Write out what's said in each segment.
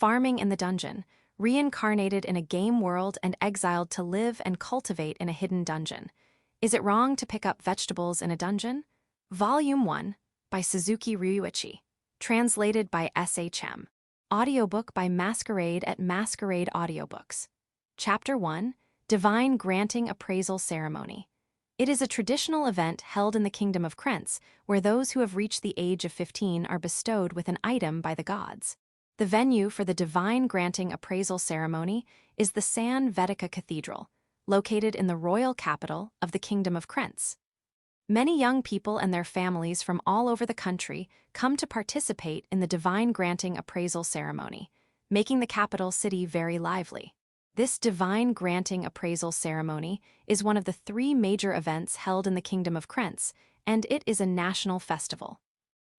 farming in the dungeon, reincarnated in a game world and exiled to live and cultivate in a hidden dungeon. Is it wrong to pick up vegetables in a dungeon? Volume 1, by Suzuki Ryuichi. Translated by SHM. Audiobook by Masquerade at Masquerade Audiobooks. Chapter 1, Divine Granting Appraisal Ceremony. It is a traditional event held in the Kingdom of Krentz, where those who have reached the age of 15 are bestowed with an item by the gods. The venue for the Divine Granting Appraisal Ceremony is the San Vedica Cathedral, located in the royal capital of the Kingdom of Krentz. Many young people and their families from all over the country come to participate in the Divine Granting Appraisal Ceremony, making the capital city very lively. This Divine Granting Appraisal Ceremony is one of the 3 major events held in the Kingdom of Krentz, and it is a national festival.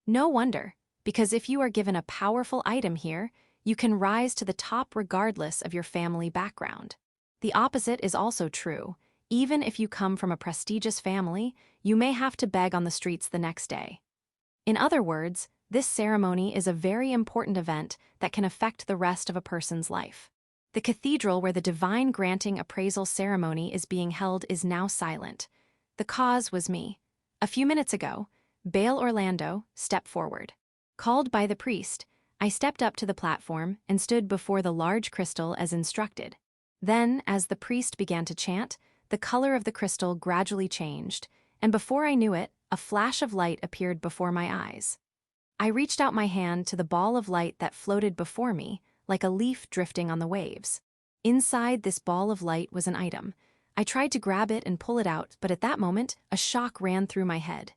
No wonder, because if you are given a powerful item here, you can rise to the top regardless of your family background. The opposite is also true. Even if you come from a prestigious family, you may have to beg on the streets the next day. In other words, this ceremony is a very important event that can affect the rest of a person's life. The cathedral where the Divine Granting Appraisal Ceremony is being held is now silent. The cause was me. A few minutes ago, Bail Orlando stepped forward. Called by the priest, I stepped up to the platform and stood before the large crystal as instructed. Then, as the priest began to chant, the color of the crystal gradually changed, and before I knew it, a flash of light appeared before my eyes. I reached out my hand to the ball of light that floated before me, like a leaf drifting on the waves. Inside this ball of light was an item. I tried to grab it and pull it out, but at that moment, a shock ran through my head.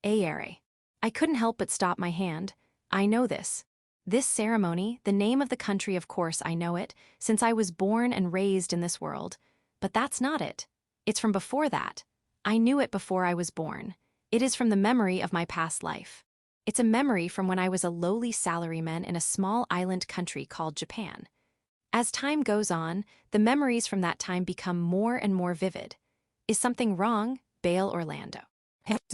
Ayere. I couldn't help but stop my hand. I know this. This ceremony, the name of the country, of course I know it, since I was born and raised in this world. But that's not it. It's from before that. I knew it before I was born. It is from the memory of my past life. It's a memory from when I was a lowly salaryman in a small island country called Japan. As time goes on, the memories from that time become more and more vivid. Is something wrong, Bail Orlando?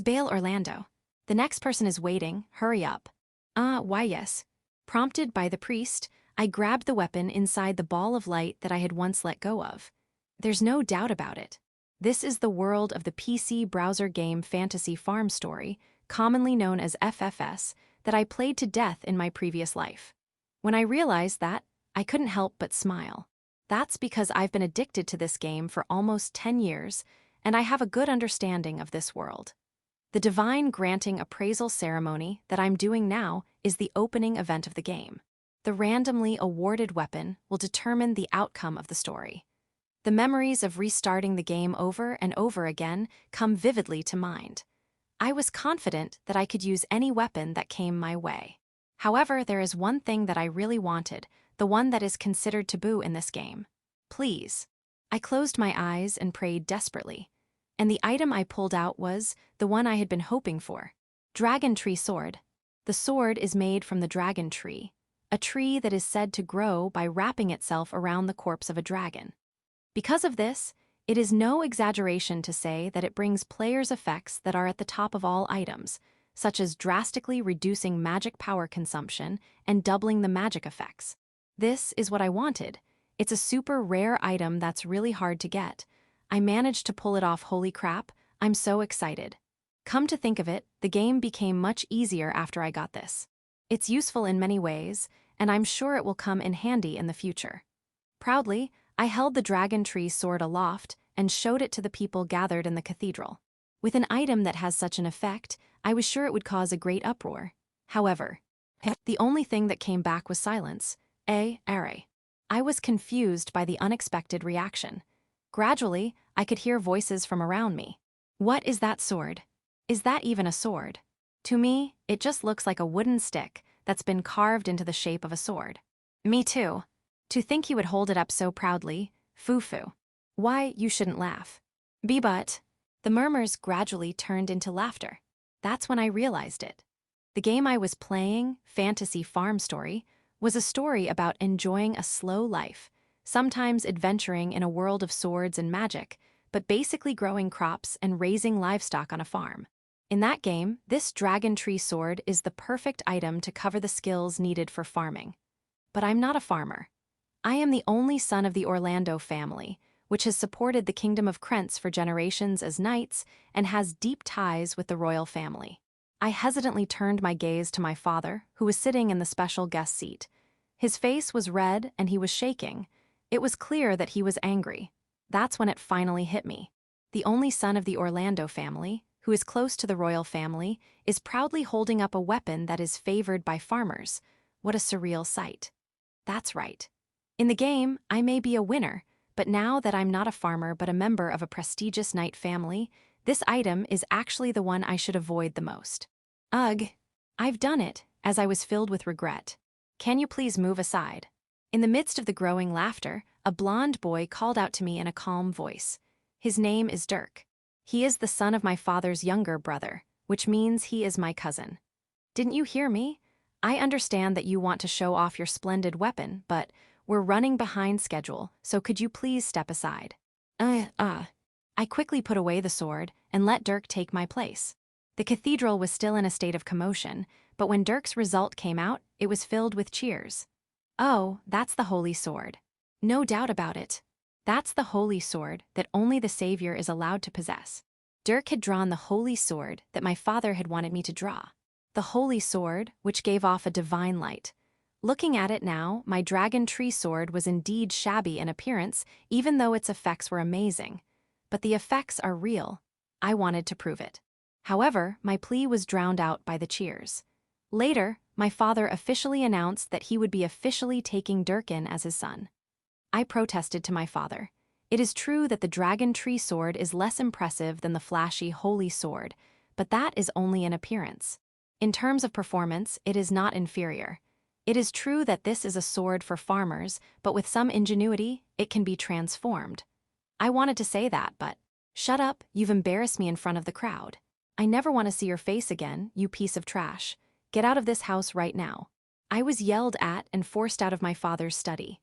Bail Orlando. The next person is waiting, hurry up. Why yes. Prompted by the priest, I grabbed the weapon inside the ball of light that I had once let go of. There's no doubt about it. This is the world of the PC browser game Fantasy Farm Story, commonly known as FFS, that I played to death in my previous life. When I realized that, I couldn't help but smile. That's because I've been addicted to this game for almost 10 years, and I have a good understanding of this world. The Divine Granting Appraisal Ceremony that I'm doing now is the opening event of the game. The randomly awarded weapon will determine the outcome of the story. The memories of restarting the game over and over again come vividly to mind. I was confident that I could use any weapon that came my way. However, there is one thing that I really wanted, the one that is considered taboo in this game. Please. I closed my eyes and prayed desperately. And the item I pulled out was the one I had been hoping for. Dragon Tree Sword. The sword is made from the dragon tree, a tree that is said to grow by wrapping itself around the corpse of a dragon. Because of this, it is no exaggeration to say that it brings players effects that are at the top of all items, such as drastically reducing magic power consumption and doubling the magic effects. This is what I wanted. It's a super rare item that's really hard to get. I managed to pull it off. Holy crap, I'm so excited. Come to think of it, the game became much easier after I got this. It's useful in many ways, and I'm sure it will come in handy in the future. Proudly, I held the dragon tree sword aloft and showed it to the people gathered in the cathedral. With an item that has such an effect, I was sure it would cause a great uproar. However, the only thing that came back was silence. I was confused by the unexpected reaction. Gradually, I could hear voices from around me. What is that sword? Is that even a sword? To me, it just looks like a wooden stick that's been carved into the shape of a sword. Me too. To think he would hold it up so proudly, foo-foo. Why, you shouldn't laugh. But the murmurs gradually turned into laughter. That's when I realized it. The game I was playing, Fantasy Farm Story, was a story about enjoying a slow life, sometimes adventuring in a world of swords and magic, but basically growing crops and raising livestock on a farm. In that game, this dragon tree sword is the perfect item to cover the skills needed for farming. but I'm not a farmer. I am the only son of the Orlando family, which has supported the Kingdom of Krentz for generations as knights and has deep ties with the royal family. I hesitantly turned my gaze to my father, who was sitting in the special guest seat. His face was red and he was shaking. It was clear that he was angry. That's when it finally hit me. The only son of the Orlando family, who is close to the royal family, is proudly holding up a weapon that is favored by farmers. What a surreal sight. That's right. In the game, I may be a winner, but now that I'm not a farmer but a member of a prestigious knight family, this item is actually the one I should avoid the most. Ugh. I've done it, as I was filled with regret. Can you please move aside? In the midst of the growing laughter, a blond boy called out to me in a calm voice. His name is Dirk. He is the son of my father's younger brother, which means he is my cousin. Didn't you hear me? I understand that you want to show off your splendid weapon, but we're running behind schedule, so could you please step aside? I quickly put away the sword and let Dirk take my place. The cathedral was still in a state of commotion, but when Dirk's result came out, it was filled with cheers. Oh, that's the holy sword. No doubt about it. That's the holy sword that only the Savior is allowed to possess. Dirk had drawn the holy sword that my father had wanted me to draw. The holy sword, which gave off a divine light. Looking at it now, my dragon tree sword was indeed shabby in appearance, even though its effects were amazing. But the effects are real. I wanted to prove it. However, my plea was drowned out by the cheers. Later, my father officially announced that he would be officially taking Dirk in as his son. I protested to my father. It is true that the dragon tree sword is less impressive than the flashy holy sword, but that is only an appearance. In terms of performance, it is not inferior. It is true that this is a sword for farmers, but with some ingenuity, it can be transformed. I wanted to say that, but shut up, you've embarrassed me in front of the crowd. I never want to see your face again, you piece of trash. Get out of this house right now. I was yelled at and forced out of my father's study.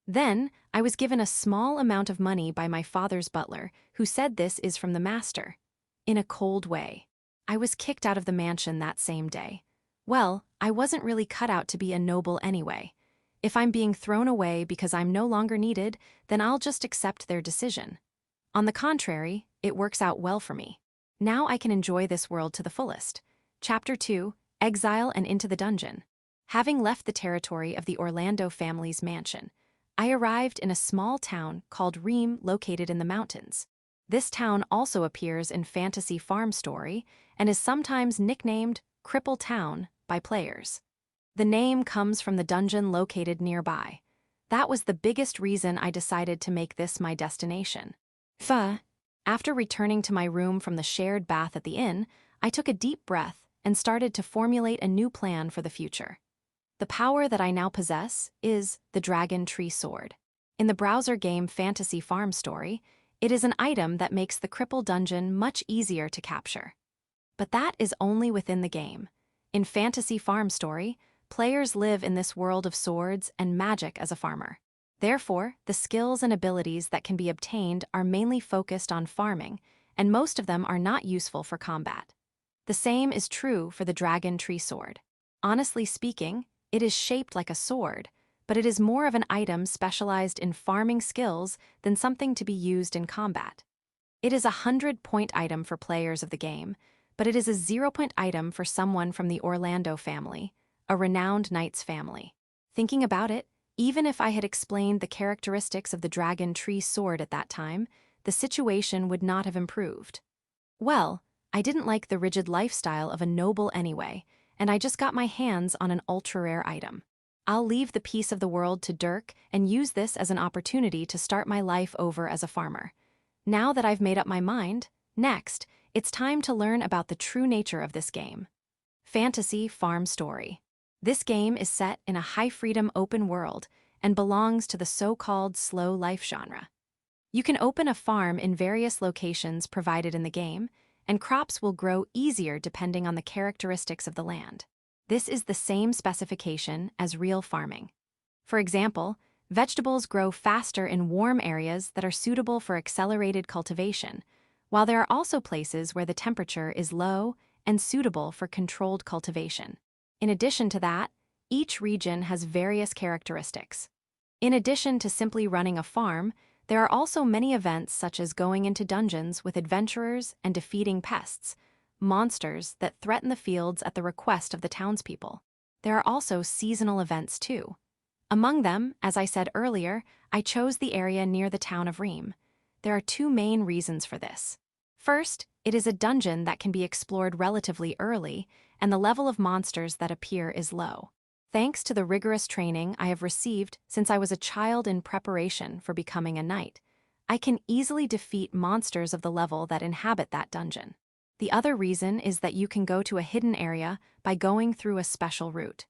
Then, I was given a small amount of money by my father's butler, who said this is from the master. In a cold way. I was kicked out of the mansion that same day. Well, I wasn't really cut out to be a noble anyway. If I'm being thrown away because I'm no longer needed, then I'll just accept their decision. On the contrary, it works out well for me. Now I can enjoy this world to the fullest. Chapter 2, Exile and Into the Dungeon. Having left the territory of the Orlando family's mansion, I arrived in a small town called Harem located in the mountains. This town also appears in Fantasy Farm Story and is sometimes nicknamed Cripple Town by players. The name comes from the dungeon located nearby. That was the biggest reason I decided to make this my destination. After returning to my room from the shared bath at the inn, I took a deep breath and started to formulate a new plan for the future. The power that I now possess is the Dragon Tree Sword. In the browser game Fantasy Farm Story, it is an item that makes the Cripple Dungeon much easier to capture. But that is only within the game. In Fantasy Farm Story, players live in this world of swords and magic as a farmer. Therefore, the skills and abilities that can be obtained are mainly focused on farming, and most of them are not useful for combat. The same is true for the Dragon Tree Sword. Honestly speaking, it is shaped like a sword, but it is more of an item specialized in farming skills than something to be used in combat. It is a 100-point item for players of the game, but it is a 0-point item for someone from the Orlando family, a renowned knight's family. Thinking about it, even if I had explained the characteristics of the Dragon Tree Sword at that time, the situation would not have improved. Well, I didn't like the rigid lifestyle of a noble anyway, and I just got my hands on an ultra-rare item. I'll leave the piece of the world to Dirk and use this as an opportunity to start my life over as a farmer. Now that I've made up my mind, next, it's time to learn about the true nature of this game. Fantasy Farm Story. This game is set in a high-freedom open world and belongs to the so-called slow life genre. You can open a farm in various locations provided in the game, and crops will grow easier depending on the characteristics of the land. This is the same specification as real farming. For example, vegetables grow faster in warm areas that are suitable for accelerated cultivation, while there are also places where the temperature is low and suitable for controlled cultivation. In addition to that, Each region has various characteristics. In addition to simply running a farm, there are also many events such as going into dungeons with adventurers and defeating pests, monsters that threaten the fields at the request of the townspeople. There are also seasonal events too. Among them, as I said earlier, I chose the area near the town of Rheem. There are two main reasons for this. First, it is a dungeon that can be explored relatively early, and the level of monsters that appear is low. Thanks to the rigorous training I have received since I was a child in preparation for becoming a knight, I can easily defeat monsters of the level that inhabit that dungeon. The other reason is that you can go to a hidden area by going through a special route.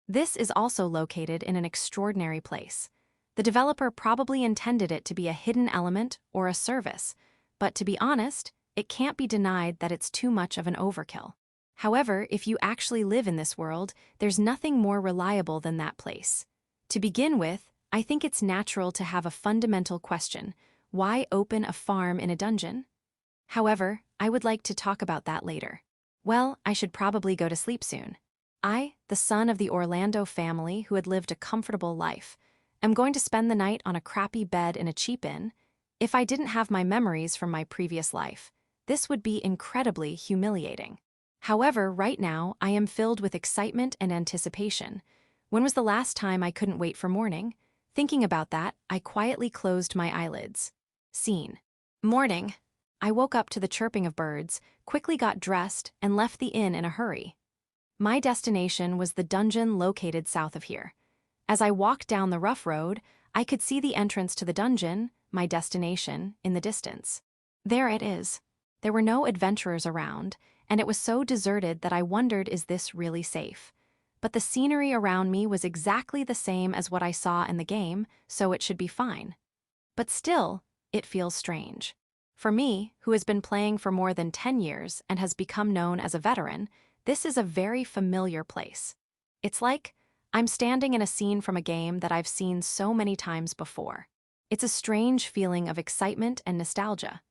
This is also located in an extraordinary place. The developer probably intended it to be a hidden element or a service, but to be honest, it can't be denied that it's too much of an overkill. However, if you actually live in this world, there's nothing more reliable than that place. To begin with, I think it's natural to have a fundamental question: why open a farm in a dungeon? However, I would like to talk about that later. Well, I should probably go to sleep soon. I, the son of the Orlando family who had lived a comfortable life, am going to spend the night on a crappy bed in a cheap inn. If I didn't have my memories from my previous life, this would be incredibly humiliating. However, right now, I am filled with excitement and anticipation. When was the last time I couldn't wait for morning? Thinking about that, I quietly closed my eyelids. Scene. Morning. I woke up to the chirping of birds, quickly got dressed, and left the inn in a hurry. My destination was the dungeon located south of here. As I walked down the rough road, I could see the entrance to the dungeon, my destination, in the distance. There it is. There were no adventurers around, and it was so deserted that I wondered, is this really safe? But the scenery around me was exactly the same as what I saw in the game, so it should be fine. But still, it feels strange. For me, who has been playing for more than 10 years and has become known as a veteran, this is a very familiar place. It's like I'm standing in a scene from a game that I've seen so many times before. It's a strange feeling of excitement and nostalgia.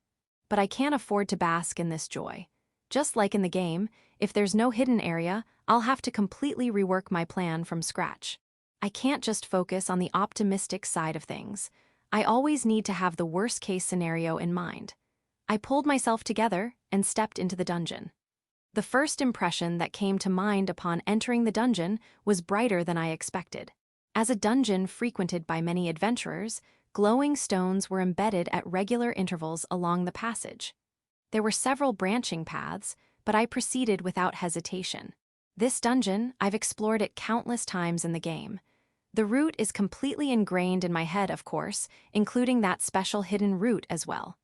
But I can't afford to bask in this joy. Just like in the game, if there's no hidden area, I'll have to completely rework my plan from scratch. I can't just focus on the optimistic side of things. I always need to have the worst-case scenario in mind. I pulled myself together and stepped into the dungeon. The first impression that came to mind upon entering the dungeon was brighter than I expected. As a dungeon frequented by many adventurers, glowing stones were embedded at regular intervals along the passage. There were several branching paths, but I proceeded without hesitation. This dungeon, I've explored it countless times in the game. The route is completely ingrained in my head, of course, including that special hidden route as well.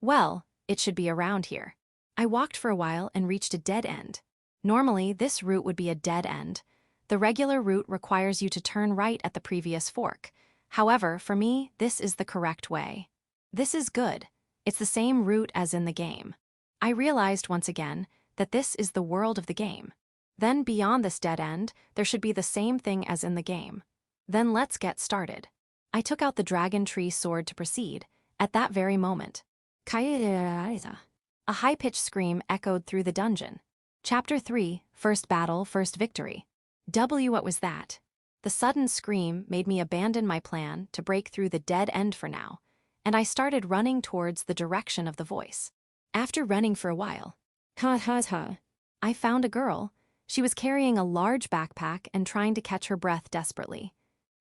Well, it should be around here. I walked for a while and reached a dead end. Normally, this route would be a dead end. The regular route requires you to turn right at the previous fork. However, for me, this is the correct way. This is good. It's the same route as in the game. I realized once again that this is the world of the game. Then beyond this dead end, there should be the same thing as in the game. Then let's get started. I took out the dragon tree sword to proceed. At that very moment, a high-pitched scream echoed through the dungeon. Chapter 3, First Battle, First Victory. What was that? The sudden scream made me abandon my plan to break through the dead end for now, and I started running towards the direction of the voice. After running for a while, I found a girl. She was carrying a large backpack and trying to catch her breath desperately.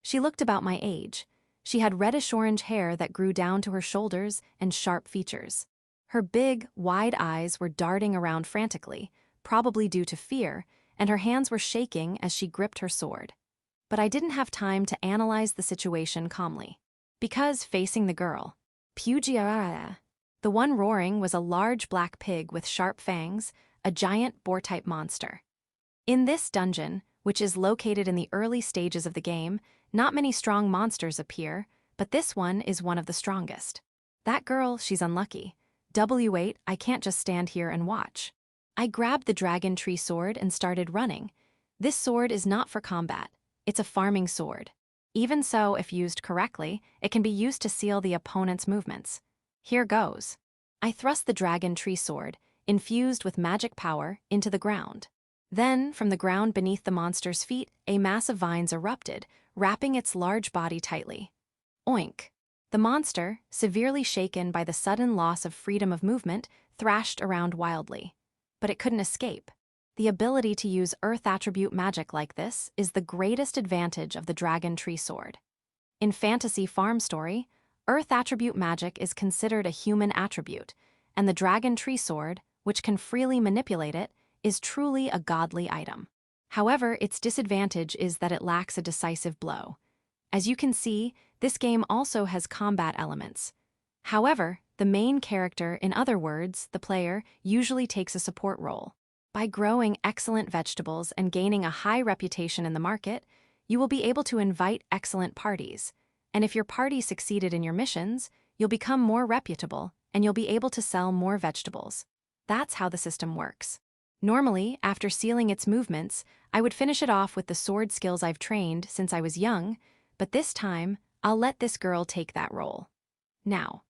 She looked about my age. She had reddish-orange hair that grew down to her shoulders and sharp features. Her big, wide eyes were darting around frantically, probably due to fear, and her hands were shaking as she gripped her sword. But I didn't have time to analyze the situation calmly. Because facing the girl, the one roaring was a large black pig with sharp fangs, a giant boar-type monster. In this dungeon, which is located in the early stages of the game, not many strong monsters appear, but this one is one of the strongest. That girl, she's unlucky. I can't just stand here and watch. I grabbed the dragon tree sword and started running. This sword is not for combat. It's a farming sword. Even so, if used correctly, it can be used to seal the opponent's movements. Here goes. I thrust the dragon tree sword, infused with magic power, into the ground. Then, from the ground beneath the monster's feet, a mass of vines erupted, wrapping its large body tightly. Oink! The monster, severely shaken by the sudden loss of freedom of movement, thrashed around wildly. But it couldn't escape. The ability to use earth attribute magic like this is the greatest advantage of the Dragon Tree Sword. In Fantasy Farm Story, earth attribute magic is considered a human attribute, and the Dragon Tree Sword, which can freely manipulate it, is truly a godly item. However, its disadvantage is that it lacks a decisive blow. As you can see, this game also has combat elements. However, the main character, in other words, the player, usually takes a support role. By growing excellent vegetables and gaining a high reputation in the market, you will be able to invite excellent parties. And if your party succeeded in your missions, you'll become more reputable and you'll be able to sell more vegetables. That's how the system works. Normally, after sealing its movements, I would finish it off with the sword skills I've trained since I was young, but this time, I'll let this girl take that role. Now,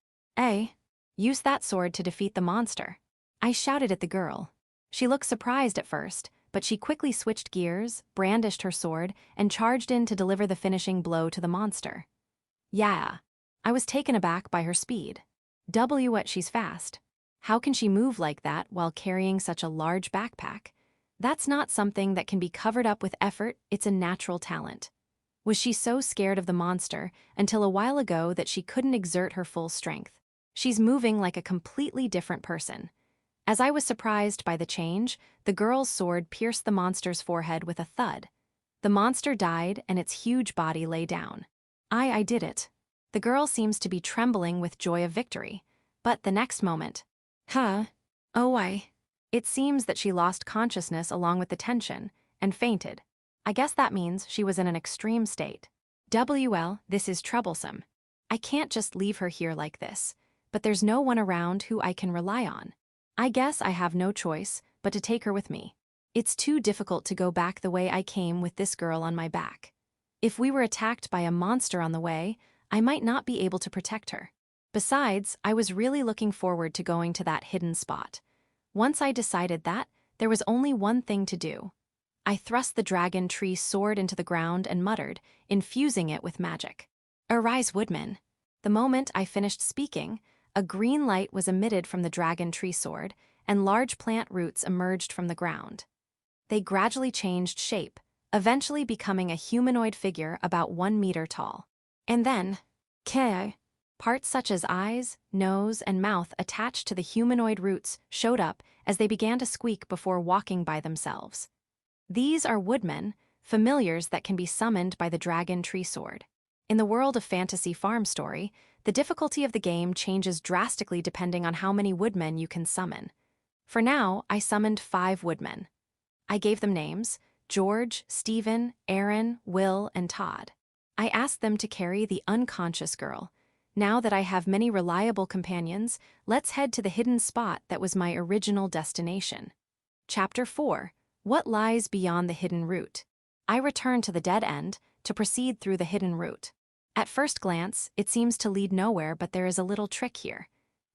use that sword to defeat the monster. I shouted at the girl. She looked surprised at first, but she quickly switched gears, brandished her sword, and charged in to deliver the finishing blow to the monster. Yeah, I was taken aback by her speed. What she's fast. How can she move like that while carrying such a large backpack? That's not something that can be covered up with effort, it's a natural talent. Was she so scared of the monster until a while ago that she couldn't exert her full strength? She's moving like a completely different person. As I was surprised by the change, the girl's sword pierced the monster's forehead with a thud. The monster died and its huge body lay down. I did it. The girl seems to be trembling with joy of victory. But the next moment, it seems that she lost consciousness along with the tension and fainted. I guess that means she was in an extreme state. This is troublesome. I can't just leave her here like this, but there's no one around who I can rely on. I guess I have no choice but to take her with me. It's too difficult to go back the way I came with this girl on my back. If we were attacked by a monster on the way, I might not be able to protect her. Besides, I was really looking forward to going to that hidden spot. Once I decided that, there was only one thing to do. I thrust the dragon tree sword into the ground and muttered, infusing it with magic. Arise, woodman. The moment I finished speaking, a green light was emitted from the dragon tree sword, and large plant roots emerged from the ground. They gradually changed shape, eventually becoming a humanoid figure about 1 meter tall. And then, parts such as eyes, nose, and mouth attached to the humanoid roots showed up as they began to squeak before walking by themselves. These are woodmen, familiars that can be summoned by the dragon tree sword. In the world of Fantasy Farm Story, the difficulty of the game changes drastically depending on how many woodmen you can summon. For now, I summoned 5 woodmen. I gave them names: George, Stephen, Aaron, Will, and Todd. I asked them to carry the unconscious girl. Now that I have many reliable companions, let's head to the hidden spot that was my original destination. Chapter 4. What lies beyond the hidden route? I return to the dead end to proceed through the hidden route. At first glance, it seems to lead nowhere, but there is a little trick here.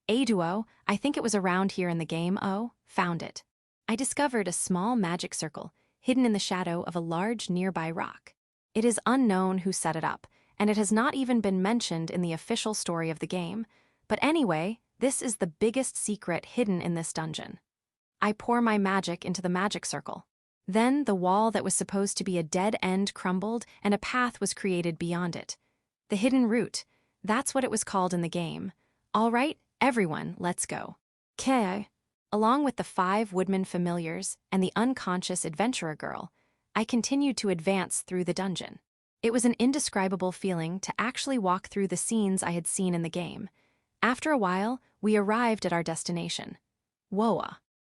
I think it was around here in the game. Found it. I discovered a small magic circle hidden in the shadow of a large nearby rock. It is unknown who set it up, and it has not even been mentioned in the official story of the game. But anyway, this is the biggest secret hidden in this dungeon. I pour my magic into the magic circle. Then the wall that was supposed to be a dead end crumbled and a path was created beyond it. The hidden route, that's what it was called in the game. All right, everyone, let's go. Along with the 5 woodman familiars and the unconscious adventurer girl, I continued to advance through the dungeon. It was an indescribable feeling to actually walk through the scenes I had seen in the game. After a while, we arrived at our destination. Whoa!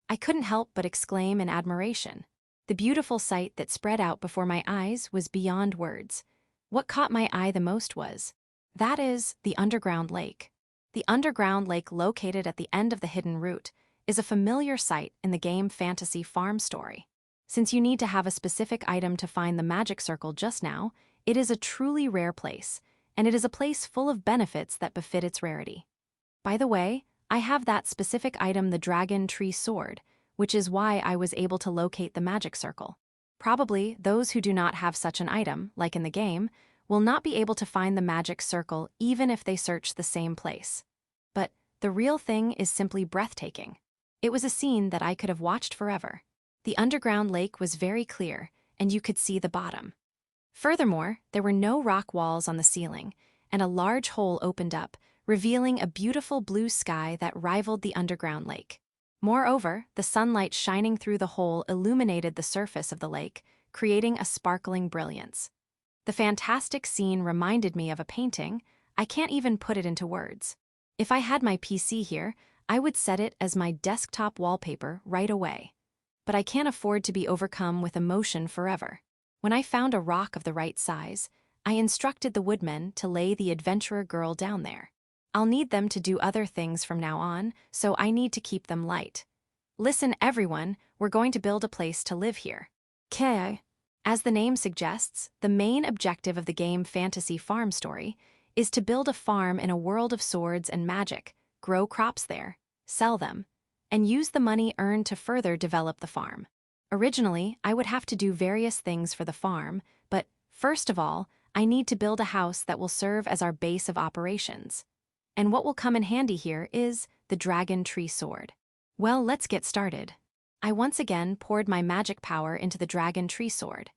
I couldn't help but exclaim in admiration. The beautiful sight that spread out before my eyes was beyond words. What caught my eye the most was, that is, the underground lake. The underground lake located at the end of the hidden route is a familiar sight in the game Fantasy Farm Story. Since you need to have a specific item to find the magic circle just now, it is a truly rare place, and it is a place full of benefits that befit its rarity. By the way, I have that specific item, the dragon tree sword, which is why I was able to locate the magic circle. Probably those who do not have such an item, like in the game, will not be able to find the magic circle even if they search the same place. But the real thing is simply breathtaking. It was a scene that I could have watched forever. The underground lake was very clear, and you could see the bottom. Furthermore, there were no rock walls on the ceiling, and a large hole opened up, revealing a beautiful blue sky that rivaled the underground lake. Moreover, the sunlight shining through the hole illuminated the surface of the lake, creating a sparkling brilliance. The fantastic scene reminded me of a painting. I can't even put it into words. If I had my PC here, I would set it as my desktop wallpaper right away. But I can't afford to be overcome with emotion forever. When I found a rock of the right size, I instructed the woodmen to lay the adventurer girl down there. I'll need them to do other things from now on, so I need to keep them light. Listen, everyone, we're going to build a place to live here. Okay. As the name suggests, the main objective of the game Fantasy Farm Story is to build a farm in a world of swords and magic, grow crops there, sell them, and use the money earned to further develop the farm. Originally, I would have to do various things for the farm, but first of all, I need to build a house that will serve as our base of operations. And what will come in handy here is the Dragon Tree Sword. Well, let's get started. I once again poured my magic power into the Dragon Tree Sword.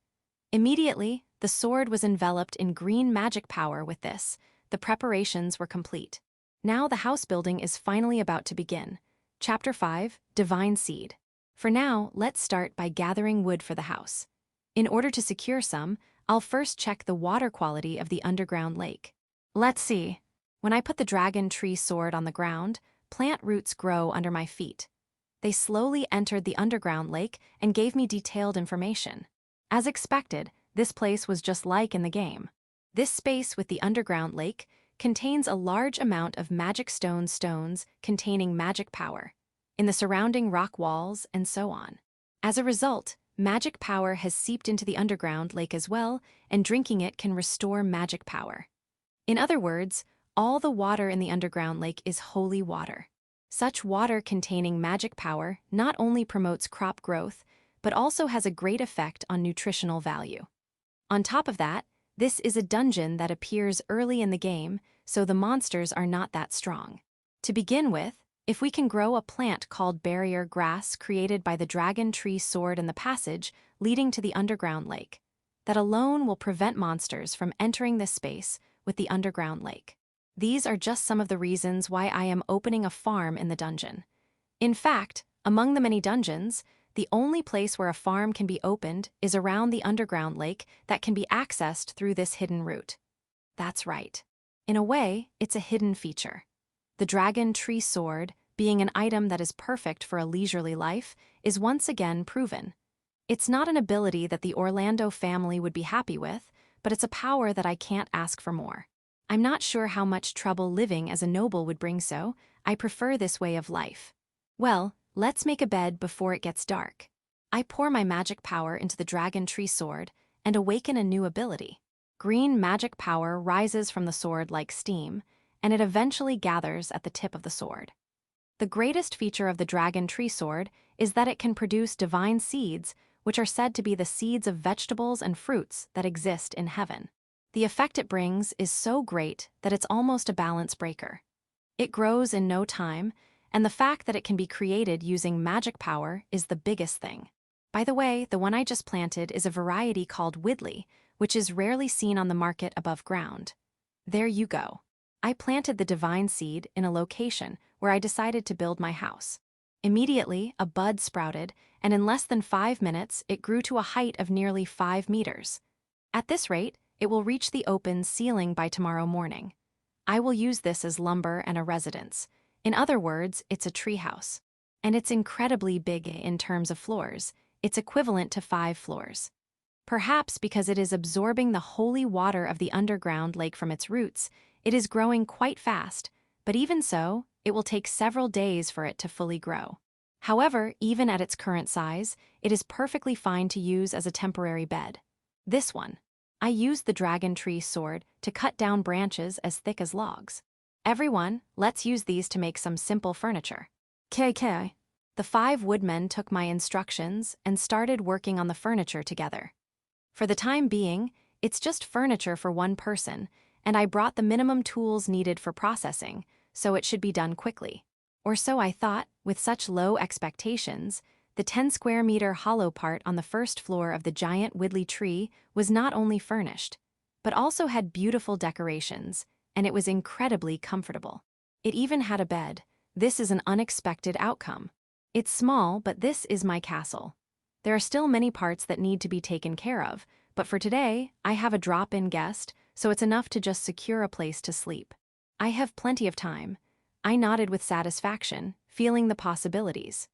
Immediately, the sword was enveloped in green magic power. With this, the preparations were complete. Now the house building is finally about to begin. Chapter 5, Divine Seed. For now, let's start by gathering wood for the house. In order to secure some, I'll first check the water quality of the underground lake. Let's see. When I put the Dragon Tree Sword on the ground, plant roots grow under my feet. They slowly entered the underground lake and gave me detailed information. As expected, this place was just like in the game. This space with the underground lake contains a large amount of magic stones containing magic power, in the surrounding rock walls, and so on. As a result, magic power has seeped into the underground lake as well, and drinking it can restore magic power. In other words, all the water in the underground lake is holy water. Such water containing magic power not only promotes crop growth, but also has a great effect on nutritional value. On top of that, this is a dungeon that appears early in the game, so the monsters are not that strong. To begin with, if we can grow a plant called barrier grass created by the Dragon Tree Sword in the passage leading to the underground lake, that alone will prevent monsters from entering this space with the underground lake. These are just some of the reasons why I am opening a farm in the dungeon. In fact, among the many dungeons, the only place where a farm can be opened is around the underground lake that can be accessed through this hidden route. That's right. In a way, it's a hidden feature. The Dragon Tree Sword, being an item that is perfect for a leisurely life, is once again proven. It's not an ability that the Orlando family would be happy with, but it's a power that I can't ask for more. I'm not sure how much trouble living as a noble would bring, so I prefer this way of life. Well, let's make a bed before it gets dark. I pour my magic power into the Dragon Tree Sword and awaken a new ability. Green magic power rises from the sword like steam, and it eventually gathers at the tip of the sword. The greatest feature of the Dragon Tree Sword is that it can produce divine seeds, which are said to be the seeds of vegetables and fruits that exist in heaven. The effect it brings is so great that it's almost a balance breaker. It grows in no time, and the fact that it can be created using magic power is the biggest thing. By the way, the one I just planted is a variety called Widley, which is rarely seen on the market above ground. There you go. I planted the divine seed in a location where I decided to build my house. Immediately, a bud sprouted, and in less than 5 minutes, it grew to a height of nearly 5 meters. At this rate, it will reach the open ceiling by tomorrow morning. I will use this as lumber and a residence. In other words, it's a treehouse. And it's incredibly big in terms of floors. It's equivalent to 5 floors. Perhaps because it is absorbing the holy water of the underground lake from its roots, it is growing quite fast, but even so, it will take several days for it to fully grow. However, even at its current size, it is perfectly fine to use as a temporary bed. This one. I used the Dragon Tree Sword to cut down branches as thick as logs. Everyone, let's use these to make some simple furniture. KK. The 5 woodmen took my instructions and started working on the furniture together. For the time being, it's just furniture for one person, and I brought the minimum tools needed for processing, so it should be done quickly. Or so I thought, with such low expectations. The 10 square meter hollow part on the first floor of the giant woodley tree was not only furnished, but also had beautiful decorations, and it was incredibly comfortable. It even had a bed. This is an unexpected outcome. It's small, but this is my castle. There are still many parts that need to be taken care of, but for today, I have a drop-in guest, so it's enough to just secure a place to sleep. I have plenty of time. I nodded with satisfaction, feeling the possibilities.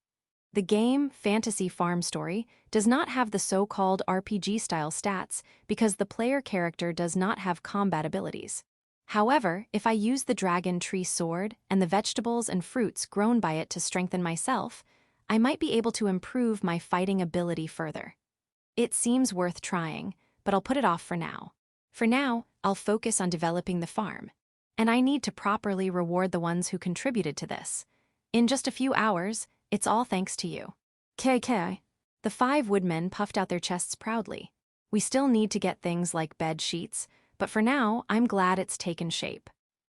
The game, Fantasy Farm Story, does not have the so-called RPG-style stats because the player character does not have combat abilities. However, if I use the dragon tree sword and the vegetables and fruits grown by it to strengthen myself, I might be able to improve my fighting ability further. It seems worth trying, but I'll put it off for now. For now, I'll focus on developing the farm. And I need to properly reward the ones who contributed to this. In just a few hours, it's all thanks to you. KK. The 5 woodmen puffed out their chests proudly. We still need to get things like bed sheets, but for now, I'm glad it's taken shape.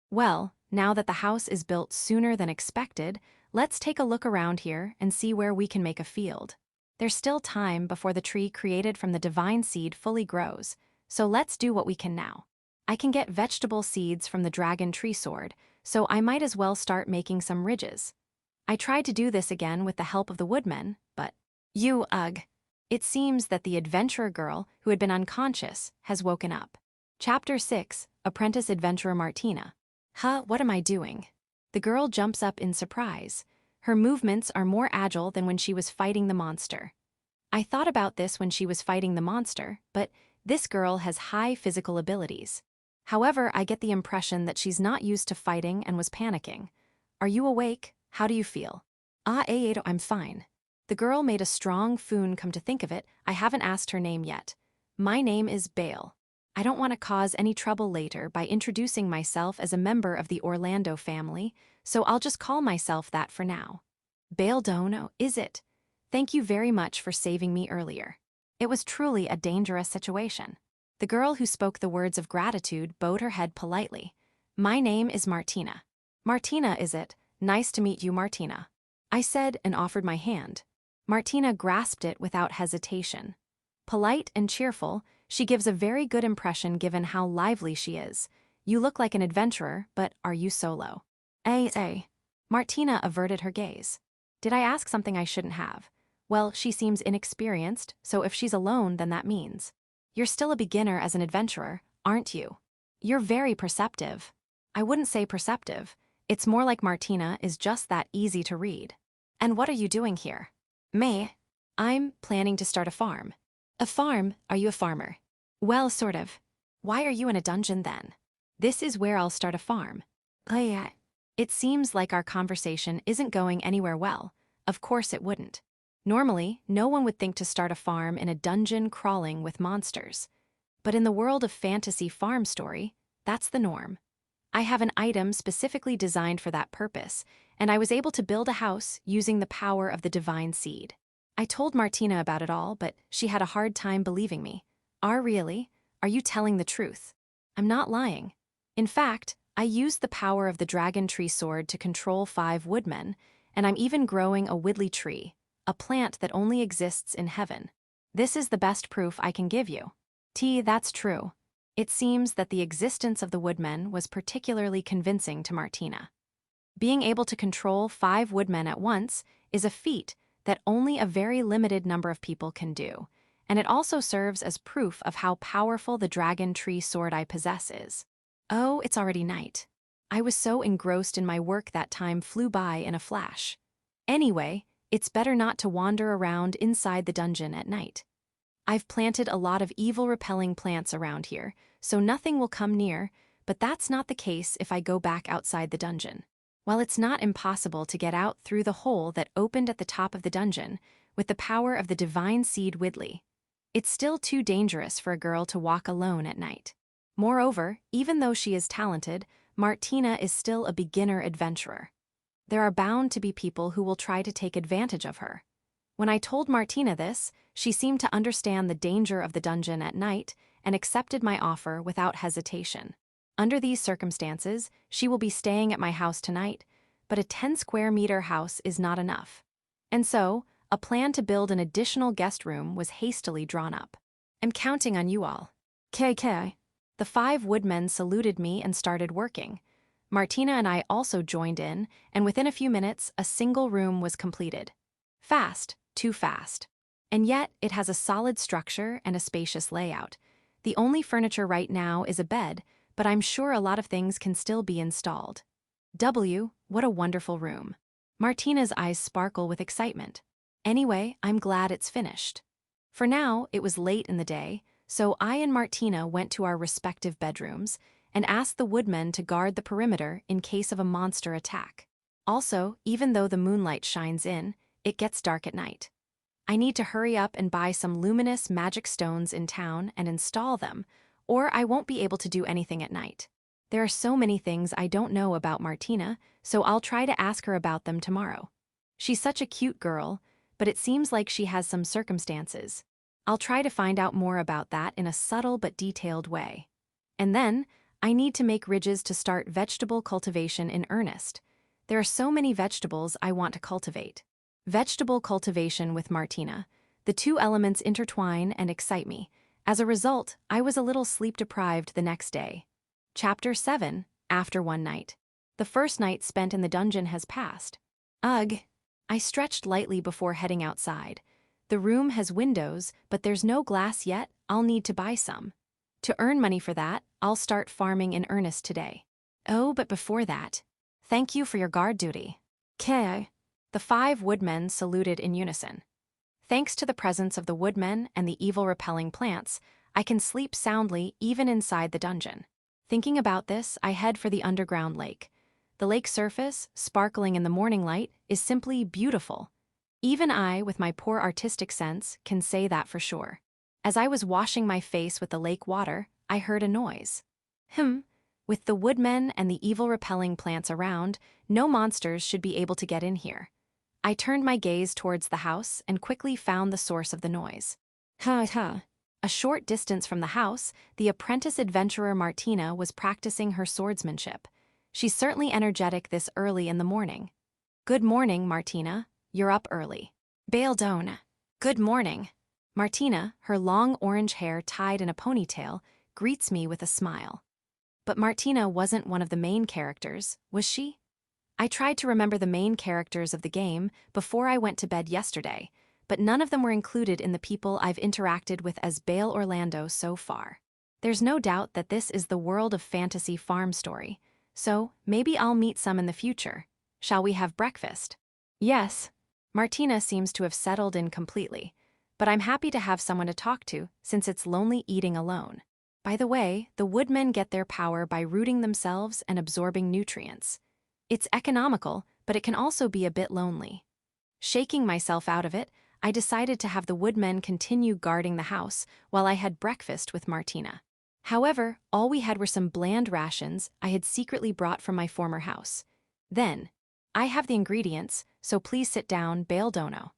Well, now that the house is built sooner than expected, let's take a look around here and see where we can make a field. There's still time before the tree created from the divine seed fully grows, so let's do what we can now. I can get vegetable seeds from the dragon tree sword, so I might as well start making some ridges. I tried to do this again with the help of the woodmen, but ugh. It seems that the adventurer girl, who had been unconscious, has woken up. Chapter 6, Apprentice Adventurer Martina. What am I doing? The girl jumps up in surprise. Her movements are more agile than when she was fighting the monster. I thought about this when she was fighting the monster, but this girl has high physical abilities. However, I get the impression that she's not used to fighting and was panicking. Are you awake? How do you feel? I'm fine. The girl made a strong foon. Come to think of it, I haven't asked her name yet. My name is Bale. I don't want to cause any trouble later by introducing myself as a member of the Orlando family, so I'll just call myself that for now. Bale Dono, is it? Thank you very much for saving me earlier. It was truly a dangerous situation. The girl who spoke the words of gratitude bowed her head politely. My name is Martina. Martina, is it? Nice to meet you, Martina. I said and offered my hand. Martina grasped it without hesitation. Polite and cheerful, she gives a very good impression given how lively she is. You look like an adventurer, but are you solo? Martina averted her gaze. Did I ask something I shouldn't have? Well, she seems inexperienced, so if she's alone, then that means. You're still a beginner as an adventurer, aren't you? You're very perceptive. I wouldn't say perceptive. It's more like Martina is just that easy to read. And what are you doing here? Me? I'm planning to start a farm. A farm? Are you a farmer? Well, sort of. Why are you in a dungeon then? This is where I'll start a farm. It seems like our conversation isn't going anywhere well. Of course it wouldn't. Normally, no one would think to start a farm in a dungeon crawling with monsters. But in the world of fantasy farm story, that's the norm. I have an item specifically designed for that purpose, and I was able to build a house using the power of the divine seed. I told Martina about it all, but she had a hard time believing me. Really? Are you telling the truth? I'm not lying. In fact, I used the power of the dragon tree sword to control 5 woodmen, and I'm even growing a woodley tree, a plant that only exists in heaven. This is the best proof I can give you. That's true. It seems that the existence of the woodmen was particularly convincing to Martina. Being able to control 5 woodmen at once is a feat that only a very limited number of people can do, and it also serves as proof of how powerful the dragon tree sword I possess is. Oh, it's already night. I was so engrossed in my work that time flew by in a flash. Anyway, it's better not to wander around inside the dungeon at night. I've planted a lot of evil-repelling plants around here, so nothing will come near, but that's not the case if I go back outside the dungeon. While it's not impossible to get out through the hole that opened at the top of the dungeon with the power of the divine seed Widley, it's still too dangerous for a girl to walk alone at night. Moreover, even though she is talented, Martina is still a beginner adventurer. there are bound to be people who will try to take advantage of her. When I told Martina this, she seemed to understand the danger of the dungeon at night and accepted my offer without hesitation. Under these circumstances, she will be staying at my house tonight, but a 10-square-meter house is not enough. And so, a plan to build an additional guest room was hastily drawn up. I'm counting on you all. KK. The 5 woodmen saluted me and started working. Martina and I also joined in, and within a few minutes, a single room was completed. Fast, too fast. And yet, it has a solid structure and a spacious layout. The only furniture right now is a bed, but I'm sure a lot of things can still be installed. What a wonderful room. Martina's eyes sparkle with excitement. Anyway, I'm glad it's finished. For now, it was late in the day, so I and Martina went to our respective bedrooms and asked the woodmen to guard the perimeter in case of a monster attack. Also, even though the moonlight shines in, it gets dark at night. I need to hurry up and buy some luminous magic stones in town and install them, or I won't be able to do anything at night. There are so many things I don't know about Martina, so I'll try to ask her about them tomorrow. She's such a cute girl, but it seems like she has some circumstances. I'll try to find out more about that in a subtle but detailed way. And then, I need to make ridges to start vegetable cultivation in earnest. There are so many vegetables I want to cultivate. Vegetable cultivation with Martina. The two elements intertwine and excite me. As a result, I was a little sleep-deprived the next day. Chapter 7, After One Night. The first night spent in the dungeon has passed. Ugh. I stretched lightly before heading outside. The room has windows, but there's no glass yet. I'll need to buy some. To earn money for that, I'll start farming in earnest today. Oh, but before that, thank you for your guard duty. K. The 5 woodmen saluted in unison. Thanks to the presence of the woodmen and the evil-repelling plants, I can sleep soundly even inside the dungeon. Thinking about this, I head for the underground lake. The lake surface, sparkling in the morning light, is simply beautiful. Even I, with my poor artistic sense, can say that for sure. As I was washing my face with the lake water, I heard a noise. With the woodmen and the evil-repelling plants around, no monsters should be able to get in here. I turned my gaze towards the house and quickly found the source of the noise. A short distance from the house, the apprentice adventurer Martina was practicing her swordsmanship. She's certainly energetic this early in the morning. Good morning, Martina. You're up early. Baldone. Good morning. Martina, her long orange hair tied in a ponytail, greets me with a smile. But Martina wasn't one of the main characters, was she? I tried to remember the main characters of the game before I went to bed yesterday, but none of them were included in the people I've interacted with as Bale Orlando so far. There's no doubt that this is the world of fantasy farm story, so maybe I'll meet some in the future. Shall we have breakfast? Yes. Martina seems to have settled in completely, but I'm happy to have someone to talk to since it's lonely eating alone. By the way, the woodmen get their power by rooting themselves and absorbing nutrients. It's economical, but it can also be a bit lonely. Shaking myself out of it, I decided to have the woodmen continue guarding the house while I had breakfast with Martina. However, all we had were some bland rations I had secretly brought from my former house. Then, I have the ingredients, so please sit down, Baldono.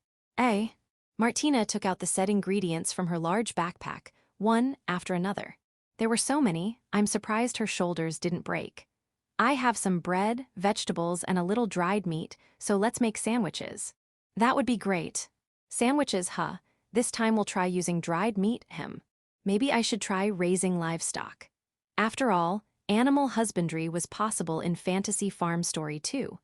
Martina took out the said ingredients from her large backpack, one after another. There were so many, I'm surprised her shoulders didn't break. I have some bread, vegetables, and a little dried meat, so let's make sandwiches. That would be great. Sandwiches, This time we'll try using dried meat, Maybe I should try raising livestock. After all, animal husbandry was possible in fantasy farm story too.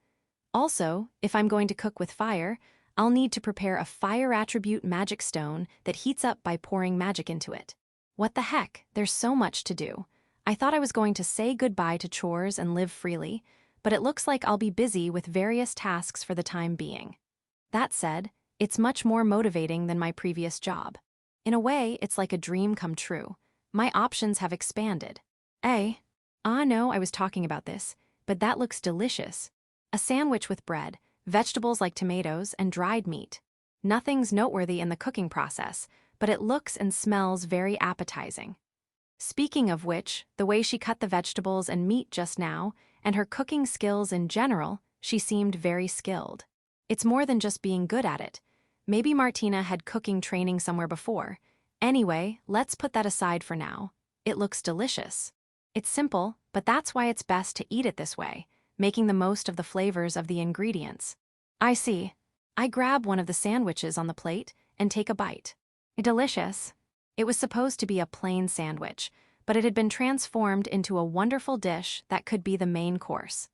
Also, if I'm going to cook with fire, I'll need to prepare a fire attribute magic stone that heats up by pouring magic into it. What the heck, there's so much to do. I thought I was going to say goodbye to chores and live freely, but it looks like I'll be busy with various tasks for the time being. That said, it's much more motivating than my previous job. In a way, it's like a dream come true. My options have expanded. No, I was talking about this, but that looks delicious. A sandwich with bread, vegetables like tomatoes, and dried meat. Nothing's noteworthy in the cooking process, but it looks and smells very appetizing. Speaking of which, the way she cut the vegetables and meat just now, and her cooking skills in general, She seemed very skilled. It's more than just being good at it. Maybe Martina had cooking training somewhere before. Anyway, let's put that aside for now. It looks delicious. It's simple, but that's why it's best to eat it this way, making the most of the flavors of the ingredients. I see. I grab one of the sandwiches on the plate and take a bite. Delicious. It was supposed to be a plain sandwich, but it had been transformed into a wonderful dish that could be the main course.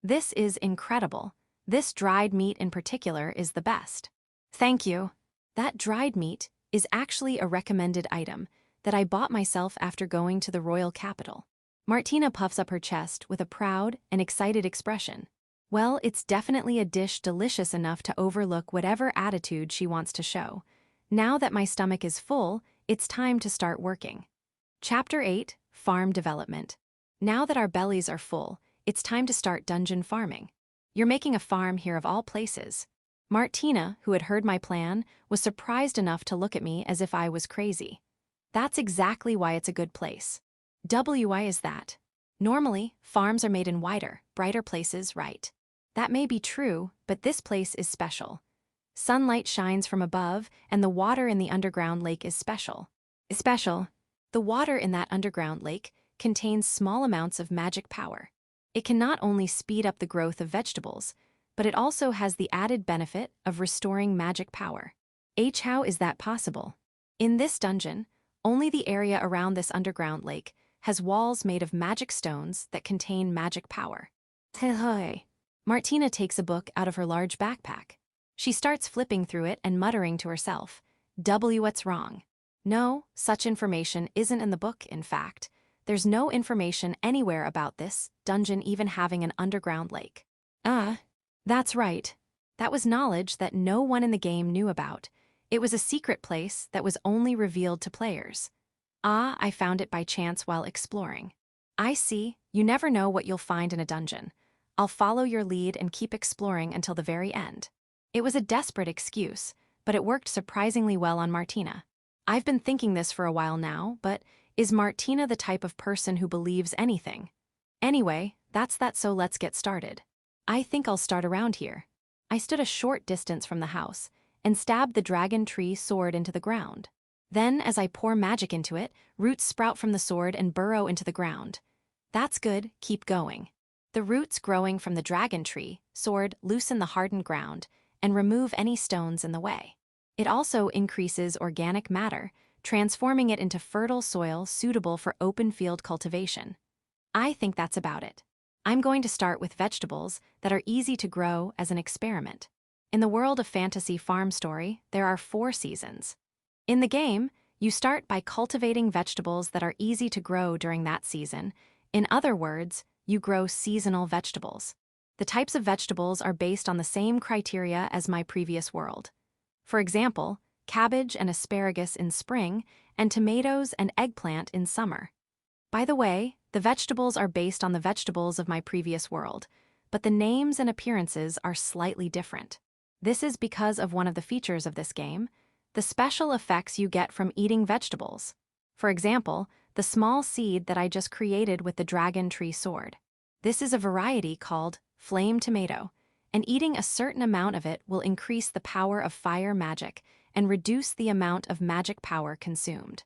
This is incredible. This dried meat in particular is the best. Thank you. That dried meat is actually a recommended item that I bought myself after going to the royal capital. Martina puffs up her chest with a proud and excited expression. Well, it's definitely a dish delicious enough to overlook whatever attitude she wants to show. Now that my stomach is full, it's time to start working. Chapter 8, Farm Development. Now that our bellies are full, it's time to start dungeon farming. You're making a farm here of all places. Martina, who had heard my plan, was surprised enough to look at me as if I was crazy. That's exactly why it's a good place. Why is that? Normally, farms are made in wider, brighter places, right? That may be true, but this place is special. Sunlight shines from above, and the water in the underground lake is special. The water in that underground lake contains small amounts of magic power. It can not only speed up the growth of vegetables, but it also has the added benefit of restoring magic power. How is that possible? In this dungeon, only the area around this underground lake has walls made of magic stones that contain magic power. Martina takes a book out of her large backpack. She starts flipping through it and muttering to herself, What's wrong? No, such information isn't in the book, in fact. There's no information anywhere about this dungeon even having an underground lake. That's right. That was knowledge that no one in the game knew about. It was a secret place that was only revealed to players. I found it by chance while exploring. I see, you never know what you'll find in a dungeon. I'll follow your lead and keep exploring until the very end. It was a desperate excuse, but it worked surprisingly well on Martina. I've been thinking this for a while now, but is Martina the type of person who believes anything? Anyway, that's that, so let's get started. I think I'll start around here. I stood a short distance from the house and stabbed the dragon tree sword into the ground. Then, as I pour magic into it, roots sprout from the sword and burrow into the ground. That's good, keep going. The roots growing from the dragon tree sword loosen the hardened ground and remove any stones in the way. It also increases organic matter, transforming it into fertile soil suitable for open field cultivation. I think that's about it. I'm going to start with vegetables that are easy to grow as an experiment. In the world of fantasy farm story, there are 4 seasons. In the game, you start by cultivating vegetables that are easy to grow during that season. In other words, you grow seasonal vegetables. The types of vegetables are based on the same criteria as my previous world. For example, cabbage and asparagus in spring, and tomatoes and eggplant in summer. By the way, the vegetables are based on the vegetables of my previous world, but the names and appearances are slightly different. This is because of one of the features of this game, the special effects you get from eating vegetables. For example, the small seed that I just created with the dragon tree sword. This is a variety called flame tomato, and eating a certain amount of it will increase the power of fire magic and reduce the amount of magic power consumed.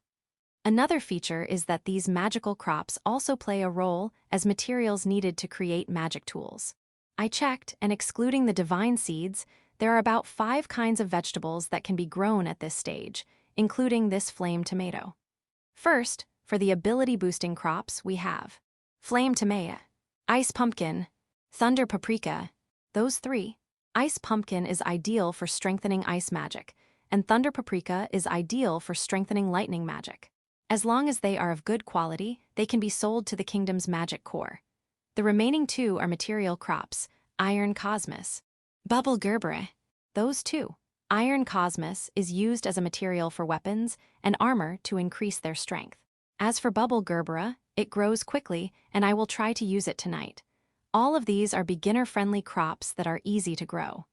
Another feature is that these magical crops also play a role as materials needed to create magic tools. I checked, and excluding the divine seeds, there are about 5 kinds of vegetables that can be grown at this stage, including this flame tomato. First, for the ability-boosting crops, we have flame tomato, ice pumpkin, thunder paprika. Those 3. Ice pumpkin is ideal for strengthening ice magic, and thunder paprika is ideal for strengthening lightning magic. As long as they are of good quality, they can be sold to the kingdom's magic core. The remaining 2 are material crops, iron cosmos, bubble gerbera. Those 2. Iron cosmos is used as a material for weapons and armor to increase their strength. As for bubble gerbera, it grows quickly, and I will try to use it tonight. All of these are beginner-friendly crops that are easy to grow.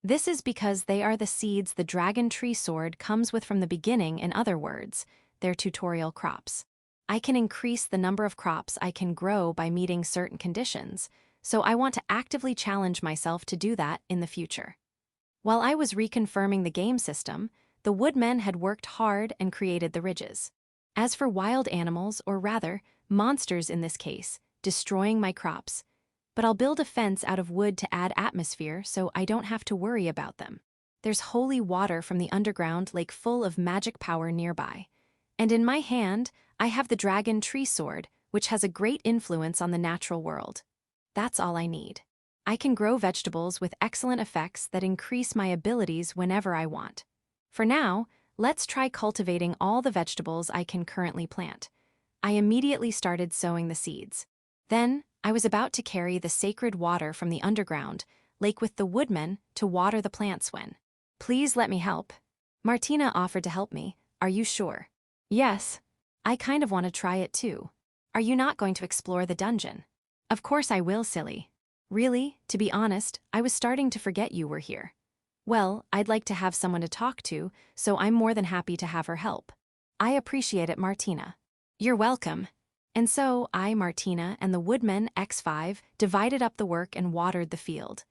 This is because they are the seeds the dragon tree sword comes with from the beginning. In other words, they're tutorial crops. I can increase the number of crops I can grow by meeting certain conditions, so I want to actively challenge myself to do that in the future. While I was reconfirming the game system, the woodmen had worked hard and created the ridges. As for wild animals, or rather, monsters in this case, destroying my crops, but I'll build a fence out of wood to add atmosphere so I don't have to worry about them. There's holy water from the underground lake full of magic power nearby. And in my hand, I have the dragon tree sword, which has a great influence on the natural world. That's all I need. I can grow vegetables with excellent effects that increase my abilities whenever I want. For now, let's try cultivating all the vegetables I can currently plant. I immediately started sowing the seeds. Then, I was about to carry the sacred water from the underground lake with the woodmen to water the plants when. Please let me help. Martina offered to help me. Are you sure? Yes. I kind of want to try it too. Are you not going to explore the dungeon? Of course I will, silly. Really, to be honest, I was starting to forget you were here. Well, I'd like to have someone to talk to, so I'm more than happy to have her help. I appreciate it, Martina. You're welcome. And so I, Martina, and the woodmen X5 divided up the work and watered the field.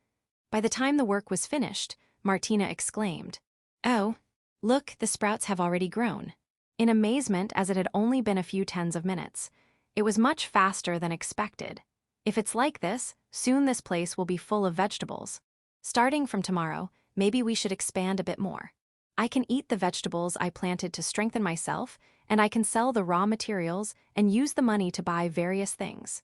By the time the work was finished, Martina exclaimed, "Oh, look, the sprouts have already grown." In amazement, as it had only been a few tens of minutes. It was much faster than expected. If it's like this, soon this place will be full of vegetables. Starting from tomorrow, maybe we should expand a bit more. I can eat the vegetables I planted to strengthen myself, and I can sell the raw materials and use the money to buy various things.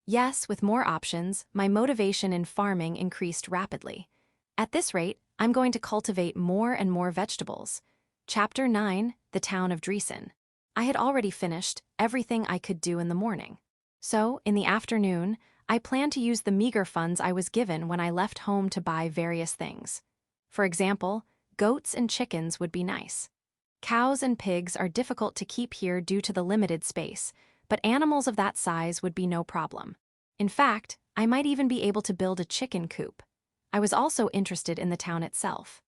Yes, with more options, my motivation in farming increased rapidly. At this rate, I'm going to cultivate more and more vegetables. Chapter 9, The Town of Dreon. I had already finished everything I could do in the morning. So, in the afternoon, I planned to use the meager funds I was given when I left home to buy various things. For example, goats and chickens would be nice. Cows and pigs are difficult to keep here due to the limited space, but animals of that size would be no problem. In fact, I might even be able to build a chicken coop. I was also interested in the town itself.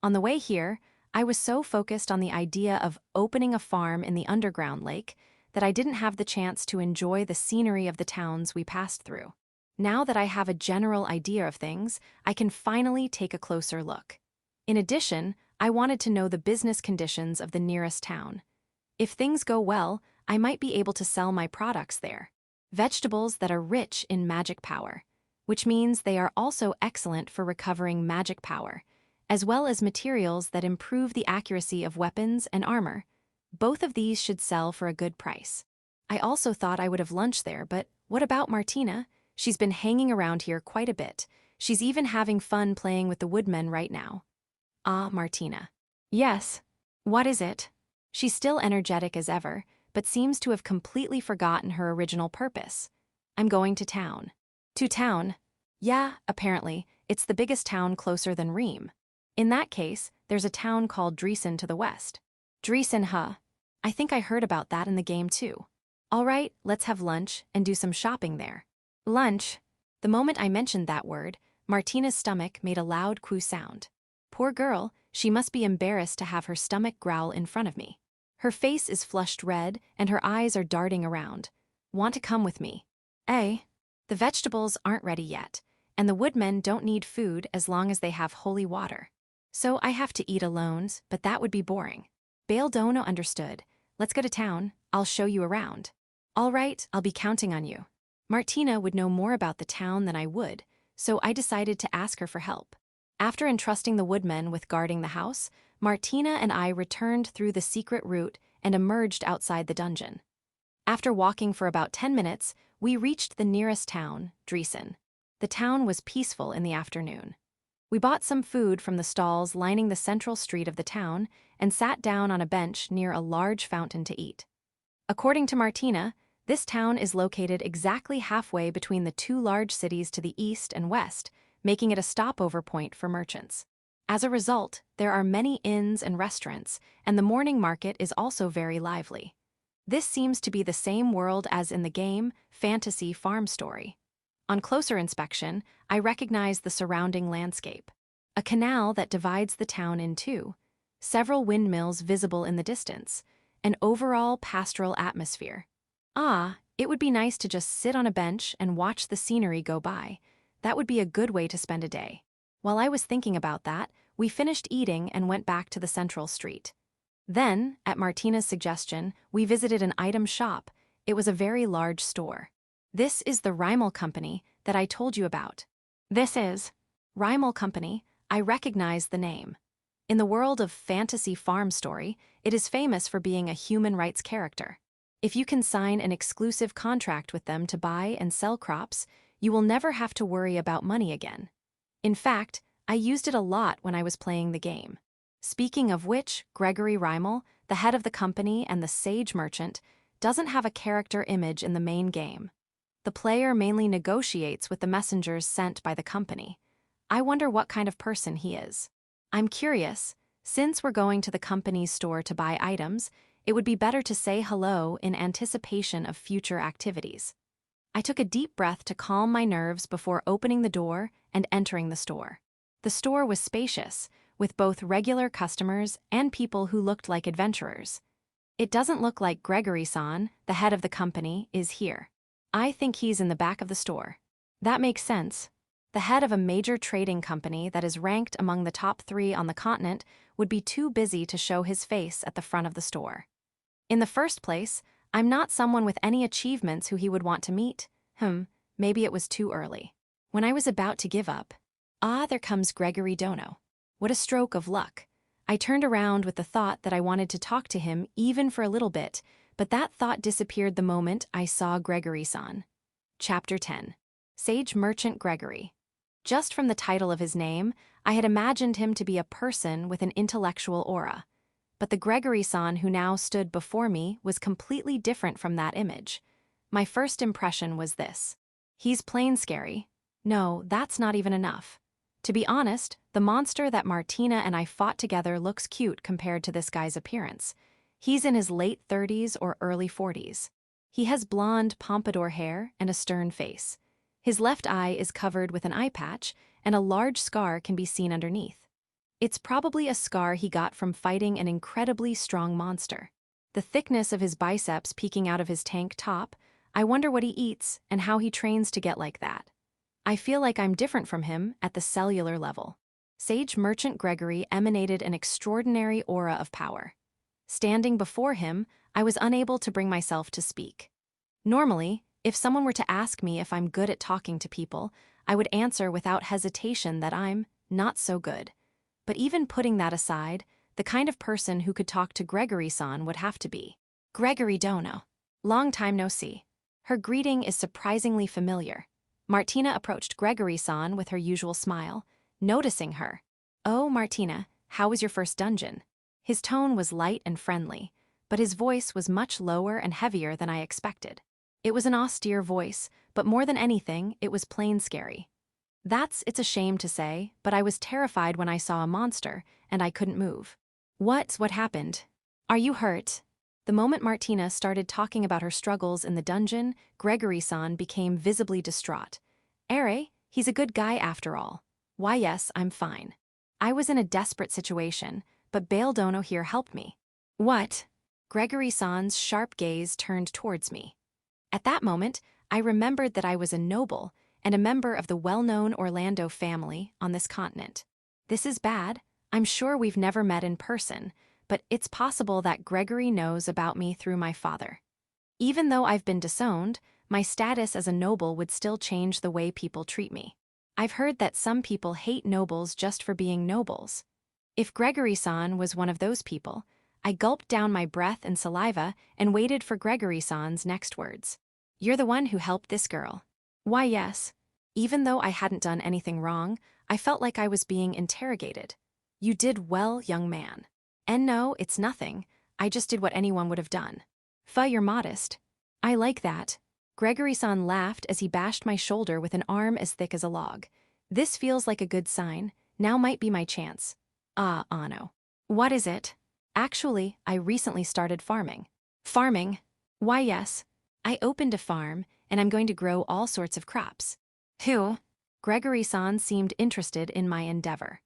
On the way here, I was so focused on the idea of opening a farm in the underground lake that I didn't have the chance to enjoy the scenery of the towns we passed through. Now that I have a general idea of things, I can finally take a closer look. In addition, I wanted to know the business conditions of the nearest town. If things go well, I might be able to sell my products there. Vegetables that are rich in magic power, which means they are also excellent for recovering magic power, as well as materials that improve the accuracy of weapons and armor. Both of these should sell for a good price. I also thought I would have lunch there, but what about Martina? She's been hanging around here quite a bit. She's even having fun playing with the woodmen right now. Ah, Martina. Yes. What is it? She's still energetic as ever, but seems to have completely forgotten her original purpose. I'm going to town. To town? Yeah, apparently, it's the biggest town closer than Reem. In that case, there's a town called Dreon to the west. Dreon, huh? I think I heard about that in the game too. All right, let's have lunch and do some shopping there. Lunch? The moment I mentioned that word, Martina's stomach made a loud coo sound. Poor girl, she must be embarrassed to have her stomach growl in front of me. Her face is flushed red and her eyes are darting around. Want to come with me? Eh? The vegetables aren't ready yet, and the woodmen don't need food as long as they have holy water. So I have to eat alone, but that would be boring. Bale Dono understood. Let's go to town, I'll show you around. All right, I'll be counting on you. Martina would know more about the town than I would, so I decided to ask her for help. After entrusting the woodmen with guarding the house, Martina and I returned through the secret route and emerged outside the dungeon. After walking for about 10 minutes, we reached the nearest town, Dreon. The town was peaceful in the afternoon. We bought some food from the stalls lining the central street of the town and sat down on a bench near a large fountain to eat. According to Martina, this town is located exactly halfway between the two large cities to the east and west, making it a stopover point for merchants. As a result, there are many inns and restaurants, and the morning market is also very lively. This seems to be the same world as in the game Fantasy Farm Story. On closer inspection, I recognize the surrounding landscape. A canal that divides the town in two, several windmills visible in the distance, an overall pastoral atmosphere. Ah, It would be nice to just sit on a bench and watch the scenery go by. That would be a good way to spend a day. While I was thinking about that, we finished eating and went back to the central street. Then, at Martina's suggestion, we visited an item shop. It was a very large store. This is the Rimal Company that I told you about. This is Rimal Company. I recognize the name. In the world of fantasy farm story, it is famous for being a human rights character. If you can sign an exclusive contract with them to buy and sell crops, you will never have to worry about money again. In fact, I used it a lot when I was playing the game. Speaking of which, Gregory Rimal, the head of the company and the sage merchant, doesn't have a character image in the main game. The player mainly negotiates with the messengers sent by the company. I wonder what kind of person he is. I'm curious, since we're going to the company's store to buy items, it would be better to say hello in anticipation of future activities. I took a deep breath to calm my nerves before opening the door and entering the store. The store was spacious, with both regular customers and people who looked like adventurers. It doesn't look like Gregory-san, the head of the company, is here. I think he's in the back of the store. That makes sense. The head of a major trading company that is ranked among the top 3 on the continent would be too busy to show his face at the front of the store. In the first place, I'm not someone with any achievements who he would want to meet. Maybe it was too early. When I was about to give up, there comes Gregory Dono. What a stroke of luck. I turned around with the thought that I wanted to talk to him even for a little bit, but that thought disappeared the moment I saw Gregory-san. Chapter 10. Sage Merchant Gregory. Just from the title of his name, I had imagined him to be a person with an intellectual aura. But the Gregory-san who now stood before me was completely different from that image. My first impression was this. He's plain scary. No, that's not even enough. To be honest, the monster that Martina and I fought together looks cute compared to this guy's appearance. He's in his late 30s or early 40s. He has blonde, pompadour hair and a stern face. His left eye is covered with an eye patch, and a large scar can be seen underneath. It's probably a scar he got from fighting an incredibly strong monster. The thickness of his biceps peeking out of his tank top, I wonder what he eats and how he trains to get like that. I feel like I'm different from him at the cellular level. Sage Merchant Gregory emanated an extraordinary aura of power. Standing before him, I was unable to bring myself to speak. Normally, if someone were to ask me if I'm good at talking to people, I would answer without hesitation that I'm not so good. But even putting that aside, the kind of person who could talk to Gregory-san would have to be Gregory Dono. Long time no see. Her greeting is surprisingly familiar. Martina approached Gregory-san with her usual smile, noticing her. "Oh, Martina, how was your first dungeon?" His tone was light and friendly, but his voice was much lower and heavier than I expected. It was an austere voice, but more than anything, it was plain scary. It's a shame to say, but I was terrified when I saw a monster, and I couldn't move. What happened? Are you hurt? The moment Martina started talking about her struggles in the dungeon, Gregory-san became visibly distraught. He's a good guy after all. Why yes, I'm fine. I was in a desperate situation, but Bale Dono here helped me. What? Gregory-san's sharp gaze turned towards me. At that moment, I remembered that I was a noble and a member of the well-known Orlando family on this continent. This is bad. I'm sure we've never met in person, but it's possible that Gregory knows about me through my father. Even though I've been disowned, my status as a noble would still change the way people treat me. I've heard that some people hate nobles just for being nobles. If Gregory-san was one of those people, I gulped down my breath and saliva and waited for Gregory-san's next words. "You're the one who helped this girl." Why yes. Even though I hadn't done anything wrong, I felt like I was being interrogated. "You did well, young man." And no, it's nothing. I just did what anyone would have done. You're modest. I like that. Gregory-san laughed as he bashed my shoulder with an arm as thick as a log. This feels like a good sign. Now might be my chance. Ano. What is it? Actually, I recently started farming. Farming? Why yes. I opened a farm, and I'm going to grow all sorts of crops. Who? Gregory-san seemed interested in my endeavor.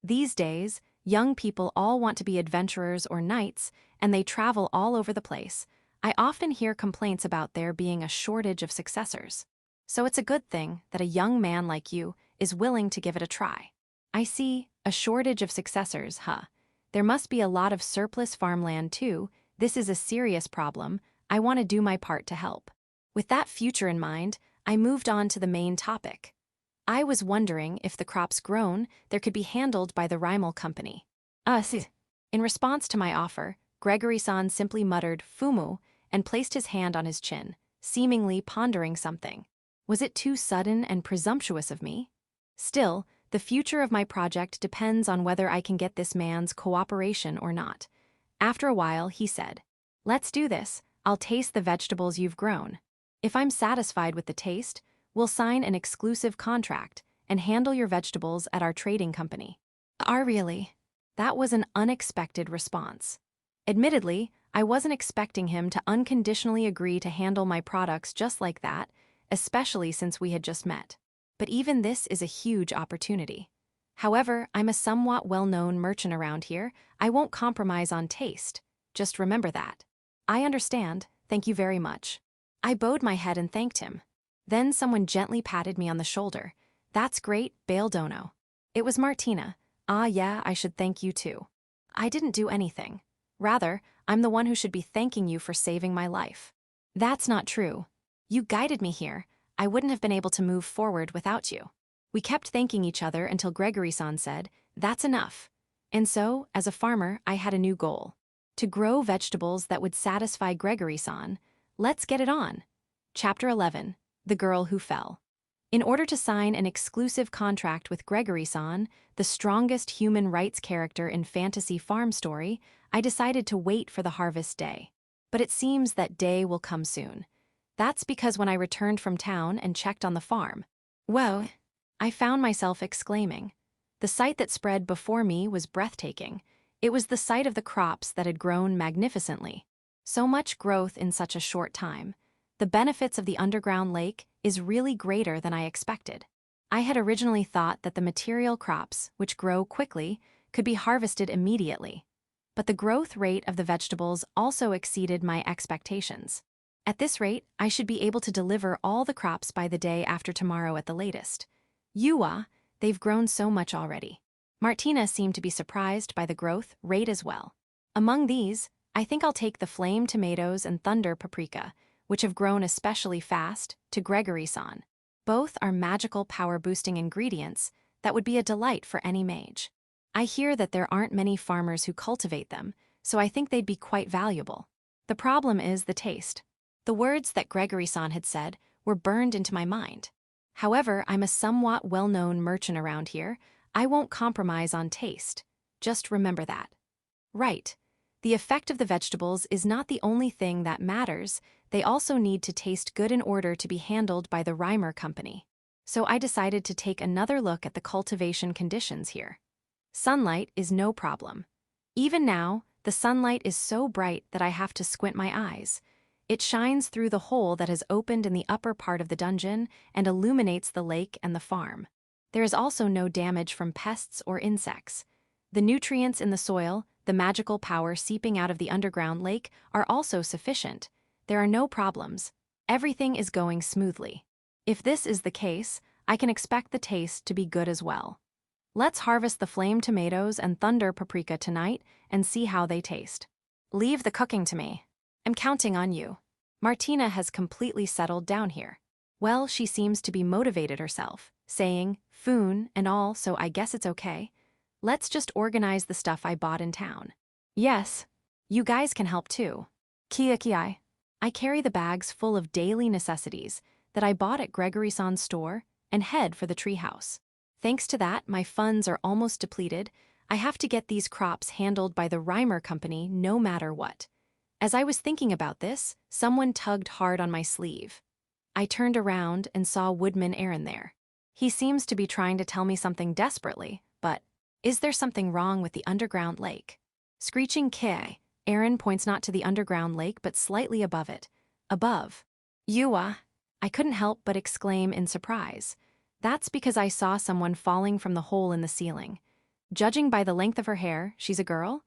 These days, young people all want to be adventurers or knights, and they travel all over the place. I often hear complaints about there being a shortage of successors. So it's a good thing that a young man like you is willing to give it a try. I see, a shortage of successors, huh? There must be a lot of surplus farmland too. This is a serious problem. I want to do my part to help. With that future in mind, I moved on to the main topic. I was wondering if the crops grown there could be handled by the Rimal Company. In response to my offer, Gregory-san simply muttered "Fumu" and placed his hand on his chin, seemingly pondering something. Was it too sudden and presumptuous of me? Still, the future of my project depends on whether I can get this man's cooperation or not. After a while, he said, "Let's do this. I'll taste the vegetables you've grown. If I'm satisfied with the taste, we'll sign an exclusive contract and handle your vegetables at our trading company." Really? That was an unexpected response. Admittedly, I wasn't expecting him to unconditionally agree to handle my products just like that, especially since we had just met. But even this is a huge opportunity. However, I'm a somewhat well-known merchant around here. I won't compromise on taste. Just remember that. I understand, thank you very much. I bowed my head and thanked him. Then someone gently patted me on the shoulder. "That's great, Bale Dono." It was Martina. Yeah, I should thank you too. I didn't do anything. Rather, I'm the one who should be thanking you for saving my life. That's not true. You guided me here. I wouldn't have been able to move forward without you. We kept thanking each other until Gregory-san said, "That's enough." And so, as a farmer, I had a new goal. To grow vegetables that would satisfy Gregory-san. Let's get it on. Chapter 11. The Girl Who Fell. In order to sign an exclusive contract with Gregory-san, the strongest human rights character in fantasy farm story, I decided to wait for the harvest day. But it seems that day will come soon. That's because when I returned from town and checked on the farm, whoa, I found myself exclaiming. The sight that spread before me was breathtaking. It was the sight of the crops that had grown magnificently. So much growth in such a short time. The benefits of the underground lake is really greater than I expected. I had originally thought that the material crops, which grow quickly, could be harvested immediately. But the growth rate of the vegetables also exceeded my expectations. At this rate, I should be able to deliver all the crops by the day after tomorrow at the latest. They've grown so much already. Martina seemed to be surprised by the growth rate as well. Among these, I think I'll take the flame tomatoes and thunder paprika, which have grown especially fast, to Gregory-san. Both are magical power-boosting ingredients that would be a delight for any mage. I hear that there aren't many farmers who cultivate them, so I think they'd be quite valuable. The problem is the taste. The words that Gregory-san had said were burned into my mind. However, I'm a somewhat well-known merchant around here. I won't compromise on taste. Just remember that. Right. The effect of the vegetables is not the only thing that matters. They also need to taste good in order to be handled by the Rimer Company. So I decided to take another look at the cultivation conditions here. Sunlight is no problem. Even now, the sunlight is so bright that I have to squint my eyes. It shines through the hole that has opened in the upper part of the dungeon and illuminates the lake and the farm. There is also no damage from pests or insects. The nutrients in the soil, the magical power seeping out of the underground lake are also sufficient. There are no problems. Everything is going smoothly. If this is the case, I can expect the taste to be good as well. Let's harvest the flame tomatoes and thunder paprika tonight and see how they taste. Leave the cooking to me. I'm counting on you. Martina has completely settled down here. Well, she seems to be motivated herself, saying, "Foon and all, so I guess it's okay. Let's just organize the stuff I bought in town." Yes, you guys can help too. Kia. I carry the bags full of daily necessities that I bought at Gregory-san's store and head for the treehouse. Thanks to that, my funds are almost depleted. I have to get these crops handled by the Rimer Company no matter what. As I was thinking about this, someone tugged hard on my sleeve. I turned around and saw Woodman Aaron there. He seems to be trying to tell me something desperately, but is there something wrong with the underground lake? Screeching "K," Aaron points not to the underground lake but slightly above it. Above. I couldn't help but exclaim in surprise. That's because I saw someone falling from the hole in the ceiling. Judging by the length of her hair, she's a girl?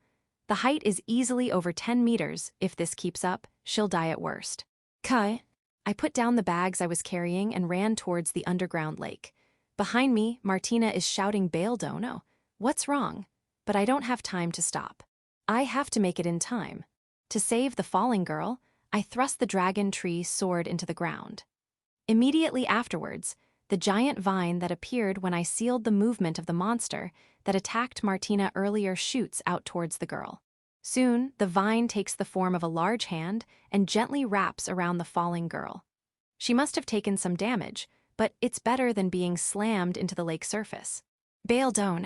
The height is easily over 10 meters if this keeps up, she'll die at worst. Kai. I put down the bags I was carrying and ran towards the underground lake. Behind me, Martina is shouting bestow. What's wrong? But I don't have time to stop. I have to make it in time. To save the falling girl, I thrust the dragon tree sword into the ground. Immediately afterwards, the giant vine that appeared when I sealed the movement of the monster that attacked Martina earlier shoots out towards the girl. Soon, the vine takes the form of a large hand and gently wraps around the falling girl. She must have taken some damage, but it's better than being slammed into the lake surface. Bestow.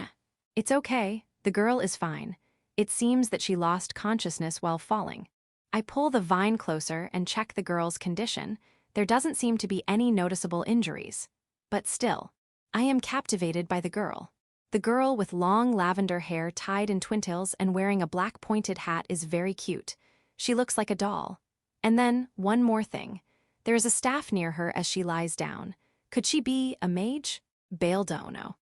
It's okay, the girl is fine. It seems that she lost consciousness while falling. I pull the vine closer and check the girl's condition. There doesn't seem to be any noticeable injuries. But still, I am captivated by the girl. The girl with long lavender hair tied in twintails and wearing a black pointed hat is very cute. She looks like a doll. And then, one more thing. There is a staff near her as she lies down. Could she be a mage? Bestow.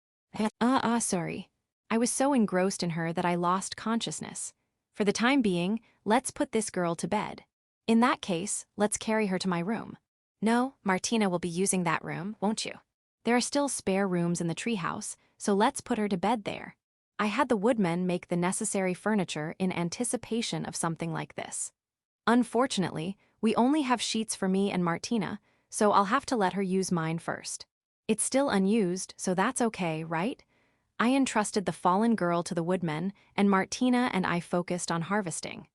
Sorry. I was so engrossed in her that I lost consciousness. For the time being, let's put this girl to bed. In that case, let's carry her to my room. No, Martina will be using that room, won't you? There are still spare rooms in the treehouse, so let's put her to bed there. I had the woodmen make the necessary furniture in anticipation of something like this. Unfortunately, we only have sheets for me and Martina, so I'll have to let her use mine first. It's still unused, so that's okay, right? I entrusted the fallen girl to the woodmen, and Martina and I focused on harvesting.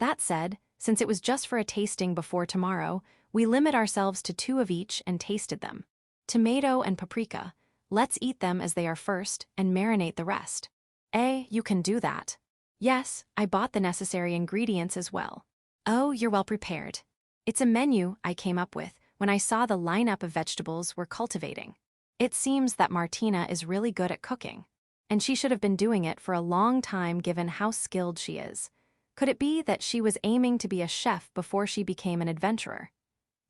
That said, since it was just for a tasting before tomorrow, we limit ourselves to 2 of each and tasted them. Tomato and paprika. Let's eat them as they are first and marinate the rest. You can do that. Yes, I bought the necessary ingredients as well. Oh, you're well prepared. It's a menu I came up with when I saw the lineup of vegetables we're cultivating. It seems that Martina is really good at cooking, and she should have been doing it for a long time given how skilled she is. Could it be that she was aiming to be a chef before she became an adventurer?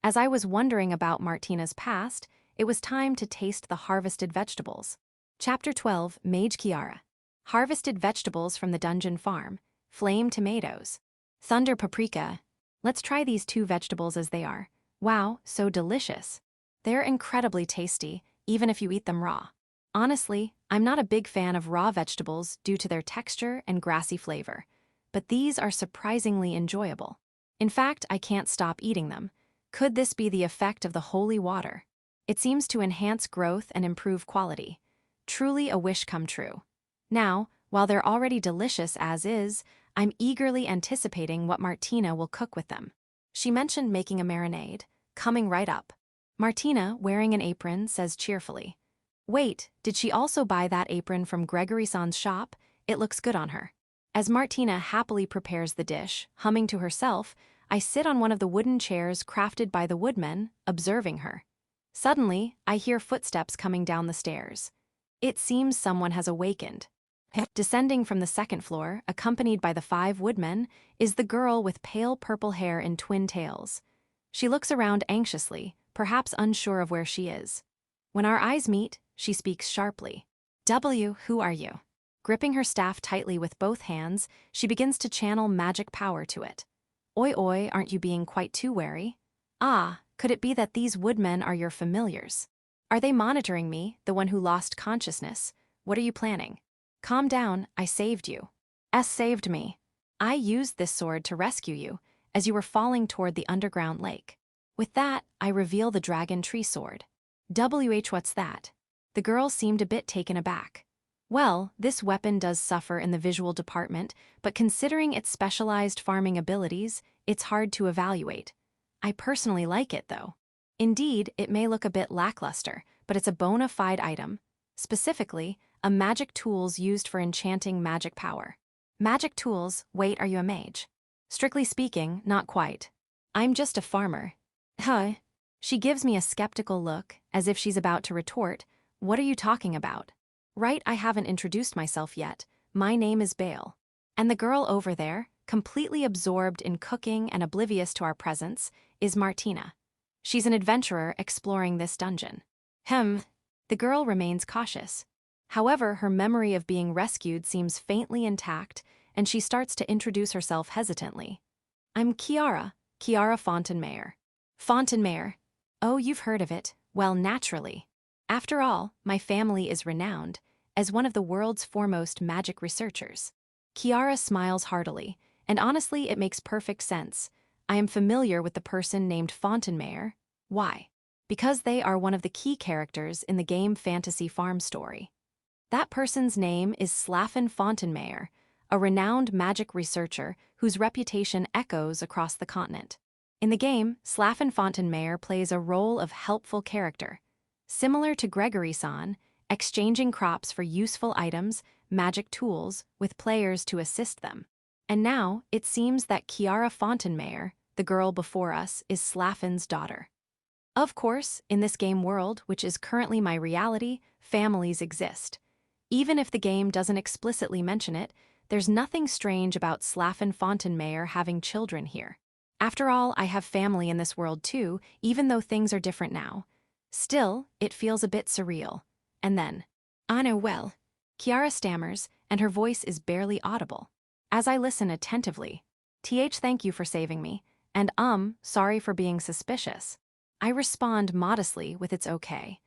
As I was wondering about Martina's past, it was time to taste the harvested vegetables. Chapter 12, Mage Kiara. Harvested vegetables from the dungeon farm. Flame tomatoes. Thunder paprika. Let's try these 2 vegetables as they are. Wow, so delicious. They're incredibly tasty, even if you eat them raw. Honestly, I'm not a big fan of raw vegetables due to their texture and grassy flavor, but these are surprisingly enjoyable. In fact, I can't stop eating them. Could this be the effect of the holy water? It seems to enhance growth and improve quality. Truly a wish come true. Now, while they're already delicious as is, I'm eagerly anticipating what Martina will cook with them. She mentioned making a marinade, coming right up. Martina, wearing an apron, says cheerfully, "Wait, did she also buy that apron from Gregory-san's shop? It looks good on her." As Martina happily prepares the dish, humming to herself, I sit on one of the wooden chairs crafted by the woodmen, observing her. Suddenly, I hear footsteps coming down the stairs. It seems someone has awakened. Descending from the 2nd floor, accompanied by the 5 woodmen, is the girl with pale purple hair and twin tails. She looks around anxiously, perhaps unsure of where she is. When our eyes meet, she speaks sharply. Who are you? Gripping her staff tightly with both hands, she begins to channel magic power to it. Oi, aren't you being quite too wary? Could it be that these woodmen are your familiars? Are they monitoring me, the one who lost consciousness? What are you planning? Calm down, I saved you. Saved me. I used this sword to rescue you, as you were falling toward the underground lake. With that, I reveal the dragon tree sword. What's that? The girl seemed a bit taken aback. Well, this weapon does suffer in the visual department, but considering its specialized farming abilities, it's hard to evaluate. I personally like it, though. Indeed, it may look a bit lackluster, but it's a bona fide item. Specifically, a magic tools used for enchanting magic power. Magic tools? Wait, are you a mage? Strictly speaking, not quite. I'm just a farmer. Huh? She gives me a skeptical look, as if she's about to retort, "What are you talking about?" Right, I haven't introduced myself yet. My name is Bale. And the girl over there, completely absorbed in cooking and oblivious to our presence, is Martina. She's an adventurer exploring this dungeon. The girl remains cautious. However, her memory of being rescued seems faintly intact, and she starts to introduce herself hesitantly. I'm Kiara, Kiara Fontainemayer. Fontainemayer. Oh, you've heard of it. Well, naturally. After all, my family is renowned as one of the world's foremost magic researchers. Kiara smiles heartily, and honestly, it makes perfect sense. I am familiar with the person named Fontainemayer. Why? Because they are one of the key characters in the game Fantasy Farm story. That person's name is Slafen Fontainemayer, a renowned magic researcher whose reputation echoes across the continent. In the game, Slafen Fontainemayer plays a role of helpful character, similar to Gregory-san, exchanging crops for useful items, magic tools, with players to assist them. And now, it seems that Kiara Fontainemayer, the girl before us, is Slafen's daughter. Of course, in this game world, which is currently my reality, families exist. Even if the game doesn't explicitly mention it, there's nothing strange about Slafen Fontainemayer having children here. After all, I have family in this world too, even though things are different now. Still, it feels a bit surreal. And then, "Anna, well," Kiara stammers, and her voice is barely audible. As I listen attentively, thank you for saving me, and sorry for being suspicious. I respond modestly with it's okay.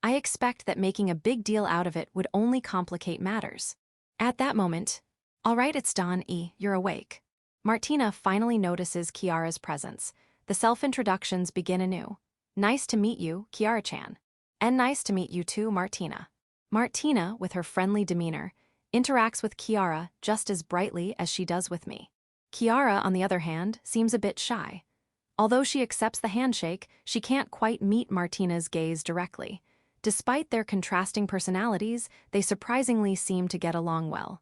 I expect that making a big deal out of it would only complicate matters. At that moment, "All right, it's dawn, you're awake." Martina finally notices Kiara's presence. The self-introductions begin anew. "Nice to meet you, Kiara-chan." "And nice to meet you too, Martina." Martina, with her friendly demeanor, interacts with Kiara just as brightly as she does with me. Kiara, on the other hand, seems a bit shy. Although she accepts the handshake, she can't quite meet Martina's gaze directly. Despite their contrasting personalities, they surprisingly seem to get along well.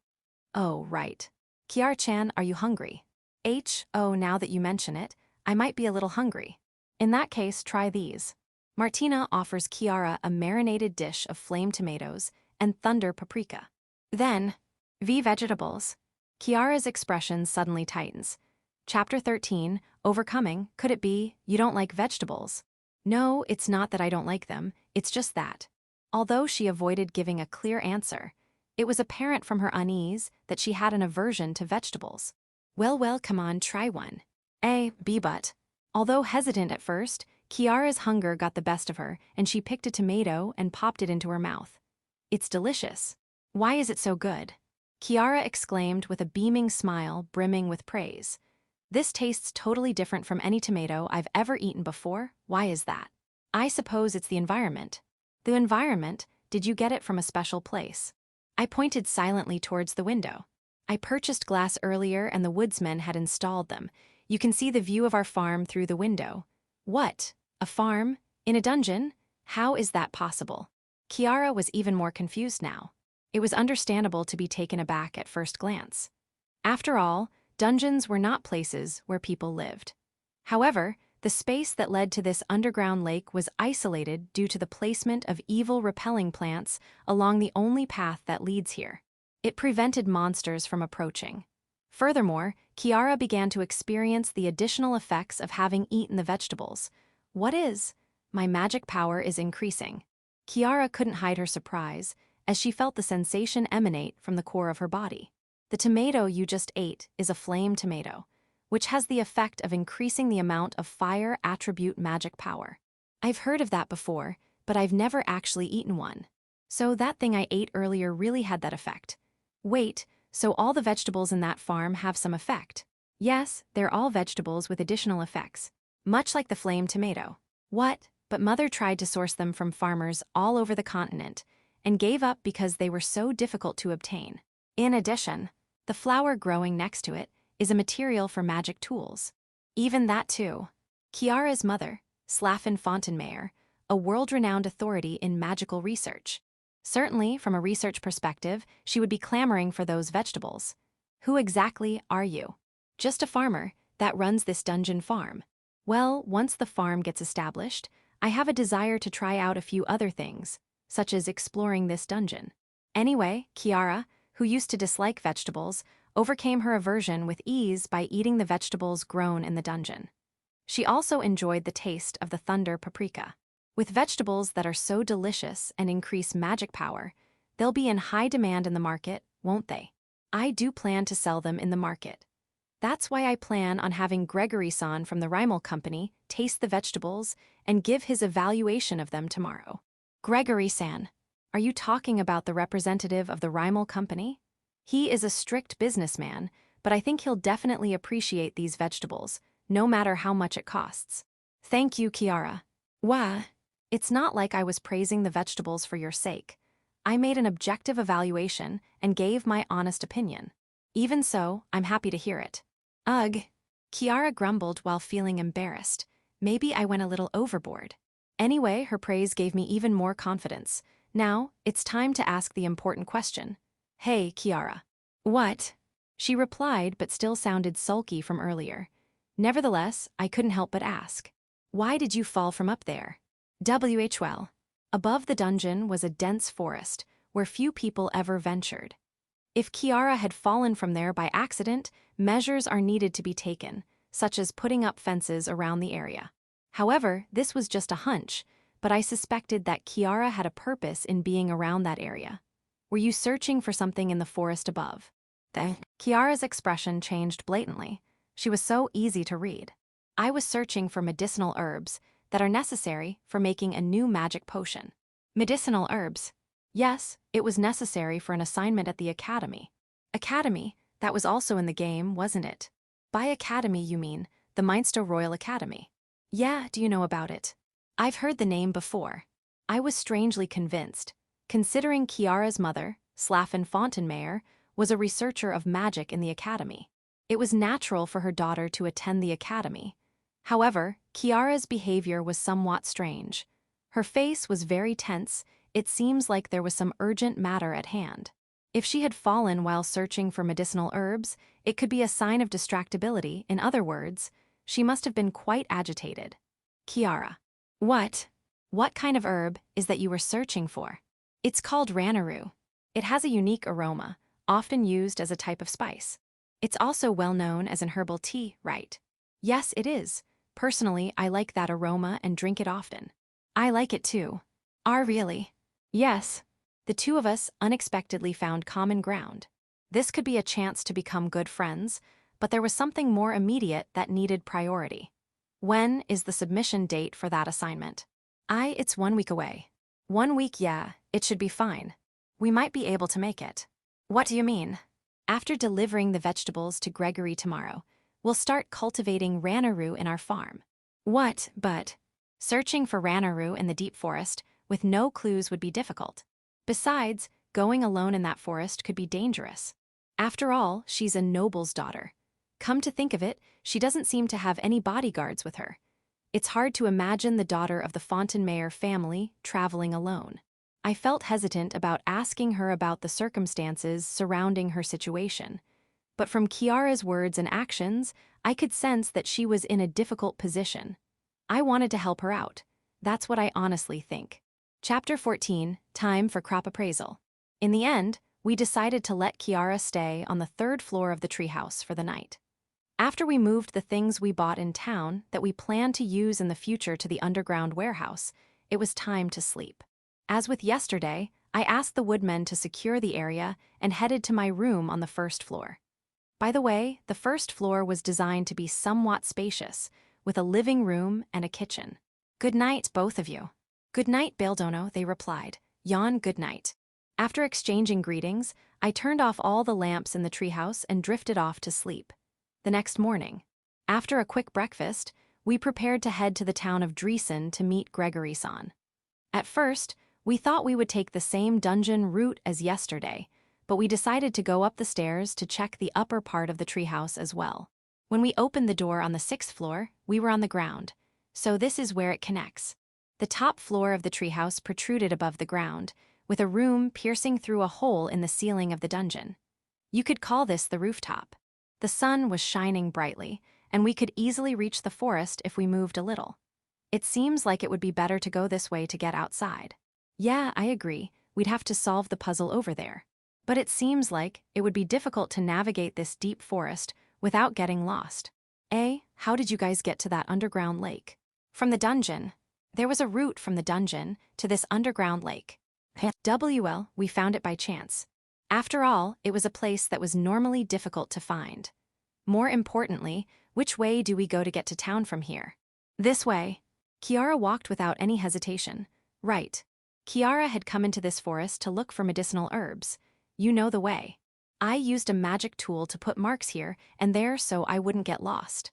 "Oh, right. Kiara-chan, are you hungry?" "Oh, now that you mention it, I might be a little hungry." "In that case, try these." Martina offers Kiara a marinated dish of flame tomatoes and thunder paprika. Then, vegetables. Kiara's expression suddenly tightens. Chapter 13, Overcoming, could it be, you don't like vegetables? No, it's not that I don't like them, it's just that. Although she avoided giving a clear answer, it was apparent from her unease that she had an aversion to vegetables. Well, come on, try one. But. Although hesitant at first, Kiara's hunger got the best of her, and she picked a tomato and popped it into her mouth. "It's delicious." "Why is it so good?" Kiara exclaimed with a beaming smile brimming with praise. "This tastes totally different from any tomato I've ever eaten before. Why is that?" "I suppose it's the environment." "The environment? Did you get it from a special place?" I pointed silently towards the window. "I purchased glass earlier and the woodsmen had installed them. You can see the view of our farm through the window." "What? A farm? In a dungeon? How is that possible?" Kiara was even more confused now. It was understandable to be taken aback at first glance. After all, dungeons were not places where people lived. However, the space that led to this underground lake was isolated due to the placement of evil repelling plants along the only path that leads here. It prevented monsters from approaching. Furthermore, Kiara began to experience the additional effects of having eaten the vegetables. My magic power is increasing. Kiara couldn't hide her surprise, as she felt the sensation emanate from the core of her body. The tomato you just ate is a flame tomato, which has the effect of increasing the amount of fire attribute magic power. I've heard of that before, but I've never actually eaten one. So that thing I ate earlier really had that effect. Wait, so all the vegetables in that farm have some effect? Yes, they're all vegetables with additional effects, much like the flame tomato. What? But Mother tried to source them from farmers all over the continent, and gave up because they were so difficult to obtain. In addition, the flower growing next to it is a material for magic tools. Even that too. Kiara's mother, Slafen Fontainemayer, a world-renowned authority in magical research. Certainly, from a research perspective, she would be clamoring for those vegetables. Who exactly are you? Just a farmer that runs this dungeon farm. Well, once the farm gets established, I have a desire to try out a few other things, such as exploring this dungeon. Anyway, Kiara, who used to dislike vegetables, overcame her aversion with ease by eating the vegetables grown in the dungeon. She also enjoyed the taste of the thunder paprika. With vegetables that are so delicious and increase magic power, they'll be in high demand in the market, won't they? I do plan to sell them in the market. That's why I plan on having Gregory-san from the Rimal Company taste the vegetables and give his evaluation of them tomorrow. Gregory-san, are you talking about the representative of the Rimal Company? He is a strict businessman, but I think he'll definitely appreciate these vegetables, no matter how much it costs. Thank you, Kiara. Wah, it's not like I was praising the vegetables for your sake. I made an objective evaluation and gave my honest opinion. Even so, I'm happy to hear it. Ugh, Kiara grumbled while feeling embarrassed. Maybe I went a little overboard. Anyway, her praise gave me even more confidence. Now, it's time to ask the important question. Hey, Kiara. What? She replied but still sounded sulky from earlier. Nevertheless, I couldn't help but ask. Why did you fall from up there? Well. Above the dungeon was a dense forest, where few people ever ventured. If Kiara had fallen from there by accident, measures are needed to be taken, such as putting up fences around the area. However, this was just a hunch, but I suspected that Kiara had a purpose in being around that area. Were you searching for something in the forest above? Kiara's expression changed blatantly. She was so easy to read. I was searching for medicinal herbs that are necessary for making a new magic potion. Medicinal herbs? Yes, it was necessary for an assignment at the academy. Academy, that was also in the game, wasn't it? By academy you mean the Mainster Royal Academy. Yeah, do you know about it? I've heard the name before. I was strangely convinced, considering Kiara's mother, Slafen Fontainemayer, was a researcher of magic in the academy. It was natural for her daughter to attend the academy. However, Kiara's behavior was somewhat strange. Her face was very tense. It seems like there was some urgent matter at hand. If she had fallen while searching for medicinal herbs, it could be a sign of distractibility. In other words, she must have been quite agitated. Kiara. What? What kind of herb is that you were searching for? It's called Ranaru. It has a unique aroma, often used as a type of spice. It's also well known as an herbal tea, right? Yes, it is. Personally, I like that aroma and drink it often. I like it too. Really? Yes. The two of us unexpectedly found common ground. This could be a chance to become good friends, but there was something more immediate that needed priority. When is the submission date for that assignment? It's 1 week away. 1 week, yeah, it should be fine. We might be able to make it. What do you mean? After delivering the vegetables to Gregory tomorrow, we'll start cultivating Ranaru in our farm. What, but? Searching for Ranaru in the deep forest with no clues would be difficult. Besides, going alone in that forest could be dangerous. After all, she's a noble's daughter. Come to think of it, she doesn't seem to have any bodyguards with her. It's hard to imagine the daughter of the Fontainemayer family traveling alone. I felt hesitant about asking her about the circumstances surrounding her situation. But from Kiara's words and actions, I could sense that she was in a difficult position. I wanted to help her out. That's what I honestly think. Chapter 14, Time for Crop Appraisal. In the end, we decided to let Kiara stay on the 3rd floor of the treehouse for the night. After we moved the things we bought in town that we planned to use in the future to the underground warehouse, it was time to sleep. As with yesterday, I asked the woodmen to secure the area and headed to my room on the 1st floor. By the way, the 1st floor was designed to be somewhat spacious, with a living room and a kitchen. Good night, both of you. Good night, Beldono, they replied. Yawn, good night. After exchanging greetings, I turned off all the lamps in the treehouse and drifted off to sleep. The next morning, after a quick breakfast, we prepared to head to the town of Dreon to meet Gregory-san. At first, we thought we would take the same dungeon route as yesterday, but we decided to go up the stairs to check the upper part of the treehouse as well. When we opened the door on the 6th floor, we were on the ground, so this is where it connects. The top floor of the treehouse protruded above the ground, with a room piercing through a hole in the ceiling of the dungeon. You could call this the rooftop. The sun was shining brightly, and we could easily reach the forest if we moved a little. It seems like it would be better to go this way to get outside. Yeah, I agree, we'd have to solve the puzzle over there. But it seems like it would be difficult to navigate this deep forest without getting lost. How did you guys get to that underground lake? From the dungeon. There was a route from the dungeon to this underground lake. We found it by chance. After all, it was a place that was normally difficult to find. More importantly, which way do we go to get to town from here? This way. Kiara walked without any hesitation. Right. Kiara had come into this forest to look for medicinal herbs. You know the way. I used a magic tool to put marks here and there so I wouldn't get lost.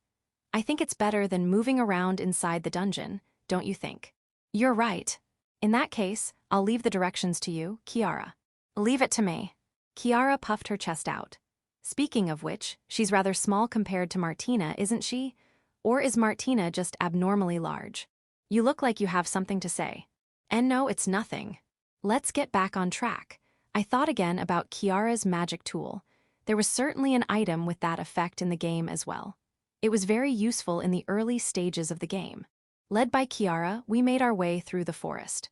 I think it's better than moving around inside the dungeon, don't you think? You're right. In that case, I'll leave the directions to you, Kiara. Leave it to me. Kiara puffed her chest out. Speaking of which, she's rather small compared to Martina, isn't she? Or is Martina just abnormally large? You look like you have something to say. And no, it's nothing. Let's get back on track. I thought again about Kiara's magic tool. There was certainly an item with that effect in the game as well. It was very useful in the early stages of the game. Led by Kiara, we made our way through the forest.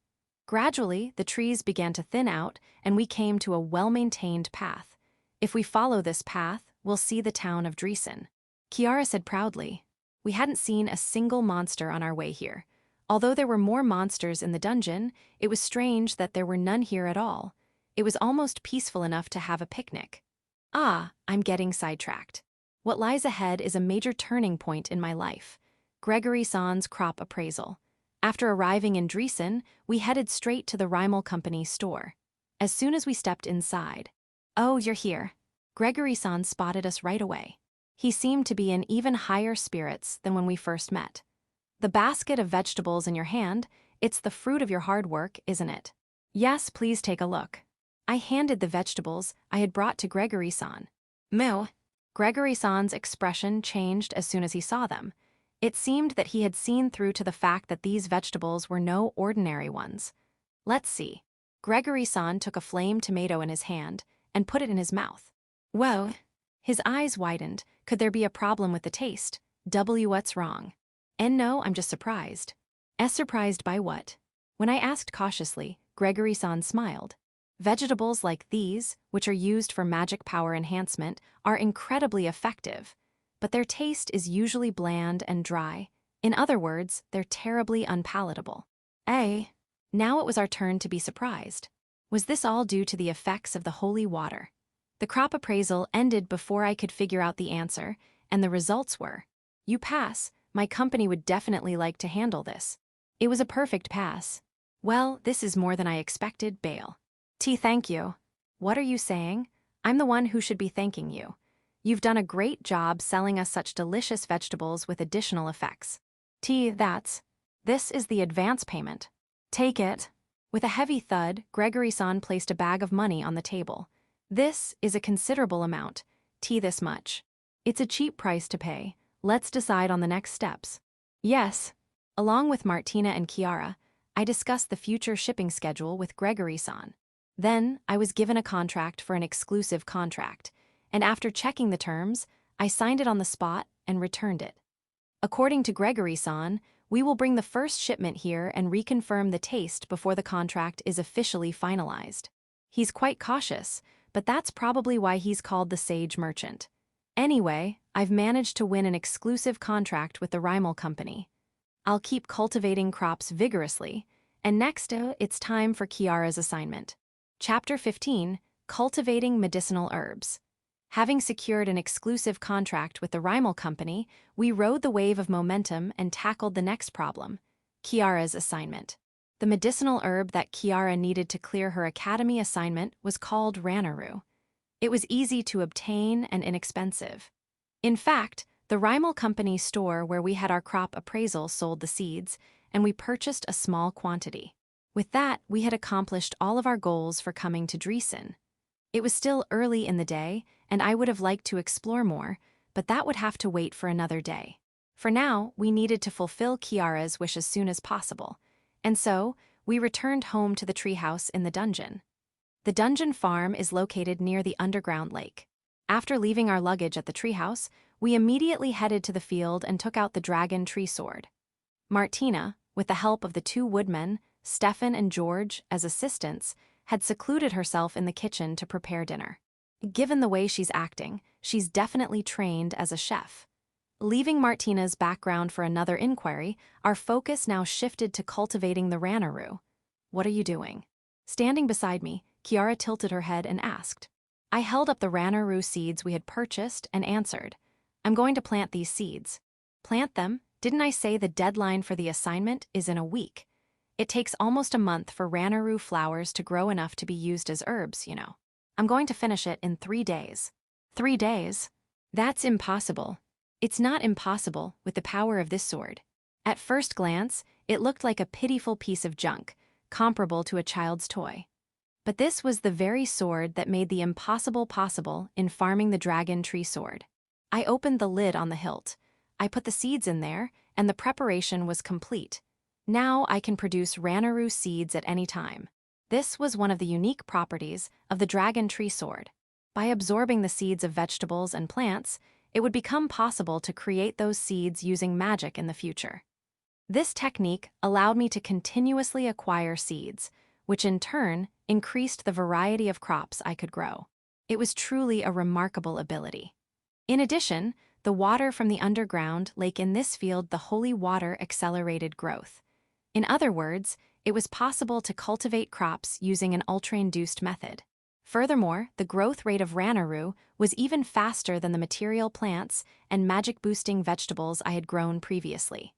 Gradually, the trees began to thin out, and we came to a well-maintained path. If we follow this path, we'll see the town of Dreon. Kiara said proudly. We hadn't seen a single monster on our way here. Although there were more monsters in the dungeon, it was strange that there were none here at all. It was almost peaceful enough to have a picnic. Ah, I'm getting sidetracked. What lies ahead is a major turning point in my life. Gregory-san's crop appraisal. After arriving in Dreon, we headed straight to the Rimal Company's store. As soon as we stepped inside, "Oh, you're here." Gregory-san spotted us right away. He seemed to be in even higher spirits than when we first met. The basket of vegetables in your hand, it's the fruit of your hard work, isn't it? Yes, please take a look. I handed the vegetables I had brought to Gregory-san. Moo. Gregory-san's expression changed as soon as he saw them. It seemed that he had seen through to the fact that these vegetables were no ordinary ones. Let's see. Gregory-san took a flame tomato in his hand and put it in his mouth. Whoa. His eyes widened. Could there be a problem with the taste? What's wrong? And no, I'm just surprised. Surprised by what? When I asked cautiously, Gregory-san smiled. Vegetables like these, which are used for magic power enhancement, are incredibly effective, but their taste is usually bland and dry. In other words, they're terribly unpalatable. Now it was our turn to be surprised. Was this all due to the effects of the holy water? The crop appraisal ended before I could figure out the answer, and the results were, you pass. My company would definitely like to handle this. It was a perfect pass. Well, this is more than I expected, Bale. Thank you. What are you saying? I'm the one who should be thanking you. You've done a great job selling us such delicious vegetables with additional effects. This is the advance payment. Take it. With a heavy thud, Gregory-san placed a bag of money on the table. This is a considerable amount. This much. It's a cheap price to pay. Let's decide on the next steps. Yes. Along with Martina and Kiara, I discussed the future shipping schedule with Gregory-san. Then, I was given a contract for an exclusive contract, and after checking the terms, I signed it on the spot and returned it. According to Gregory-san, we will bring the first shipment here and reconfirm the taste before the contract is officially finalized. He's quite cautious, but that's probably why he's called the Sage Merchant. Anyway, I've managed to win an exclusive contract with the Rimal Company. I'll keep cultivating crops vigorously, and next, it's time for Kiara's assignment. Chapter 15, Cultivating Medicinal Herbs. Having secured an exclusive contract with the Rimal Company, we rode the wave of momentum and tackled the next problem, Kiara's assignment. The medicinal herb that Kiara needed to clear her academy assignment was called Ranaru. It was easy to obtain and inexpensive. In fact, the Rimal Company store where we had our crop appraisal sold the seeds, and we purchased a small quantity. With that, we had accomplished all of our goals for coming to Dreon. It was still early in the day, and I would have liked to explore more, but that would have to wait for another day. For now, we needed to fulfill Kiara's wish as soon as possible, and so we returned home to the treehouse in the dungeon. The dungeon farm is located near the underground lake. After leaving our luggage at the treehouse, we immediately headed to the field and took out the dragon tree sword. Martina, with the help of the two woodmen, Stefan and George, as assistants, had secluded herself in the kitchen to prepare dinner. Given the way she's acting, she's definitely trained as a chef. Leaving Martina's background for another inquiry, our focus now shifted to cultivating the Ranaru. What are you doing? Standing beside me, Kiara tilted her head and asked. I held up the Ranaru seeds we had purchased and answered. I'm going to plant these seeds. Plant them? Didn't I say the deadline for the assignment is in a week? It takes almost a month for Ranaru flowers to grow enough to be used as herbs, you know. I'm going to finish it in 3 days. 3 days? That's impossible. It's not impossible with the power of this sword. At first glance, it looked like a pitiful piece of junk, comparable to a child's toy. But this was the very sword that made the impossible possible in farming the dragon tree sword. I opened the lid on the hilt. I put the seeds in there, and the preparation was complete. Now I can produce Ranaru seeds at any time. This was one of the unique properties of the dragon tree sword. By absorbing the seeds of vegetables and plants, it would become possible to create those seeds using magic in the future. This technique allowed me to continuously acquire seeds, which in turn increased the variety of crops I could grow. It was truly a remarkable ability. In addition, the water from the underground lake in this field, the holy water, accelerated growth. In other words, it was possible to cultivate crops using an ultra-induced method. Furthermore, the growth rate of Ranaru was even faster than the material plants and magic-boosting vegetables I had grown previously.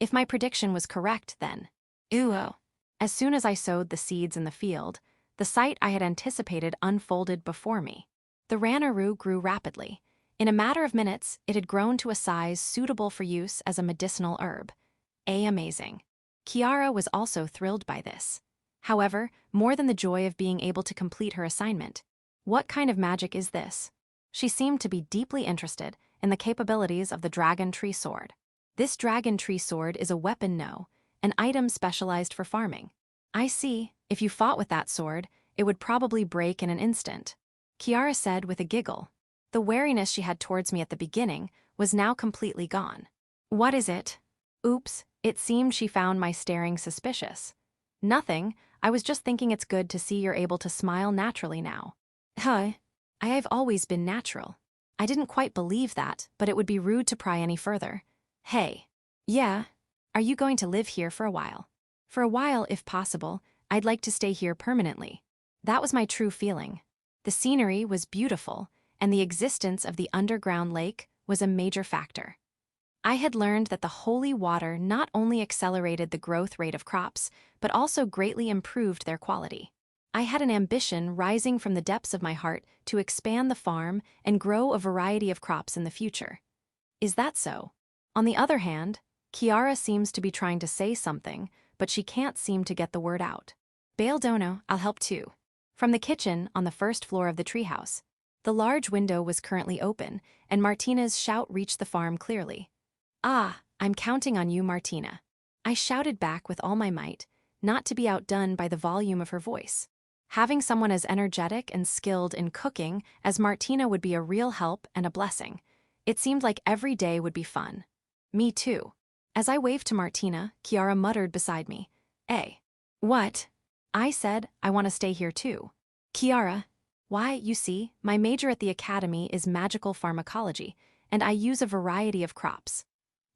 If my prediction was correct, then, as soon as I sowed the seeds in the field, the sight I had anticipated unfolded before me. The Ranaru grew rapidly. In a matter of minutes, it had grown to a size suitable for use as a medicinal herb. Amazing. Kiara was also thrilled by this. However, more than the joy of being able to complete her assignment, what kind of magic is this? She seemed to be deeply interested in the capabilities of the dragon tree sword. This dragon tree sword is a weapon, no, an item specialized for farming. I see, if you fought with that sword, it would probably break in an instant, Kiara said with a giggle. The wariness she had towards me at the beginning was now completely gone. What is it? Oops, it seemed she found my staring suspicious. Nothing, I was just thinking it's good to see you're able to smile naturally now. I have always been natural. I didn't quite believe that, but it would be rude to pry any further. Hey. Yeah. Are you going to live here for a while? For a while, if possible, I'd like to stay here permanently. That was my true feeling. The scenery was beautiful, and the existence of the underground lake was a major factor. I had learned that the holy water not only accelerated the growth rate of crops, but also greatly improved their quality. I had an ambition rising from the depths of my heart to expand the farm and grow a variety of crops in the future. Is that so? On the other hand, Kiara seems to be trying to say something, but she can't seem to get the word out. Bail dono, I'll help too. From the kitchen on the first floor of the treehouse, the large window was currently open, and Martina's shout reached the farm clearly. Ah, I'm counting on you, Martina. I shouted back with all my might, not to be outdone by the volume of her voice. Having someone as energetic and skilled in cooking as Martina would be a real help and a blessing. It seemed like every day would be fun. Me too. As I waved to Martina, Kiara muttered beside me, What? I said, I want to stay here too. Kiara, why, you see, my major at the academy is magical pharmacology, and I use a variety of crops.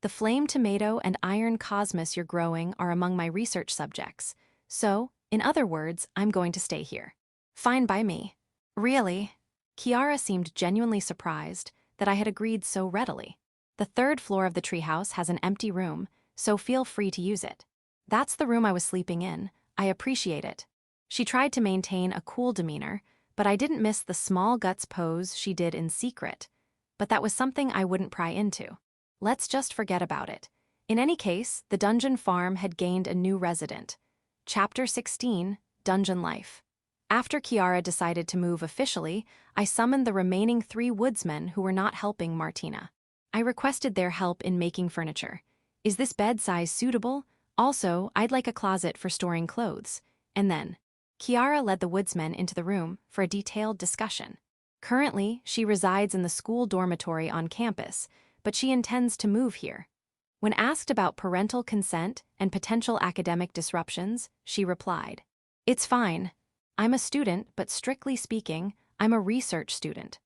The flame tomato and iron cosmos you're growing are among my research subjects, so, in other words, I'm going to stay here. Fine by me. Really? Kiara seemed genuinely surprised that I had agreed so readily. The third floor of the treehouse has an empty room, so feel free to use it. That's the room I was sleeping in. I appreciate it. She tried to maintain a cool demeanor, but I didn't miss the small guts pose she did in secret. But that was something I wouldn't pry into. Let's just forget about it. In any case, the dungeon farm had gained a new resident. Chapter 16, Dungeon Life. After Kiara decided to move officially, I summoned the remaining 3 woodsmen who were not helping Martina. I requested their help in making furniture. Is this bed size suitable? Also, I'd like a closet for storing clothes. And then, Kiara led the woodsmen into the room for a detailed discussion. Currently, she resides in the school dormitory on campus, but she intends to move here. When asked about parental consent and potential academic disruptions, she replied, It's fine. I'm a student, but strictly speaking, I'm a research student.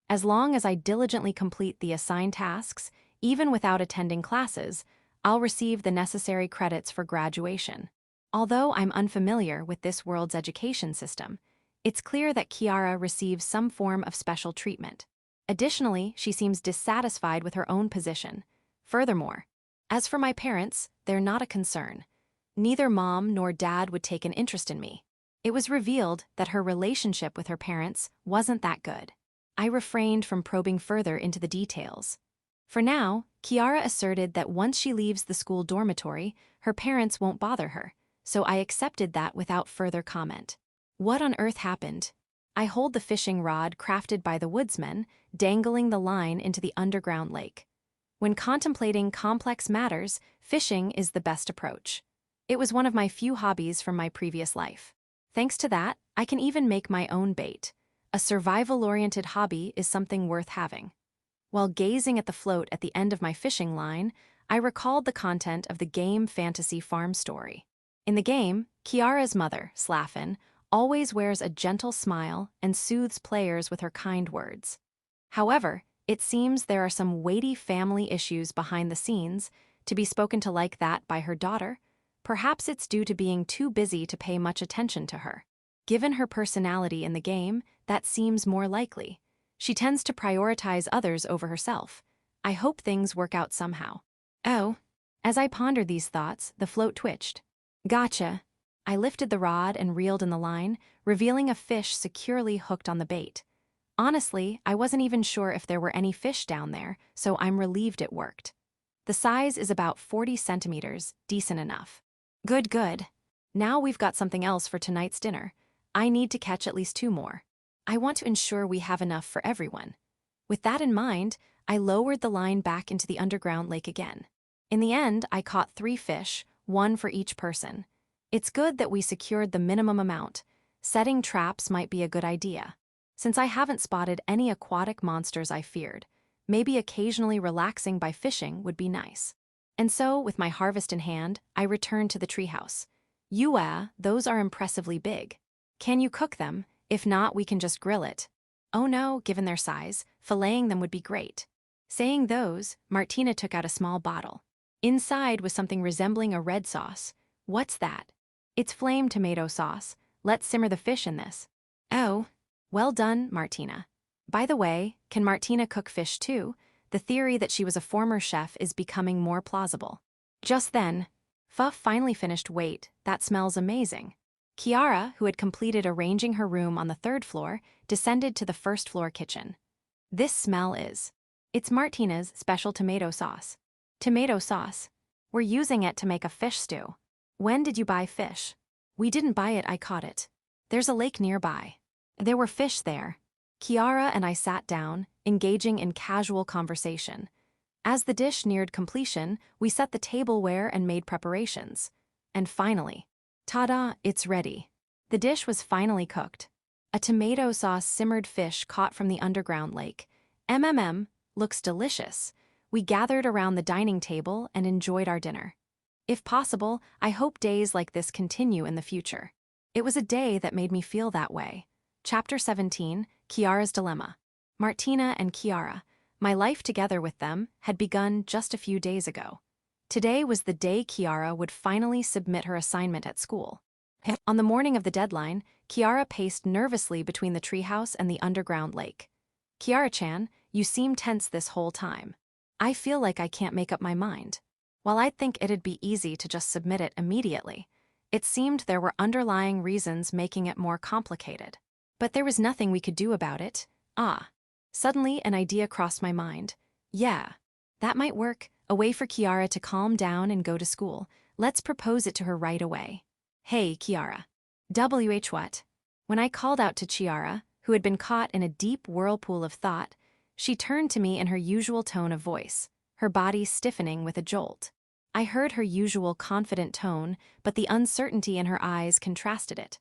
As long as I diligently complete the assigned tasks, even without attending classes, I'll receive the necessary credits for graduation. Although I'm unfamiliar with this world's education system, it's clear that Kiara receives some form of special treatment. Additionally, she seems dissatisfied with her own position. Furthermore, as for my parents, they're not a concern. Neither mom nor dad would take an interest in me. It was revealed that her relationship with her parents wasn't that good. I refrained from probing further into the details. For now, Kiara asserted that once she leaves the school dormitory, her parents won't bother her, so I accepted that without further comment. What on earth happened? I hold the fishing rod crafted by the woodsmen, dangling the line into the underground lake. When contemplating complex matters, fishing is the best approach. It was one of my few hobbies from my previous life. Thanks to that, I can even make my own bait. A survival-oriented hobby is something worth having. While gazing at the float at the end of my fishing line, I recalled the content of the game fantasy farm story. In the game, Kiara's mother, Slafen, always wears a gentle smile and soothes players with her kind words. However, it seems there are some weighty family issues behind the scenes to be spoken to like that by her daughter. Perhaps it's due to being too busy to pay much attention to her. Given her personality in the game, that seems more likely. She tends to prioritize others over herself. I hope things work out somehow. Oh. As I pondered these thoughts, the float twitched. Gotcha. I lifted the rod and reeled in the line, revealing a fish securely hooked on the bait. Honestly, I wasn't even sure if there were any fish down there, so I'm relieved it worked. The size is about 40 centimeters, decent enough. Good. Now we've got something else for tonight's dinner. I need to catch at least 2 more. I want to ensure we have enough for everyone. With that in mind, I lowered the line back into the underground lake again. In the end, I caught 3 fish, 1 for each person. It's good that we secured the minimum amount. Setting traps might be a good idea. Since I haven't spotted any aquatic monsters I feared, maybe occasionally relaxing by fishing would be nice. And so, with my harvest in hand, I returned to the treehouse. Those are impressively big. Can you cook them? If not, we can just grill it. Oh no, given their size, filleting them would be great. Saying those, Martina took out a small bottle. Inside was something resembling a red sauce. What's that? It's flame tomato sauce. Let's simmer the fish in this. Oh. Well done, Martina. By the way, can Martina cook fish too? The theory that she was a former chef is becoming more plausible. Just then, Fuff finally finished. Wait, that smells amazing. Kiara, who had completed arranging her room on the 3rd floor, descended to the 1st floor kitchen. This smell is. It's Martina's special tomato sauce. Tomato sauce. We're using it to make a fish stew. When did you buy fish? We didn't buy it, I caught it. There's a lake nearby. There were fish there. Kiara and I sat down, engaging in casual conversation. As the dish neared completion, we set the tableware and made preparations. And finally, ta-da, it's ready. The dish was finally cooked. A tomato sauce simmered fish caught from the underground lake. Looks delicious. We gathered around the dining table and enjoyed our dinner. If possible, I hope days like this continue in the future. It was a day that made me feel that way. Chapter 17, Kiara's Dilemma. Martina and Kiara, my life together with them, had begun just a few days ago. Today was the day Kiara would finally submit her assignment at school. On the morning of the deadline, Kiara paced nervously between the treehouse and the underground lake. Kiara-chan, you seem tense this whole time. I feel like I can't make up my mind. While I'd think it'd be easy to just submit it immediately, it seemed there were underlying reasons making it more complicated. But there was nothing we could do about it. Suddenly an idea crossed my mind. Yeah, that might work. A way for Kiara to calm down and go to school. Let's propose it to her right away. Hey, Kiara. What? When I called out to Kiara, who had been caught in a deep whirlpool of thought, she turned to me in her usual tone of voice, her body stiffening with a jolt. I heard her usual confident tone, but the uncertainty in her eyes contrasted it.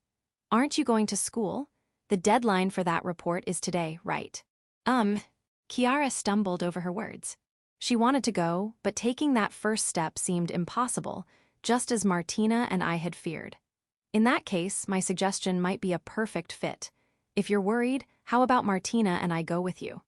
Aren't you going to school? The deadline for that report is today, right? Kiara stumbled over her words. She wanted to go, but taking that first step seemed impossible, just as Martina and I had feared. In that case, my suggestion might be a perfect fit. If you're worried, how about Martina and I go with you?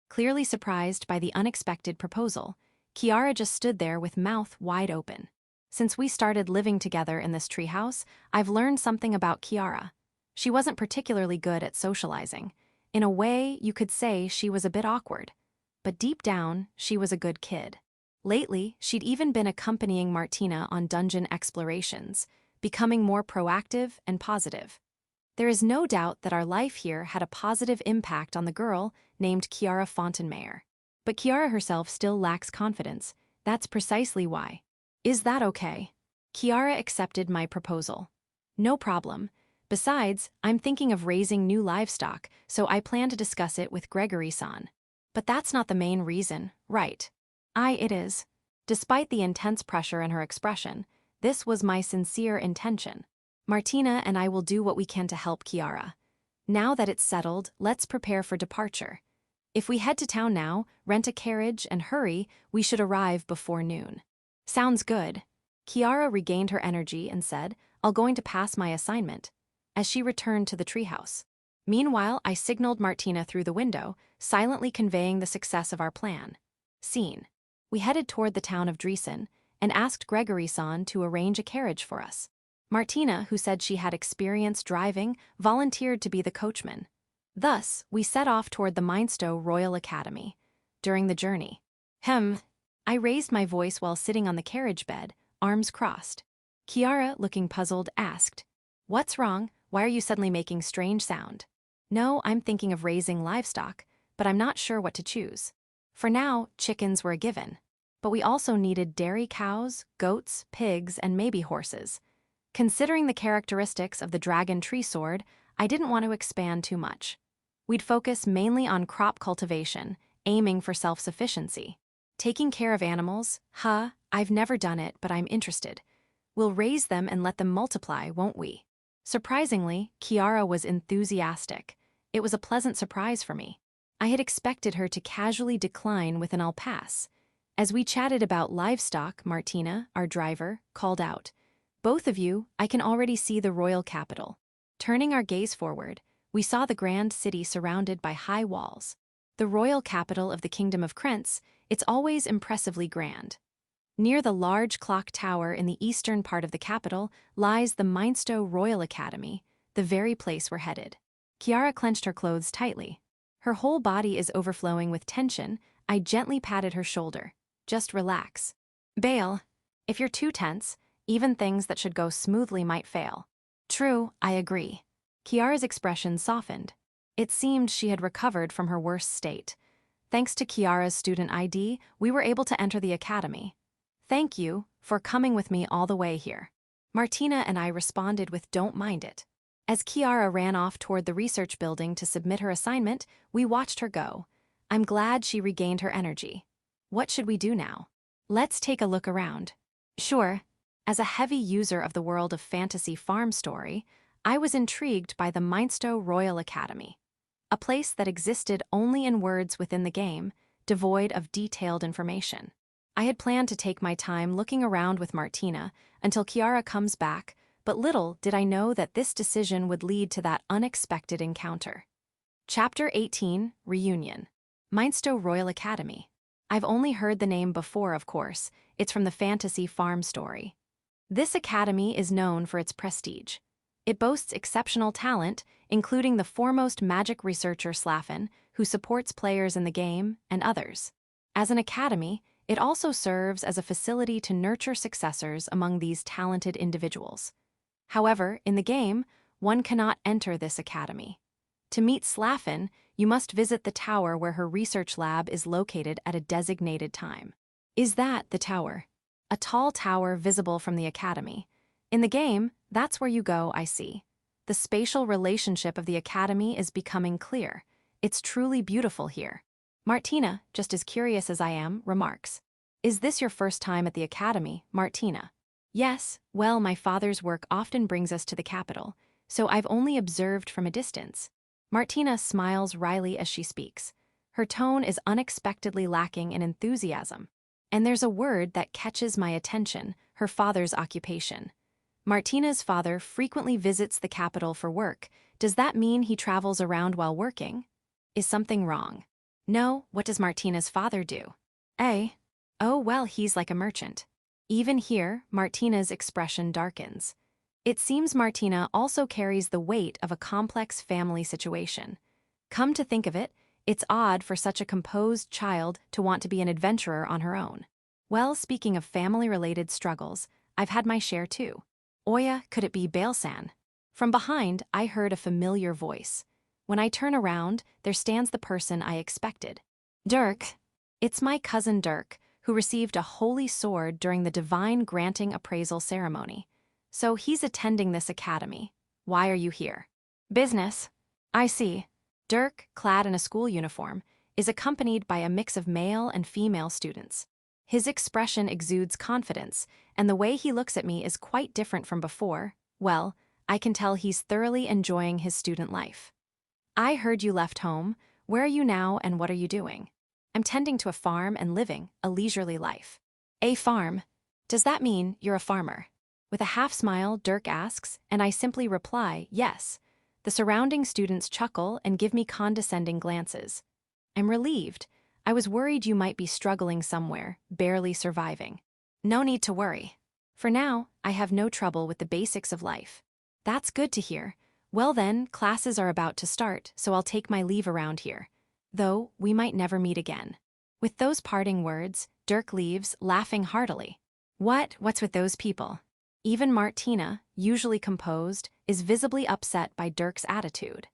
Clearly surprised by the unexpected proposal, Kiara just stood there with mouth wide open. Since we started living together in this treehouse, I've learned something about Kiara. She wasn't particularly good at socializing. In a way, you could say she was a bit awkward. But deep down, she was a good kid. Lately, she'd even been accompanying Martina on dungeon explorations, becoming more proactive and positive. There is no doubt that our life here had a positive impact on the girl named Kiara Fontenmayer. But Kiara herself still lacks confidence. That's precisely why. Is that okay? Kiara accepted my proposal. No problem. Besides, I'm thinking of raising new livestock, so I plan to discuss it with Gregory-san. But that's not the main reason, right? It is. Despite the intense pressure in her expression, this was my sincere intention. Martina and I will do what we can to help Kiara. Now that it's settled, let's prepare for departure. If we head to town now, rent a carriage and hurry, we should arrive before noon. Sounds good. Kiara regained her energy and said, "I'll going to pass my assignment," as she returned to the treehouse. Meanwhile, I signaled Martina through the window, silently conveying the success of our plan. Scene. We headed toward the town of Dreon and asked Gregory-san to arrange a carriage for us. Martina, who said she had experience driving, volunteered to be the coachman. Thus, we set off toward the Bestow Royal Academy. During the journey, I raised my voice while sitting on the carriage bed, arms crossed. Kiara, looking puzzled, asked, "What's wrong? Why are you suddenly making strange sound?" "No, I'm thinking of raising livestock, but I'm not sure what to choose. For now, chickens were a given. But we also needed dairy cows, goats, pigs, and maybe horses. Considering the characteristics of the dragon tree sword, I didn't want to expand too much. We'd focus mainly on crop cultivation, aiming for self-sufficiency. Taking care of animals, I've never done it, but I'm interested. We'll raise them and let them multiply, won't we?" Surprisingly, Kiara was enthusiastic. It was a pleasant surprise for me. I had expected her to casually decline with an "I'll pass." As we chatted about livestock, Martina, our driver, called out, "Both of you, I can already see the royal capital." Turning our gaze forward, we saw the grand city surrounded by high walls. The royal capital of the Kingdom of Krentz, it's always impressively grand. Near the large clock tower in the eastern part of the capital lies the Bestow Royal Academy, the very place we're headed. Kiara clenched her clothes tightly. Her whole body is overflowing with tension. I gently patted her shoulder. "Just relax. Bale, if you're too tense, even things that should go smoothly might fail." "True, I agree." Kiara's expression softened. It seemed she had recovered from her worst state. Thanks to Kiara's student ID, we were able to enter the academy. "Thank you for coming with me all the way here." Martina and I responded with "Don't mind it." As Kiara ran off toward the research building to submit her assignment, we watched her go. I'm glad she regained her energy. What should we do now? Let's take a look around. Sure. As a heavy user of the world of fantasy farm story, I was intrigued by the Bestow Royal Academy, a place that existed only in words within the game, devoid of detailed information. I had planned to take my time looking around with Martina until Kiara comes back, but little did I know that this decision would lead to that unexpected encounter. Chapter 18, Reunion. Bestow Royal Academy. I've only heard the name before, of course. It's from the fantasy farm story. This academy is known for its prestige. It boasts exceptional talent, including the foremost magic researcher Slafen, who supports players in the game, and others. As an academy, it also serves as a facility to nurture successors among these talented individuals. However, in the game, one cannot enter this academy. To meet Slafen, you must visit the tower where her research lab is located at a designated time. Is that the tower? A tall tower visible from the academy. In the game, that's where you go, I see. The spatial relationship of the academy is becoming clear. It's truly beautiful here. Martina, just as curious as I am, remarks. Is this your first time at the academy, Martina? Yes, well, my father's work often brings us to the capital, so I've only observed from a distance. Martina smiles wryly as she speaks. Her tone is unexpectedly lacking in enthusiasm. And there's a word that catches my attention, her father's occupation. Martina's father frequently visits the capital for work. Does that mean he travels around while working? Is something wrong? No, what does Martina's father do? Oh, well, he's like a merchant. Even here, Martina's expression darkens. It seems Martina also carries the weight of a complex family situation. Come to think of it, it's odd for such a composed child to want to be an adventurer on her own. Well, speaking of family-related struggles, I've had my share too. Oya, could it be Bailsan? From behind, I heard a familiar voice. When I turn around, there stands the person I expected. Dirk. It's my cousin Dirk, who received a holy sword during the Divine Granting Appraisal Ceremony. So he's attending this academy. Why are you here? Business. I see. Dirk, clad in a school uniform, is accompanied by a mix of male and female students. His expression exudes confidence, and the way he looks at me is quite different from before. Well, I can tell he's thoroughly enjoying his student life. I heard you left home. Where are you now and what are you doing? I'm tending to a farm and living a leisurely life. A farm? Does that mean you're a farmer? With a half smile, Dirk asks, and I simply reply, yes. The surrounding students chuckle and give me condescending glances. I'm relieved. I was worried you might be struggling somewhere, barely surviving. No need to worry. For now, I have no trouble with the basics of life. That's good to hear. Well then, classes are about to start, so I'll take my leave around here. Though, we might never meet again. With those parting words, Dirk leaves, laughing heartily. What's with those people? Even Martina, usually composed, is visibly upset by Dirk's attitude.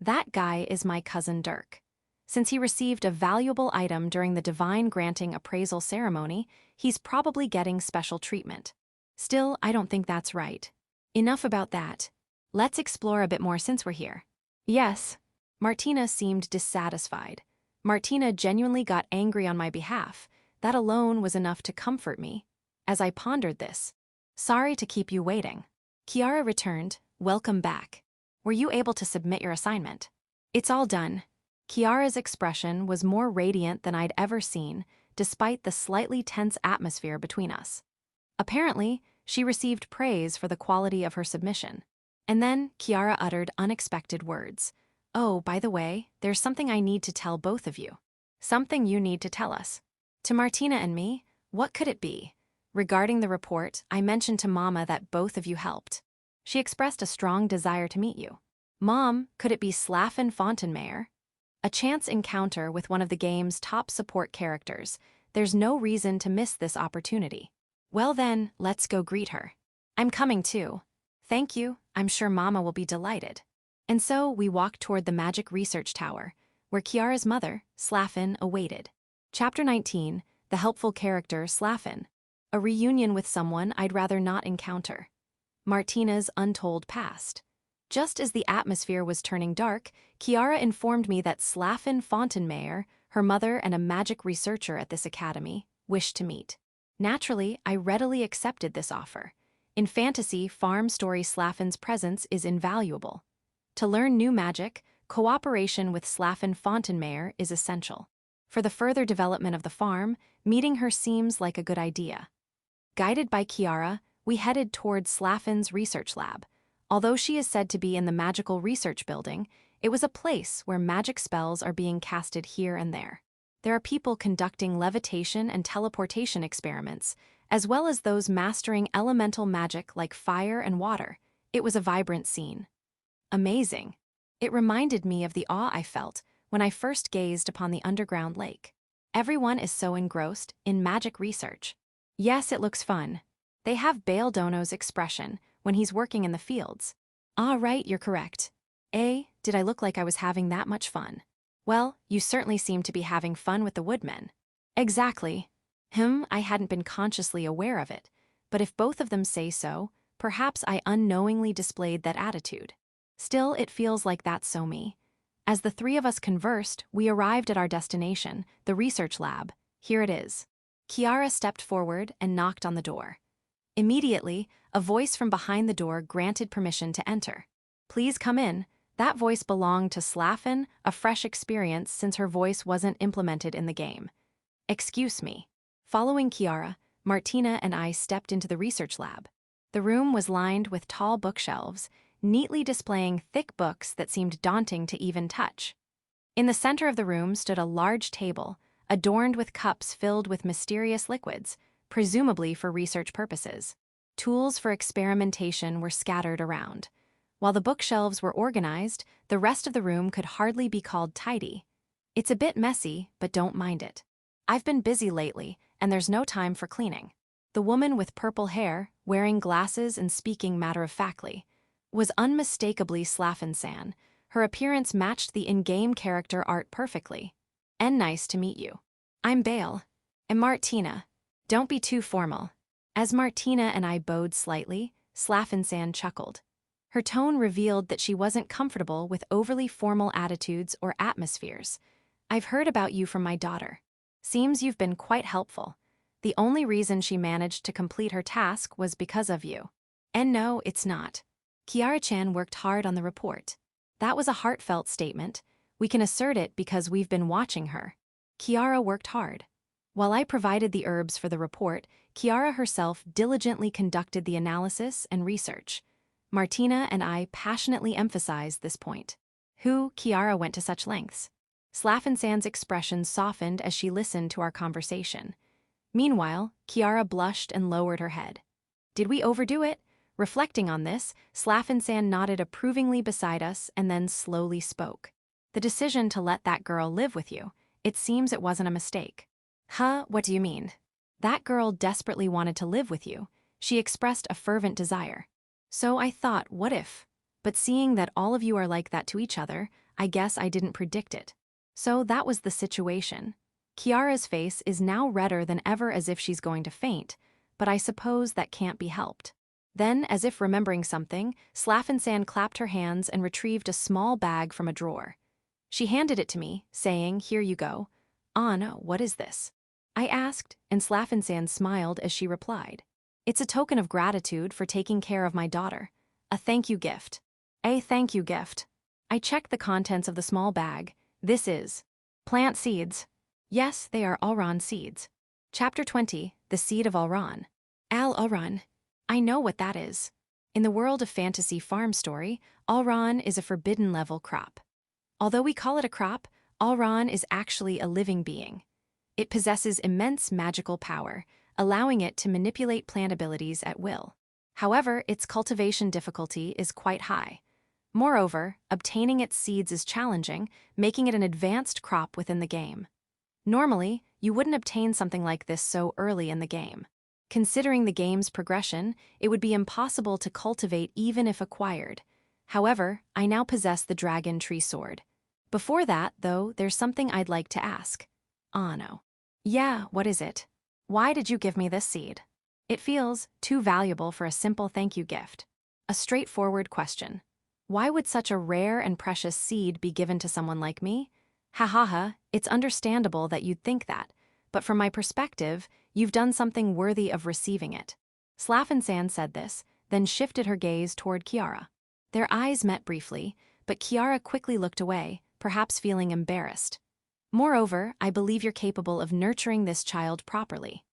That guy is my cousin Dirk. Since he received a valuable item during the Divine Granting Appraisal Ceremony, he's probably getting special treatment. Still, I don't think that's right. Enough about that. Let's explore a bit more since we're here. Yes. Martina seemed dissatisfied. Martina genuinely got angry on my behalf. That alone was enough to comfort me. As I pondered this, sorry to keep you waiting. Kiara returned. Welcome back. Were you able to submit your assignment? It's all done. Kiara's expression was more radiant than I'd ever seen, despite the slightly tense atmosphere between us. Apparently, she received praise for the quality of her submission. And then Kiara uttered unexpected words. Oh, by the way, there's something I need to tell both of you. Something you need to tell us. To Martina and me, what could it be? Regarding the report, I mentioned to Mama that both of you helped. She expressed a strong desire to meet you. Mom, could it be Slafen Fontenmayer? A chance encounter with one of the game's top support characters. There's no reason to miss this opportunity. Well then, let's go greet her. I'm coming too. Thank you, I'm sure Mama will be delighted. And so we walked toward the Magic Research Tower, where Kiara's mother, Slafen, awaited. Chapter 19, The Helpful Character Slafen. A reunion with someone I'd rather not encounter. Martina's untold past. Just as the atmosphere was turning dark, Kiara informed me that Slafen Fontenmayer, her mother and a magic researcher at this academy, wished to meet. Naturally, I readily accepted this offer. In fantasy, farm story Slafen's presence is invaluable. To learn new magic, cooperation with Slafen Fontenmayer is essential. For the further development of the farm, meeting her seems like a good idea. Guided by Kiara, we headed toward Slafen's research lab. Although she is said to be in the magical research building, it was a place where magic spells are being casted here and there. There are people conducting levitation and teleportation experiments, as well as those mastering elemental magic like fire and water. It was a vibrant scene. Amazing. It reminded me of the awe I felt when I first gazed upon the underground lake. Everyone is so engrossed in magic research. Yes, it looks fun. They have Bail Dono's expression when he's working in the fields. Ah, right, you're correct. Did I look like I was having that much fun? Well, you certainly seem to be having fun with the woodmen. Exactly. I hadn't been consciously aware of it, but if both of them say so, perhaps I unknowingly displayed that attitude. Still, it feels like that's so me. As the three of us conversed, we arrived at our destination, the research lab. Here it is. Kiara stepped forward and knocked on the door. Immediately, a voice from behind the door granted permission to enter. Please come in. That voice belonged to Slafen, a fresh experience since her voice wasn't implemented in the game. Excuse me. Following Kiara, Martina and I stepped into the research lab. The room was lined with tall bookshelves, neatly displaying thick books that seemed daunting to even touch. In the center of the room stood a large table, adorned with cups filled with mysterious liquids, presumably for research purposes. Tools for experimentation were scattered around. While the bookshelves were organized, the rest of the room could hardly be called tidy. It's a bit messy, but don't mind it. I've been busy lately, and there's no time for cleaning. The woman with purple hair, wearing glasses and speaking matter-of-factly, was unmistakably Slafen-san. Her appearance matched the in-game character art perfectly. And nice to meet you. I'm Bale. And Martina. Don't be too formal. As Martina and I bowed slightly, Slafen-san chuckled. Her tone revealed that she wasn't comfortable with overly formal attitudes or atmospheres. I've heard about you from my daughter. Seems you've been quite helpful. The only reason she managed to complete her task was because of you. And no, it's not. Kiara-chan worked hard on the report. That was a heartfelt statement. We can assert it because we've been watching her. Kiara worked hard. While I provided the herbs for the report, Kiara herself diligently conducted the analysis and research. Martina and I passionately emphasized this point. Kiara went to such lengths. Slafen-san's expression softened as she listened to our conversation. Meanwhile, Kiara blushed and lowered her head. Did we overdo it? Reflecting on this, Slafen-san nodded approvingly beside us and then slowly spoke. The decision to let that girl live with you, it seems it wasn't a mistake. What do you mean? That girl desperately wanted to live with you. She expressed a fervent desire. So I thought, what if? But seeing that all of you are like that to each other, I guess I didn't predict it. So that was the situation. Kiara's face is now redder than ever, as if she's going to faint, but I suppose that can't be helped. Then, as if remembering something, Slafen-san clapped her hands and retrieved a small bag from a drawer. She handed it to me, saying, "Here you go." "No, what is this?" I asked, and Slafen-san smiled as she replied. "It's a token of gratitude for taking care of my daughter. A thank you gift." A thank you gift. I checked the contents of the small bag. This is plant seeds. Yes, they are Auron seeds. Chapter 20, The Seed of Auron. Auron. I know what that is. In the world of fantasy farm story, Auron is a forbidden level crop. Although we call it a crop, Auron is actually a living being. It possesses immense magical power, allowing it to manipulate plant abilities at will. However, its cultivation difficulty is quite high. Moreover, obtaining its seeds is challenging, making it an advanced crop within the game. Normally, you wouldn't obtain something like this so early in the game. Considering the game's progression, it would be impossible to cultivate even if acquired. However, I now possess the Dragon Tree Sword. Before that, though, there's something I'd like to ask. No. Yeah, what is it? Why did you give me this seed? It feels too valuable for a simple thank you gift. A straightforward question. Why would such a rare and precious seed be given to someone like me? It's understandable that you'd think that, but from my perspective, you've done something worthy of receiving it. Slafen-san said this, then shifted her gaze toward Kiara. Their eyes met briefly, but Kiara quickly looked away, perhaps feeling embarrassed. Moreover, I believe you're capable of nurturing this child properly.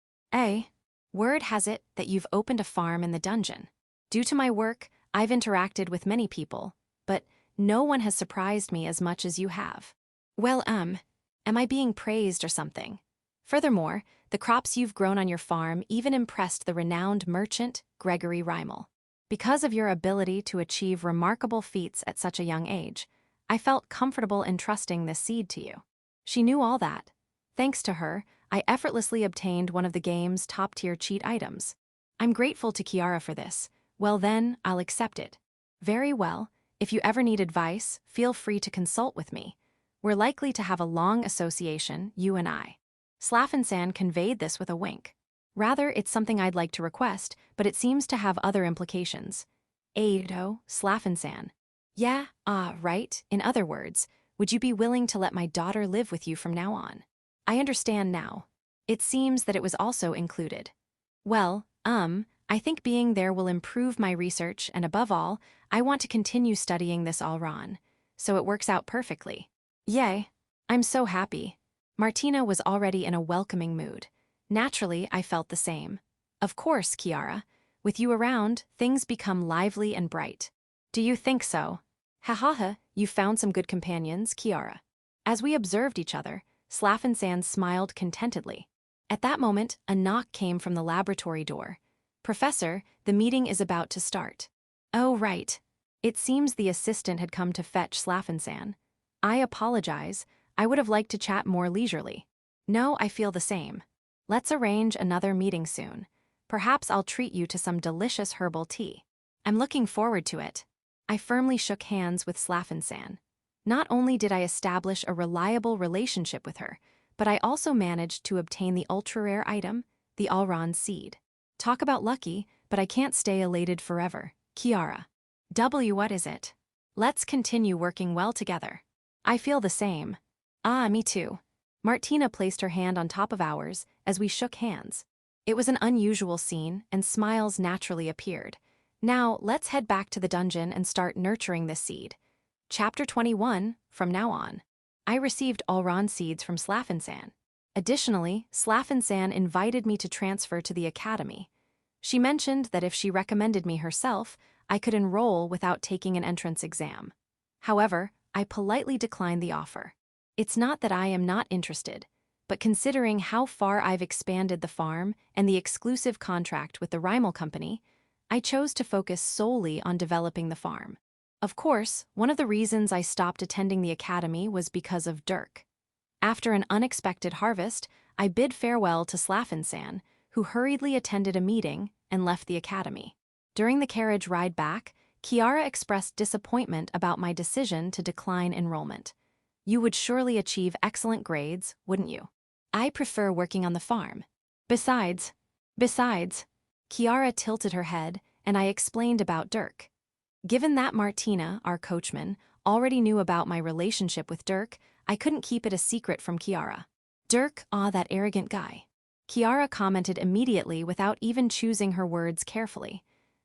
Word has it that you've opened a farm in the dungeon. Due to my work, I've interacted with many people, but no one has surprised me as much as you have. Well, am I being praised or something? Furthermore, the crops you've grown on your farm even impressed the renowned merchant, Gregory Rimal. Because of your ability to achieve remarkable feats at such a young age, I felt comfortable entrusting this seed to you. She knew all that. Thanks to her, I effortlessly obtained one of the game's top-tier cheat items. I'm grateful to Kiara for this. Well then, I'll accept it. Very well, if you ever need advice, feel free to consult with me. We're likely to have a long association, you and I. Slafen-san conveyed this with a wink. Rather, it's something I'd like to request, but it seems to have other implications. Slafen-san. Yeah, right. In other words, would you be willing to let my daughter live with you from now on? I understand now. It seems that it was also included. Well, I think being there will improve my research, and above all, I want to continue studying this Auron, so it works out perfectly. Yay. I'm so happy. Martina was already in a welcoming mood. Naturally, I felt the same. Of course, Kiara. With you around, things become lively and bright. Do you think so? You found some good companions, Kiara. As we observed each other, Slafen-san smiled contentedly. At that moment, a knock came from the laboratory door. Professor, the meeting is about to start. Oh, right. It seems the assistant had come to fetch Slafen-san. I apologize, I would have liked to chat more leisurely. No, I feel the same. Let's arrange another meeting soon. Perhaps I'll treat you to some delicious herbal tea. I'm looking forward to it. I firmly shook hands with Slafen-san. Not only did I establish a reliable relationship with her, but I also managed to obtain the ultra-rare item, the Auron seed. Talk about lucky, but I can't stay elated forever. Kiara. What is it? Let's continue working well together. I feel the same. Ah, me too. Martina placed her hand on top of ours as we shook hands. It was an unusual scene, and smiles naturally appeared. Now, let's head back to the dungeon and start nurturing this seed. Chapter 21, from now on. I received Auron seeds from Slafen-san. Additionally, Slafen-san invited me to transfer to the academy. She mentioned that if she recommended me herself, I could enroll without taking an entrance exam. However, I politely declined the offer. It's not that I am not interested, but considering how far I've expanded the farm and the exclusive contract with the Rimal Company, I chose to focus solely on developing the farm. Of course, one of the reasons I stopped attending the academy was because of Dirk. After an unexpected harvest, I bid farewell to Slafen-san, who hurriedly attended a meeting and left the academy. During the carriage ride back, Kiara expressed disappointment about my decision to decline enrollment. You would surely achieve excellent grades, wouldn't you? I prefer working on the farm. Besides, Kiara tilted her head, and I explained about Dirk. Given that Martina, our coachman, already knew about my relationship with Dirk, I couldn't keep it a secret from Kiara. Dirk, that arrogant guy. Kiara commented immediately without even choosing her words carefully.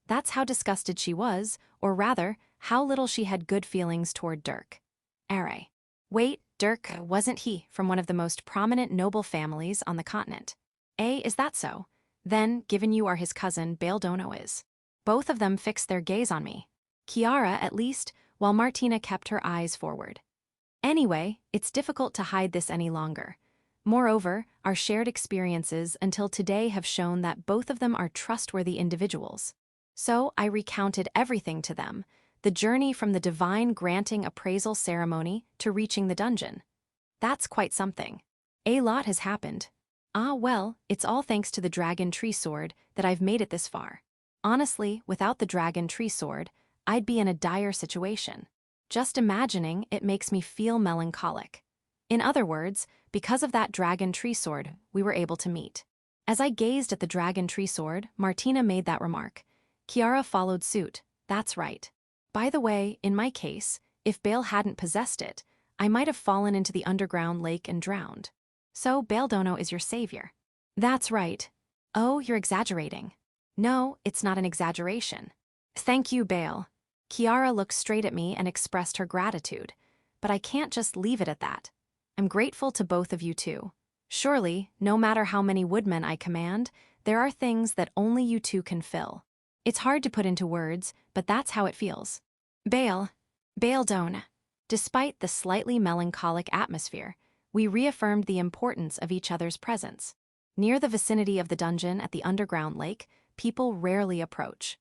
That's how disgusted she was, or rather, how little she had good feelings toward Dirk. Wait, Dirk, wasn't he from one of the most prominent noble families on the continent? Is that so? Then, given you are his cousin, Beldona is. Both of them fixed their gaze on me. Kiara, at least, while Martina kept her eyes forward. Anyway, it's difficult to hide this any longer. Moreover, our shared experiences until today have shown that both of them are trustworthy individuals. So I recounted everything to them, the journey from the Divine Granting Appraisal Ceremony to reaching the dungeon. That's quite something. A lot has happened. Well, it's all thanks to the Dragon Tree Sword that I've made it this far. Honestly, without the Dragon Tree Sword, I'd be in a dire situation. Just imagining it makes me feel melancholic. In other words, because of that Dragon Tree Sword, we were able to meet. As I gazed at the Dragon Tree Sword, Martina made that remark. Kiara followed suit. That's right. By the way, in my case, if Bale hadn't possessed it, I might have fallen into the underground lake and drowned. So Beldona is your savior. That's right. Oh, you're exaggerating. No, it's not an exaggeration. Thank you, Bale. Kiara looked straight at me and expressed her gratitude. But I can't just leave it at that. I'm grateful to both of you too. Surely, no matter how many woodmen I command, there are things that only you two can fill. It's hard to put into words, but that's how it feels. Beldona. Despite the slightly melancholic atmosphere, we reaffirmed the importance of each other's presence. Near the vicinity of the dungeon at the underground lake, people rarely approach.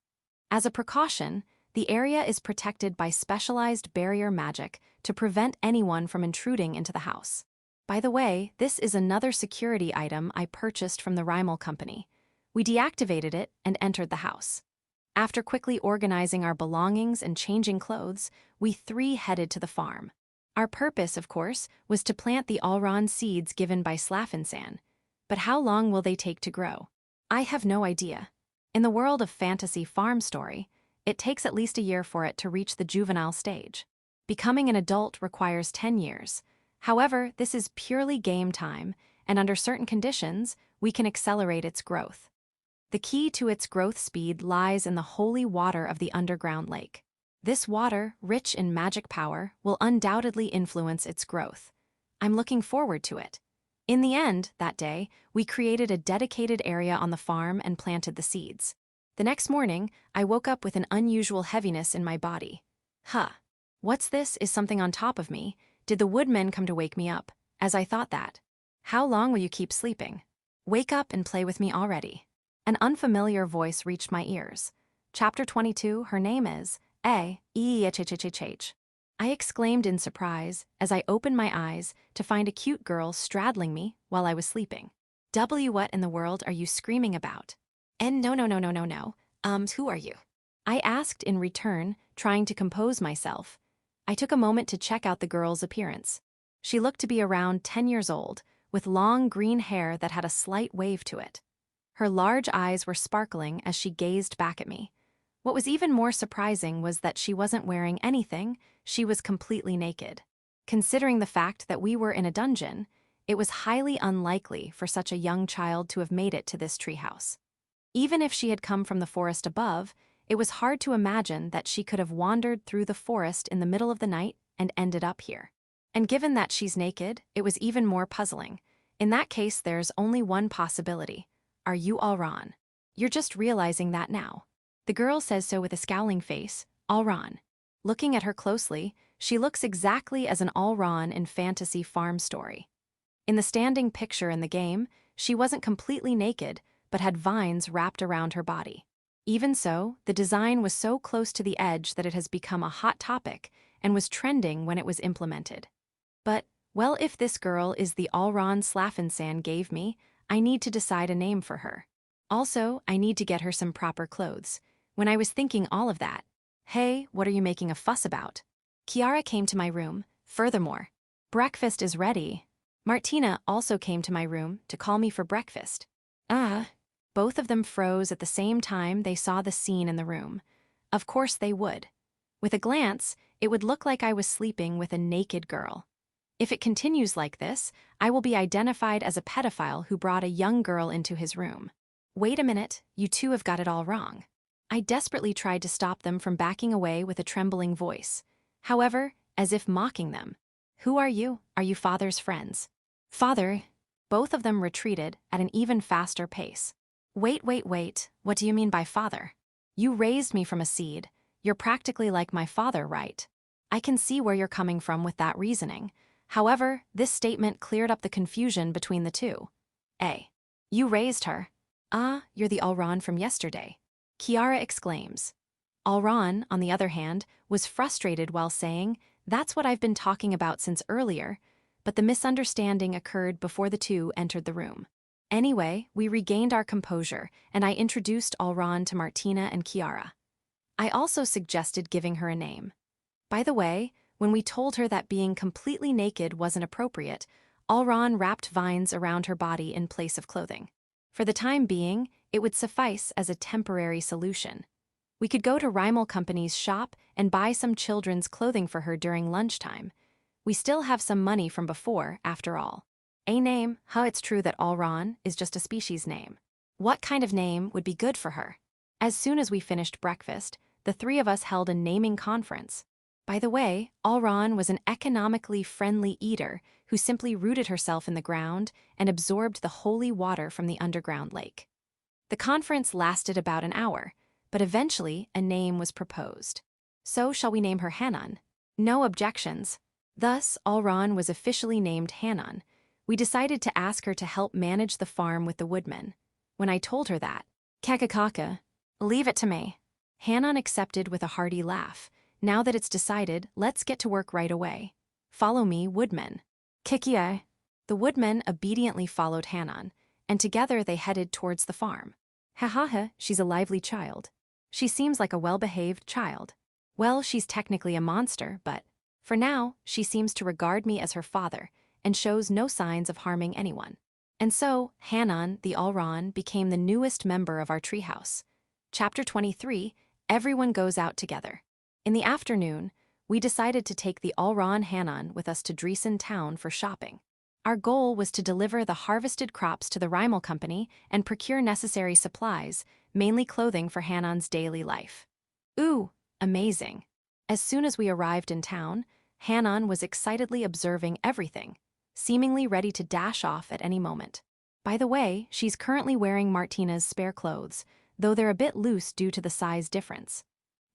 As a precaution, the area is protected by specialized barrier magic to prevent anyone from intruding into the house. By the way, this is another security item I purchased from the Rimal Company. We deactivated it and entered the house. After quickly organizing our belongings and changing clothes, we three headed to the farm. Our purpose, of course, was to plant the Auron seeds given by Slafen-san. But how long will they take to grow? I have no idea. In the world of fantasy farm story, it takes at least a year for it to reach the juvenile stage. Becoming an adult requires 10 years. However, this is purely game time, and under certain conditions, we can accelerate its growth. The key to its growth speed lies in the holy water of the underground lake. This water, rich in magic power, will undoubtedly influence its growth. I'm looking forward to it. In the end, that day, we created a dedicated area on the farm and planted the seeds. The next morning, I woke up with an unusual heaviness in my body. What's this? Is something on top of me? Did the woodmen come to wake me up? As I thought that. How long will you keep sleeping? Wake up and play with me already. An unfamiliar voice reached my ears. Chapter 22, her name is I exclaimed in surprise as I opened my eyes to find a cute girl straddling me while I was sleeping. What in the world are you screaming about? And no. Who are you? I asked in return, trying to compose myself. I took a moment to check out the girl's appearance. She looked to be around 10 years old, with long green hair that had a slight wave to it. Her large eyes were sparkling as she gazed back at me. What was even more surprising was that she wasn't wearing anything, she was completely naked. Considering the fact that we were in a dungeon, it was highly unlikely for such a young child to have made it to this treehouse. Even if she had come from the forest above, it was hard to imagine that she could have wandered through the forest in the middle of the night and ended up here. And given that she's naked, it was even more puzzling. In that case, there's only one possibility. Are you Auron? You're just realizing that now. The girl says so with a scowling face. Auron. Looking at her closely, she looks exactly as an Auron in fantasy farm story. In the standing picture in the game, she wasn't completely naked, but had vines wrapped around her body. Even so, the design was so close to the edge that it has become a hot topic and was trending when it was implemented. But, well, if this girl is the Auron Slafen gave me, I need to decide a name for her. Also, I need to get her some proper clothes. When I was thinking all of that, hey, what are you making a fuss about? Kiara came to my room. Furthermore, breakfast is ready. Martina also came to my room to call me for breakfast. Both of them froze at the same time they saw the scene in the room. Of course they would. With a glance, it would look like I was sleeping with a naked girl. If it continues like this, I will be identified as a pedophile who brought a young girl into his room. Wait a minute, you two have got it all wrong. I desperately tried to stop them from backing away with a trembling voice. However, as if mocking them. Who are you? Are you father's friends? Father. Both of them retreated at an even faster pace. Wait, what do you mean by father? You raised me from a seed. You're practically like my father, right? I can see where you're coming from with that reasoning. However, this statement cleared up the confusion between the two. You raised her. You're the Auron from yesterday. Kiara exclaims. Auron, on the other hand, was frustrated while saying, that's what I've been talking about since earlier, but the misunderstanding occurred before the two entered the room. Anyway, we regained our composure, and I introduced Auron to Martina and Kiara. I also suggested giving her a name. By the way, when we told her that being completely naked wasn't appropriate, Auron wrapped vines around her body in place of clothing. For the time being, it would suffice as a temporary solution. We could go to Rival Company's shop and buy some children's clothing for her during lunchtime. We still have some money from before, after all. A name, it's true that Auron is just a species name. What kind of name would be good for her? As soon as we finished breakfast, the three of us held a naming conference. By the way, Auron was an economically friendly eater who simply rooted herself in the ground and absorbed the holy water from the underground lake. The conference lasted about an hour, but eventually a name was proposed. So shall we name her Hanan? No objections. Thus, Auron was officially named Hanan. We decided to ask her to help manage the farm with the woodmen. When I told her that, Kakakaka, leave it to me. Hanan accepted with a hearty laugh. Now that it's decided, let's get to work right away. Follow me, woodmen. Kikia. The woodmen obediently followed Hanan, and together they headed towards the farm. She's a lively child. She seems like a well-behaved child. Well, she's technically a monster, but for now, she seems to regard me as her father, and shows no signs of harming anyone. And so, Hanan, the Auron, became the newest member of our treehouse. Chapter 23, Everyone Goes Out Together. In the afternoon, we decided to take the Auron Hanan with us to Dreon town for shopping. Our goal was to deliver the harvested crops to the Rival Company and procure necessary supplies, mainly clothing for Hanan's daily life. Ooh, amazing. As soon as we arrived in town, Hanan was excitedly observing everything, seemingly ready to dash off at any moment. By the way, she's currently wearing Martina's spare clothes, though they're a bit loose due to the size difference.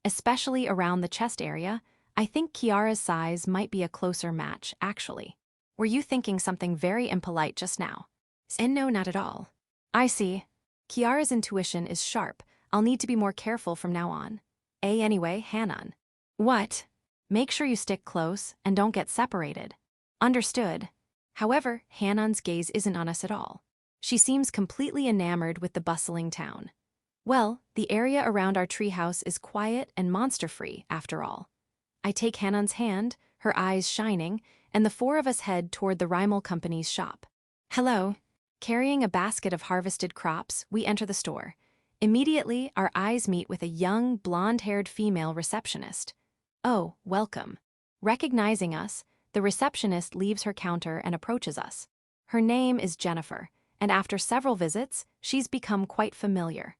Especially around the chest area, I think Kiara's size might be a closer match, actually. Were you thinking something very impolite just now? And no, not at all. I see. Kiara's intuition is sharp. I'll need to be more careful from now on. Anyway, Hanan, What? Make sure you stick close and don't get separated. Understood. However, Hanon's gaze isn't on us at all. She seems completely enamored with the bustling town. Well, the area around our treehouse is quiet and monster-free, after all. I take Hanon's hand, her eyes shining, and the four of us head toward the Rimal Company's shop. Hello. Carrying a basket of harvested crops, we enter the store. Immediately, our eyes meet with a young, blonde-haired female receptionist. Oh, welcome. Recognizing us, the receptionist leaves her counter and approaches us. Her name is Jennifer, and after several visits, she's become quite familiar.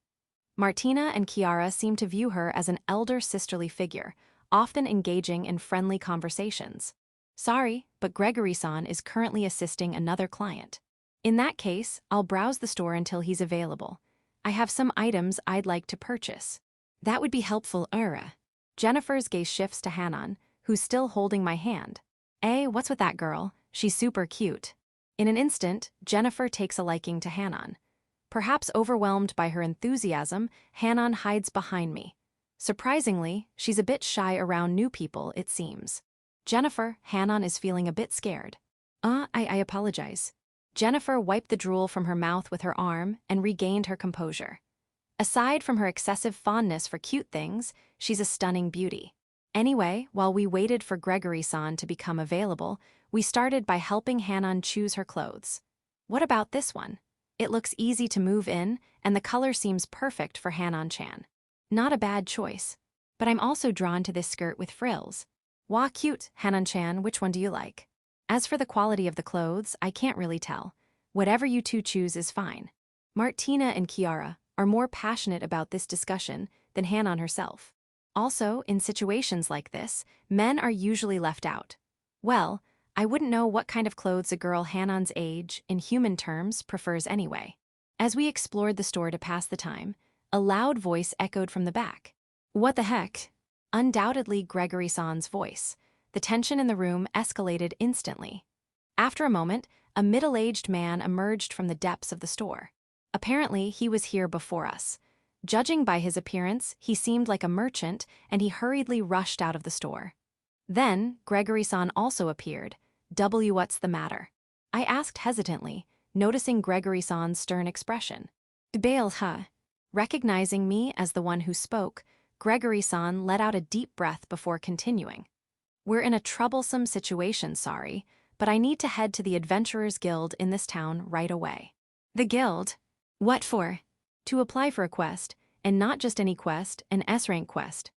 Martina and Kiara seem to view her as an elder sisterly figure, often engaging in friendly conversations. Sorry, but Gregory-san is currently assisting another client. In that case, I'll browse the store until he's available. I have some items I'd like to purchase. That would be helpful, Jennifer's gaze shifts to Hanon, who's still holding my hand. What's with that girl? She's super cute. In an instant, Jennifer takes a liking to Hanon. Perhaps overwhelmed by her enthusiasm, Hanon hides behind me. Surprisingly, she's a bit shy around new people, it seems. Jennifer, Hanon is feeling a bit scared. I apologize. Jennifer wiped the drool from her mouth with her arm and regained her composure. Aside from her excessive fondness for cute things, she's a stunning beauty. Anyway, while we waited for Gregory-san to become available, we started by helping Hanon choose her clothes. What about this one? It looks easy to move in, and the color seems perfect for Hanon-chan. Not a bad choice. But I'm also drawn to this skirt with frills. Wah, cute, Hanon-chan, which one do you like? As for the quality of the clothes, I can't really tell. Whatever you two choose is fine. Martina and Kiara are more passionate about this discussion than Hanon herself. Also, in situations like this, men are usually left out. Well, I wouldn't know what kind of clothes a girl Hanon's age, in human terms, prefers anyway. As we explored the store to pass the time, a loud voice echoed from the back. What the heck? Undoubtedly Gregory-san's voice. The tension in the room escalated instantly. After a moment, a middle-aged man emerged from the depths of the store. Apparently, he was here before us. Judging by his appearance, he seemed like a merchant, and he hurriedly rushed out of the store. Then, Gregory-san also appeared. What's the matter? I asked hesitantly, noticing Gregory-san's stern expression. Bail, huh? Recognizing me as the one who spoke, Gregory-san let out a deep breath before continuing. We're in a troublesome situation, sorry, but I need to head to the Adventurers Guild in this town right away. The guild? What for? To apply for a quest, and not just any quest, an S-rank quest.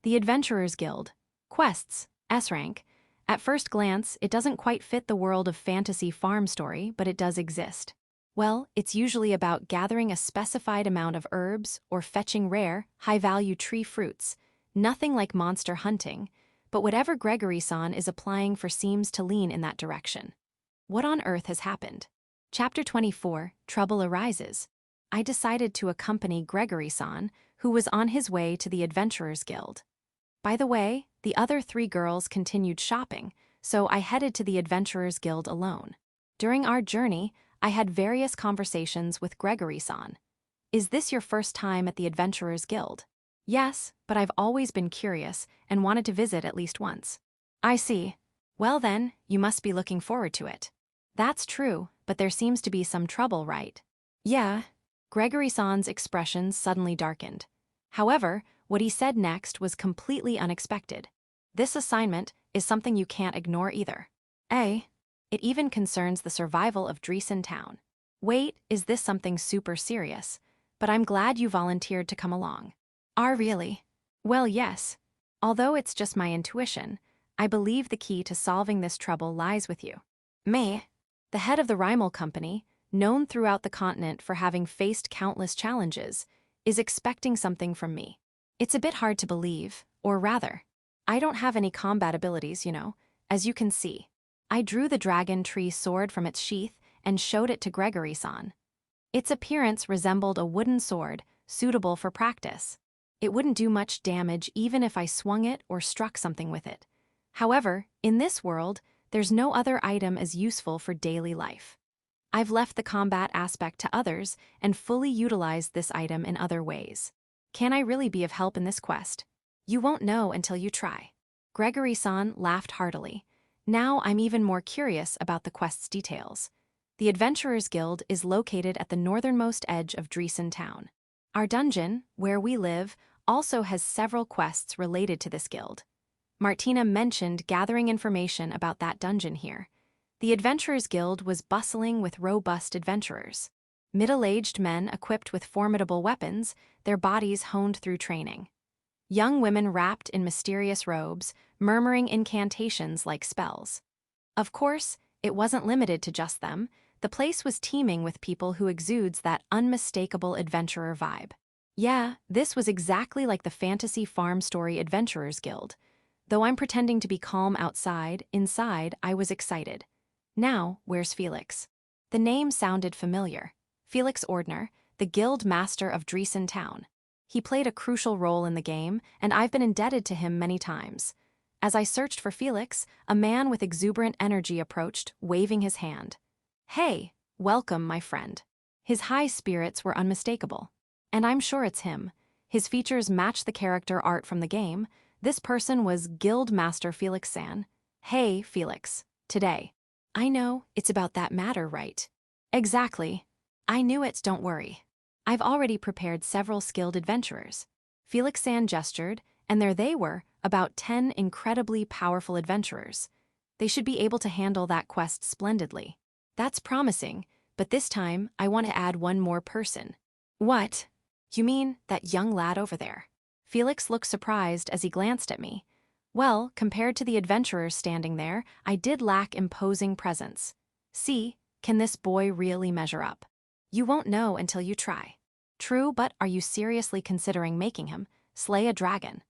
The Adventurers Guild. Quests, S-rank. At first glance, it doesn't quite fit the world of fantasy farm story, but it does exist. Well, it's usually about gathering a specified amount of herbs or fetching rare, high-value tree fruits. Nothing like monster hunting, but whatever Gregory-san is applying for seems to lean in that direction. What on earth has happened? Chapter 24, Trouble Arises. I decided to accompany Gregory-san, who was on his way to the Adventurers Guild. By the way, the other three girls continued shopping, so I headed to the Adventurers Guild alone. During our journey, I had various conversations with Gregory-san. Is this your first time at the Adventurers Guild? Yes, but I've always been curious and wanted to visit at least once. I see. Well then, you must be looking forward to it. That's true, but there seems to be some trouble, right? Yeah. Gregory-san's expression suddenly darkened. However, what he said next was completely unexpected. This assignment is something you can't ignore either. It even concerns the survival of Dreesen town. Wait, is this something super serious? But I'm glad you volunteered to come along. Really? Well, yes. Although it's just my intuition, I believe the key to solving this trouble lies with you. Me, the head of the Rimal Company, known throughout the continent for having faced countless challenges, is expecting something from me. It's a bit hard to believe, or rather, I don't have any combat abilities, as you can see. I drew the dragon tree sword from its sheath and showed it to Gregory-san. Its appearance resembled a wooden sword, suitable for practice. It wouldn't do much damage even if I swung it or struck something with it. However, in this world, there's no other item as useful for daily life. I've left the combat aspect to others and fully utilized this item in other ways. Can I really be of help in this quest? You won't know until you try. Gregory-san laughed heartily. Now I'm even more curious about the quest's details. The Adventurers Guild is located at the northernmost edge of Dreon town. Our dungeon, where we live, also has several quests related to this guild. Martina mentioned gathering information about that dungeon here. The Adventurers Guild was bustling with robust adventurers. Middle-aged men equipped with formidable weapons, their bodies honed through training. Young women wrapped in mysterious robes, murmuring incantations like spells. Of course, it wasn't limited to just them. The place was teeming with people who exudes that unmistakable adventurer vibe. Yeah, this was exactly like the Fantasy Farm Story Adventurers Guild. Though I'm pretending to be calm outside, inside I was excited. Now, where's Felix? The name sounded familiar. Felix Ordner, the guild master of Dreon town. He played a crucial role in the game, and I've been indebted to him many times. As I searched for Felix, a man with exuberant energy approached, waving his hand. Hey, welcome, my friend. His high spirits were unmistakable. And I'm sure it's him. His features match the character art from the game. This person was Guild Master Felix-san. Hey, Felix. Today. I know, it's about that matter, right? Exactly. I knew it, don't worry. I've already prepared several skilled adventurers. Felix-san gestured, and there they were, about 10 incredibly powerful adventurers. They should be able to handle that quest splendidly. That's promising, but this time I want to add one more person. What? You mean that young lad over there? Felix looked surprised as he glanced at me. Well, compared to the adventurers standing there, I did lack imposing presence. See, can this boy really measure up? You won't know until you try. True, but are you seriously considering making him slay a dragon?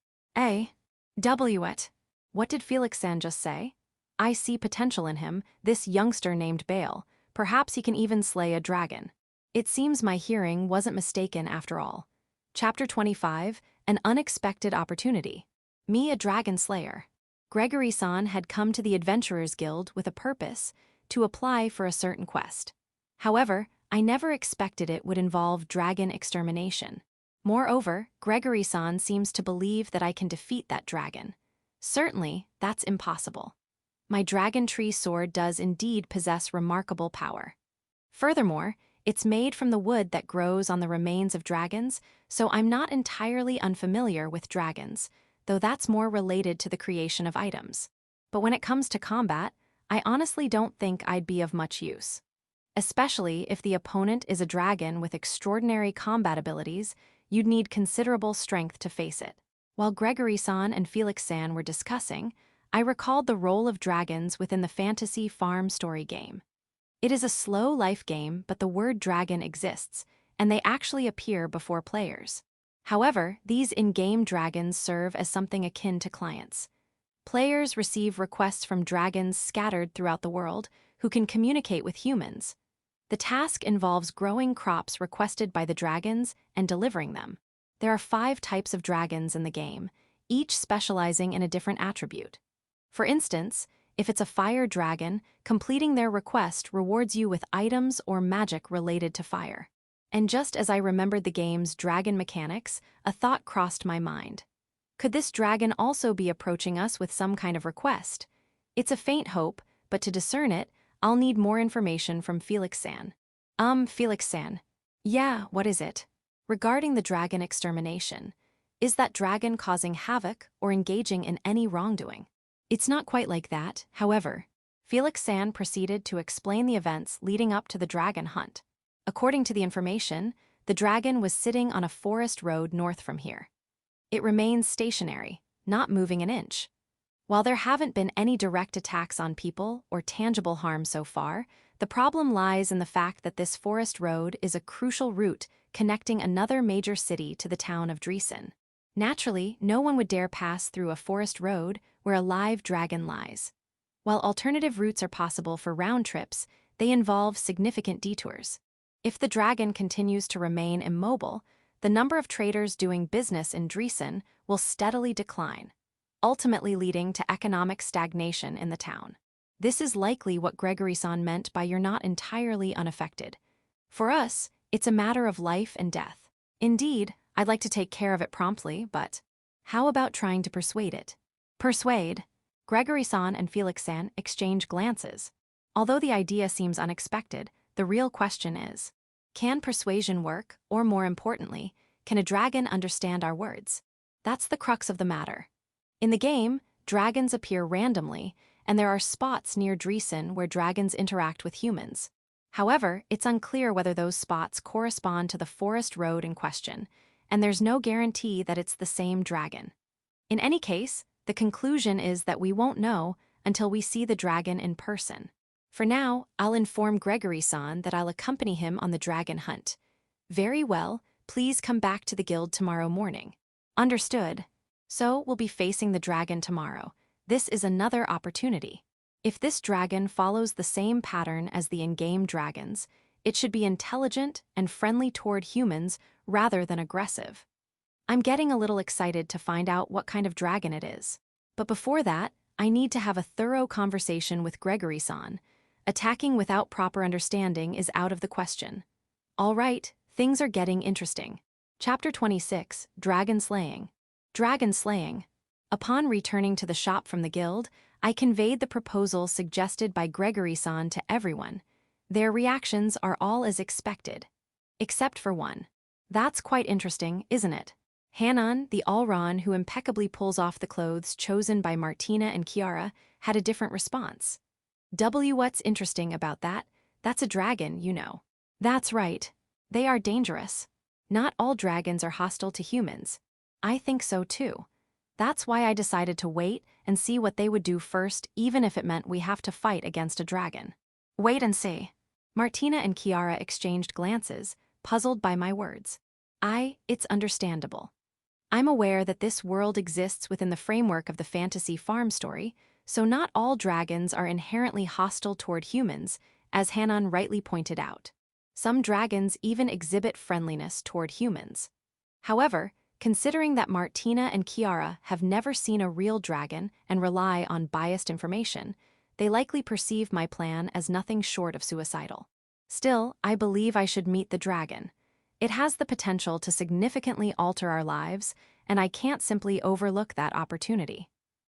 What did Felix-san just say? I see potential in him, this youngster named Bale. Perhaps he can even slay a dragon. It seems my hearing wasn't mistaken after all. Chapter 25, An Unexpected Opportunity. Me a dragon slayer. Gregory-san had come to the Adventurers Guild with a purpose, to apply for a certain quest. However, I never expected it would involve dragon extermination. Moreover, Gregory-san seems to believe that I can defeat that dragon. Certainly, that's impossible. My dragon tree sword does indeed possess remarkable power. Furthermore, it's made from the wood that grows on the remains of dragons, so I'm not entirely unfamiliar with dragons, though that's more related to the creation of items. But when it comes to combat, I honestly don't think I'd be of much use. Especially if the opponent is a dragon with extraordinary combat abilities, you'd need considerable strength to face it. While Gregory-san and Felix-san were discussing, I recalled the role of dragons within the Fantasy Farm Story game. It is a slow life game, but the word dragon exists, and they actually appear before players. However, these in-game dragons serve as something akin to clients. Players receive requests from dragons scattered throughout the world who can communicate with humans. The task involves growing crops requested by the dragons and delivering them. There are 5 types of dragons in the game, each specializing in a different attribute. For instance, if it's a fire dragon, completing their request rewards you with items or magic related to fire. And just as I remembered the game's dragon mechanics, a thought crossed my mind. Could this dragon also be approaching us with some kind of request? It's a faint hope, but to discern it, I'll need more information from Felix-san. Felix-san. Yeah, what is it? Regarding the dragon extermination, is that dragon causing havoc or engaging in any wrongdoing? It's not quite like that, however. Felix-san proceeded to explain the events leading up to the dragon hunt. According to the information, the dragon was sitting on a forest road north from here. It remains stationary, not moving an inch. While there haven't been any direct attacks on people or tangible harm so far, the problem lies in the fact that this forest road is a crucial route connecting another major city to the town of Dreon. Naturally, no one would dare pass through a forest road where a live dragon lies. While alternative routes are possible for round trips, they involve significant detours. If the dragon continues to remain immobile, the number of traders doing business in Dreon will steadily decline, ultimately leading to economic stagnation in the town. This is likely what Gregory-san meant by "you're not entirely unaffected." For us, it's a matter of life and death. Indeed, I'd like to take care of it promptly, but How about trying to persuade it? Persuade. Gregory-san and Felix-san exchange glances. Although the idea seems unexpected, the real question is, can persuasion work, or more importantly, can a dragon understand our words? That's the crux of the matter. In the game, dragons appear randomly, and there are spots near Dreon where dragons interact with humans. However, it's unclear whether those spots correspond to the forest road in question, and there's no guarantee that it's the same dragon. In any case, the conclusion is that we won't know until we see the dragon in person. For now, I'll inform Gregory-san that I'll accompany him on the dragon hunt. Very well, please come back to the guild tomorrow morning. Understood. So we'll be facing the dragon tomorrow. This is another opportunity. If this dragon follows the same pattern as the in-game dragons, it should be intelligent and friendly toward humans rather than aggressive. I'm getting a little excited to find out what kind of dragon it is. But before that, I need to have a thorough conversation with Gregory-san. Attacking without proper understanding is out of the question. All right, things are getting interesting. Chapter 26, Dragon Slaying. Dragon Slaying. Upon returning to the shop from the guild, I conveyed the proposal suggested by Gregory-san to everyone. Their reactions are all as expected. Except for one. That's quite interesting, isn't it? Hanan, the Auron who impeccably pulls off the clothes chosen by Martina and Kiara, had a different response. What's interesting about that? That's a dragon, you know. That's right. They are dangerous. Not all dragons are hostile to humans. I think so too. That's why I decided to wait and see what they would do first, even if it meant we have to fight against a dragon. Wait and see. Martina and Kiara exchanged glances, puzzled by my words. It's understandable. I'm aware that this world exists within the framework of the fantasy farm story, so not all dragons are inherently hostile toward humans, as Hanan rightly pointed out. Some dragons even exhibit friendliness toward humans. However, considering that Martina and Kiara have never seen a real dragon and rely on biased information, they likely perceive my plan as nothing short of suicidal. Still, I believe I should meet the dragon. It has the potential to significantly alter our lives, and I can't simply overlook that opportunity.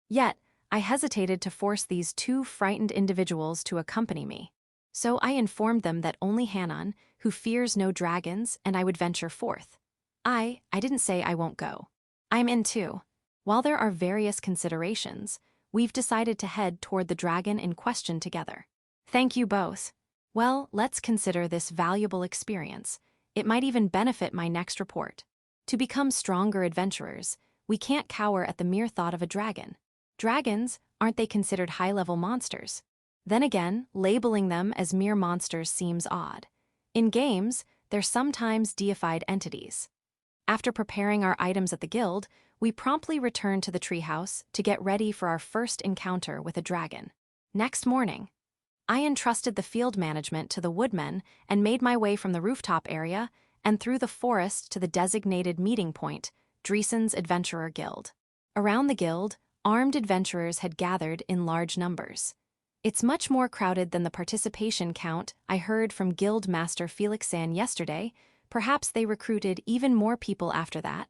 Yet, I hesitated to force these two frightened individuals to accompany me. So I informed them that only Hanan, who fears no dragons, and I would venture forth. I didn't say I won't go. I'm in too. While there are various considerations, we've decided to head toward the dragon in question together. Thank you both. Well, let's consider this valuable experience. It might even benefit my next report. To become stronger adventurers, we can't cower at the mere thought of a dragon. Dragons, aren't they considered high-level monsters? Then again, labeling them as mere monsters seems odd. In games, they're sometimes deified entities. After preparing our items at the guild, we promptly returned to the treehouse to get ready for our first encounter with a dragon. Next morning, I entrusted the field management to the woodmen and made my way from the rooftop area and through the forest to the designated meeting point, Dreon's Adventurer Guild. Around the guild, armed adventurers had gathered in large numbers. It's much more crowded than the participation count I heard from Guild Master Felix-san yesterday. Perhaps they recruited even more people after that.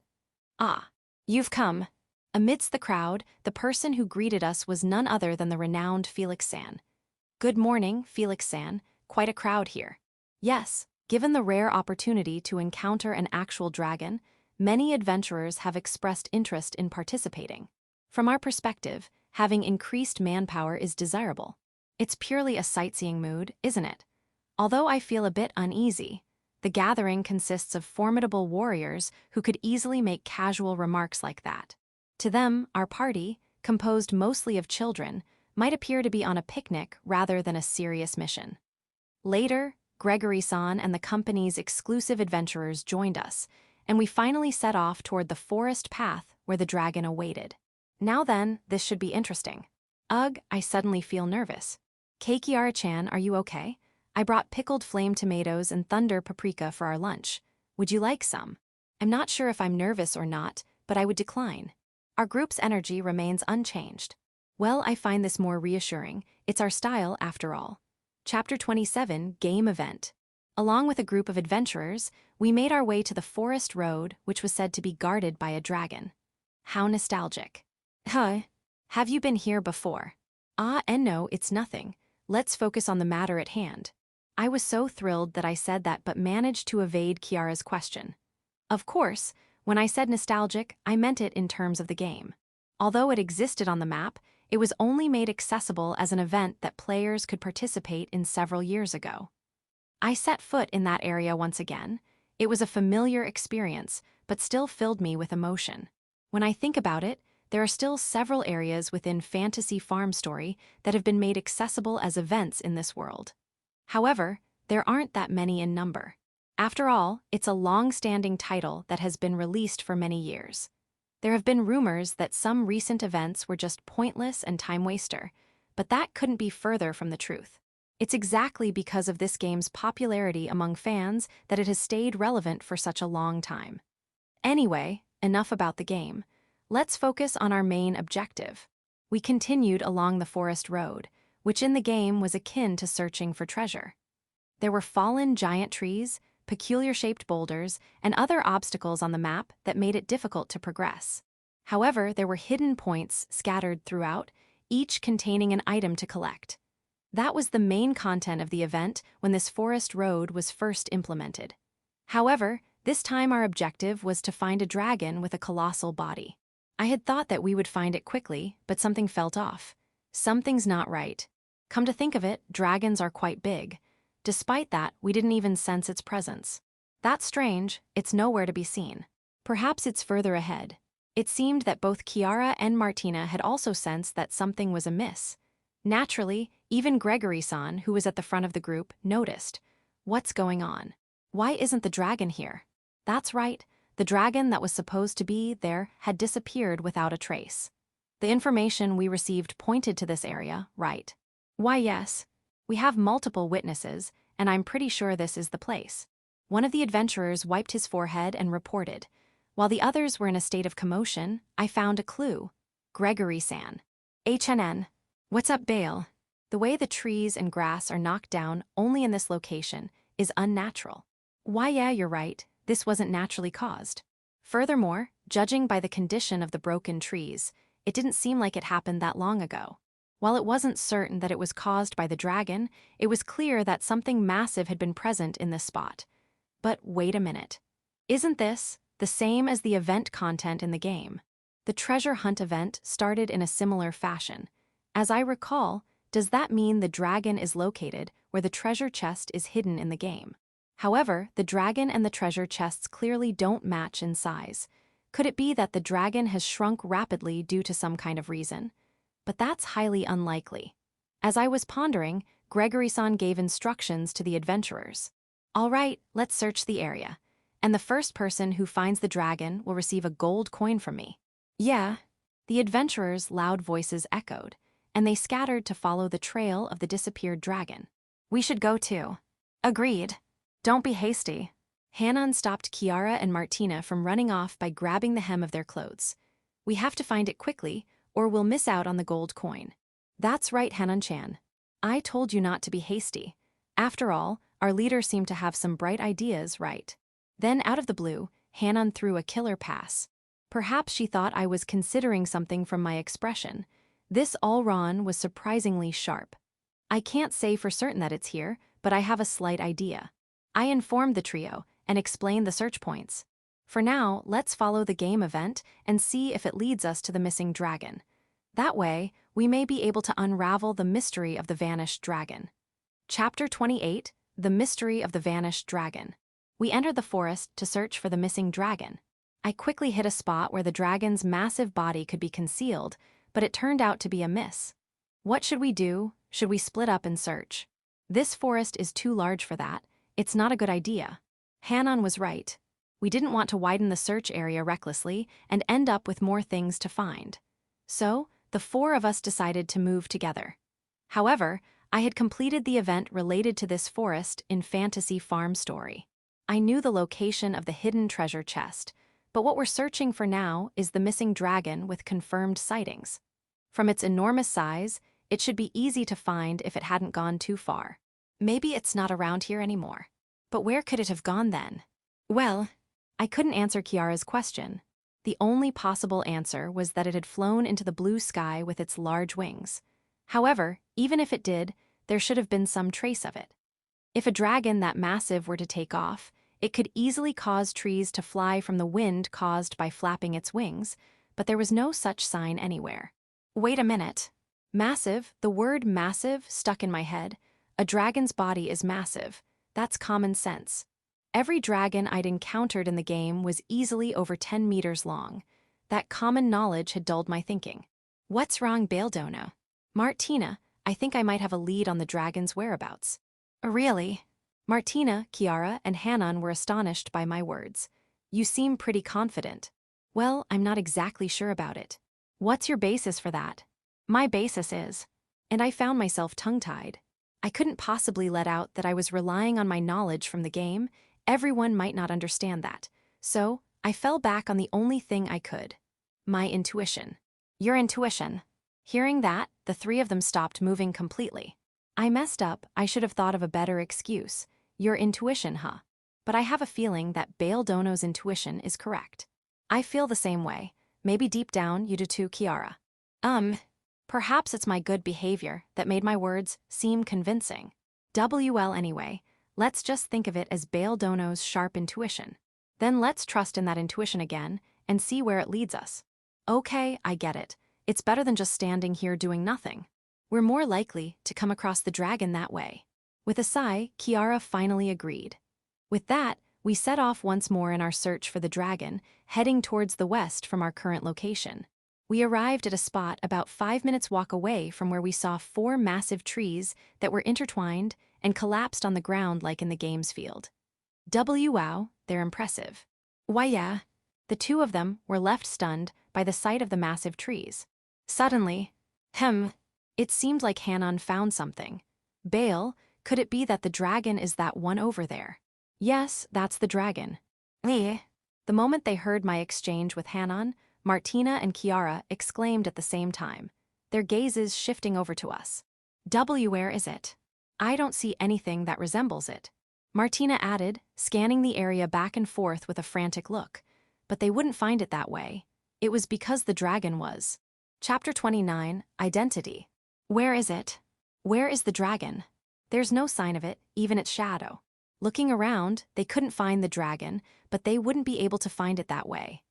Ah, you've come. Amidst the crowd, the person who greeted us was none other than the renowned Felix-san. Good morning, Felix-san. Quite a crowd here. Yes, given the rare opportunity to encounter an actual dragon, many adventurers have expressed interest in participating. From our perspective, having increased manpower is desirable. It's purely a sightseeing mood, isn't it? Although I feel a bit uneasy, the gathering consists of formidable warriors who could easily make casual remarks like that. To them, our party, composed mostly of children, might appear to be on a picnic rather than a serious mission. Later, Gregory-san and the company's exclusive adventurers joined us, and we finally set off toward the forest path where the dragon awaited. Now then, this should be interesting. Ugh, I suddenly feel nervous. Kiara-chan, are you okay? I brought pickled flame tomatoes and thunder paprika for our lunch. Would you like some? I'm not sure if I'm nervous or not, but I would decline. Our group's energy remains unchanged. Well, I find this more reassuring. It's our style, after all. Chapter 27, Game Event. Along with a group of adventurers, we made our way to the forest road, which was said to be guarded by a dragon. How nostalgic. Huh. Have you been here before? Ah, and no, it's nothing. Let's focus on the matter at hand. I was so thrilled that I said that but managed to evade Kiara's question. Of course, when I said nostalgic, I meant it in terms of the game. Although it existed on the map, it was only made accessible as an event that players could participate in several years ago. I set foot in that area once again. It was a familiar experience, but still filled me with emotion. When I think about it, there are still several areas within Fantasy Farm Story that have been made accessible as events in this world. However, there aren't that many in number. After all, it's a long-standing title that has been released for many years. There have been rumors that some recent events were just pointless and time-waster, but that couldn't be further from the truth. It's exactly because of this game's popularity among fans that it has stayed relevant for such a long time. Anyway, enough about the game. Let's focus on our main objective. We continued along the forest road, which in the game was akin to searching for treasure. There were fallen giant trees, peculiar-shaped boulders, and other obstacles on the map that made it difficult to progress. However, there were hidden points scattered throughout, each containing an item to collect. That was the main content of the event when this forest road was first implemented. However, this time our objective was to find a dragon with a colossal body. I had thought that we would find it quickly, but something felt off. Something's not right. Come to think of it, dragons are quite big. Despite that, we didn't even sense its presence. That's strange, it's nowhere to be seen. Perhaps it's further ahead. It seemed that both Kiara and Martina had also sensed that something was amiss. Naturally, even Gregory-san, who was at the front of the group, noticed. What's going on? Why isn't the dragon here? That's right, the dragon that was supposed to be there had disappeared without a trace. The information we received pointed to this area, right? Why yes. We have multiple witnesses, and I'm pretty sure this is the place. One of the adventurers wiped his forehead and reported. While the others were in a state of commotion, I found a clue. Gregory-san. HNN. What's up, Bale? The way the trees and grass are knocked down only in this location is unnatural. Why yeah, you're right, this wasn't naturally caused. Furthermore, judging by the condition of the broken trees, it didn't seem like it happened that long ago. While it wasn't certain that it was caused by the dragon, it was clear that something massive had been present in this spot. But wait a minute. Isn't this the same as the event content in the game? The treasure hunt event started in a similar fashion. As I recall, does that mean the dragon is located where the treasure chest is hidden in the game? However, the dragon and the treasure chests clearly don't match in size. Could it be that the dragon has shrunk rapidly due to some kind of reason? But that's highly unlikely. As I was pondering, Gregory-san gave instructions to the adventurers. All right, let's search the area. And the first person who finds the dragon will receive a gold coin from me. Yeah. The adventurers' loud voices echoed, and they scattered to follow the trail of the disappeared dragon. We should go too. Agreed. Don't be hasty. Hanan stopped Kiara and Martina from running off by grabbing the hem of their clothes. We have to find it quickly, or we'll miss out on the gold coin. That's right, Hanan-chan. I told you not to be hasty. After all, our leader seemed to have some bright ideas, right? Then, out of the blue, Hanan threw a killer pass. Perhaps she thought I was considering something from my expression. This Auron was surprisingly sharp. I can't say for certain that it's here, but I have a slight idea. I informed the trio and explained the search points. For now, let's follow the game event and see if it leads us to the missing dragon. That way, we may be able to unravel the mystery of the vanished dragon. Chapter 28, The Mystery of the Vanished Dragon. We entered the forest to search for the missing dragon. I quickly hit a spot where the dragon's massive body could be concealed, but it turned out to be a miss. What should we do? Should we split up and search? This forest is too large for that. It's not a good idea. Hanan was right. We didn't want to widen the search area recklessly and end up with more things to find. So, the four of us decided to move together. However, I had completed the event related to this forest in Fantasy Farm Story. I knew the location of the hidden treasure chest, but what we're searching for now is the missing dragon with confirmed sightings. From its enormous size, it should be easy to find if it hadn't gone too far. Maybe it's not around here anymore. But where could it have gone then? Well, I couldn't answer Kiara's question. The only possible answer was that it had flown into the blue sky with its large wings. However, even if it did, there should have been some trace of it. If a dragon that massive were to take off, it could easily cause trees to fly from the wind caused by flapping its wings, but there was no such sign anywhere. Wait a minute. Massive, the word massive stuck in my head. A dragon's body is massive. That's common sense. Every dragon I'd encountered in the game was easily over 10 meters long. That common knowledge had dulled my thinking. What's wrong, Beldona? Martina, I think I might have a lead on the dragon's whereabouts. Really? Martina, Kiara, and Hanan were astonished by my words. You seem pretty confident. Well, I'm not exactly sure about it. What's your basis for that? My basis is. And I found myself tongue-tied. I couldn't possibly let out that I was relying on my knowledge from the game. Everyone might not understand that. So, I fell back on the only thing I could. My intuition. Your intuition. Hearing that, the three of them stopped moving completely. I messed up. I should have thought of a better excuse. Your intuition, huh? But I have a feeling that Beldonno's intuition is correct. I feel the same way. Maybe deep down you do too, Kiara. Perhaps it's my good behavior that made my words seem convincing. Well, anyway, let's just think of it as Beldonno's sharp intuition. Then let's trust in that intuition again and see where it leads us. Okay, I get it. It's better than just standing here doing nothing. We're more likely to come across the dragon that way. With a sigh, Kiara finally agreed. With that, we set off once more in our search for the dragon, heading towards the west from our current location. We arrived at a spot about 5 minutes' walk away from where we saw 4 massive trees that were intertwined and collapsed on the ground like in the game's field. Wow, they're impressive. Why yeah. The two of them were left stunned by the sight of the massive trees. Suddenly, it seemed like Hanan found something. Bale, could it be that the dragon is that one over there? Yes, that's the dragon. The moment they heard my exchange with Hanan, Martina and Kiara exclaimed at the same time, their gazes shifting over to us. Where is it? I don't see anything that resembles it. Martina added, scanning the area back and forth with a frantic look. But they wouldn't find it that way. It was because the dragon was. Chapter 29, Identity. Where is it? Where is the dragon? There's no sign of it, even its shadow. Looking around, they couldn't find the dragon, but they wouldn't be able to find it that way.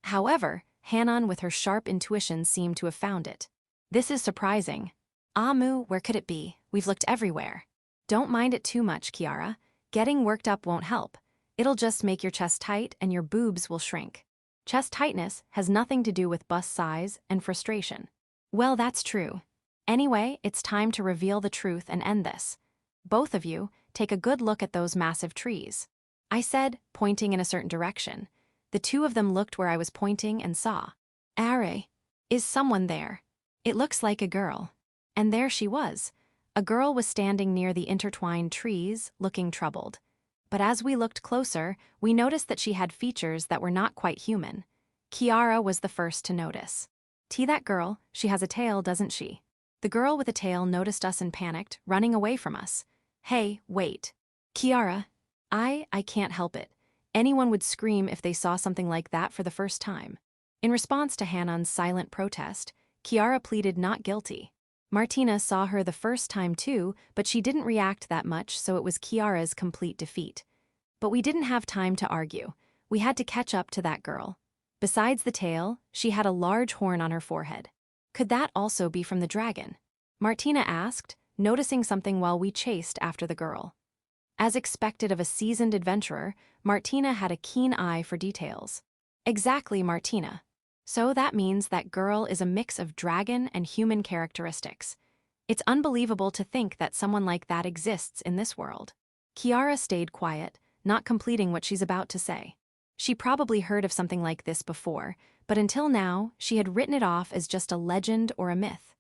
However, Hanan with her sharp intuition seemed to have found it. This is surprising. Where could it be? We've looked everywhere. Don't mind it too much, Kiara. Getting worked up won't help. It'll just make your chest tight and your boobs will shrink. Chest tightness has nothing to do with bust size and frustration. Well, that's true. Anyway, it's time to reveal the truth and end this. Both of you, take a good look at those massive trees. I said, pointing in a certain direction. The two of them looked where I was pointing and saw. Is someone there? It looks like a girl. And there she was. A girl was standing near the intertwined trees, looking troubled. But as we looked closer, we noticed that she had features that were not quite human. Kiara was the first to notice. That girl, she has a tail, doesn't she? The girl with a tail noticed us and panicked, running away from us. Hey, wait. Kiara. I can't help it. Anyone would scream if they saw something like that for the first time. In response to Hanan's silent protest, Kiara pleaded not guilty. Martina saw her the first time too, but she didn't react that much, so it was Kiara's complete defeat. But we didn't have time to argue. We had to catch up to that girl. Besides the tail, she had a large horn on her forehead. Could that also be from the dragon? Martina asked, noticing something while we chased after the girl. As expected of a seasoned adventurer, Martina had a keen eye for details. Exactly, Martina. So that means that girl is a mix of dragon and human characteristics. It's unbelievable to think that someone like that exists in this world. Kiara stayed quiet, not completing what she's about to say. She probably heard of something like this before, but until now, she had written it off as just a legend or a myth.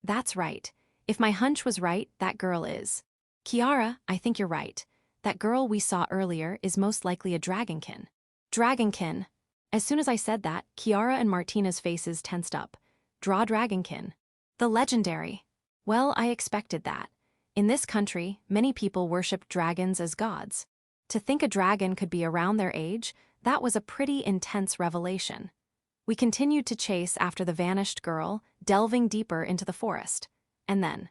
That's right. If my hunch was right, that girl is. Kiara, I think you're right. That girl we saw earlier is most likely a dragonkin. Dragonkin. As soon as I said that, Kiara and Martina's faces tensed up. Draw dragonkin. The legendary. Well, I expected that. In this country, many people worship dragons as gods. To think a dragon could be around their age, that was a pretty intense revelation. We continued to chase after the vanished girl, delving deeper into the forest. And then,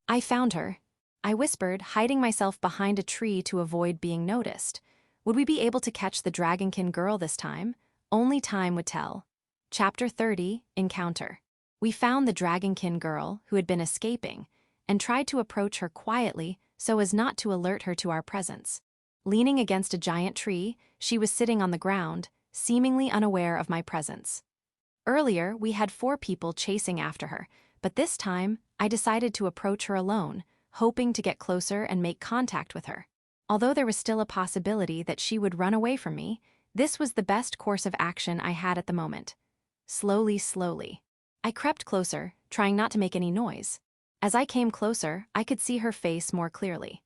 I found her. I whispered, hiding myself behind a tree to avoid being noticed. Would we be able to catch the Dragonkin girl this time? Only time would tell. Chapter 30, Encounter. We found the Dragonkin girl, who had been escaping, and tried to approach her quietly so as not to alert her to our presence. Leaning against a giant tree, she was sitting on the ground, seemingly unaware of my presence. Earlier, we had 4 people chasing after her, but this time, I decided to approach her alone, hoping to get closer and make contact with her. Although there was still a possibility that she would run away from me, this was the best course of action I had at the moment. Slowly. I crept closer, trying not to make any noise. As I came closer, I could see her face more clearly.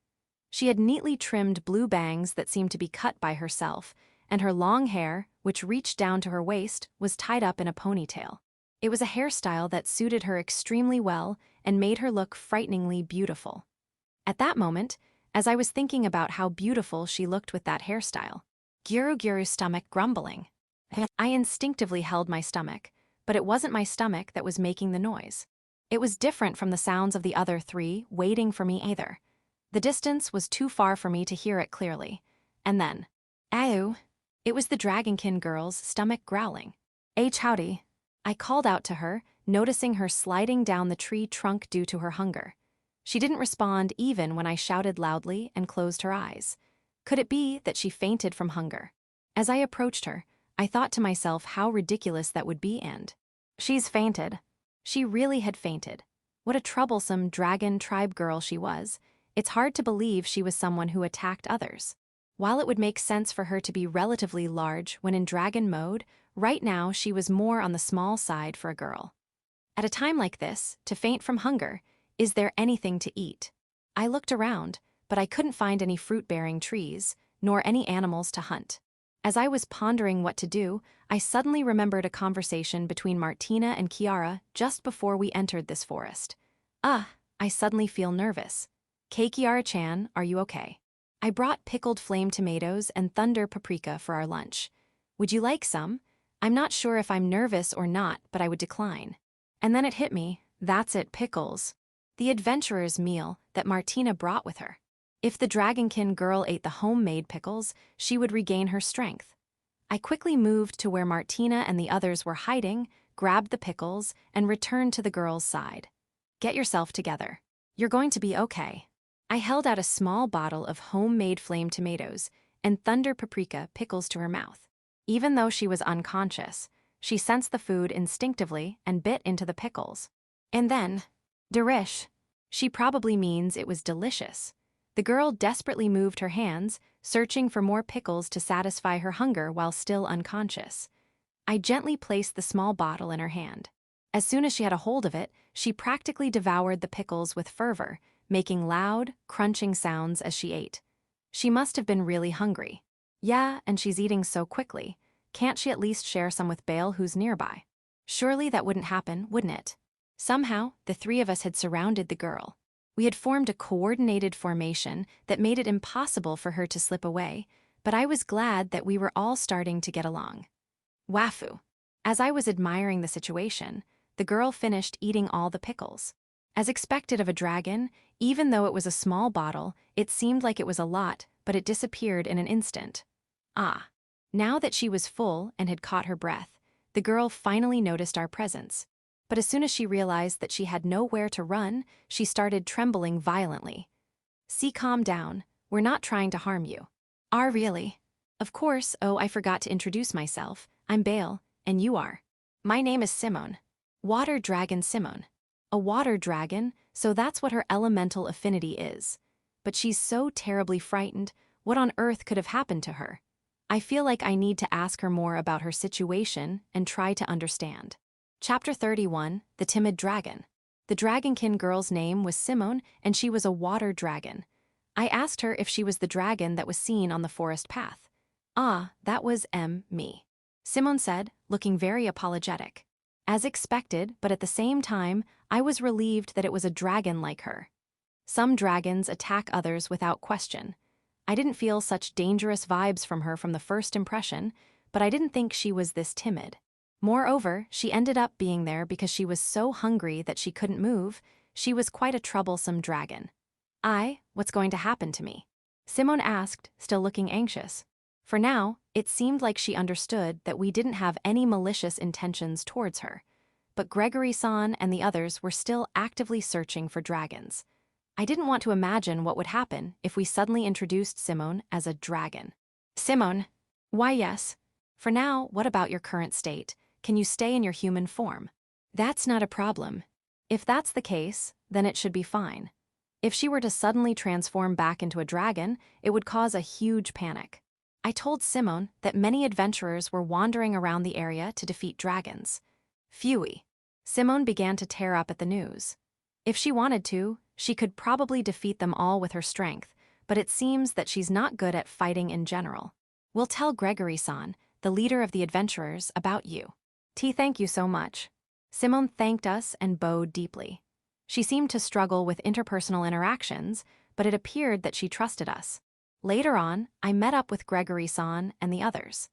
She had neatly trimmed blue bangs that seemed to be cut by herself, and her long hair, which reached down to her waist, was tied up in a ponytail. It was a hairstyle that suited her extremely well and made her look frighteningly beautiful. At that moment, as I was thinking about how beautiful she looked with that hairstyle, Guru's stomach grumbling. I instinctively held my stomach, but it wasn't my stomach that was making the noise. It was different from the sounds of the other 3 waiting for me either. The distance was too far for me to hear it clearly. And then, "Ow!" It was the Dragonkin girl's stomach growling. Howdy. I called out to her, noticing her sliding down the tree trunk due to her hunger. She didn't respond even when I shouted loudly and closed her eyes. Could it be that she fainted from hunger? As I approached her, I thought to myself how ridiculous that would be, and she's fainted. She really had fainted. What a troublesome dragon tribe girl she was. It's hard to believe she was someone who attacked others. While it would make sense for her to be relatively large when in dragon mode, right now she was more on the small side for a girl. At a time like this, to faint from hunger, is there anything to eat? I looked around, but I couldn't find any fruit-bearing trees, nor any animals to hunt. As I was pondering what to do, I suddenly remembered a conversation between Martina and Kiara just before we entered this forest. I suddenly feel nervous. Kiara-chan, are you okay? I brought pickled flame tomatoes and thunder paprika for our lunch. Would you like some? I'm not sure if I'm nervous or not, but I would decline. And then it hit me, that's it, pickles. The adventurer's meal that Martina brought with her. If the Dragonkin girl ate the homemade pickles, she would regain her strength. I quickly moved to where Martina and the others were hiding, grabbed the pickles, and returned to the girl's side. Get yourself together. You're going to be okay. I held out a small bottle of homemade flame tomatoes and thunder paprika pickles to her mouth. Even though she was unconscious, she sensed the food instinctively and bit into the pickles. And then, derish. She probably means it was delicious. The girl desperately moved her hands, searching for more pickles to satisfy her hunger while still unconscious. I gently placed the small bottle in her hand. As soon as she had a hold of it, she practically devoured the pickles with fervor, making loud, crunching sounds as she ate. She must have been really hungry. Yeah, and she's eating so quickly. Can't she at least share some with Bale, who's nearby? Surely that wouldn't happen, wouldn't it? Somehow, the 3 of us had surrounded the girl. We had formed a coordinated formation that made it impossible for her to slip away, but I was glad that we were all starting to get along. Wafu. As I was admiring the situation, the girl finished eating all the pickles. As expected of a dragon, even though it was a small bottle, it seemed like it was a lot, but it disappeared in an instant. Now that she was full and had caught her breath, the girl finally noticed our presence. But as soon as she realized that she had nowhere to run, she started trembling violently. See, calm down. We're not trying to harm you. Really? Of course. Oh, I forgot to introduce myself. I'm Bale, and you are. My name is Simone. Water Dragon Simone. A water dragon, so that's what her elemental affinity is. But she's so terribly frightened. What on earth could have happened to her? I feel like I need to ask her more about her situation and try to understand. Chapter 31, The Timid Dragon. The Dragonkin girl's name was Simone, and she was a water dragon. I asked her if she was the dragon that was seen on the forest path. That was me. Simone said, looking very apologetic. As expected, but at the same time, I was relieved that it was a dragon like her. Some dragons attack others without question. I didn't feel such dangerous vibes from her from the first impression, but I didn't think she was this timid. Moreover, she ended up being there because she was so hungry that she couldn't move. She was quite a troublesome dragon. What's going to happen to me? Simone asked, still looking anxious. For now, it seemed like she understood that we didn't have any malicious intentions towards her. But Gregory-san and the others were still actively searching for dragons. I didn't want to imagine what would happen if we suddenly introduced Simone as a dragon. Simone. Why yes. For now, what about your current state? Can you stay in your human form? That's not a problem. If that's the case, then it should be fine. If she were to suddenly transform back into a dragon, it would cause a huge panic. I told Simone that many adventurers were wandering around the area to defeat dragons. Phewie. Simone began to tear up at the news. If she wanted to, she could probably defeat them all with her strength, but it seems that she's not good at fighting in general. We'll tell Gregory-san, the leader of the adventurers, about you. Thank you so much. Simone thanked us and bowed deeply. She seemed to struggle with interpersonal interactions, but it appeared that she trusted us. Later on, I met up with Gregory-san and the others.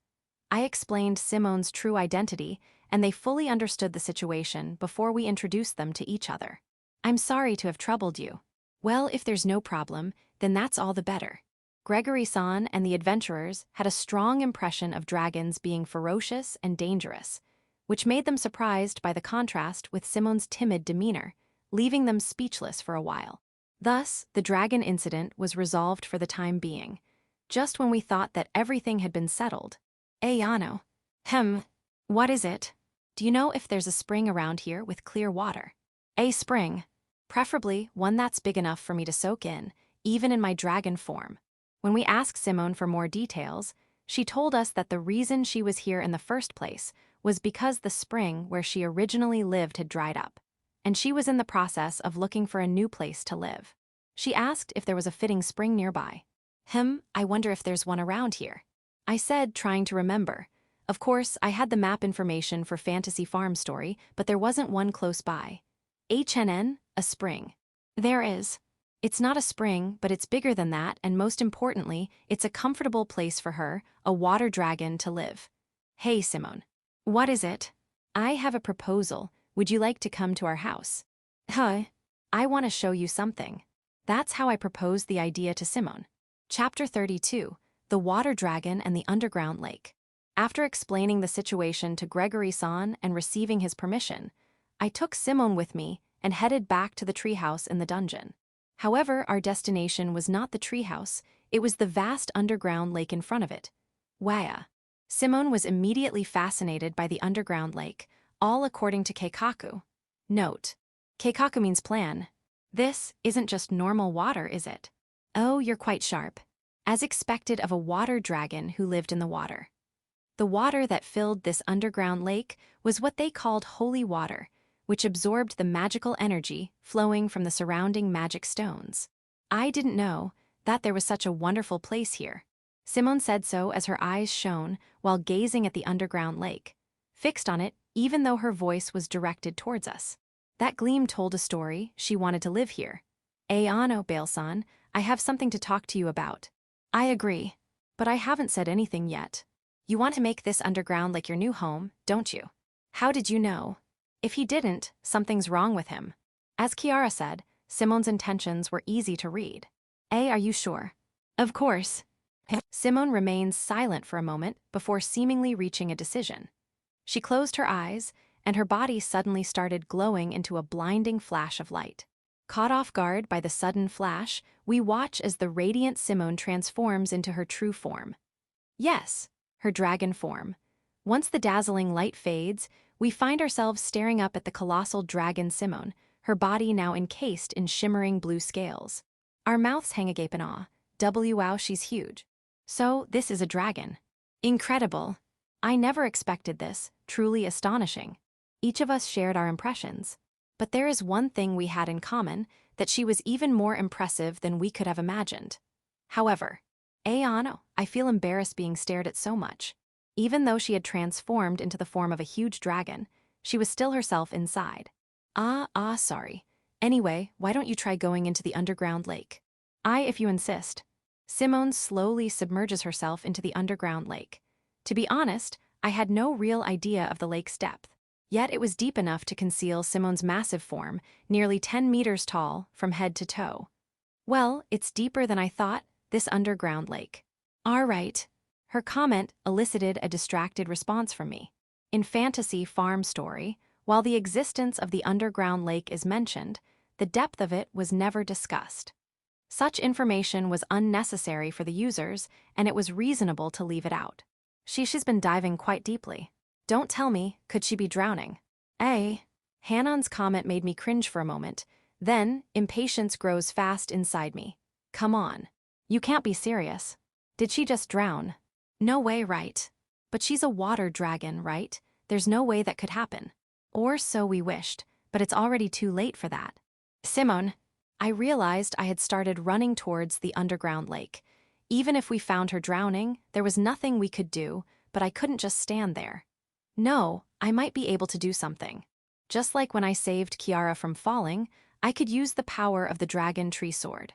I explained Simone's true identity, and they fully understood the situation before we introduced them to each other. I'm sorry to have troubled you. Well, if there's no problem, then that's all the better. Gregory-san and the adventurers had a strong impression of dragons being ferocious and dangerous, which made them surprised by the contrast with Simone's timid demeanor, leaving them speechless for a while. Thus, the dragon incident was resolved for the time being, just when we thought that everything had been settled. Ayano. What is it? Do you know if there's a spring around here with clear water? A spring. Preferably one that's big enough for me to soak in, even in my dragon form. When we asked Simone for more details, she told us that the reason she was here in the first place was because the spring where she originally lived had dried up, and she was in the process of looking for a new place to live. She asked if there was a fitting spring nearby. I wonder if there's one around here. I said, trying to remember. Of course, I had the map information for Fantasy Farm Story, but there wasn't one close by. A spring. There is. It's not a spring, but it's bigger than that, and most importantly, it's a comfortable place for her, a water dragon, to live. Hey, Simone. What is it? I have a proposal. Would you like to come to our house? I want to show you something. That's how I proposed the idea to Simone. Chapter 32, The Water Dragon and the Underground Lake. After explaining the situation to Gregory-san and receiving his permission, I took Simone with me and headed back to the treehouse in the dungeon. However, our destination was not the treehouse, it was the vast underground lake in front of it. Wow. Simone was immediately fascinated by the underground lake, all according to Keikaku. Note: Keikaku means plan. This isn't just normal water, is it? Oh, you're quite sharp. As expected of a water dragon who lived in the water. The water that filled this underground lake was what they called holy water, which absorbed the magical energy flowing from the surrounding magic stones. I didn't know that there was such a wonderful place here. Simone said so as her eyes shone while gazing at the underground lake, fixed on it even though her voice was directed towards us. That gleam told a story. She wanted to live here. Ayano, Bale-san, I have something to talk to you about. I agree, but I haven't said anything yet. You want to make this underground like your new home, don't you? How did you know? If he didn't, something's wrong with him. As Kiara said, Simone's intentions were easy to read. Are you sure? Of course. Simone remained silent for a moment before seemingly reaching a decision. She closed her eyes, and her body suddenly started glowing into a blinding flash of light. Caught off guard by the sudden flash, we watch as the radiant Simone transforms into her true form. Yes, her dragon form. Once the dazzling light fades, we find ourselves staring up at the colossal dragon Simone, her body now encased in shimmering blue scales. Our mouths hang agape in awe. Wow, she's huge. So, this is a dragon. Incredible. I never expected this, truly astonishing. Each of us shared our impressions. But there is one thing we had in common, that she was even more impressive than we could have imagined. However, Ayano, I feel embarrassed being stared at so much. Even though she had transformed into the form of a huge dragon, she was still herself inside. Sorry. Anyway, why don't you try going into the underground lake? If you insist. Simone slowly submerges herself into the underground lake. To be honest, I had no real idea of the lake's depth. Yet it was deep enough to conceal Simone's massive form, nearly 10 meters tall, from head to toe. Well, it's deeper than I thought, this underground lake. All right. Her comment elicited a distracted response from me. In fantasy farm story, while the existence of the underground lake is mentioned, the depth of it was never discussed. Such information was unnecessary for the users, and it was reasonable to leave it out. She's been diving quite deeply. Don't tell me, could she be drowning? Hanon's comment made me cringe for a moment. Then, impatience grows fast inside me. Come on. You can't be serious. Did she just drown? No way, right? But she's a water dragon, right? There's no way that could happen. Or so we wished, but it's already too late for that. Simone. I realized I had started running towards the underground lake. Even if we found her drowning, there was nothing we could do, but I couldn't just stand there. No, I might be able to do something. Just like when I saved Kiara from falling, I could use the power of the dragon tree sword.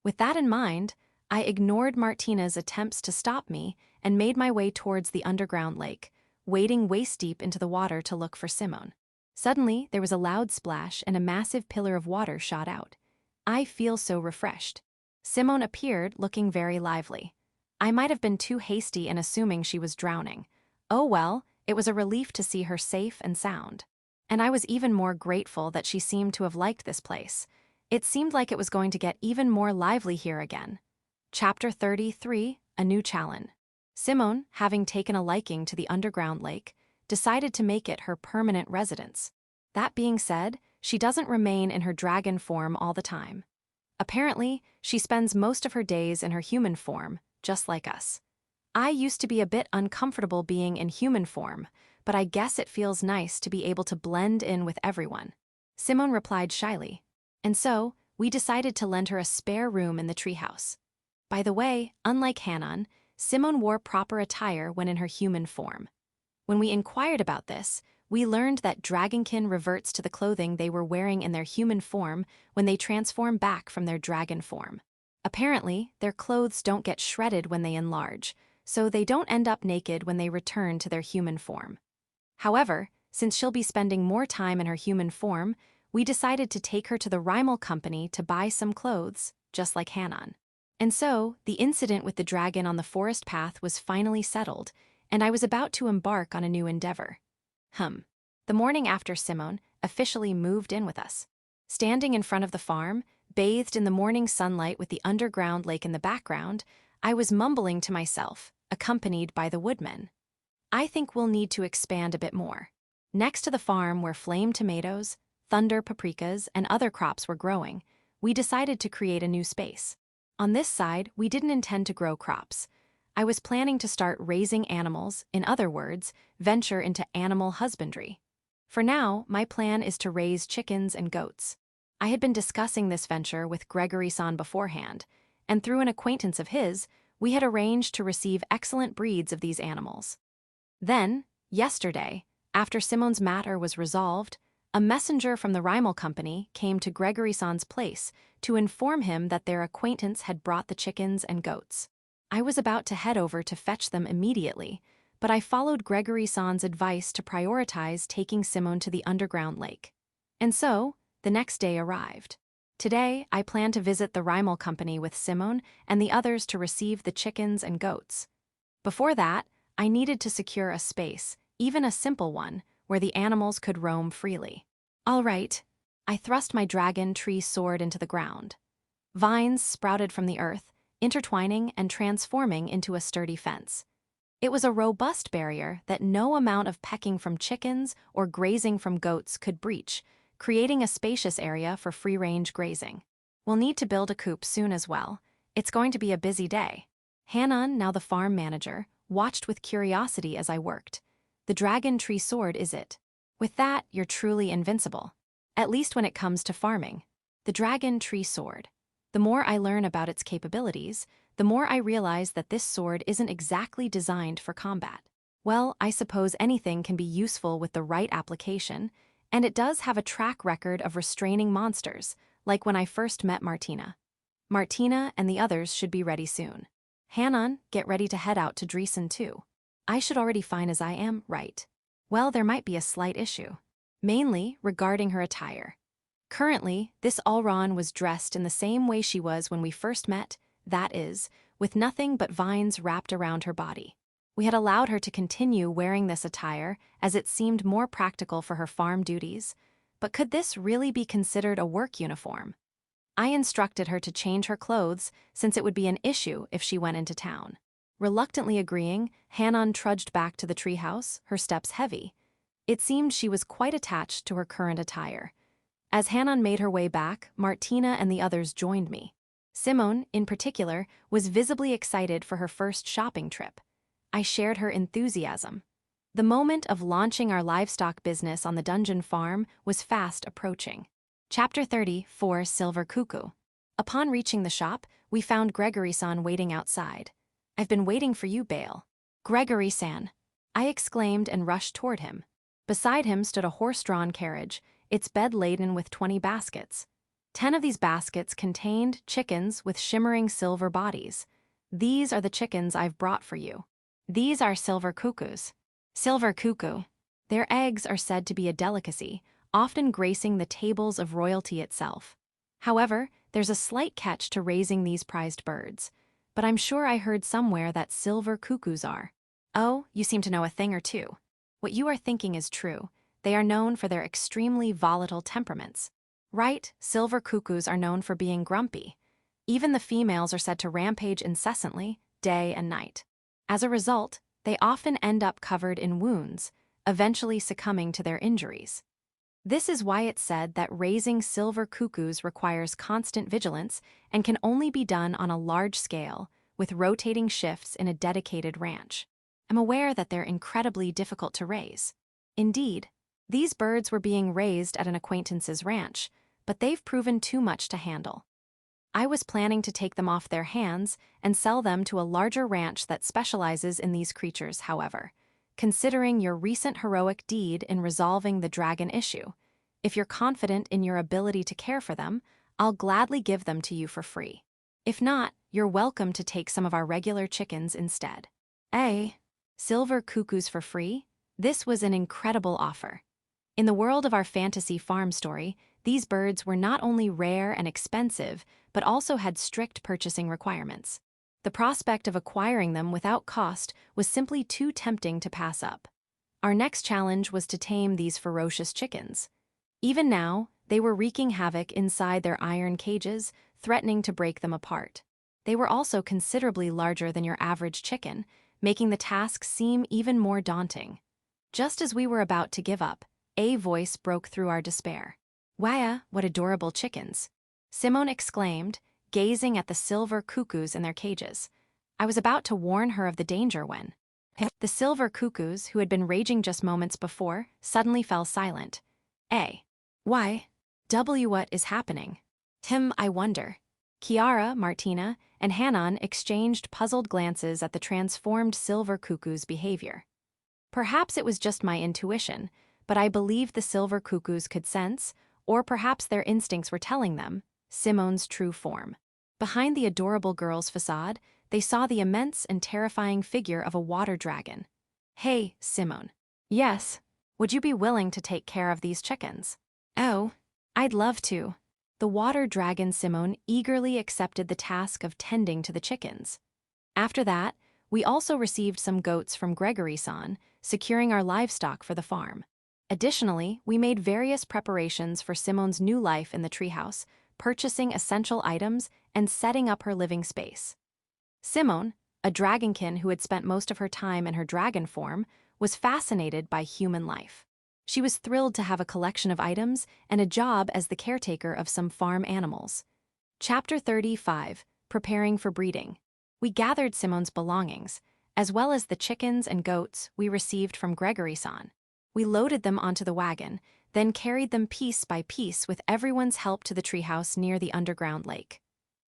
With that in mind, I ignored Martina's attempts to stop me and made my way towards the underground lake, wading waist-deep into the water to look for Simone. Suddenly, there was a loud splash and a massive pillar of water shot out. I feel so refreshed. Simone appeared, looking very lively. I might have been too hasty in assuming she was drowning. Oh well, it was a relief to see her safe and sound. And I was even more grateful that she seemed to have liked this place. It seemed like it was going to get even more lively here again. Chapter 33, A New Challenge. Simone, having taken a liking to the underground lake, decided to make it her permanent residence. That being said, she doesn't remain in her dragon form all the time. Apparently, she spends most of her days in her human form, just like us. I used to be a bit uncomfortable being in human form, but I guess it feels nice to be able to blend in with everyone. Simone replied shyly. And so, we decided to lend her a spare room in the treehouse. By the way, unlike Hanon, Simone wore proper attire when in her human form. When we inquired about this, we learned that Dragonkin reverts to the clothing they were wearing in their human form when they transform back from their dragon form. Apparently, their clothes don't get shredded when they enlarge, so they don't end up naked when they return to their human form. However, since she'll be spending more time in her human form, we decided to take her to the Rimal Company to buy some clothes, just like Hanon. And so, the incident with the dragon on the forest path was finally settled, and I was about to embark on a new endeavor. The morning after Simone officially moved in with us. Standing in front of the farm, bathed in the morning sunlight with the underground lake in the background, I was mumbling to myself, accompanied by the woodmen. I think we'll need to expand a bit more. Next to the farm where flame tomatoes, thunder paprikas, and other crops were growing, we decided to create a new space. On this side, we didn't intend to grow crops. I was planning to start raising animals, in other words, venture into animal husbandry. For now, my plan is to raise chickens and goats. I had been discussing this venture with Gregory-san beforehand, and through an acquaintance of his, we had arranged to receive excellent breeds of these animals. Then, yesterday, after Simone's matter was resolved, a messenger from the Rimal Company came to Gregory-san's place to inform him that their acquaintance had brought the chickens and goats. I was about to head over to fetch them immediately, but I followed Gregory-san's advice to prioritize taking Simone to the underground lake. And so, the next day arrived. Today, I plan to visit the Rimal Company with Simone and the others to receive the chickens and goats. Before that, I needed to secure a space, even a simple one, where the animals could roam freely. All right, I thrust my dragon tree sword into the ground. Vines sprouted from the earth, intertwining and transforming into a sturdy fence. It was a robust barrier that no amount of pecking from chickens or grazing from goats could breach, creating a spacious area for free-range grazing. We'll need to build a coop soon as well. It's going to be a busy day. Hanon, now the farm manager, watched with curiosity as I worked. The dragon tree sword is it. With that, you're truly invincible. At least when it comes to farming. The dragon tree sword. The more I learn about its capabilities, the more I realize that this sword isn't exactly designed for combat. Well, I suppose anything can be useful with the right application, and it does have a track record of restraining monsters, like when I first met Martina. Martina and the others should be ready soon. Hanon, get ready to head out to Dreon too. I should already fine as I am, right? Well, there might be a slight issue. Mainly regarding her attire. Currently, this Auron was dressed in the same way she was when we first met, that is, with nothing but vines wrapped around her body. We had allowed her to continue wearing this attire as it seemed more practical for her farm duties, but could this really be considered a work uniform? I instructed her to change her clothes since it would be an issue if she went into town. Reluctantly agreeing, Hanon trudged back to the treehouse, her steps heavy. It seemed she was quite attached to her current attire. As Hanon made her way back, Martina and the others joined me. Simone, in particular, was visibly excited for her first shopping trip. I shared her enthusiasm. The moment of launching our livestock business on the dungeon farm was fast approaching. Chapter 34, Silver Cuckoo. Upon reaching the shop, we found Gregory-san waiting outside. "I've been waiting for you, Bale." "Gregory-san," I exclaimed and rushed toward him. Beside him stood a horse-drawn carriage, its bed laden with 20 baskets. 10 of these baskets contained chickens with shimmering silver bodies. "These are the chickens I've brought for you. These are silver cuckoos." Silver cuckoo. Their eggs are said to be a delicacy, often gracing the tables of royalty itself. However, there's a slight catch to raising these prized birds. But I'm sure I heard somewhere that silver cuckoos are. Oh, you seem to know a thing or two. What you are thinking is true. They are known for their extremely volatile temperaments. Right, silver cuckoos are known for being grumpy. Even the females are said to rampage incessantly, day and night. As a result, they often end up covered in wounds, eventually succumbing to their injuries. This is why it's said that raising silver cuckoos requires constant vigilance and can only be done on a large scale, with rotating shifts in a dedicated ranch. I'm aware that they're incredibly difficult to raise. Indeed, these birds were being raised at an acquaintance's ranch, but they've proven too much to handle. I was planning to take them off their hands and sell them to a larger ranch that specializes in these creatures, however. Considering your recent heroic deed in resolving the dragon issue, if you're confident in your ability to care for them, I'll gladly give them to you for free. If not, you're welcome to take some of our regular chickens instead. Silver cuckoos for free? This was an incredible offer. In the world of our fantasy farm story, these birds were not only rare and expensive, but also had strict purchasing requirements. The prospect of acquiring them without cost was simply too tempting to pass up. Our next challenge was to tame these ferocious chickens. Even now, they were wreaking havoc inside their iron cages, threatening to break them apart. They were also considerably larger than your average chicken, making the task seem even more daunting. Just as we were about to give up, a voice broke through our despair. "Waya, what adorable chickens!" Simone exclaimed, gazing at the silver cuckoos in their cages. I was about to warn her of the danger when the silver cuckoos, who had been raging just moments before, suddenly fell silent. Why? What is happening? I wonder. Kiara, Martina, and Hanon exchanged puzzled glances at the transformed silver cuckoo's behavior. Perhaps it was just my intuition, but I believed the silver cuckoos could sense, or perhaps their instincts were telling them, Simone's true form. Behind the adorable girl's facade, they saw the immense and terrifying figure of a water dragon. "Hey, Simone." "Yes. Would you be willing to take care of these chickens?" "Oh, I'd love to." The water dragon Simone eagerly accepted the task of tending to the chickens. After that, we also received some goats from Gregory-san, securing our livestock for the farm. Additionally, we made various preparations for Simone's new life in the treehouse, purchasing essential items and setting up her living space. Simone, a dragonkin who had spent most of her time in her dragon form, was fascinated by human life. She was thrilled to have a collection of items and a job as the caretaker of some farm animals. Chapter 35, Preparing for Breeding. We gathered Simone's belongings, as well as the chickens and goats we received from Gregory-san. We loaded them onto the wagon, then carried them piece by piece with everyone's help to the treehouse near the underground lake.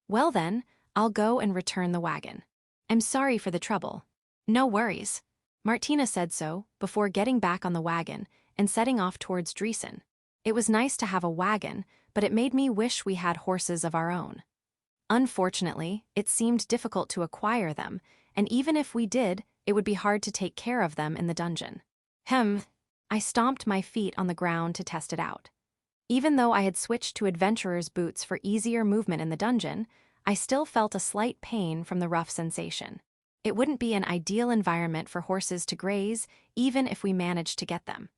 "Well then, I'll go and return the wagon. I'm sorry for the trouble." "No worries." Martina said so before getting back on the wagon and setting off towards Dreon. It was nice to have a wagon, but it made me wish we had horses of our own. Unfortunately, it seemed difficult to acquire them, and even if we did, it would be hard to take care of them in the dungeon. I stomped my feet on the ground to test it out. Even though I had switched to adventurer's boots for easier movement in the dungeon, I still felt a slight pain from the rough sensation. It wouldn't be an ideal environment for horses to graze, even if we managed to get them.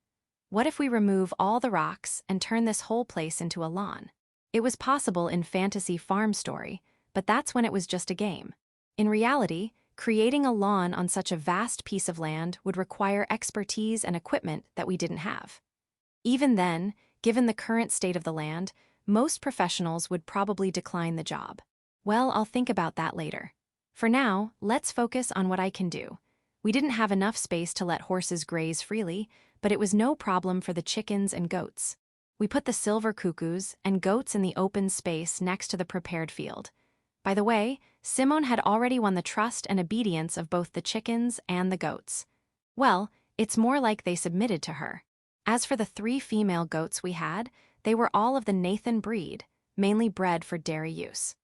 What if we remove all the rocks and turn this whole place into a lawn? It was possible in Fantasy Farm Story, but that's when it was just a game. In reality, creating a lawn on such a vast piece of land would require expertise and equipment that we didn't have. Even then, given the current state of the land, most professionals would probably decline the job. Well, I'll think about that later. For now, let's focus on what I can do. We didn't have enough space to let horses graze freely, but it was no problem for the chickens and goats. We put the silver cuckoos and goats in the open space next to the prepared field. By the way, Simone had already won the trust and obedience of both the chickens and the goats. Well, it's more like they submitted to her. As for the 3 female goats we had, they were all of the Nathan breed, mainly bred for dairy use.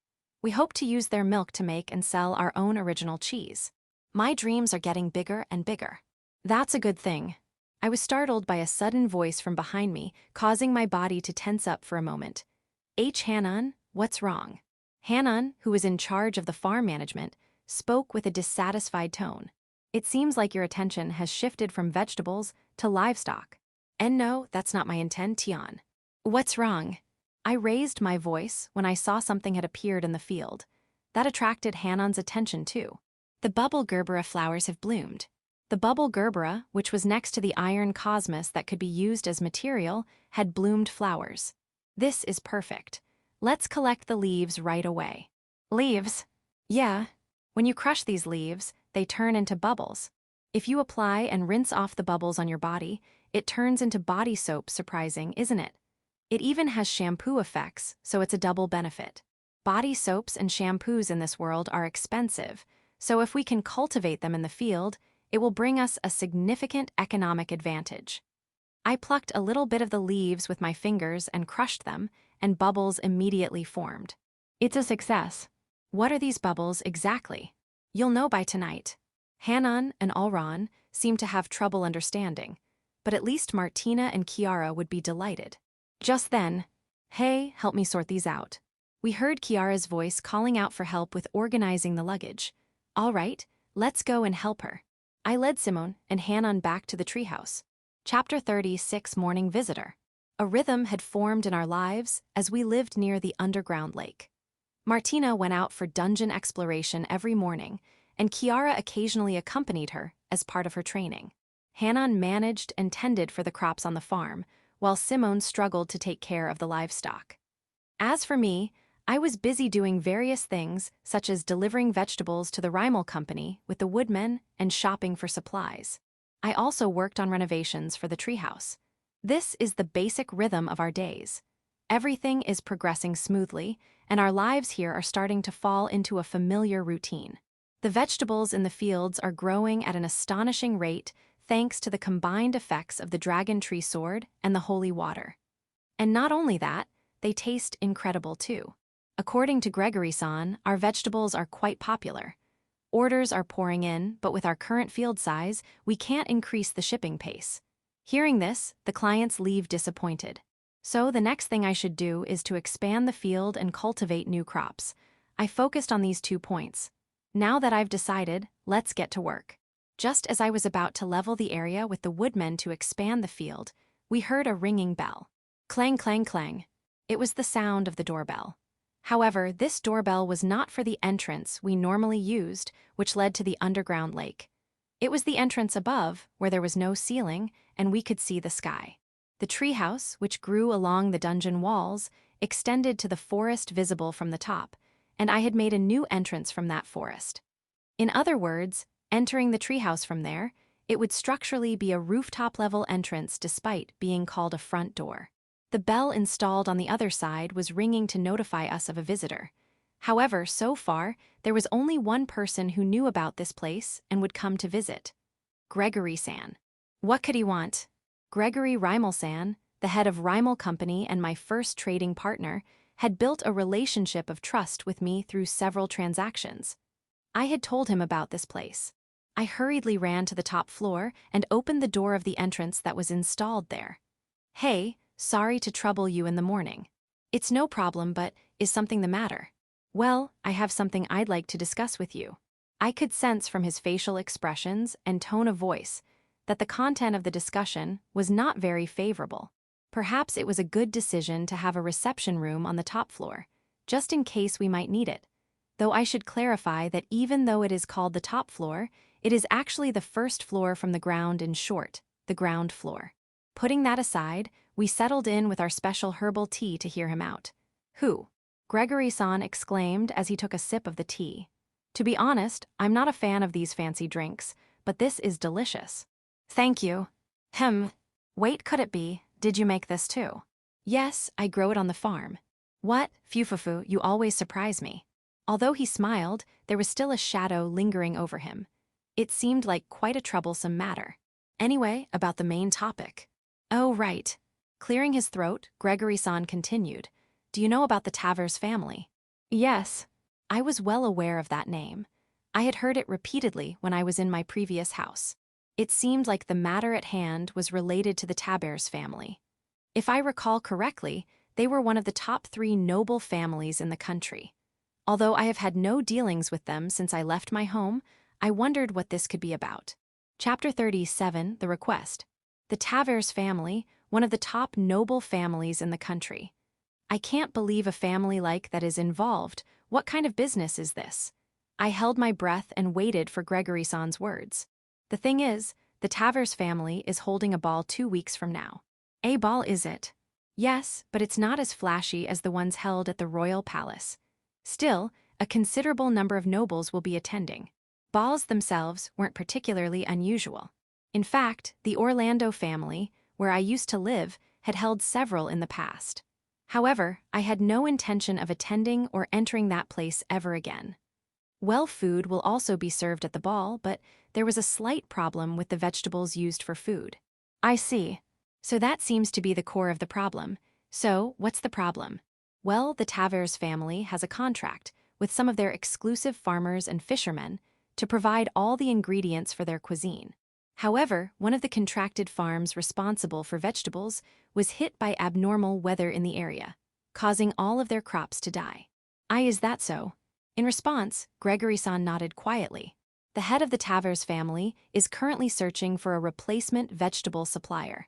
We hope to use their milk to make and sell our own original cheese. My dreams are getting bigger and bigger. That's a good thing. I was startled by a sudden voice from behind me, causing my body to tense up for a moment. Hanan, what's wrong? Hanan, who was in charge of the farm management, spoke with a dissatisfied tone. It seems like your attention has shifted from vegetables to livestock. And no, that's not my intention. What's wrong? I raised my voice when I saw something had appeared in the field. That attracted Hanan's attention too. The bubble gerbera flowers have bloomed. The bubble gerbera, which was next to the iron cosmos that could be used as material, had bloomed flowers. This is perfect. Let's collect the leaves right away. Leaves? Yeah. When you crush these leaves, they turn into bubbles. If you apply and rinse off the bubbles on your body, it turns into body soap. Surprising, isn't it? It even has shampoo effects, so it's a double benefit. Body soaps and shampoos in this world are expensive, so if we can cultivate them in the field, it will bring us a significant economic advantage. I plucked a little bit of the leaves with my fingers and crushed them, and bubbles immediately formed. It's a success. What are these bubbles exactly? You'll know by tonight. Hanan and Auron seemed to have trouble understanding, but at least Martina and Kiara would be delighted. Just then, hey, help me sort these out. We heard Kiara's voice calling out for help with organizing the luggage. All right, let's go and help her. I led Simone and Hanan back to the treehouse. Chapter 36, Morning Visitor. A rhythm had formed in our lives as we lived near the underground lake. Martina went out for dungeon exploration every morning, and Kiara occasionally accompanied her as part of her training. Hanan managed and tended for the crops on the farm, while Simone struggled to take care of the livestock. As for me, I was busy doing various things, such as delivering vegetables to the Rimal Company with the woodmen and shopping for supplies. I also worked on renovations for the treehouse. This is the basic rhythm of our days. Everything is progressing smoothly, and our lives here are starting to fall into a familiar routine. The vegetables in the fields are growing at an astonishing rate thanks to the combined effects of the dragon tree sword and the holy water. And not only that, they taste incredible too. According to Gregory-san, our vegetables are quite popular. Orders are pouring in, but with our current field size, we can't increase the shipping pace. Hearing this, the clients leave disappointed. So the next thing I should do is to expand the field and cultivate new crops. I focused on these 2 points. Now that I've decided, let's get to work. Just as I was about to level the area with the woodmen to expand the field, we heard a ringing bell. Clang, clang, clang. It was the sound of the doorbell. However, this doorbell was not for the entrance we normally used, which led to the underground lake. It was the entrance above, where there was no ceiling, and we could see the sky. The treehouse, which grew along the dungeon walls, extended to the forest visible from the top, and I had made a new entrance from that forest. In other words, entering the treehouse from there, it would structurally be a rooftop-level entrance despite being called a front door. The bell installed on the other side was ringing to notify us of a visitor. However, so far, there was only one person who knew about this place and would come to visit. Gregory-san. What could he want? Gregory Rimal-san, the head of Rimal Company and my first trading partner, had built a relationship of trust with me through several transactions. I had told him about this place. I hurriedly ran to the top floor and opened the door of the entrance that was installed there. Hey, sorry to trouble you in the morning. It's no problem, but is something the matter? Well, I have something I'd like to discuss with you. I could sense from his facial expressions and tone of voice that the content of the discussion was not very favorable. Perhaps it was a good decision to have a reception room on the top floor, just in case we might need it. Though I should clarify that even though it is called the top floor, it is actually the first floor from the ground, in short, the ground floor. Putting that aside, we settled in with our special herbal tea to hear him out. Who? Gregory-san exclaimed as he took a sip of the tea. To be honest, I'm not a fan of these fancy drinks, but this is delicious. Thank you. Wait, could it be? Did you make this too? Yes, I grow it on the farm. What? Fufufu, you always surprise me. Although he smiled, there was still a shadow lingering over him. It seemed like quite a troublesome matter. Anyway, about the main topic. Oh, right. Clearing his throat, Gregory-san continued. Do you know about the Taver's family? Yes. I was well aware of that name. I had heard it repeatedly when I was in my previous house. It seemed like the matter at hand was related to the Taver's family. If I recall correctly, they were one of the top 3 noble families in the country. Although I have had no dealings with them since I left my home, I wondered what this could be about. Chapter 37, The Request. The Taver's family, one of the top noble families in the country. I can't believe a family like that is involved. What kind of business is this? I held my breath and waited for Gregory-san's words. The thing is, the Taver's family is holding a ball 2 weeks from now. A ball, is it? Yes, but it's not as flashy as the ones held at the royal palace. Still, a considerable number of nobles will be attending. Balls themselves weren't particularly unusual. In fact, the Orlando family, where I used to live, had held several in the past. However, I had no intention of attending or entering that place ever again. Well, food will also be served at the ball, but there was a slight problem with the vegetables used for food. I see. So that seems to be the core of the problem. So, what's the problem? Well, the Taver's family has a contract with some of their exclusive farmers and fishermen to provide all the ingredients for their cuisine. However, one of the contracted farms responsible for vegetables was hit by abnormal weather in the area, causing all of their crops to die. Is that so? In response, Gregory-san nodded quietly. The head of the Taver's family is currently searching for a replacement vegetable supplier.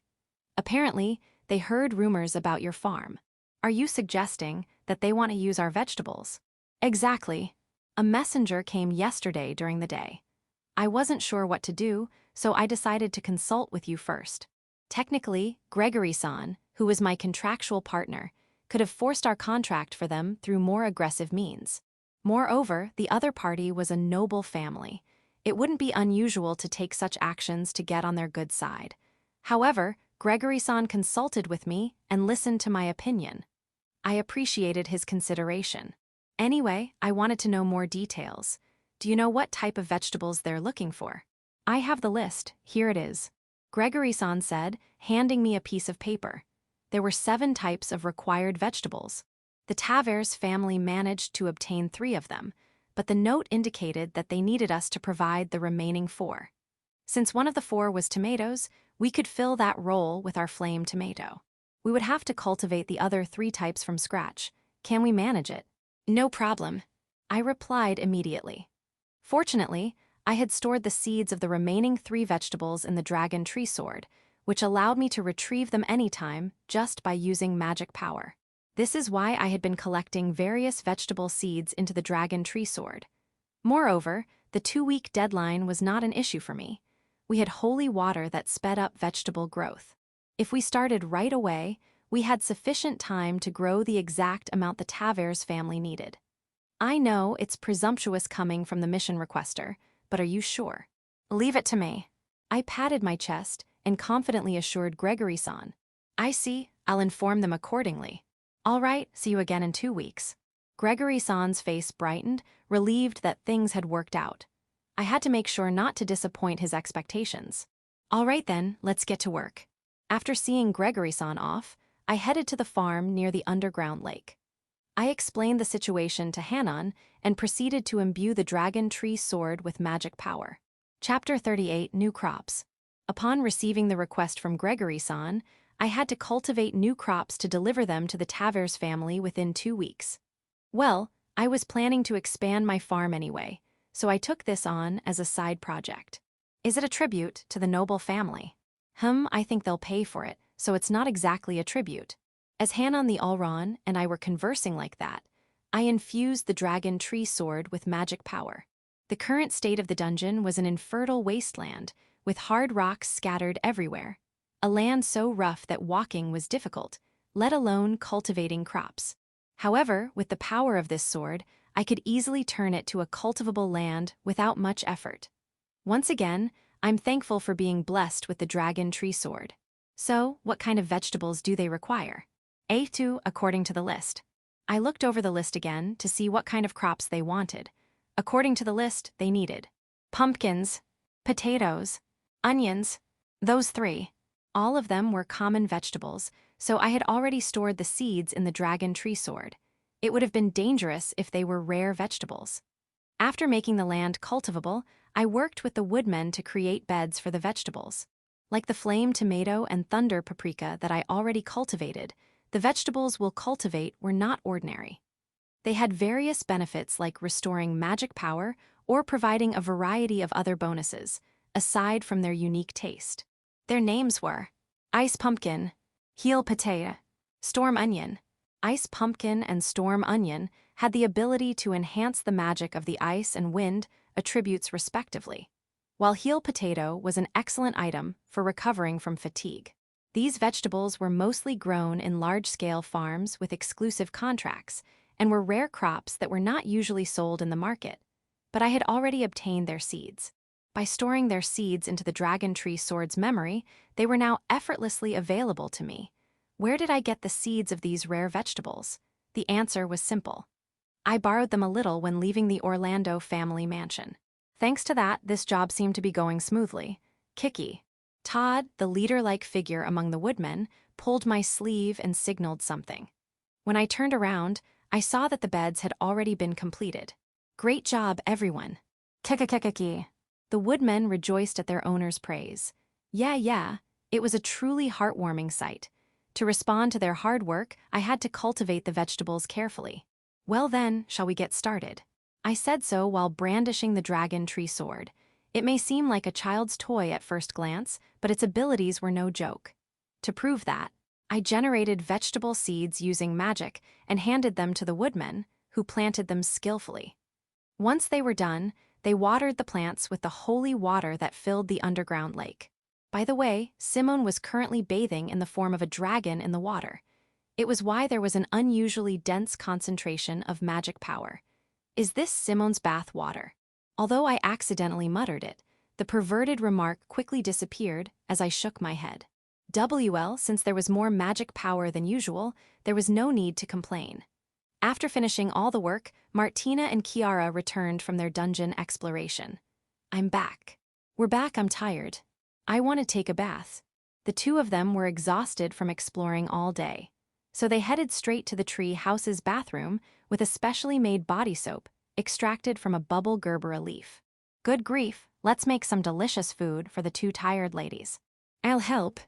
Apparently, they heard rumors about your farm. Are you suggesting that they want to use our vegetables? Exactly. A messenger came yesterday during the day. I wasn't sure what to do, so I decided to consult with you first. Technically, Gregory-san, who was my contractual partner, could have forced our contract for them through more aggressive means. Moreover, the other party was a noble family. It wouldn't be unusual to take such actions to get on their good side. However, Gregory-san consulted with me and listened to my opinion. I appreciated his consideration. Anyway, I wanted to know more details. Do you know what type of vegetables they're looking for? I have the list, here it is. Gregory-san said, handing me a piece of paper. There were 7 types of required vegetables. The Taver's family managed to obtain 3 of them, but the note indicated that they needed us to provide the remaining 4. Since one of the 4 was tomatoes, we could fill that role with our flame tomato. We would have to cultivate the other 3 types from scratch. Can we manage it? No problem. I replied immediately. Fortunately, I had stored the seeds of the remaining 3 vegetables in the dragon tree sword, which allowed me to retrieve them anytime just by using magic power. This is why I had been collecting various vegetable seeds into the dragon tree sword. Moreover, the 2-week deadline was not an issue for me. We had holy water that sped up vegetable growth. If we started right away, we had sufficient time to grow the exact amount the Taver's family needed. I know it's presumptuous coming from the mission requester, but are you sure? Leave it to me. I patted my chest and confidently assured Gregory-san. I see, I'll inform them accordingly. All right, see you again in 2 weeks. Gregory-san's face brightened, relieved that things had worked out. I had to make sure not to disappoint his expectations. All right then, let's get to work. After seeing Gregory-san off, I headed to the farm near the underground lake. I explained the situation to Hanan and proceeded to imbue the dragon tree sword with magic power. Chapter 38 New Crops. Upon receiving the request from Gregory-san, I had to cultivate new crops to deliver them to the Taver's family within 2 weeks. Well, I was planning to expand my farm anyway, so I took this on as a side project. Is it a tribute to the noble family? I think they'll pay for it, so it's not exactly a tribute. As Hanon the Auron and I were conversing like that, I infused the dragon tree sword with magic power. The current state of the dungeon was an infertile wasteland, with hard rocks scattered everywhere. A land so rough that walking was difficult, let alone cultivating crops. However, with the power of this sword, I could easily turn it to a cultivable land without much effort. Once again, I'm thankful for being blessed with the dragon tree sword. So, what kind of vegetables do they require? A2 according to the list. I looked over the list again to see what kind of crops they wanted. According to the list, they needed pumpkins, potatoes, onions, those 3. All of them were common vegetables, so I had already stored the seeds in the dragon tree sword. It would have been dangerous if they were rare vegetables. After making the land cultivable, I worked with the woodmen to create beds for the vegetables. Like the flame tomato and thunder paprika that I already cultivated, the vegetables we'll cultivate were not ordinary. They had various benefits like restoring magic power or providing a variety of other bonuses, aside from their unique taste. Their names were Ice Pumpkin, Heel Potato, Storm Onion. Ice Pumpkin and Storm Onion had the ability to enhance the magic of the ice and wind attributes respectively, while Heel Potato was an excellent item for recovering from fatigue. These vegetables were mostly grown in large-scale farms with exclusive contracts and were rare crops that were not usually sold in the market, but I had already obtained their seeds. By storing their seeds into the dragon tree sword's memory, they were now effortlessly available to me. Where did I get the seeds of these rare vegetables? The answer was simple. I borrowed them a little when leaving the Orlando family mansion. Thanks to that, this job seemed to be going smoothly. Kiki, Todd, the leader-like figure among the woodmen, pulled my sleeve and signaled something. When I turned around, I saw that the beds had already been completed. Great job, everyone. Kekakekaki. The woodmen rejoiced at their owner's praise. Yeah, it was a truly heartwarming sight. To respond to their hard work, I had to cultivate the vegetables carefully. Well then, shall we get started? I said so while brandishing the dragon tree sword. It may seem like a child's toy at first glance, but its abilities were no joke. To prove that, I generated vegetable seeds using magic and handed them to the woodmen, who planted them skillfully. Once they were done, they watered the plants with the holy water that filled the underground lake. By the way, Simone was currently bathing in the form of a dragon in the water. It was why there was an unusually dense concentration of magic power. Is this Simone's bath water? Although I accidentally muttered it, the perverted remark quickly disappeared as I shook my head. Since there was more magic power than usual, there was no need to complain. After finishing all the work, Martina and Kiara returned from their dungeon exploration. I'm back. We're back, I'm tired. I want to take a bath. The two of them were exhausted from exploring all day, so they headed straight to the tree house's bathroom with a specially made body soap extracted from a bubble gerbera leaf. Good grief, let's make some delicious food for the two tired ladies. I'll help.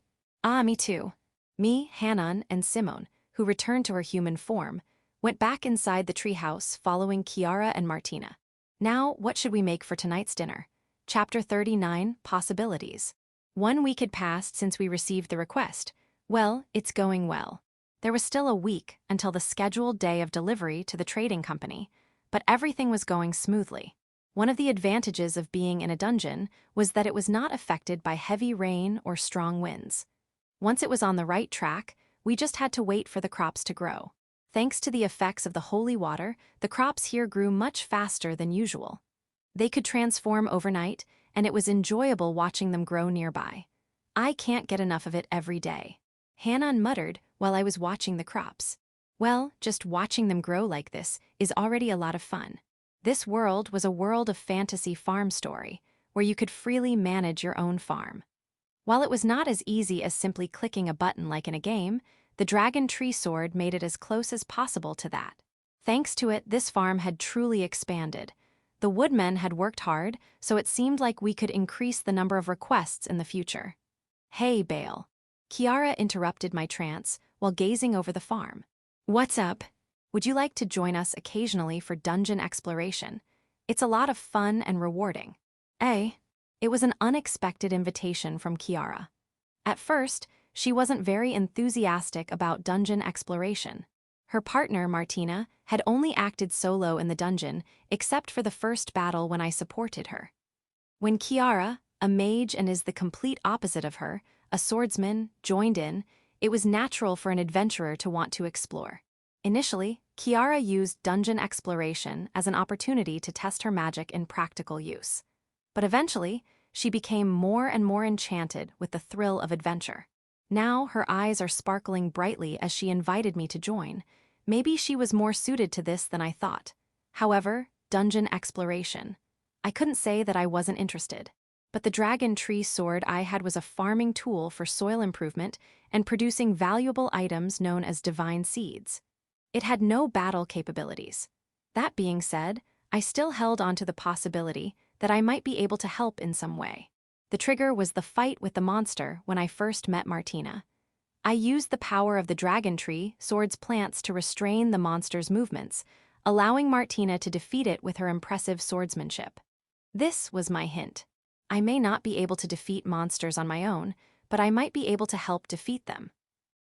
Me too. Me, Hanon, and Simone, who returned to her human form, went back inside the treehouse following Kiara and Martina. Now, what should we make for tonight's dinner? Chapter 39, Possibilities. 1 week had passed since we received the request. Well, it's going well. There was still a week until the scheduled day of delivery to the trading company, but everything was going smoothly. One of the advantages of being in a dungeon was that it was not affected by heavy rain or strong winds. Once it was on the right track, we just had to wait for the crops to grow. Thanks to the effects of the holy water, the crops here grew much faster than usual. They could transform overnight, and it was enjoyable watching them grow nearby. I can't get enough of it every day. Hanon muttered while I was watching the crops. Well, just watching them grow like this is already a lot of fun. This world was a world of fantasy farm story, where you could freely manage your own farm. While it was not as easy as simply clicking a button like in a game, the dragon tree sword made it as close as possible to that. Thanks to it, this farm had truly expanded. The woodmen had worked hard, so it seemed like we could increase the number of requests in the future. Hey, Bale. Kiara interrupted my trance while gazing over the farm. What's up? Would you like to join us occasionally for dungeon exploration? It's a lot of fun and rewarding. It was an unexpected invitation from Kiara. At first, she wasn't very enthusiastic about dungeon exploration. Her partner, Martina, had only acted solo in the dungeon except for the first battle when I supported her. When Kiara, a mage and is the complete opposite of her, a swordsman, joined in, it was natural for an adventurer to want to explore. Initially, Kiara used dungeon exploration as an opportunity to test her magic in practical use. But eventually, she became more and more enchanted with the thrill of adventure. Now her eyes are sparkling brightly as she invited me to join. Maybe she was more suited to this than I thought. However, dungeon exploration. I couldn't say that I wasn't interested. But the dragon tree sword I had was a farming tool for soil improvement and producing valuable items known as divine seeds. It had no battle capabilities. That being said, I still held on to the possibility that I might be able to help in some way. The trigger was the fight with the monster when I first met Martina. I used the power of the dragon tree sword's plants to restrain the monster's movements, allowing Martina to defeat it with her impressive swordsmanship. This was my hint. I may not be able to defeat monsters on my own, but I might be able to help defeat them.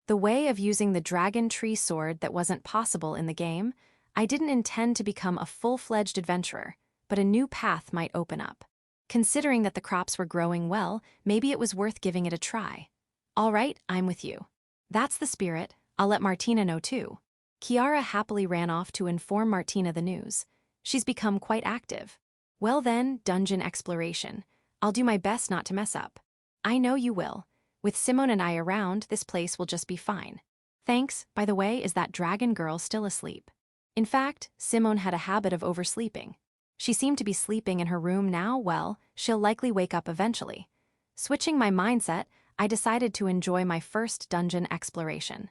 The way of using the dragon tree sword that wasn't possible in the game, I didn't intend to become a full-fledged adventurer, but a new path might open up. Considering that the crops were growing well, maybe it was worth giving it a try. All right, I'm with you. That's the spirit. I'll let Martina know too. Kiara happily ran off to inform Martina the news. She's become quite active. Well then, dungeon exploration. I'll do my best not to mess up. I know you will. With Simone and I around, this place will just be fine. Thanks. By the way, is that dragon girl still asleep? In fact, Simone had a habit of oversleeping. She seemed to be sleeping in her room now. Well, she'll likely wake up eventually. Switching my mindset, I decided to enjoy my first dungeon exploration.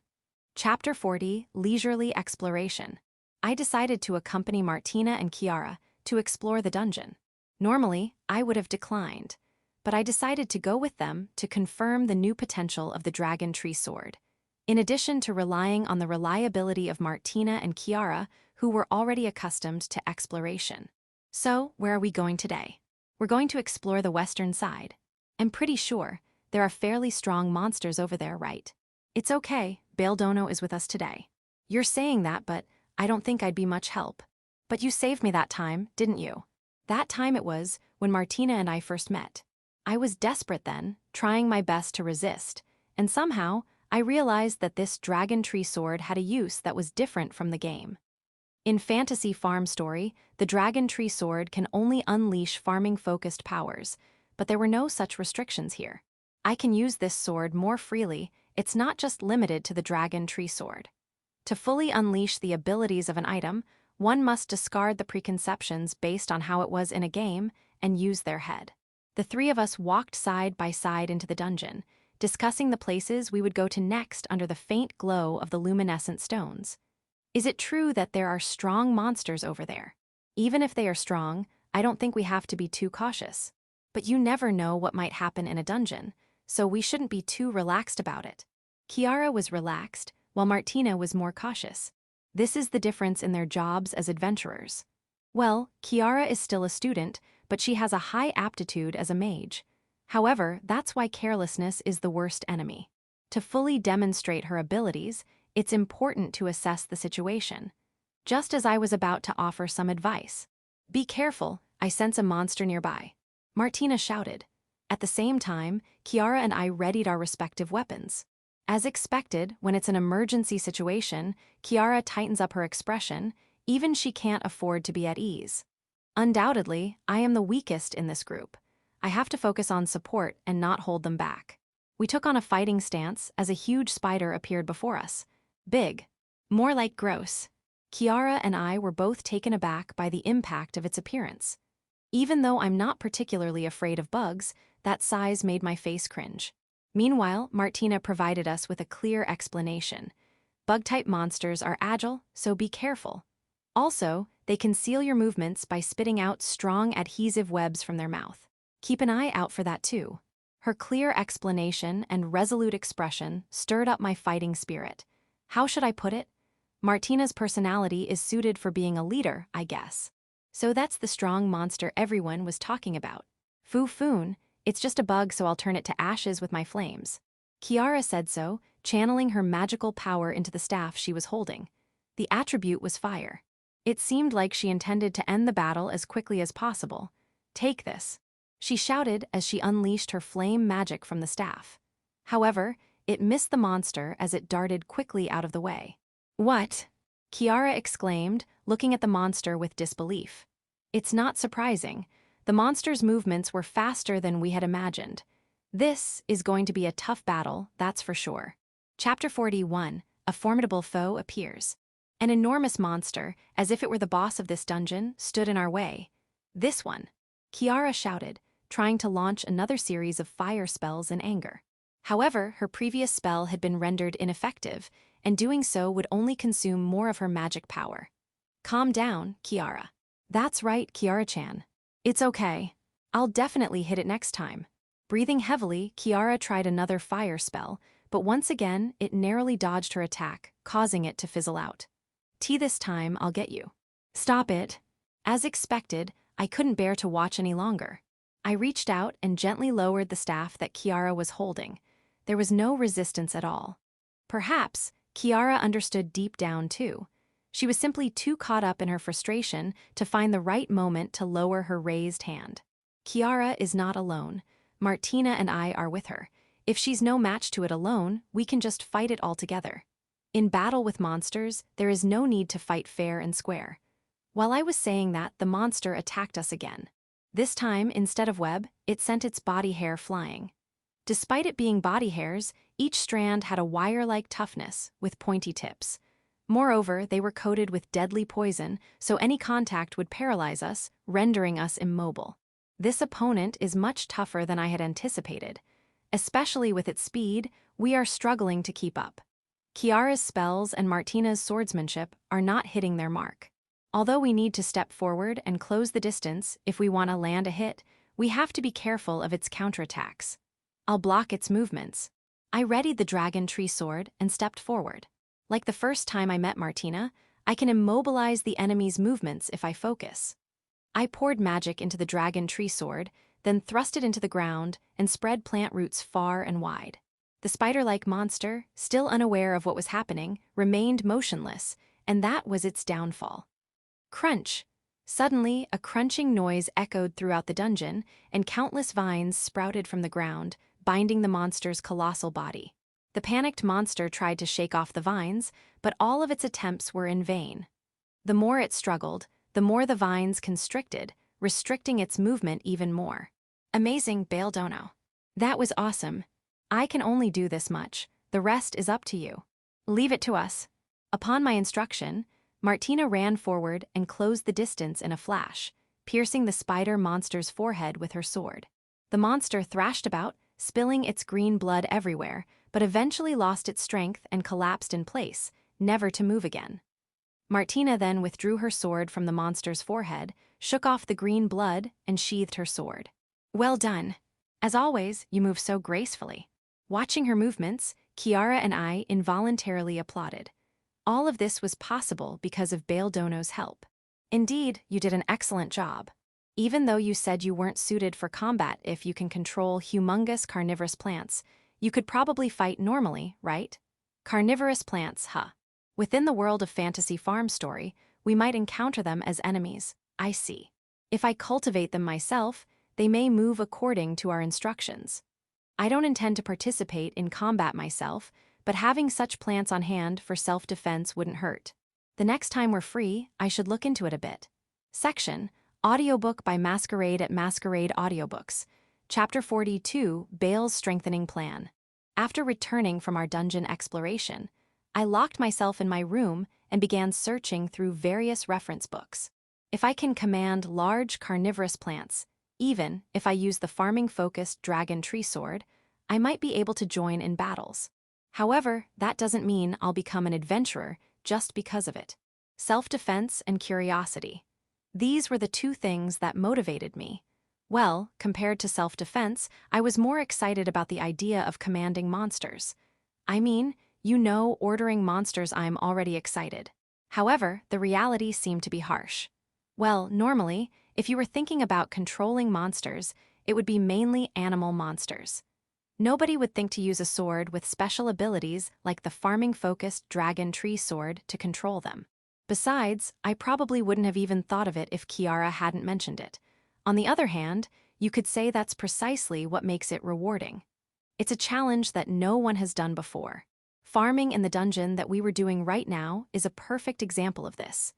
Chapter 40, Leisurely Exploration. I decided to accompany Martina and Kiara to explore the dungeon. Normally, I would have declined, but I decided to go with them to confirm the new potential of the dragon tree sword. In addition to relying on the reliability of Martina and Kiara, who were already accustomed to exploration. So, where are we going today? We're going to explore the western side. I'm pretty sure there are fairly strong monsters over there, right? It's okay, Baldono is with us today. You're saying that, but I don't think I'd be much help. But you saved me that time, didn't you? That time it was when Martina and I first met. I was desperate then, trying my best to resist, and somehow I realized that this dragon tree sword had a use that was different from the game. In Fantasy Farm Story, the dragon tree sword can only unleash farming-focused powers, but there were no such restrictions here. I can use this sword more freely. It's not just limited to the dragon tree sword. To fully unleash the abilities of an item, one must discard the preconceptions based on how it was in a game and use their head. The three of us walked side by side into the dungeon, discussing the places we would go to next under the faint glow of the luminescent stones. Is it true that there are strong monsters over there? Even if they are strong, I don't think we have to be too cautious. But you never know what might happen in a dungeon, so we shouldn't be too relaxed about it. Kiara was relaxed, while Martina was more cautious. This is the difference in their jobs as adventurers. Well, Kiara is still a student, but she has a high aptitude as a mage. However, that's why carelessness is the worst enemy. To fully demonstrate her abilities, it's important to assess the situation. Just as I was about to offer some advice. Be careful, I sense a monster nearby. Martina shouted. At the same time, Kiara and I readied our respective weapons. As expected, when it's an emergency situation, Kiara tightens up her expression, even she can't afford to be at ease. Undoubtedly, I am the weakest in this group. I have to focus on support and not hold them back. We took on a fighting stance as a huge spider appeared before us. Big. More like gross. Kiara and I were both taken aback by the impact of its appearance. Even though I'm not particularly afraid of bugs, that size made my face cringe. Meanwhile, Martina provided us with a clear explanation. Bug-type monsters are agile, so be careful. Also, they conceal your movements by spitting out strong adhesive webs from their mouth. Keep an eye out for that too. Her clear explanation and resolute expression stirred up my fighting spirit. How should I put it? Martina's personality is suited for being a leader, I guess. So that's the strong monster everyone was talking about. Foon, it's just a bug, so I'll turn it to ashes with my flames. Kiara said so, channeling her magical power into the staff she was holding. The attribute was fire. It seemed like she intended to end the battle as quickly as possible. Take this, she shouted as she unleashed her flame magic from the staff. However, it missed the monster as it darted quickly out of the way. What? Kiara exclaimed, looking at the monster with disbelief. It's not surprising. The monster's movements were faster than we had imagined. This is going to be a tough battle, that's for sure. Chapter 41, A Formidable Foe Appears. An enormous monster, as if it were the boss of this dungeon, stood in our way. This one, Kiara shouted, trying to launch another series of fire spells in anger. However, her previous spell had been rendered ineffective, and doing so would only consume more of her magic power. Calm down, Kiara. That's right, Kiara-chan. It's okay. I'll definitely hit it next time. Breathing heavily, Kiara tried another fire spell, but once again, it narrowly dodged her attack, causing it to fizzle out. This time, I'll get you. Stop it. As expected, I couldn't bear to watch any longer. I reached out and gently lowered the staff that Kiara was holding. There was no resistance at all. Perhaps Kiara understood deep down too. She was simply too caught up in her frustration to find the right moment to lower her raised hand. Kiara is not alone. Martina and I are with her. If she's no match to it alone, we can just fight it all together. In battle with monsters, there is no need to fight fair and square. While I was saying that, the monster attacked us again. This time, instead of web, it sent its body hair flying. Despite it being body hairs, each strand had a wire-like toughness, with pointy tips. Moreover, they were coated with deadly poison, so any contact would paralyze us, rendering us immobile. This opponent is much tougher than I had anticipated. Especially with its speed, we are struggling to keep up. Kiara's spells and Martina's swordsmanship are not hitting their mark. Although we need to step forward and close the distance if we want to land a hit, we have to be careful of its counterattacks. I'll block its movements. I readied the dragon tree sword and stepped forward. Like the first time I met Martina, I can immobilize the enemy's movements if I focus. I poured magic into the dragon tree sword, then thrust it into the ground and spread plant roots far and wide. The spider-like monster, still unaware of what was happening, remained motionless, and that was its downfall. Crunch! Suddenly, a crunching noise echoed throughout the dungeon, and countless vines sprouted from the ground, binding the monster's colossal body. The panicked monster tried to shake off the vines, but all of its attempts were in vain. The more it struggled, the more the vines constricted, restricting its movement even more. Amazing, bestow. That was awesome. I can only do this much. The rest is up to you. Leave it to us. Upon my instruction, Martina ran forward and closed the distance in a flash, piercing the spider monster's forehead with her sword. The monster thrashed about, spilling its green blood everywhere, but eventually lost its strength and collapsed in place, never to move again. Martina then withdrew her sword from the monster's forehead, shook off the green blood, and sheathed her sword. Well done. As always, you move so gracefully. Watching her movements, Kiara and I involuntarily applauded. All of this was possible because of Bestow's help. Indeed, you did an excellent job. Even though you said you weren't suited for combat if you can control humongous carnivorous plants, you could probably fight normally, right? Carnivorous plants, huh? Within the world of fantasy farm story, we might encounter them as enemies. I see. If I cultivate them myself, they may move according to our instructions. I don't intend to participate in combat myself, but having such plants on hand for self-defense wouldn't hurt. The next time we're free, I should look into it a bit. Section, Audiobook by Masquerade at Masquerade Audiobooks. Chapter 42, Bale's Strengthening Plan. After returning from our dungeon exploration, I locked myself in my room and began searching through various reference books. If I can command large carnivorous plants, even if I use the farming-focused dragon tree sword, I might be able to join in battles. However, that doesn't mean I'll become an adventurer just because of it. self-defense and curiosity. These were the two things that motivated me. Well, compared to self-defense, I was more excited about the idea of commanding monsters. I mean, ordering monsters, I'm already excited. However, the reality seemed to be harsh. Well, normally, if you were thinking about controlling monsters, it would be mainly animal monsters. Nobody would think to use a sword with special abilities like the farming-focused dragon tree sword to control them. Besides, I probably wouldn't have even thought of it if Kiara hadn't mentioned it. On the other hand, you could say that's precisely what makes it rewarding. It's a challenge that no one has done before. Farming in the dungeon that we were doing right now is a perfect example of this.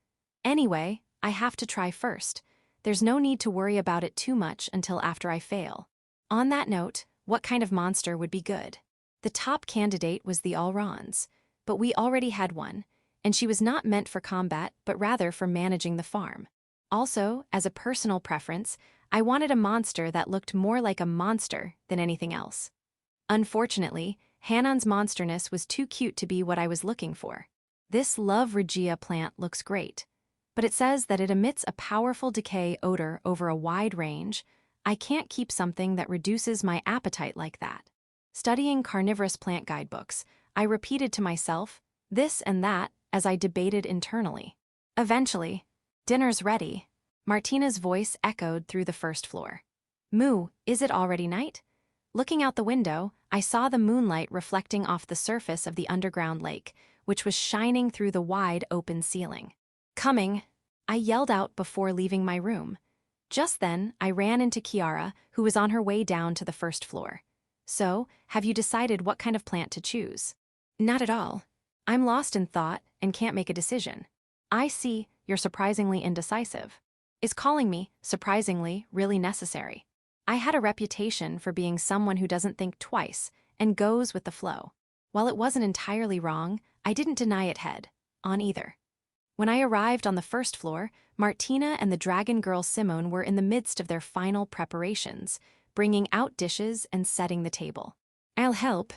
Anyway, I have to try first. There's no need to worry about it too much until after I fail. On that note, what kind of monster would be good? The top candidate was the Aurons, but we already had one, and she was not meant for combat but rather for managing the farm. Also, as a personal preference, I wanted a monster that looked more like a monster than anything else. Unfortunately, Hanan's monsterness was too cute to be what I was looking for. This Love Regia plant looks great, but it says that it emits a powerful decay odor over a wide range. I can't keep something that reduces my appetite like that. Studying carnivorous plant guidebooks, I repeated to myself this and that as I debated internally. Eventually, dinner's ready. Martina's voice echoed through the first floor. Moo, is it already night? Looking out the window, I saw the moonlight reflecting off the surface of the underground lake, which was shining through the wide open ceiling. Coming, I yelled out before leaving my room. Just then, I ran into Kiara, who was on her way down to the first floor. So, have you decided what kind of plant to choose? Not at all. I'm lost in thought and can't make a decision. I see, you're surprisingly indecisive. Is calling me, surprisingly, really necessary? I had a reputation for being someone who doesn't think twice and goes with the flow. While it wasn't entirely wrong, I didn't deny it head-on either. When I arrived on the first floor, Martina and the dragon girl Simone were in the midst of their final preparations, bringing out dishes and setting the table. I'll help.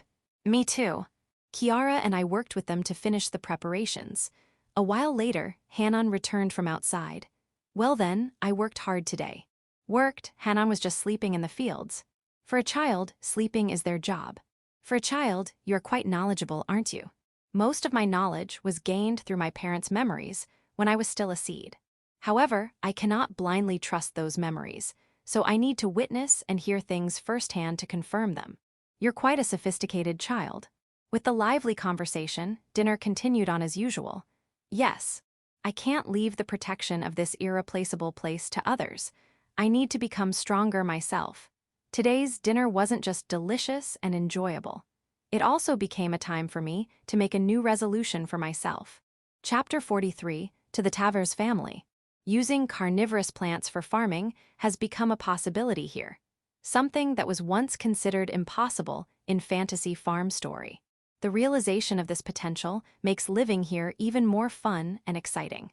Me too. Kiara and I worked with them to finish the preparations. A while later, Hanan returned from outside. Well then, I worked hard today. Worked, Hanan was just sleeping in the fields. For a child, sleeping is their job. For a child, you're quite knowledgeable, aren't you? Most of my knowledge was gained through my parents' memories when I was still a seed. However, I cannot blindly trust those memories, so I need to witness and hear things firsthand to confirm them. You're quite a sophisticated child. With the lively conversation, dinner continued on as usual. Yes, I can't leave the protection of this irreplaceable place to others. I need to become stronger myself. Today's dinner wasn't just delicious and enjoyable. It also became a time for me to make a new resolution for myself. Chapter 43, to the Taver's family. Using carnivorous plants for farming has become a possibility here. Something that was once considered impossible in fantasy farm story. The realization of this potential makes living here even more fun and exciting.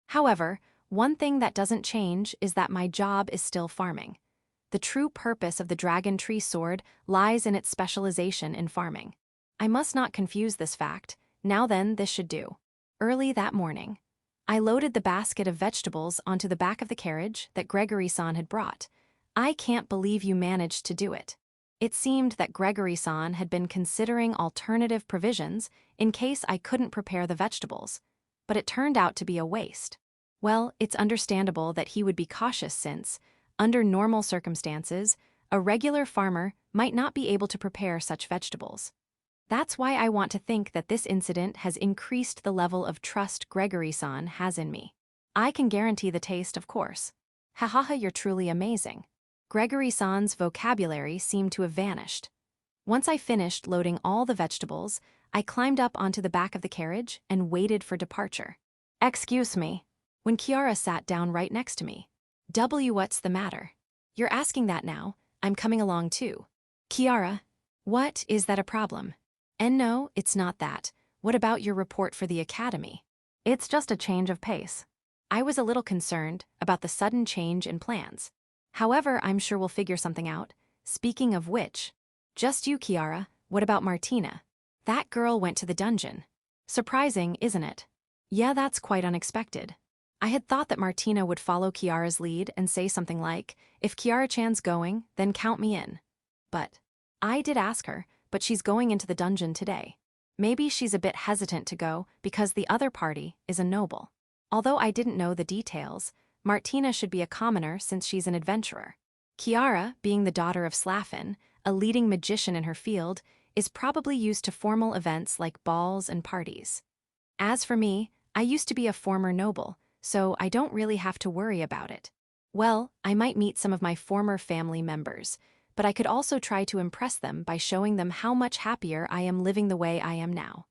However, one thing that doesn't change is that my job is still farming. The true purpose of the dragon tree sword lies in its specialization in farming. I must not confuse this fact. Now then, this should do. Early that morning, I loaded the basket of vegetables onto the back of the carriage that Gregory-san had brought. I can't believe you managed to do it. It seemed that Gregory-san had been considering alternative provisions in case I couldn't prepare the vegetables, but it turned out to be a waste. Well, it's understandable that he would be cautious since, under normal circumstances, a regular farmer might not be able to prepare such vegetables. That's why I want to think that this incident has increased the level of trust Gregory-san has in me. I can guarantee the taste, of course. Hahaha, you're truly amazing. Gregory-san's vocabulary seemed to have vanished. Once I finished loading all the vegetables, I climbed up onto the back of the carriage and waited for departure. Excuse me. When Kiara sat down right next to me. What's the matter? You're asking that now. I'm coming along too. Kiara, what, is that a problem? And no, it's not that. What about your report for the academy? It's just a change of pace. I was a little concerned about the sudden change in plans. However, I'm sure we'll figure something out. Speaking of which, just you, Kiara, what about Martina? That girl went to the dungeon. Surprising, isn't it? Yeah, that's quite unexpected. I had thought that Martina would follow Kiara's lead and say something like, if Kiara-chan's going, then count me in. But I did ask her, but she's going into the dungeon today. Maybe she's a bit hesitant to go because the other party is a noble. Although I didn't know the details, Martina should be a commoner since she's an adventurer. Kiara, being the daughter of Slafen, a leading magician in her field, is probably used to formal events like balls and parties. As for me, I used to be a former noble, so I don't really have to worry about it. Well, I might meet some of my former family members, but I could also try to impress them by showing them how much happier I am living the way I am now.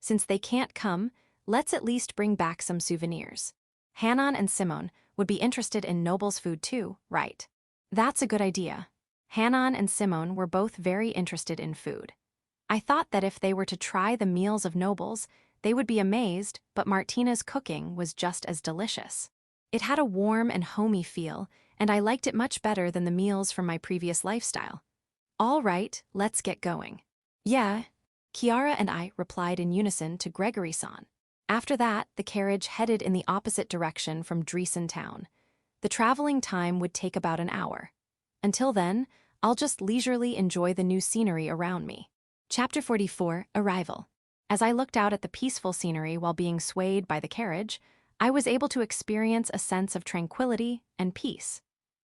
Since they can't come, let's at least bring back some souvenirs. Hanan and Simone would be interested in nobles' food too, right? That's a good idea. Hanan and Simone were both very interested in food. I thought that if they were to try the meals of nobles, they would be amazed, but Martina's cooking was just as delicious. It had a warm and homey feel, and I liked it much better than the meals from my previous lifestyle. All right, let's get going. Yeah, Kiara and I replied in unison to Gregory-san. After that, the carriage headed in the opposite direction from Dreesen town. The traveling time would take about an hour. Until then, I'll just leisurely enjoy the new scenery around me. Chapter 44, Arrival. As I looked out at the peaceful scenery while being swayed by the carriage, I was able to experience a sense of tranquility and peace.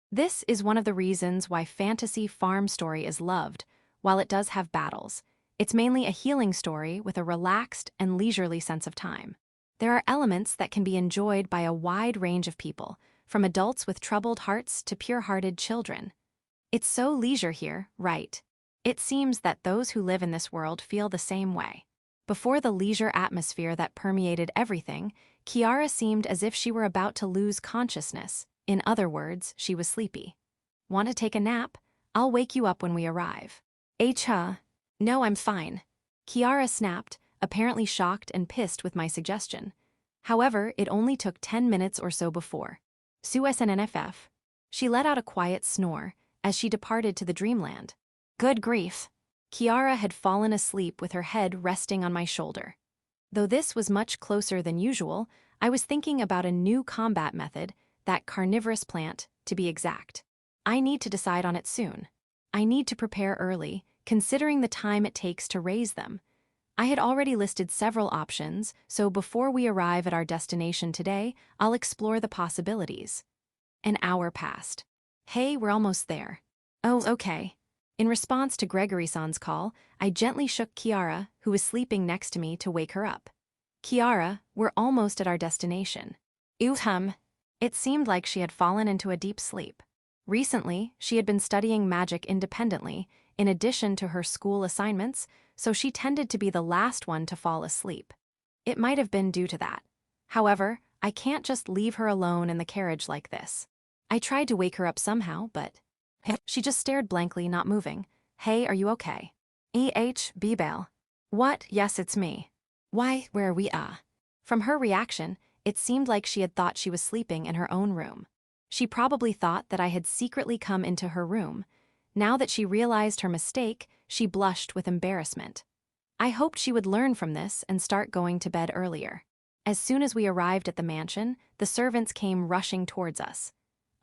This is one of the reasons why fantasy farm story is loved. While it does have battles, it's mainly a healing story with a relaxed and leisurely sense of time. There are elements that can be enjoyed by a wide range of people, from adults with troubled hearts to pure-hearted children. It's so leisure here, right? It seems that those who live in this world feel the same way. Before the leisure atmosphere that permeated everything, Kiara seemed as if she were about to lose consciousness. In other words, she was sleepy. Want to take a nap? I'll wake you up when we arrive. No, I'm fine. Kiara snapped, apparently shocked and pissed with my suggestion. However, it only took 10 minutes or so before. SNNFF. She let out a quiet snore as she departed to the dreamland. Good grief. Kiara had fallen asleep with her head resting on my shoulder. Though this was much closer than usual, I was thinking about a new combat method, that carnivorous plant, to be exact. I need to decide on it soon. I need to prepare early, considering the time it takes to raise them. I had already listed several options, so before we arrive at our destination today, I'll explore the possibilities. An hour passed. Hey, we're almost there. Oh, okay. In response to Gregory-san's call, I gently shook Kiara, who was sleeping next to me, to wake her up. Kiara, we're almost at our destination. It seemed like she had fallen into a deep sleep. Recently, she had been studying magic independently, in addition to her school assignments, so she tended to be the last one to fall asleep. It might have been due to that. However, I can't just leave her alone in the carriage like this. I tried to wake her up somehow, but she just stared blankly, not moving. Hey, are you okay? Bell. What? Yes, it's me. Why, where are we? From her reaction, it seemed like she had thought she was sleeping in her own room. She probably thought that I had secretly come into her room. Now that she realized her mistake, she blushed with embarrassment. I hoped she would learn from this and start going to bed earlier. As soon as we arrived at the mansion, the servants came rushing towards us.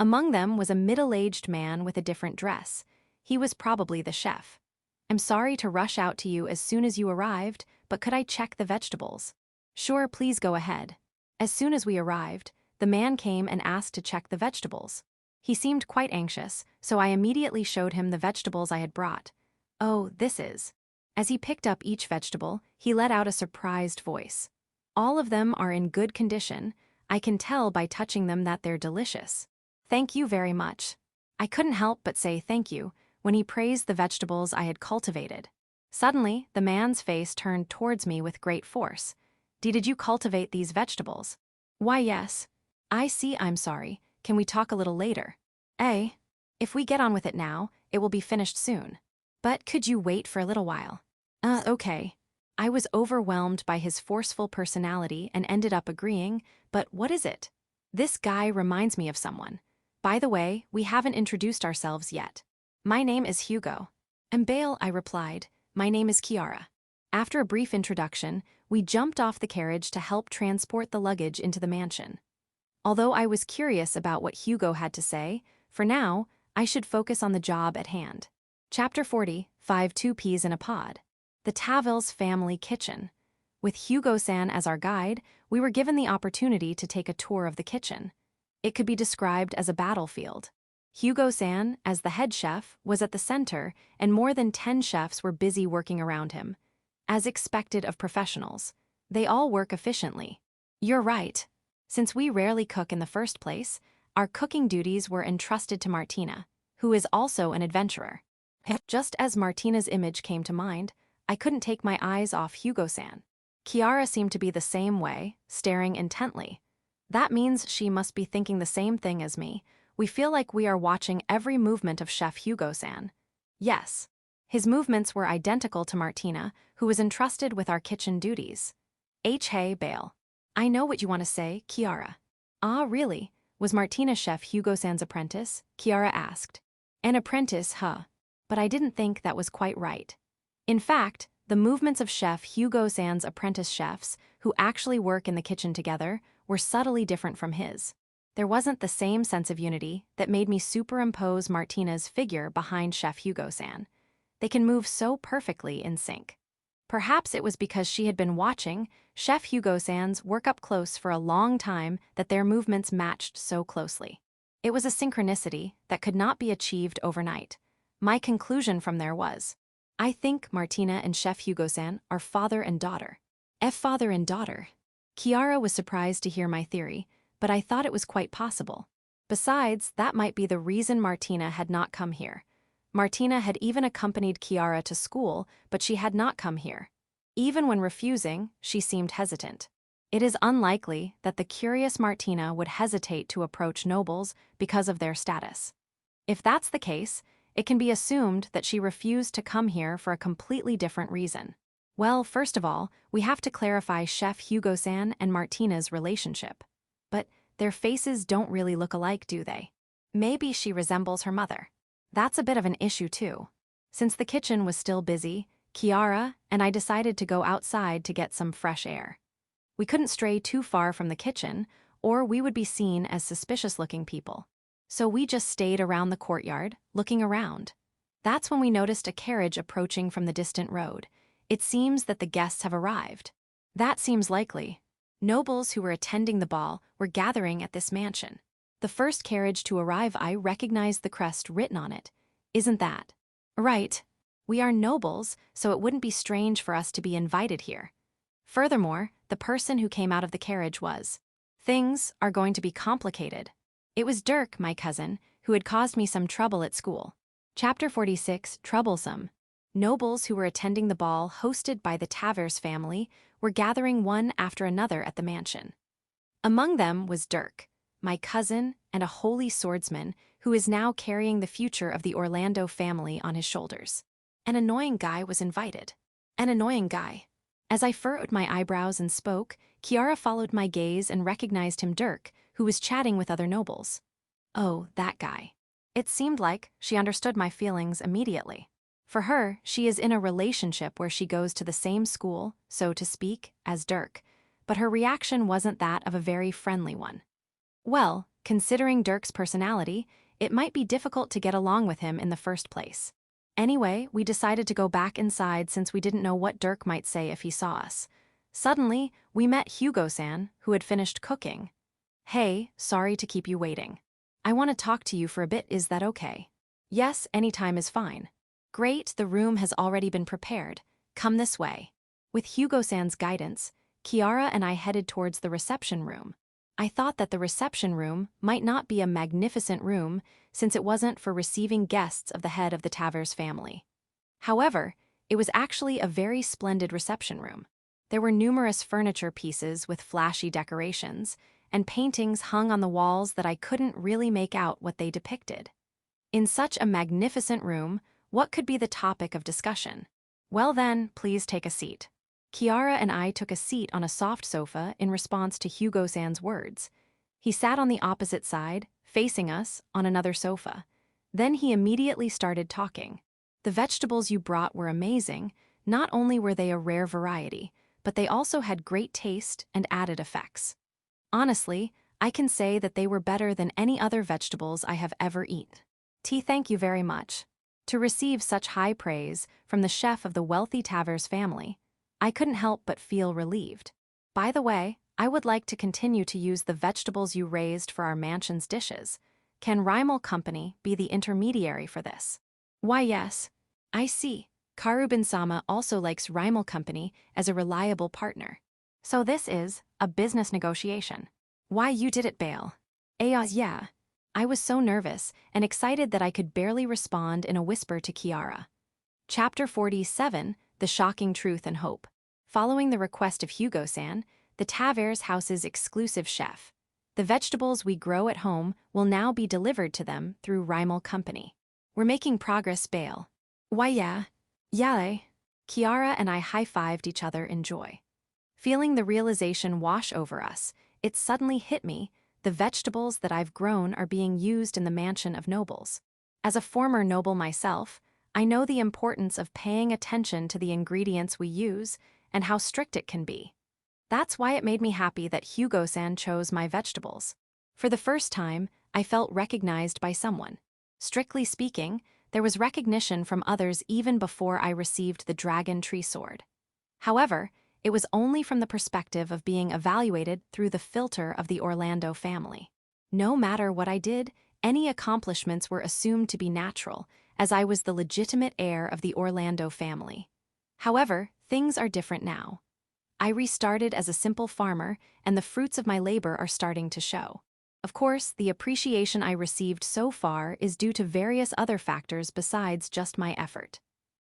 Among them was a middle-aged man with a different dress. He was probably the chef. I'm sorry to rush out to you as soon as you arrived, but could I check the vegetables? Sure, please go ahead. As soon as we arrived, the man came and asked to check the vegetables. He seemed quite anxious, so I immediately showed him the vegetables I had brought. Oh, this is. As he picked up each vegetable, he let out a surprised voice. All of them are in good condition. I can tell by touching them that they're delicious. Thank you very much. I couldn't help but say thank you when he praised the vegetables I had cultivated. Suddenly, the man's face turned towards me with great force. Did you cultivate these vegetables? Why, yes. I see, I'm sorry. Can we talk a little later? If we get on with it now, it will be finished soon. But could you wait for a little while? Okay. I was overwhelmed by his forceful personality and ended up agreeing, but what is it? This guy reminds me of someone. By the way, we haven't introduced ourselves yet. My name is Hugo. Bale, I replied. My name is Kiara. After a brief introduction, we jumped off the carriage to help transport the luggage into the mansion. Although I was curious about what Hugo had to say, for now, I should focus on the job at hand. Chapter 40, 5 2 Peas in a Pod. The Taver's Family Kitchen. With Hugo-san as our guide, we were given the opportunity to take a tour of the kitchen. It could be described as a battlefield. Hugo-san, as the head chef, was at the center, and more than 10 chefs were busy working around him. As expected of professionals, they all work efficiently. You're right. Since we rarely cook in the first place, our cooking duties were entrusted to Martina, who is also an adventurer. Just as Martina's image came to mind, I couldn't take my eyes off Hugo-san. Kiara seemed to be the same way, staring intently. That means she must be thinking the same thing as me. We feel like we are watching every movement of Chef Hugo-san. Yes. His movements were identical to Martina, who was entrusted with our kitchen duties. Hey, Bale. I know what you want to say, Kiara. Ah, really? Was Martina Chef Hugo-san's apprentice? Kiara asked. An apprentice, huh? But I didn't think that was quite right. In fact, the movements of Chef Hugo-san's apprentice chefs, who actually work in the kitchen together, were subtly different from his. There wasn't the same sense of unity that made me superimpose Martina's figure behind Chef Hugo-san. They can move so perfectly in sync. Perhaps it was because she had been watching Chef Hugo-san's work up close for a long time that their movements matched so closely. It was a synchronicity that could not be achieved overnight. My conclusion from there was, I think Martina and Chef Hugo-san are father and daughter. Father and daughter. Kiara was surprised to hear my theory, but I thought it was quite possible. Besides, that might be the reason Martina had not come here. Martina had even accompanied Kiara to school, but she had not come here. Even when refusing, she seemed hesitant. It is unlikely that the curious Martina would hesitate to approach nobles because of their status. If that's the case, it can be assumed that she refused to come here for a completely different reason. Well, first of all, we have to clarify Chef Hugo-san and Martina's relationship. But their faces don't really look alike, do they? Maybe she resembles her mother. That's a bit of an issue too. Since the kitchen was still busy, Kiara and I decided to go outside to get some fresh air. We couldn't stray too far from the kitchen, or we would be seen as suspicious-looking people. So we just stayed around the courtyard, looking around. That's when we noticed a carriage approaching from the distant road. It seems that the guests have arrived. That seems likely. Nobles who were attending the ball were gathering at this mansion. The first carriage to arrive, I recognized the crest written on it. Isn't that right? We are nobles, so it wouldn't be strange for us to be invited here. Furthermore, the person who came out of the carriage was. Things are going to be complicated. It was Dirk, my cousin, who had caused me some trouble at school. Chapter 46, Troublesome. Nobles who were attending the ball hosted by the Taver's family were gathering one after another at the mansion. Among them was Dirk, my cousin and a holy swordsman who is now carrying the future of the Orlando family on his shoulders. An annoying guy was invited. An annoying guy. As I furrowed my eyebrows and spoke, Kiara followed my gaze and recognized him, Dirk, who was chatting with other nobles. Oh, that guy. It seemed like she understood my feelings immediately. For her, she is in a relationship where she goes to the same school, so to speak, as Dirk, but her reaction wasn't that of a very friendly one. Well, considering Dirk's personality, it might be difficult to get along with him in the first place. Anyway, we decided to go back inside since we didn't know what Dirk might say if he saw us. Suddenly, we met Hugo-san, who had finished cooking. Hey, sorry to keep you waiting. I want to talk to you for a bit, is that okay? Yes, any time is fine. Great, the room has already been prepared. Come this way. With Hugo-san's guidance, Kiara and I headed towards the reception room. I thought that the reception room might not be a magnificent room since it wasn't for receiving guests of the head of the Taver's family. However, it was actually a very splendid reception room. There were numerous furniture pieces with flashy decorations, and paintings hung on the walls that I couldn't really make out what they depicted. In such a magnificent room, what could be the topic of discussion? Well then, please take a seat. Kiara and I took a seat on a soft sofa in response to Hugo-san's words. He sat on the opposite side, facing us, on another sofa. Then he immediately started talking. The vegetables you brought were amazing, Not only were they a rare variety, but they also had great taste and added effects. Honestly, I can say that they were better than any other vegetables I have ever eaten. Thank you very much. To receive such high praise from the chef of the wealthy Taver's family, I couldn't help but feel relieved. By the way, I would like to continue to use the vegetables you raised for our mansion's dishes. Can Rimal Company be the intermediary for this? Why, yes. I see. Karubin-sama also likes Rimal Company as a reliable partner. So this is a business negotiation. Why, you did it, Bale. Yeah. I was so nervous and excited that I could barely respond in a whisper to Kiara. Chapter 47, The Shocking Truth and Hope. Following the request of Hugo-san, the Taver's house's exclusive chef, the vegetables we grow at home will now be delivered to them through Rimal Company. We're making progress, Bale. Why, yeah. Yale. Kiara and I high-fived each other in joy. Feeling the realization wash over us, it suddenly hit me, the vegetables that I've grown are being used in the mansion of nobles. As a former noble myself, I know the importance of paying attention to the ingredients we use and how strict it can be. That's why it made me happy that Hugo-san chose my vegetables. For the first time, I felt recognized by someone. Strictly speaking, there was recognition from others even before I received the dragon tree sword. However, it was only from the perspective of being evaluated through the filter of the Orlando family. No matter what I did, any accomplishments were assumed to be natural, as I was the legitimate heir of the Orlando family. However, things are different now. I restarted as a simple farmer, and the fruits of my labor are starting to show. Of course, the appreciation I received so far is due to various other factors besides just my effort.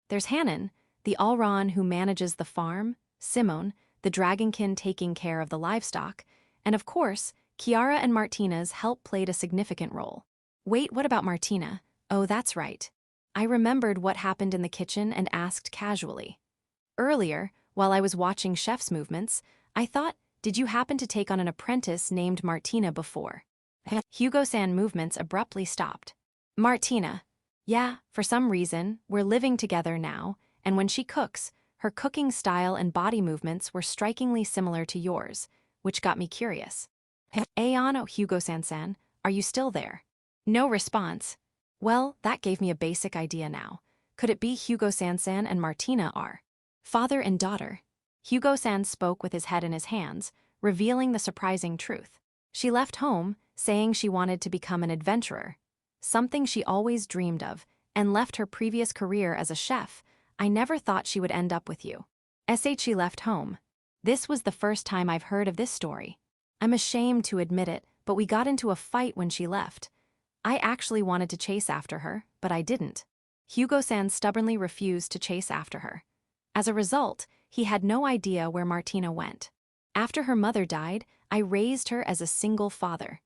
There's Hannon, the Auron who manages the farm, Simone, the Dragonkin taking care of the livestock, and of course, Kiara and Martina's help played a significant role. Wait, what about Martina? Oh, that's right. I remembered what happened in the kitchen and asked casually. Earlier, while I was watching chef's movements, I thought, did you happen to take on an apprentice named Martina before? Hugo-san movements abruptly stopped. Martina. Yeah, for some reason, we're living together now, and when she cooks, her cooking style and body movements were strikingly similar to yours, which got me curious. Ayano, Hugo-san, are you still there? No response. Well, that gave me a basic idea now. Could it be Hugo-san and Martina are father and daughter? Hugo-san spoke with his head in his hands, revealing the surprising truth. She left home, saying she wanted to become an adventurer, something she always dreamed of, and left her previous career as a chef. I never thought she would end up with you. She left home. This was the first time I've heard of this story. I'm ashamed to admit it, but we got into a fight when she left. I actually wanted to chase after her, but I didn't. Hugo-san stubbornly refused to chase after her. As a result, he had no idea where Martina went. After her mother died, I raised her as a single father.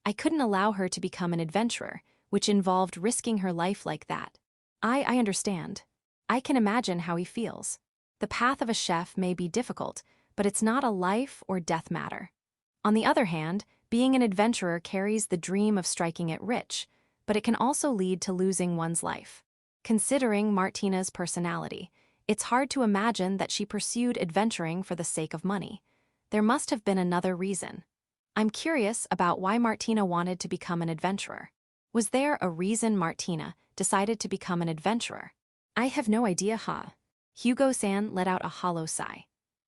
I couldn't allow her to become an adventurer, which involved risking her life like that. I understand. I can imagine how he feels. The path of a chef may be difficult, but it's not a life or death matter. On the other hand, being an adventurer carries the dream of striking it rich, but it can also lead to losing one's life. Considering Martina's personality, it's hard to imagine that she pursued adventuring for the sake of money. There must have been another reason. I'm curious about why Martina wanted to become an adventurer. Was there a reason Martina decided to become an adventurer? I have no idea, Hugo-san let out a hollow sigh.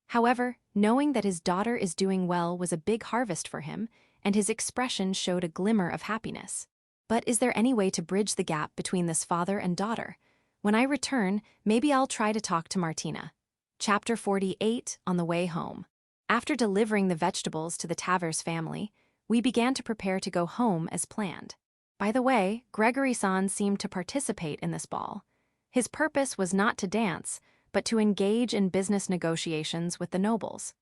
However, knowing that his daughter is doing well was a big harvest for him, and his expression showed a glimmer of happiness. But is there any way to bridge the gap between this father and daughter? When I return, maybe I'll try to talk to Martina. Chapter 48, On the Way Home. After delivering the vegetables to the Taver's family, we began to prepare to go home as planned. By the way, Gregory-san seemed to participate in this ball. His purpose was not to dance, but to engage in business negotiations with the nobles.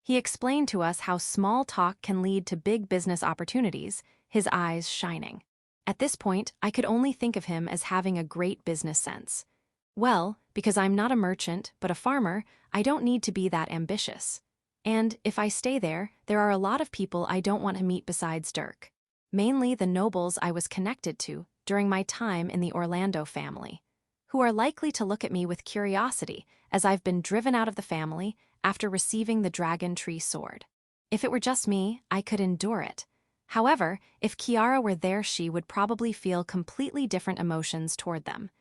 He explained to us how small talk can lead to big business opportunities, his eyes shining. At this point, I could only think of him as having a great business sense. Well, because I'm not a merchant, but a farmer, I don't need to be that ambitious. And if I stay there are a lot of people I don't want to meet besides Dirk. Mainly the nobles I was connected to during my time in the Orlando family, who are likely to look at me with curiosity as I've been driven out of the family after receiving the dragon tree sword. If it were just me, I could endure it. However, if Kiara were there, she would probably feel completely different emotions toward them.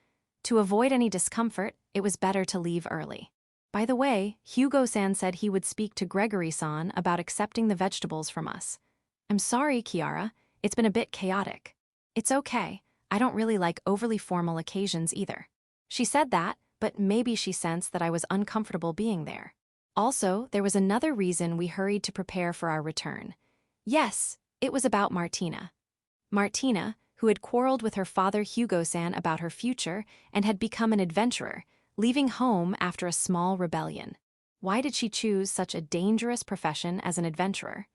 To avoid any discomfort, it was better to leave early. By the way, Hugo-san said he would speak to Gregory-san about accepting the vegetables from us. I'm sorry, Kiara. It's been a bit chaotic. It's okay. I don't really like overly formal occasions either. She said that, but maybe she sensed that I was uncomfortable being there. Also, there was another reason we hurried to prepare for our return. Yes, it was about Martina. Martina, who had quarreled with her father Hugo-san about her future and had become an adventurer, leaving home after a small rebellion. Why did she choose such a dangerous profession as an adventurer?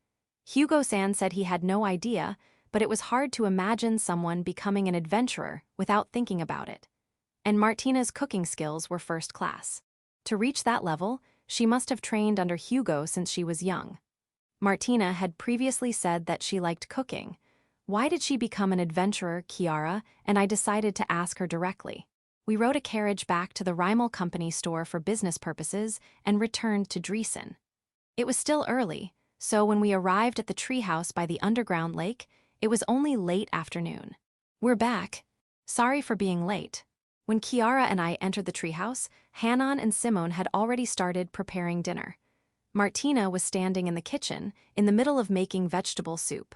Hugo-san said he had no idea, but it was hard to imagine someone becoming an adventurer without thinking about it. And Martina's cooking skills were first class. To reach that level, she must have trained under Hugo since she was young. Martina had previously said that she liked cooking. Why did she become an adventurer, Kiara? And I decided to ask her directly. We rode a carriage back to the Rimal Company store for business purposes and returned to Dreon. It was still early, so when we arrived at the treehouse by the underground lake, it was only late afternoon. We're back. Sorry for being late. When Kiara and I entered the treehouse, Hanan and Simone had already started preparing dinner. Martina was standing in the kitchen, in the middle of making vegetable soup.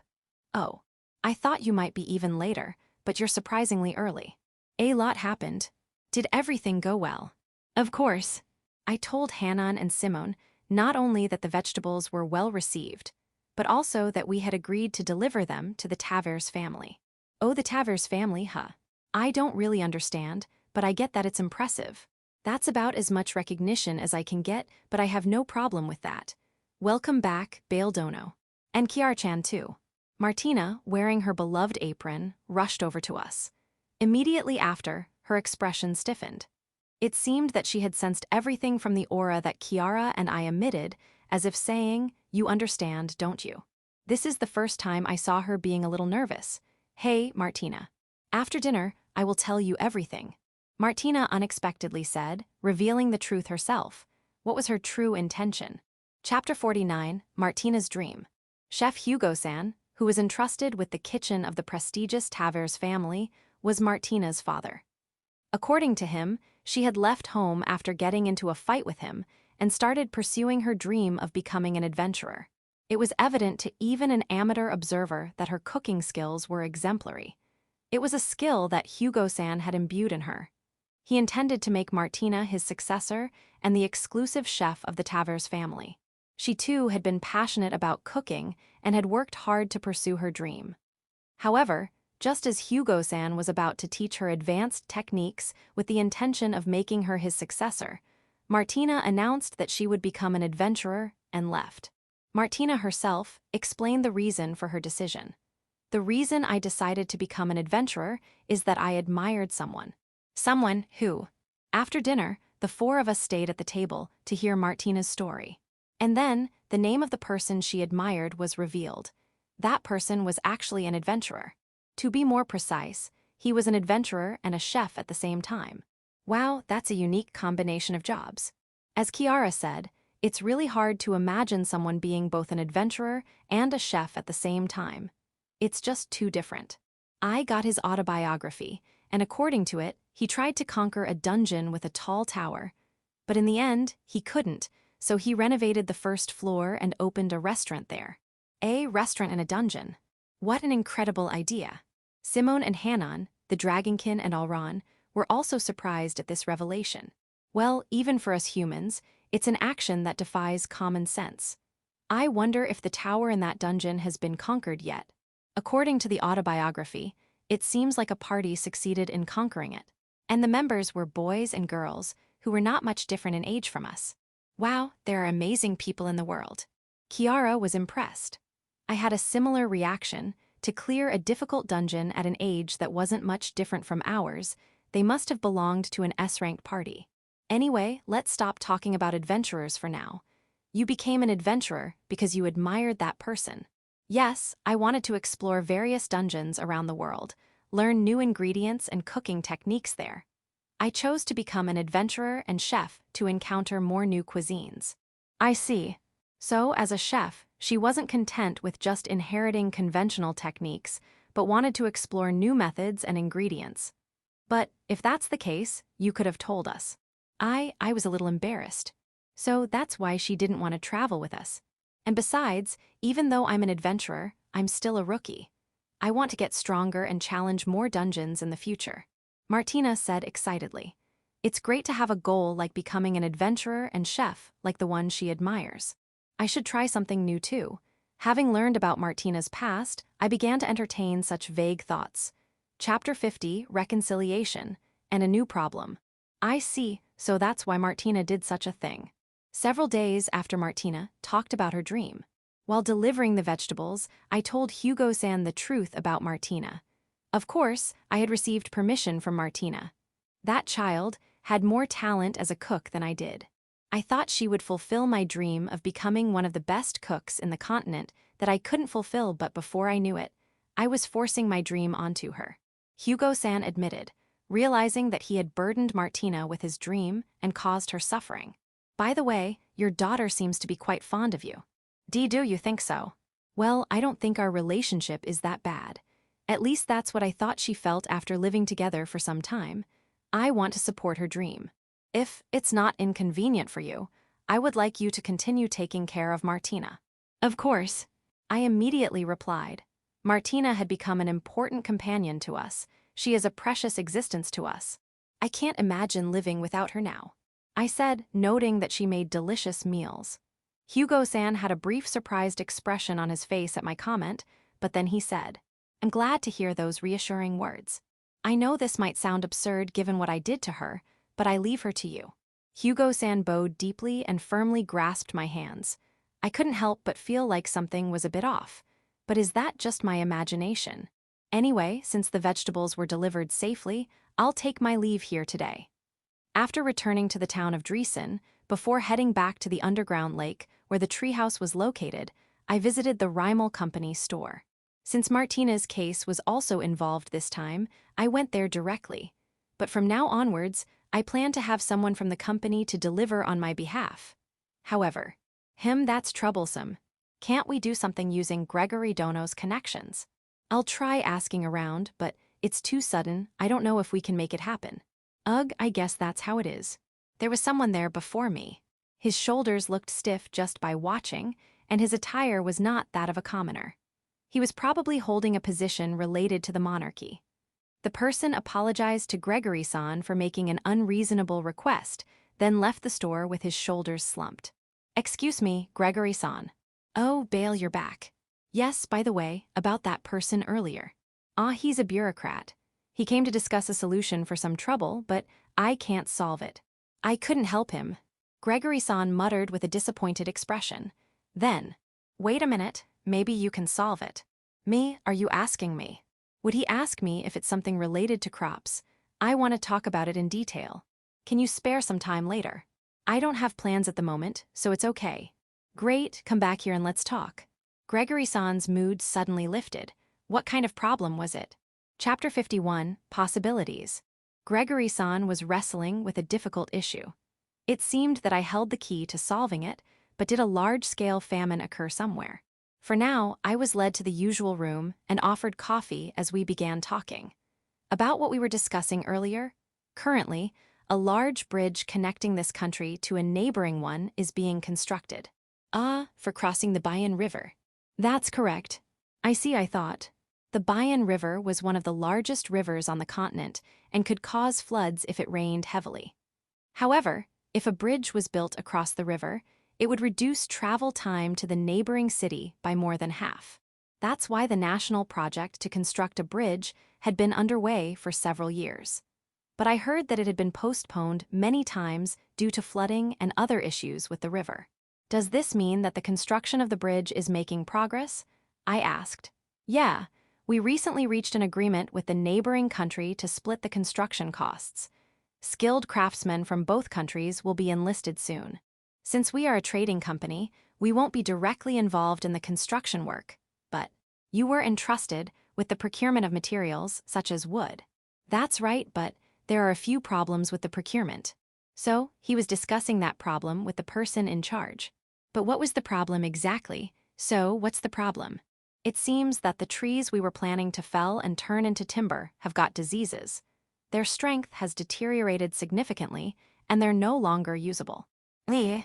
Oh, I thought you might be even later, but you're surprisingly early. A lot happened. Did everything go well? Of course. I told Hanan and Simone not only that the vegetables were well received, but also that we had agreed to deliver them to the Taver's family. Oh, the Taver's family, huh? I don't really understand, but I get that it's impressive. That's about as much recognition as I can get, but I have no problem with that. Welcome back, Bale Dono. And Kiara-chan too. Martina, wearing her beloved apron, rushed over to us. Immediately after, her expression stiffened. It seemed that she had sensed everything from the aura that Kiara and I emitted, as if saying, "You understand, don't you?" This is the first time I saw her being a little nervous. Hey, Martina. After dinner, I will tell you everything. Martina unexpectedly said, revealing the truth herself. What was her true intention? Chapter 49, Martina's Dream. Chef Hugo-san, who was entrusted with the kitchen of the prestigious Taver's family, was Martina's father. According to him, she had left home after getting into a fight with him and started pursuing her dream of becoming an adventurer. It was evident to even an amateur observer that her cooking skills were exemplary. It was a skill that Hugo-san had imbued in her. He intended to make Martina his successor and the exclusive chef of the Taver's family. She too had been passionate about cooking and had worked hard to pursue her dream. However, just as Hugo-san was about to teach her advanced techniques with the intention of making her his successor, Martina announced that she would become an adventurer and left. Martina herself explained the reason for her decision. The reason I decided to become an adventurer is that I admired someone. Someone who. After dinner, the four of us stayed at the table to hear Martina's story. And then, the name of the person she admired was revealed. That person was actually an adventurer. To be more precise, he was an adventurer and a chef at the same time. Wow, that's a unique combination of jobs. As Kiara said, it's really hard to imagine someone being both an adventurer and a chef at the same time. It's just too different. I got his autobiography, and according to it, he tried to conquer a dungeon with a tall tower. But in the end, he couldn't, so he renovated the first floor and opened a restaurant there. A restaurant in a dungeon. What an incredible idea. Simone and Hanan, the Dragonkin and Auron, were also surprised at this revelation. Well, even for us humans, it's an action that defies common sense. I wonder if the tower in that dungeon has been conquered yet. According to the autobiography, it seems like a party succeeded in conquering it. And the members were boys and girls who were not much different in age from us. Wow, there are amazing people in the world. Kiara was impressed. I had a similar reaction. To clear a difficult dungeon at an age that wasn't much different from ours, they must have belonged to an S-ranked party. Anyway, let's stop talking about adventurers for now. You became an adventurer because you admired that person. Yes, I wanted to explore various dungeons around the world, learn new ingredients and cooking techniques there. I chose to become an adventurer and chef to encounter more new cuisines. I see. So, as a chef, she wasn't content with just inheriting conventional techniques, but wanted to explore new methods and ingredients. But if that's the case, you could have told us. I was a little embarrassed. So that's why she didn't want to travel with us. And besides, even though I'm an adventurer, I'm still a rookie. I want to get stronger and challenge more dungeons in the future. Martina said excitedly. It's great to have a goal like becoming an adventurer and chef like the one she admires. I should try something new too. Having learned about Martina's past, I began to entertain such vague thoughts. Chapter 50, Reconciliation, and a new problem. I see, so that's why Martina did such a thing. Several days after Martina talked about her dream. While delivering the vegetables, I told Hugo-san the truth about Martina. Of course, I had received permission from Martina. That child had more talent as a cook than I did. I thought she would fulfill my dream of becoming one of the best cooks in the continent that I couldn't fulfill, but before I knew it, I was forcing my dream onto her. Hugo-san admitted, realizing that he had burdened Martina with his dream and caused her suffering. By the way, your daughter seems to be quite fond of you. Do you think so? Well, I don't think our relationship is that bad. At least that's what I thought she felt after living together for some time. I want to support her dream. If it's not inconvenient for you, I would like you to continue taking care of Martina. Of course. I immediately replied. Martina had become an important companion to us. She is a precious existence to us. I can't imagine living without her now. I said, noting that she made delicious meals. Hugo-san had a brief surprised expression on his face at my comment, but then he said, I'm glad to hear those reassuring words. I know this might sound absurd given what I did to her, but I leave her to you. Hugo-san bowed deeply and firmly grasped my hands. I couldn't help but feel like something was a bit off. But is that just my imagination? Anyway, since the vegetables were delivered safely, I'll take my leave here today. After returning to the town of Dreon, before heading back to the underground lake where the treehouse was located, I visited the Rimal Company store. Since Martina's case was also involved this time, I went there directly. But from now onwards, I plan to have someone from the company to deliver on my behalf. However, that's troublesome. Can't we do something using Gregory Dono's connections? I'll try asking around, but it's too sudden. I don't know if we can make it happen. Ugh, I guess that's how it is. There was someone there before me. His shoulders looked stiff just by watching, and his attire was not that of a commoner. He was probably holding a position related to the monarchy. The person apologized to Gregory-san for making an unreasonable request, then left the store with his shoulders slumped. Excuse me, Gregory-san. Oh, Bale, you're back. Yes, by the way, about that person earlier. He's a bureaucrat. He came to discuss a solution for some trouble, but I can't solve it. I couldn't help him. Gregory-san muttered with a disappointed expression. Then, wait a minute, maybe you can solve it. Me, are you asking me? Would he ask me if it's something related to crops? I want to talk about it in detail. Can you spare some time later? I don't have plans at the moment, so it's okay. Great, come back here and let's talk. Gregory-san's mood suddenly lifted. What kind of problem was it? Chapter 51, Possibilities. Gregory-san was wrestling with a difficult issue. It seemed that I held the key to solving it, but did a large-scale famine occur somewhere? For now, I was led to the usual room and offered coffee as we began talking. About what we were discussing earlier, currently, a large bridge connecting this country to a neighboring one is being constructed. For crossing the Bayan River. That's correct. I see, I thought. The Bayan River was one of the largest rivers on the continent and could cause floods if it rained heavily. However, if a bridge was built across the river, it would reduce travel time to the neighboring city by more than half. That's why the national project to construct a bridge had been underway for several years. But I heard that it had been postponed many times due to flooding and other issues with the river. Does this mean that the construction of the bridge is making progress? I asked. Yeah, we recently reached an agreement with the neighboring country to split the construction costs. Skilled craftsmen from both countries will be enlisted soon. Since we are a trading company, we won't be directly involved in the construction work, but you were entrusted with the procurement of materials such as wood. That's right, but there are a few problems with the procurement. So, he was discussing that problem with the person in charge. But what was the problem exactly? So, what's the problem? It seems that the trees we were planning to fell and turn into timber have got diseases. Their strength has deteriorated significantly, and they're no longer usable. The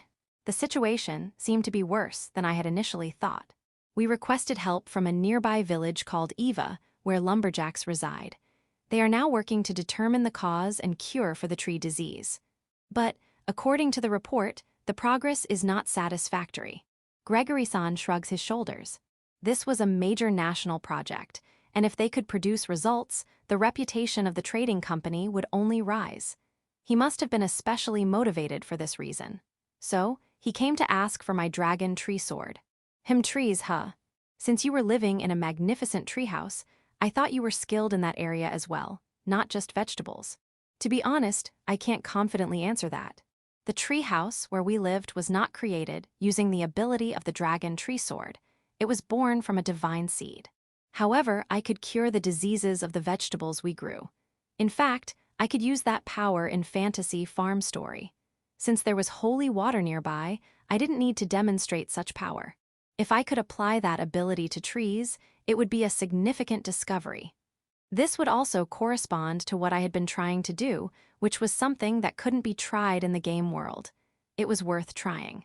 situation seemed to be worse than I had initially thought. We requested help from a nearby village called Eva, where lumberjacks reside. They are now working to determine the cause and cure for the tree disease. But, according to the report, the progress is not satisfactory. Gregory-san shrugs his shoulders. This was a major national project, and if they could produce results, the reputation of the trading company would only rise. He must have been especially motivated for this reason. So, he came to ask for my dragon tree sword. Trees, huh? Since you were living in a magnificent treehouse, I thought you were skilled in that area as well, not just vegetables. To be honest, I can't confidently answer that. The treehouse where we lived was not created using the ability of the dragon tree sword. It was born from a divine seed. However, I could cure the diseases of the vegetables we grew. In fact, I could use that power in fantasy farm story. Since there was holy water nearby, I didn't need to demonstrate such power. If I could apply that ability to trees, it would be a significant discovery. This would also correspond to what I had been trying to do, which was something that couldn't be tried in the game world. It was worth trying.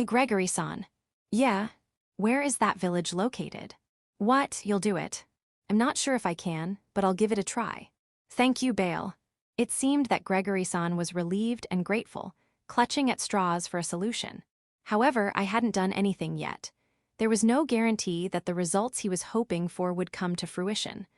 Gregory-san. Yeah. Where is that village located? What? You'll do it. I'm not sure if I can, but I'll give it a try. Thank you, Bale. It seemed that Gregory-san was relieved and grateful, clutching at straws for a solution. However, I hadn't done anything yet. There was no guarantee that the results he was hoping for would come to fruition.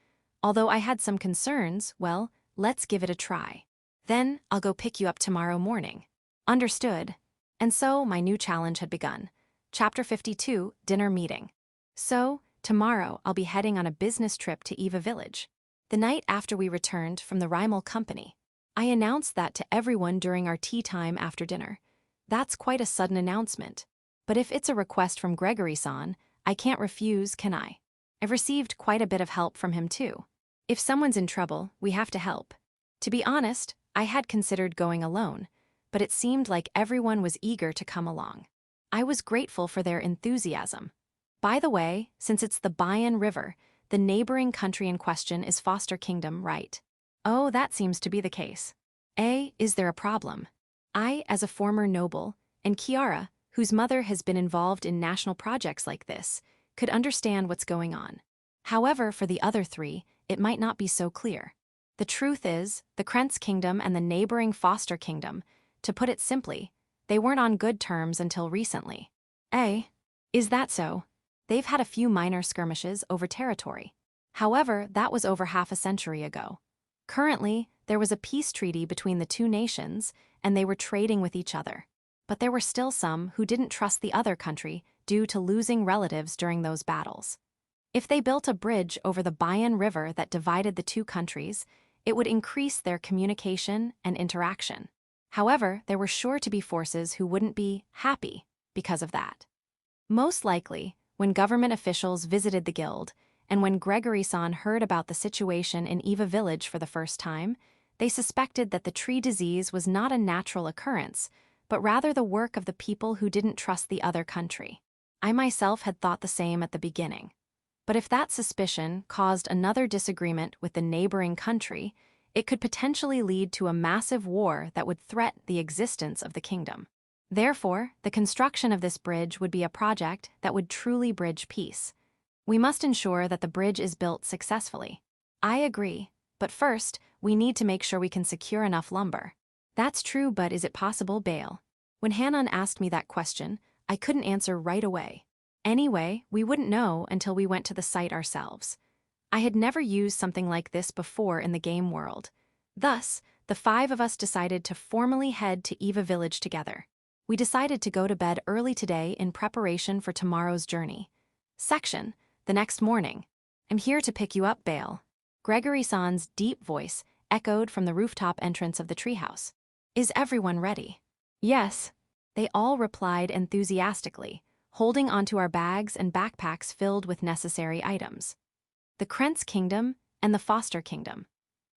Although I had some concerns, well, let's give it a try. Then, I'll go pick you up tomorrow morning. Understood. And so, my new challenge had begun. Chapter 52, Dinner Meeting. So, tomorrow I'll be heading on a business trip to Eva Village. The night after we returned from the Rimal Company, I announced that to everyone during our tea time after dinner. That's quite a sudden announcement. But if it's a request from Gregory-san, I can't refuse, can I? I've received quite a bit of help from him too. If someone's in trouble, we have to help. To be honest, I had considered going alone, but it seemed like everyone was eager to come along. I was grateful for their enthusiasm. By the way, since it's the Bayan River, the neighboring country in question is Foster Kingdom, right? Oh, that seems to be the case. Is there a problem? I, as a former noble, and Kiara, whose mother has been involved in national projects like this, could understand what's going on. However, for the other three, it might not be so clear. The truth is, the Krentz Kingdom and the neighboring Foster Kingdom, to put it simply, they weren't on good terms until recently. Is that so? They've had a few minor skirmishes over territory. However, that was over half a century ago. Currently, there was a peace treaty between the two nations, and they were trading with each other. But there were still some who didn't trust the other country due to losing relatives during those battles. If they built a bridge over the Bayan River that divided the two countries, it would increase their communication and interaction. However, there were sure to be forces who wouldn't be happy because of that. Most likely, when government officials visited the guild, and when Gregory-san heard about the situation in Eva Village for the first time, they suspected that the tree disease was not a natural occurrence, but rather the work of the people who didn't trust the other country. I myself had thought the same at the beginning. But if that suspicion caused another disagreement with the neighboring country, it could potentially lead to a massive war that would threaten the existence of the kingdom. Therefore, the construction of this bridge would be a project that would truly bridge peace. We must ensure that the bridge is built successfully. I agree, but first, we need to make sure we can secure enough lumber. That's true, but is it possible, Bale? When Hanan asked me that question, I couldn't answer right away. Anyway, we wouldn't know until we went to the site ourselves. I had never used something like this before in the game world. Thus, the 5 of us decided to formally head to Eva Village together. We decided to go to bed early today in preparation for tomorrow's journey. Section, the next morning. I'm here to pick you up, Bale. Gregory-san's deep voice echoed from the rooftop entrance of the treehouse. Is everyone ready? Yes. They all replied enthusiastically, holding onto our bags and backpacks filled with necessary items. The Krentz Kingdom and the Foster Kingdom.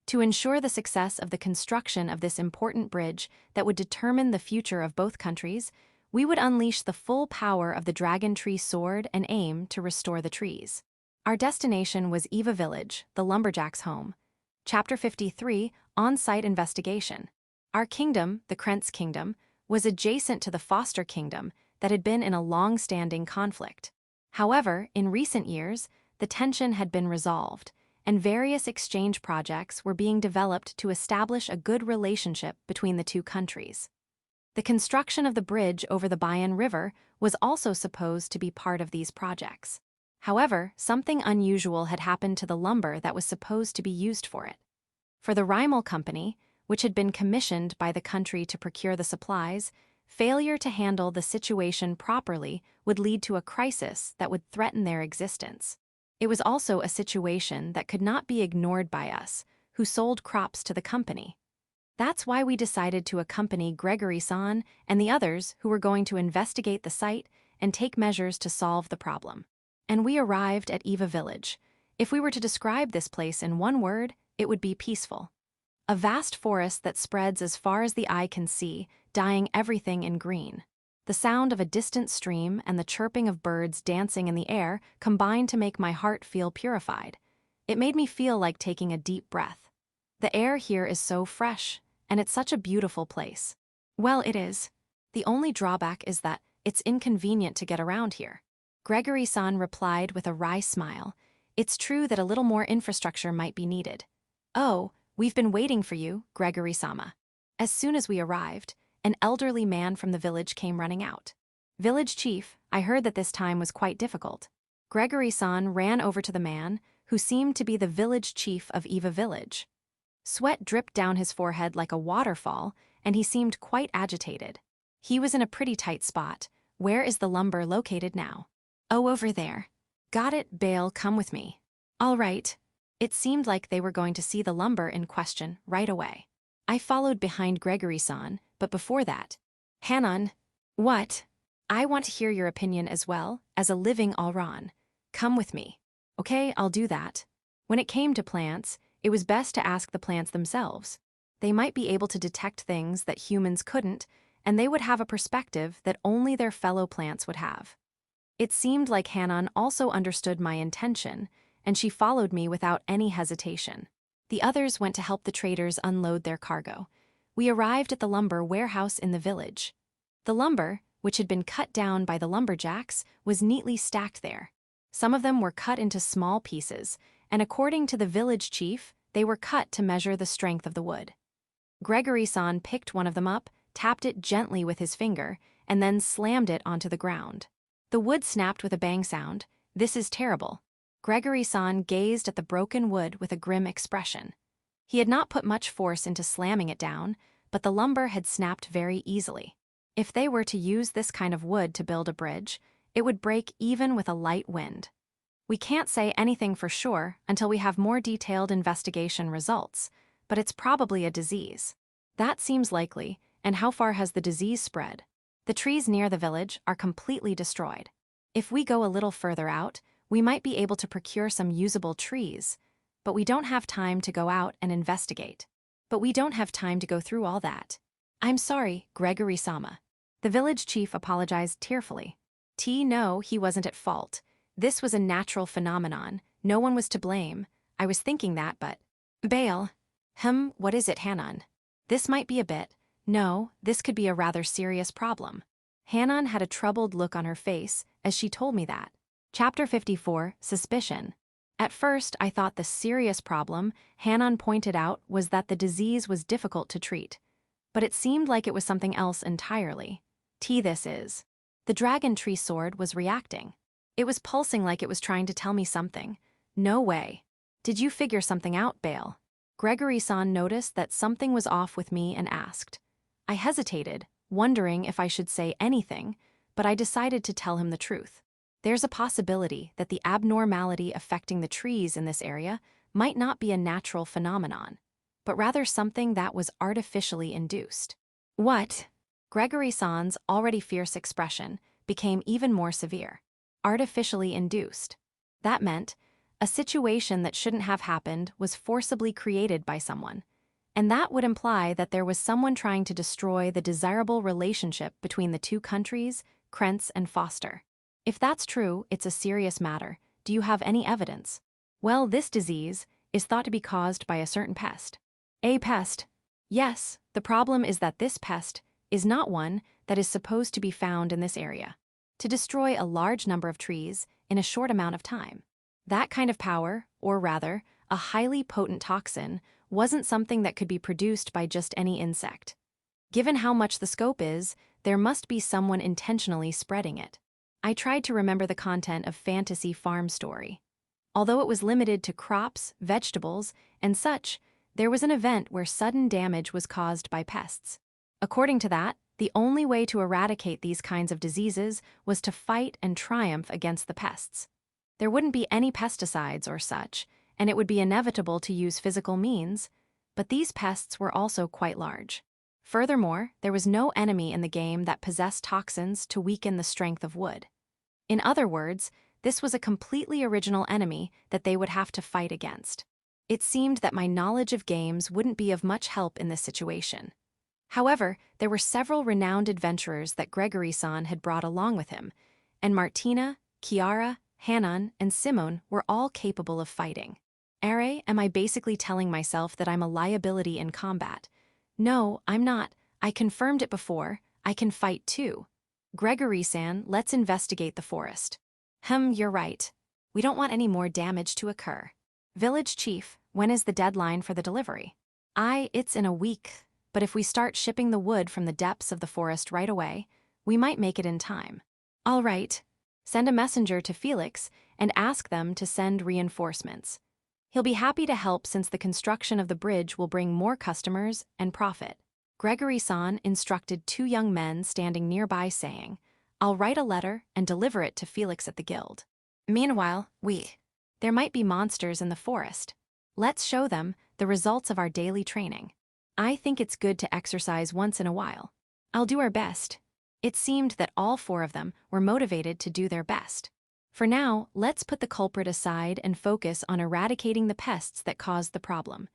To ensure the success of the construction of this important bridge that would determine the future of both countries, we would unleash the full power of the dragon tree sword and aim to restore the trees. Our destination was Eva Village, the lumberjack's home. Chapter 53, On-Site Investigation. Our kingdom, the Krentz Kingdom, was adjacent to the Foster Kingdom that had been in a long-standing conflict. However, in recent years, the tension had been resolved, and various exchange projects were being developed to establish a good relationship between the two countries. The construction of the bridge over the Bayan River was also supposed to be part of these projects. However, something unusual had happened to the lumber that was supposed to be used for it. For the Rimal Company, which had been commissioned by the country to procure the supplies, failure to handle the situation properly would lead to a crisis that would threaten their existence. It was also a situation that could not be ignored by us, who sold crops to the company. That's why we decided to accompany Gregory-san and the others who were going to investigate the site and take measures to solve the problem. And we arrived at Eva Village. If we were to describe this place in one word, it would be peaceful. A vast forest that spreads as far as the eye can see, dyeing everything in green. The sound of a distant stream and the chirping of birds dancing in the air combined to make my heart feel purified. It made me feel like taking a deep breath. The air here is so fresh, and it's such a beautiful place. Well, it is. The only drawback is that it's inconvenient to get around here. Gregory-san replied with a wry smile. It's true that a little more infrastructure might be needed. Oh, we've been waiting for you, Gregory-sama. As soon as we arrived, an elderly man from the village came running out. Village chief, I heard that this time was quite difficult. Gregory-san ran over to the man, who seemed to be the village chief of Eva Village. Sweat dripped down his forehead like a waterfall, and he seemed quite agitated. He was in a pretty tight spot. Where is the lumber located now? Oh, over there. Got it, Bale, come with me. All right. It seemed like they were going to see the lumber in question right away. I followed behind Gregory-san, but before that, Hanan. What? I want to hear your opinion as well, as a living Auron. Come with me. Okay, I'll do that. When it came to plants, it was best to ask the plants themselves. They might be able to detect things that humans couldn't, and they would have a perspective that only their fellow plants would have. It seemed like Hanan also understood my intention, and she followed me without any hesitation. The others went to help the traders unload their cargo. We arrived at the lumber warehouse in the village. The lumber, which had been cut down by the lumberjacks, was neatly stacked there. Some of them were cut into small pieces, and according to the village chief, they were cut to measure the strength of the wood. Gregory-san picked one of them up, tapped it gently with his finger, and then slammed it onto the ground. The wood snapped with a bang sound. This is terrible. Gregory-san gazed at the broken wood with a grim expression. He had not put much force into slamming it down, but the lumber had snapped very easily. If they were to use this kind of wood to build a bridge, it would break even with a light wind. We can't say anything for sure until we have more detailed investigation results, but it's probably a disease. That seems likely, and how far has the disease spread? The trees near the village are completely destroyed. If we go a little further out, we might be able to procure some usable trees, but we don't have time to go out and investigate. But we don't have time to go through all that. I'm sorry, Gregory-sama. The village chief apologized tearfully. No, he wasn't at fault. This was a natural phenomenon. No one was to blame. I was thinking that, but... Bale. What is it, Hanan? This might be a bit... No, this could be a rather serious problem. Hanan had a troubled look on her face as she told me that. Chapter 54, Suspicion. At first, I thought the serious problem Hanan pointed out was that the disease was difficult to treat. But it seemed like it was something else entirely. This is. The dragon tree sword was reacting. It was pulsing like it was trying to tell me something. No way. Did you figure something out, Bale? Gregory-san noticed that something was off with me and asked. I hesitated, wondering if I should say anything, but I decided to tell him the truth. There's a possibility that the abnormality affecting the trees in this area might not be a natural phenomenon, but rather something that was artificially induced. What? Gregory-san's already fierce expression became even more severe. Artificially induced. That meant, A situation that shouldn't have happened was forcibly created by someone. And that would imply that there was someone trying to destroy the desirable relationship between the two countries, Krentz and Foster. If that's true, it's a serious matter. Do you have any evidence? Well, this disease is thought to be caused by a certain pest. A pest? Yes, the problem is that this pest is not one that is supposed to be found in this area, to destroy a large number of trees in a short amount of time. That kind of power, or rather, a highly potent toxin, wasn't something that could be produced by just any insect. Given how much the scope is, there must be someone intentionally spreading it. I tried to remember the content of Fantasy Farm Story. Although it was limited to crops, vegetables, and such, there was an event where sudden damage was caused by pests. According to that, the only way to eradicate these kinds of diseases was to fight and triumph against the pests. There wouldn't be any pesticides or such, and it would be inevitable to use physical means, but these pests were also quite large. Furthermore, there was no enemy in the game that possessed toxins to weaken the strength of wood. In other words, this was a completely original enemy that they would have to fight against. It seemed that my knowledge of games wouldn't be of much help in this situation. However, there were several renowned adventurers that Gregory-san had brought along with him, and Martina, Kiara, Hanan, and Simone were all capable of fighting. Am I basically telling myself that I'm a liability in combat? No, I'm not. I confirmed it before. I can fight too. Gregory-san, let's investigate the forest. You're right. We don't want any more damage to occur. Village Chief, when is the deadline for the delivery? It's in a week, but if we start shipping the wood from the depths of the forest right away, we might make it in time. All right. Send a messenger to Felix and ask them to send reinforcements. He'll be happy to help since the construction of the bridge will bring more customers and profit. Gregory-san instructed two young men standing nearby saying, I'll write a letter and deliver it to Felix at the guild. Meanwhile, there might be monsters in the forest. Let's show them the results of our daily training. I think it's good to exercise once in a while. I'll do our best. It seemed that all four of them were motivated to do their best. For now, let's put the culprit aside and focus on eradicating the pests that caused the problem.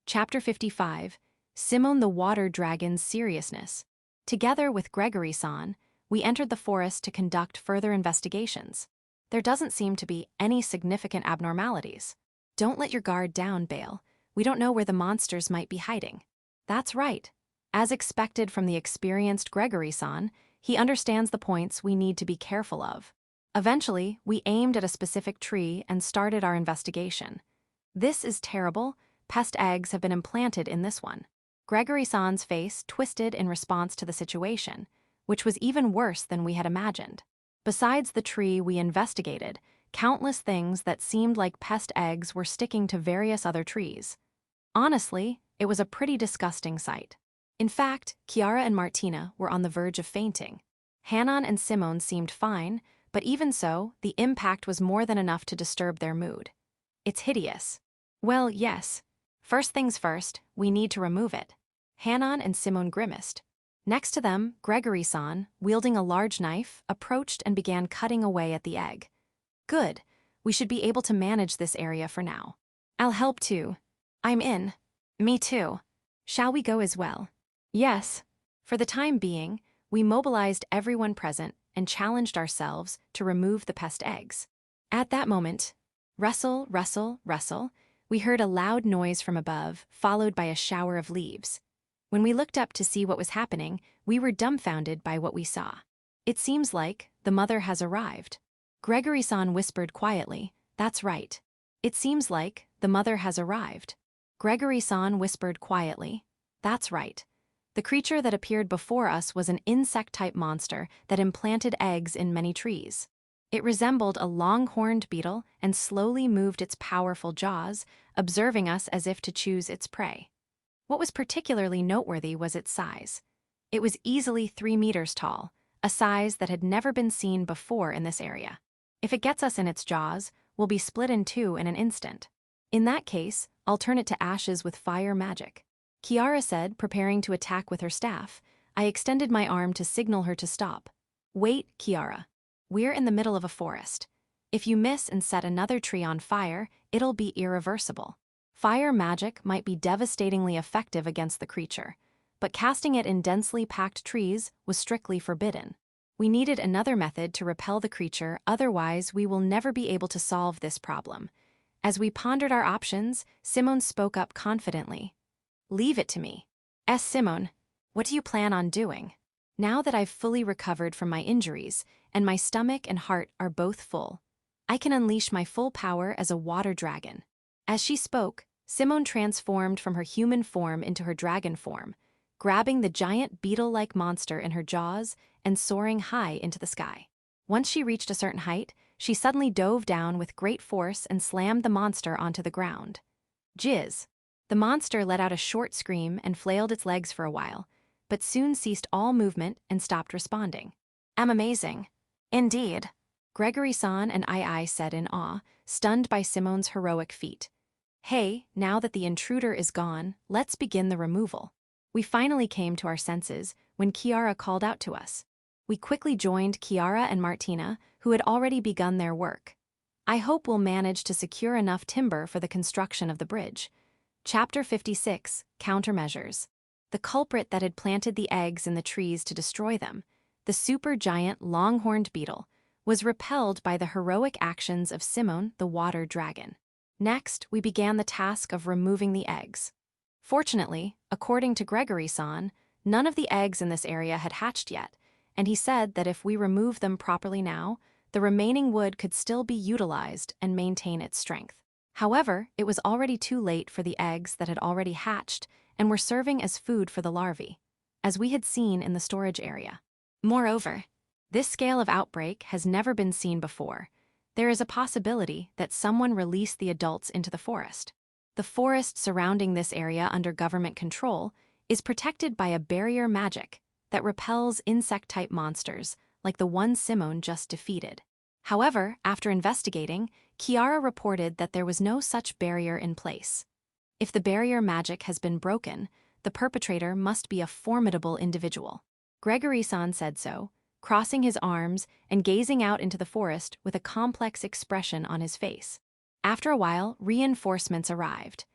Chapter 55, Simone the Water Dragon's Seriousness. Together with Gregory-san, we entered the forest to conduct further investigations. There doesn't seem to be any significant abnormalities. Don't let your guard down, Bale. We don't know where the monsters might be hiding. That's right. As expected from the experienced Gregory-san, he understands the points we need to be careful of. Eventually, we aimed at a specific tree and started our investigation. This is terrible. Pest eggs have been implanted in this one. Gregory-san's face twisted in response to the situation, which was even worse than we had imagined. Besides the tree we investigated, countless things that seemed like pest eggs were sticking to various other trees. Honestly, it was a pretty disgusting sight. In fact, Kiara and Martina were on the verge of fainting. Hanan and Simone seemed fine, but even so, the impact was more than enough to disturb their mood. It's hideous. Well, yes. First things first, we need to remove it. Hanan and Simone grimaced. Next to them, Gregory-san, wielding a large knife, approached and began cutting away at the egg. Good. We should be able to manage this area for now. I'll help too. I'm in. Me too. Shall we go as well? Yes. For the time being, we mobilized everyone present and challenged ourselves to remove the pest eggs. At that moment, rustle, rustle, rustle, we heard a loud noise from above, followed by a shower of leaves. When we looked up to see what was happening, we were dumbfounded by what we saw. It seems like the mother has arrived. Gregory-san whispered quietly, That's right. It seems like the mother has arrived. Gregory-san whispered quietly, That's right. The creature that appeared before us was an insect-type monster that implanted eggs in many trees. It resembled a long-horned beetle and slowly moved its powerful jaws, observing us as if to choose its prey. What was particularly noteworthy was its size. It was easily 3 meters tall, a size that had never been seen before in this area. If it gets us in its jaws, we'll be split in two in an instant. In that case, I'll turn it to ashes with fire magic. Kiara said, preparing to attack with her staff. I extended my arm to signal her to stop. Wait, Kiara. We're in the middle of a forest. If you miss and set another tree on fire, it'll be irreversible. Fire magic might be devastatingly effective against the creature, but casting it in densely packed trees was strictly forbidden. We needed another method to repel the creature, otherwise we will never be able to solve this problem. As we pondered our options, Simone spoke up confidently. "Leave it to me." Simone, what do you plan on doing? Now that I've fully recovered from my injuries, and my stomach and heart are both full, I can unleash my full power as a water dragon. As she spoke, Simone transformed from her human form into her dragon form, grabbing the giant beetle-like monster in her jaws and soaring high into the sky. Once she reached a certain height, she suddenly dove down with great force and slammed the monster onto the ground. Jizz! The monster let out a short scream and flailed its legs for a while, but soon ceased all movement and stopped responding. "I'm amazing." "Indeed," Gregory-san and I said in awe, stunned by Simone's heroic feat. "Hey, now that the intruder is gone, let's begin the removal." We finally came to our senses when Kiara called out to us. We quickly joined Kiara and Martina, who had already begun their work. "I hope we'll manage to secure enough timber for the construction of the bridge." Chapter 56, Countermeasures. The culprit that had planted the eggs in the trees to destroy them, the supergiant long-horned beetle, was repelled by the heroic actions of Simone, the water dragon. Next, we began the task of removing the eggs. Fortunately, according to Gregory-san, none of the eggs in this area had hatched yet, and he said that if we remove them properly now, the remaining wood could still be utilized and maintain its strength. However, it was already too late for the eggs that had already hatched and were serving as food for the larvae, as we had seen in the storage area. Moreover, this scale of outbreak has never been seen before. There is a possibility that someone released the adults into the forest. The forest surrounding this area under government control is protected by a barrier magic that repels insect-type monsters like the one Simone just defeated. However, after investigating, Kiara reported that there was no such barrier in place. If the barrier magic has been broken, the perpetrator must be a formidable individual. Gregory-san said so, crossing his arms and gazing out into the forest with a complex expression on his face. After a while, reinforcements arrived.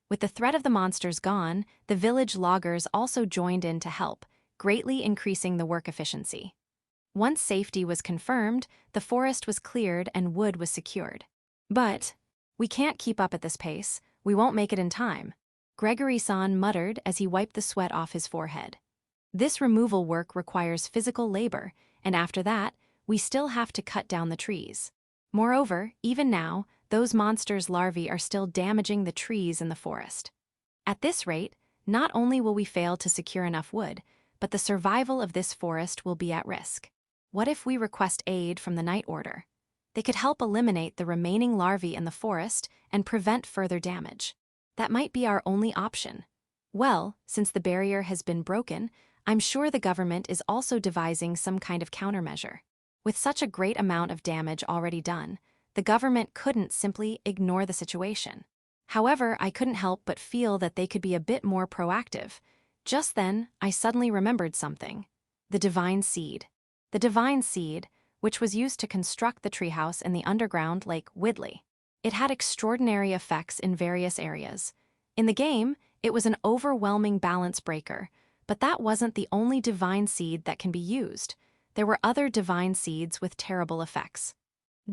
With the threat of the monsters gone, the village loggers also joined in to help, greatly increasing the work efficiency. Once safety was confirmed, the forest was cleared and wood was secured. "But we can't keep up at this pace. We won't make it in time," Gregory-san muttered as he wiped the sweat off his forehead. "This removal work requires physical labor, and after that, we still have to cut down the trees. Moreover, even now, those monsters' larvae are still damaging the trees in the forest. At this rate, not only will we fail to secure enough wood, but the survival of this forest will be at risk. What if we request aid from the Night Order? They could help eliminate the remaining larvae in the forest and prevent further damage. That might be our only option. Well, since the barrier has been broken, I'm sure the government is also devising some kind of countermeasure. With such a great amount of damage already done, the government couldn't simply ignore the situation. However, I couldn't help but feel that they could be a bit more proactive. Just then, I suddenly remembered something. The Divine Seed. The Divine Seed, which was used to construct the treehouse in the underground Lake Widley. It had extraordinary effects in various areas. In the game, it was an overwhelming balance breaker, but that wasn't the only Divine Seed that can be used. There were other Divine Seeds with terrible effects.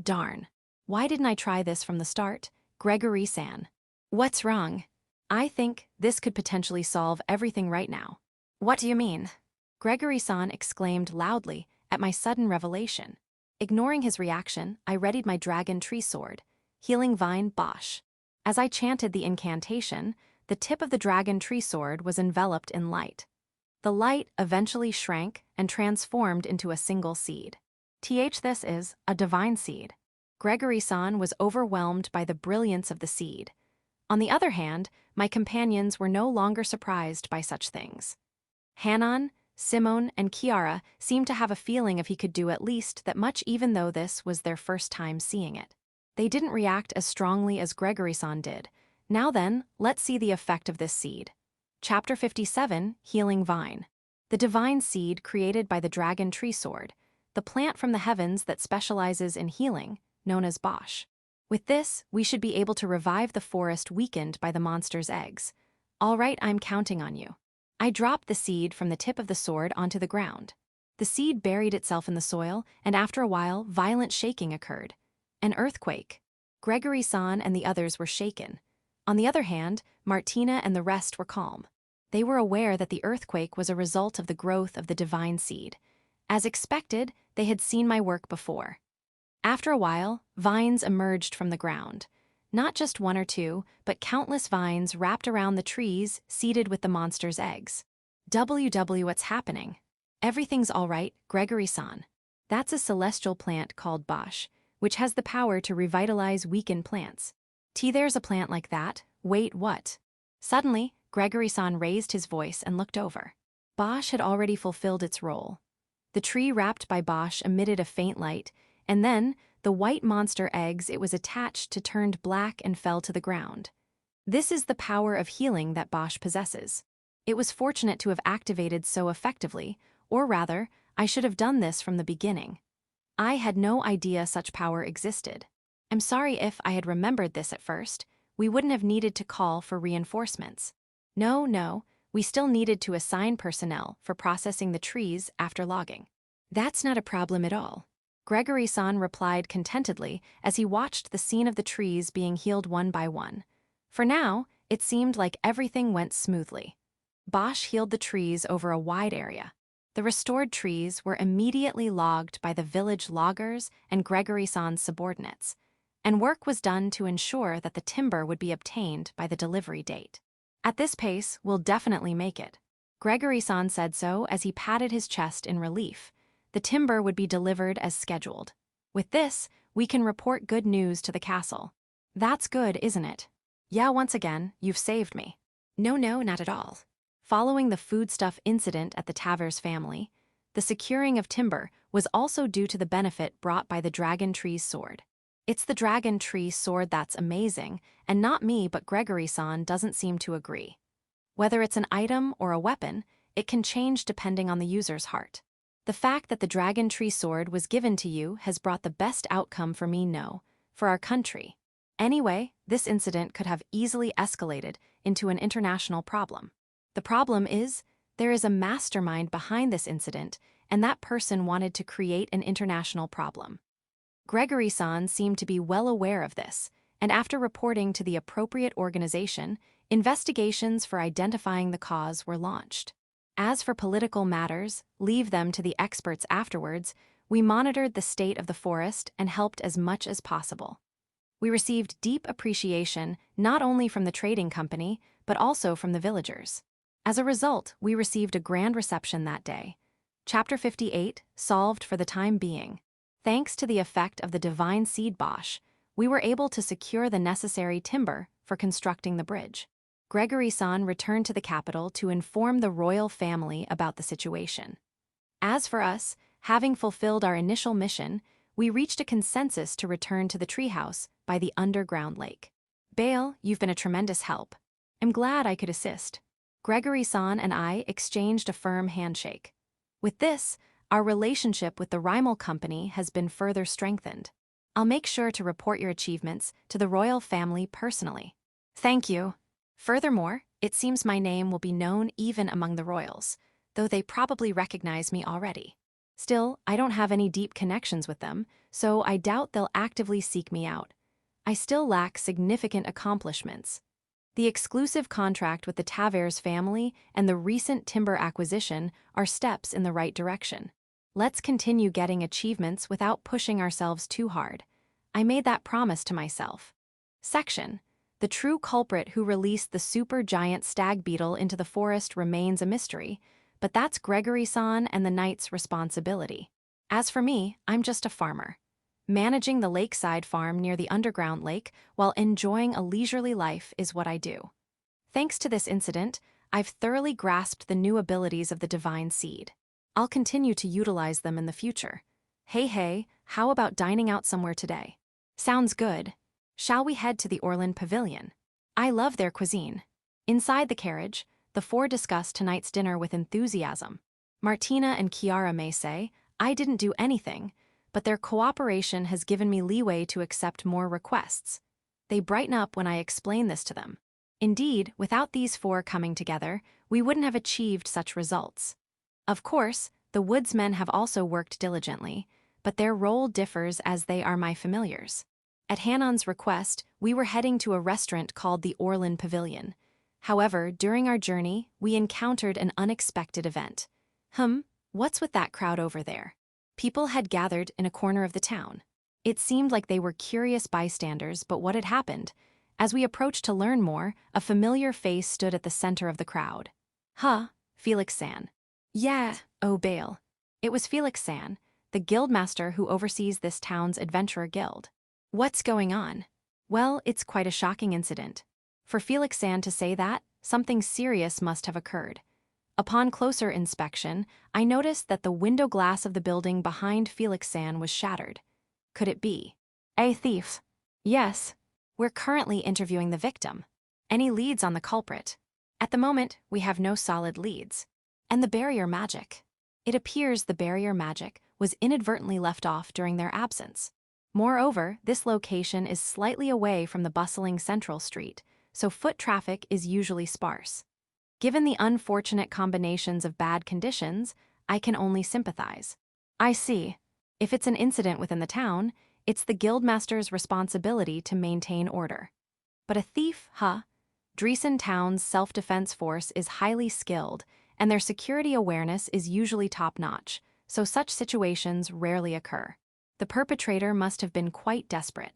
Darn. Why didn't I try this from the start? Gregory-san. What's wrong? I think this could potentially solve everything right now. What do you mean? Gregory-san exclaimed loudly at my sudden revelation. Ignoring his reaction, I readied my dragon tree sword, Healing Vine Bosch. As I chanted the incantation, the tip of the dragon tree sword was enveloped in light. The light eventually shrank and transformed into a single seed. This is a divine seed. Gregory-san was overwhelmed by the brilliance of the seed. On the other hand, my companions were no longer surprised by such things. Hanan, Simone, and Kiara seemed to have a feeling if he could do at least that much, even though this was their first time seeing it. They didn't react as strongly as Gregory-san did. Now then, let's see the effect of this seed. Chapter 57, Healing Vine. The divine seed created by the dragon tree sword, the plant from the heavens that specializes in healing, known as Bosch. With this, we should be able to revive the forest weakened by the monster's eggs. All right, I'm counting on you. I dropped the seed from the tip of the sword onto the ground. The seed buried itself in the soil, and after a while, violent shaking occurred. An earthquake. Gregory-san and the others were shaken. On the other hand, Martina and the rest were calm. They were aware that the earthquake was a result of the growth of the divine seed. As expected, they had seen my work before. After a while, vines emerged from the ground. Not just one or two, but countless vines wrapped around the trees seeded with the monster's eggs. What's happening? Everything's all right, Gregory-san. That's a celestial plant called Bosch, which has the power to revitalize weakened plants. There's a plant like that? Wait, what? Suddenly, Gregory-san raised his voice and looked over. Bosch had already fulfilled its role. The tree wrapped by Bosch emitted a faint light, and then, the white monster eggs it was attached to turned black and fell to the ground. This is the power of healing that Bosch possesses. It was fortunate to have activated so effectively, or rather, I should have done this from the beginning. I had no idea such power existed. I'm sorry if I had remembered this at first. We wouldn't have needed to call for reinforcements. No, we still needed to assign personnel for processing the trees after logging. That's not a problem at all. Gregory-san replied contentedly as he watched the scene of the trees being healed one by one. For now, it seemed like everything went smoothly. Bosch healed the trees over a wide area. The restored trees were immediately logged by the village loggers and Gregory-san's subordinates, and work was done to ensure that the timber would be obtained by the delivery date. At this pace, we'll definitely make it. Gregory-san said so as he patted his chest in relief. The timber would be delivered as scheduled. With this, we can report good news to the castle. That's good, isn't it? Yeah, once again, you've saved me. No, not at all. Following the foodstuff incident at the Taver's family, the securing of timber was also due to the benefit brought by the dragon tree's sword. It's the dragon tree sword that's amazing, and not me but Gregory-san doesn't seem to agree. Whether it's an item or a weapon, it can change depending on the user's heart. The fact that the dragon tree sword was given to you has brought the best outcome for me, no, for our country. Anyway, this incident could have easily escalated into an international problem. The problem is, there is a mastermind behind this incident, and that person wanted to create an international problem. Gregory-san seemed to be well aware of this, and after reporting to the appropriate organization, investigations for identifying the cause were launched. As for political matters, leave them to the experts afterwards. We monitored the state of the forest and helped as much as possible. We received deep appreciation not only from the trading company, but also from the villagers. As a result, we received a grand reception that day. Chapter 58, solved for the time being. Thanks to the effect of the divine seed Bosch, we were able to secure the necessary timber for constructing the bridge. Gregory-san returned to the capital to inform the royal family about the situation. As for us, having fulfilled our initial mission, we reached a consensus to return to the treehouse by the underground lake. Bale, you've been a tremendous help. I'm glad I could assist. Gregory-san and I exchanged a firm handshake. With this, our relationship with the Rimal Company has been further strengthened. I'll make sure to report your achievements to the royal family personally. Thank you. Furthermore, it seems my name will be known even among the royals, though they probably recognize me already. Still, I don't have any deep connections with them, so I doubt they'll actively seek me out. I still lack significant accomplishments. The exclusive contract with the Taver's family and the recent timber acquisition are steps in the right direction. Let's continue getting achievements without pushing ourselves too hard. I made that promise to myself. Section: The true culprit who released the super giant stag beetle into the forest remains a mystery, but that's Gregory-san and the knight's responsibility. As for me, I'm just a farmer, managing the lakeside farm near the underground lake while enjoying a leisurely life is what I do. Thanks to this incident, I've thoroughly grasped the new abilities of the divine seed. I'll continue to utilize them in the future. Hey, how about dining out somewhere today? Sounds good. Shall we head to the Orland Pavilion? I love their cuisine. Inside the carriage, the four discussed tonight's dinner with enthusiasm. Martina and Kiara may say, I didn't do anything, but their cooperation has given me leeway to accept more requests. They brighten up when I explain this to them. Indeed, without these four coming together, we wouldn't have achieved such results. Of course, the woodsmen have also worked diligently, but their role differs as they are my familiars. At Hanon's request, we were heading to a restaurant called the Orlan Pavilion. However, during our journey, we encountered an unexpected event. What's with that crowd over there? People had gathered in a corner of the town. It seemed like they were curious bystanders, but what had happened? As we approached to learn more, a familiar face stood at the center of the crowd. Felix San. Yeah, oh Bale. It was Felix San, the guildmaster who oversees this town's adventurer guild. What's going on? Well, it's quite a shocking incident. For Felix San to say that, something serious must have occurred. Upon closer inspection, I noticed that the window glass of the building behind Felix San was shattered. Could it be a thief? Yes. We're currently interviewing the victim. Any leads on the culprit? At the moment, we have no solid leads. And the barrier magic. It appears the barrier magic was inadvertently left off during their absence. Moreover, this location is slightly away from the bustling central street, so foot traffic is usually sparse. Given the unfortunate combinations of bad conditions, I can only sympathize. I see. If it's an incident within the town, it's the guildmaster's responsibility to maintain order. But a thief, Dreon Town's self-defense force is highly skilled, and their security awareness is usually top-notch, so such situations rarely occur. The perpetrator must have been quite desperate.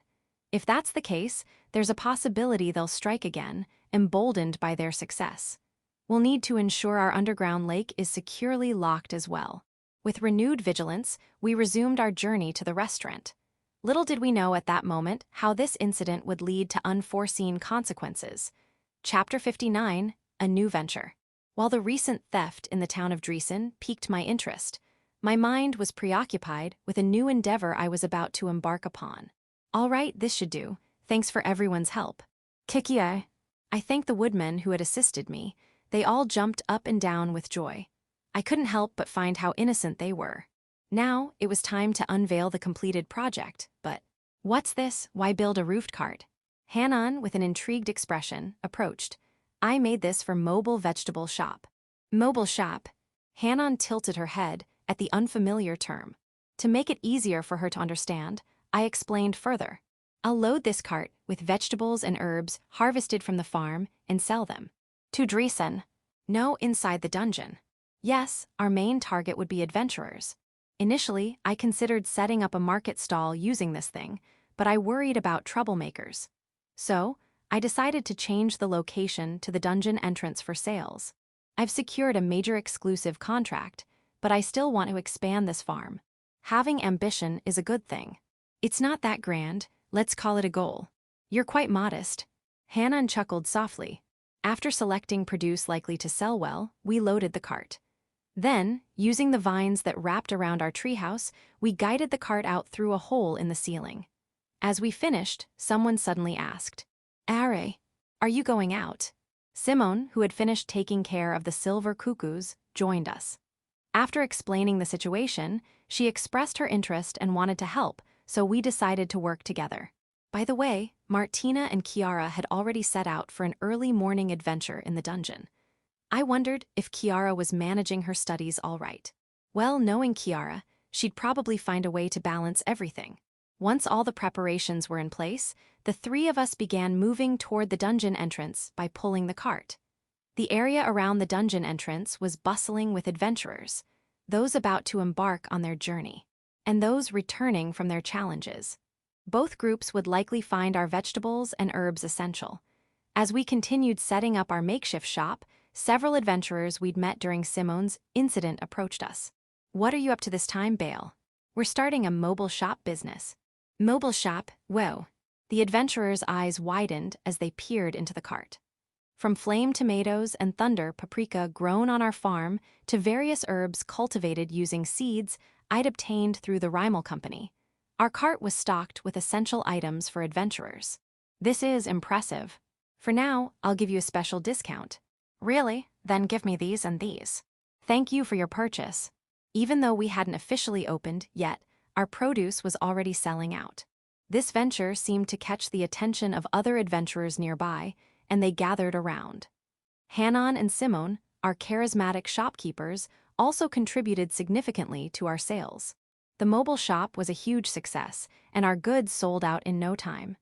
If that's the case, there's a possibility they'll strike again, emboldened by their success. We'll need to ensure our underground lake is securely locked as well. With renewed vigilance, we resumed our journey to the restaurant. Little did we know at that moment how this incident would lead to unforeseen consequences. Chapter 59, A New Venture. While the recent theft in the town of Dreon piqued my interest, my mind was preoccupied with a new endeavor I was about to embark upon. All right, this should do. Thanks for everyone's help. Kikie. I thanked the woodmen who had assisted me. They all jumped up and down with joy. I couldn't help but find how innocent they were. Now, it was time to unveil the completed project, but what's this? Why build a roofed cart? Hanon, with an intrigued expression, approached. I made this for Mobile Vegetable Shop. Mobile Shop? Hanon tilted her head at the unfamiliar term. To make it easier for her to understand, I explained further. I'll load this cart with vegetables and herbs harvested from the farm and sell them. To Dreon. No, inside the dungeon. Yes, our main target would be adventurers. Initially, I considered setting up a market stall using this thing, but I worried about troublemakers. So, I decided to change the location to the dungeon entrance for sales. I've secured a major exclusive contract, but I still want to expand this farm. Having ambition is a good thing. It's not that grand, let's call it a goal. You're quite modest. Hanon chuckled softly. After selecting produce likely to sell well, we loaded the cart. Then, using the vines that wrapped around our treehouse, we guided the cart out through a hole in the ceiling. As we finished, someone suddenly asked, Are you going out? Simone, who had finished taking care of the silver cuckoos, joined us. After explaining the situation, she expressed her interest and wanted to help, so we decided to work together. By the way, Martina and Kiara had already set out for an early morning adventure in the dungeon. I wondered if Kiara was managing her studies all right. Well, knowing Kiara, she'd probably find a way to balance everything. Once all the preparations were in place, the three of us began moving toward the dungeon entrance by pulling the cart. The area around the dungeon entrance was bustling with adventurers, those about to embark on their journey, and those returning from their challenges. Both groups would likely find our vegetables and herbs essential. As we continued setting up our makeshift shop, several adventurers we'd met during Simone's incident approached us. What are you up to this time, Bale? We're starting a mobile shop business. Mobile shop? Whoa. The adventurers' eyes widened as they peered into the cart. From flame tomatoes and thunder paprika grown on our farm to various herbs cultivated using seeds I'd obtained through the Rimal Company, our cart was stocked with essential items for adventurers. This is impressive. For now, I'll give you a special discount. Really? Then give me these and these. Thank you for your purchase. Even though we hadn't officially opened yet, our produce was already selling out. This venture seemed to catch the attention of other adventurers nearby, and they gathered around. Hanan and Simone, our charismatic shopkeepers, also contributed significantly to our sales. The mobile shop was a huge success, and our goods sold out in no time.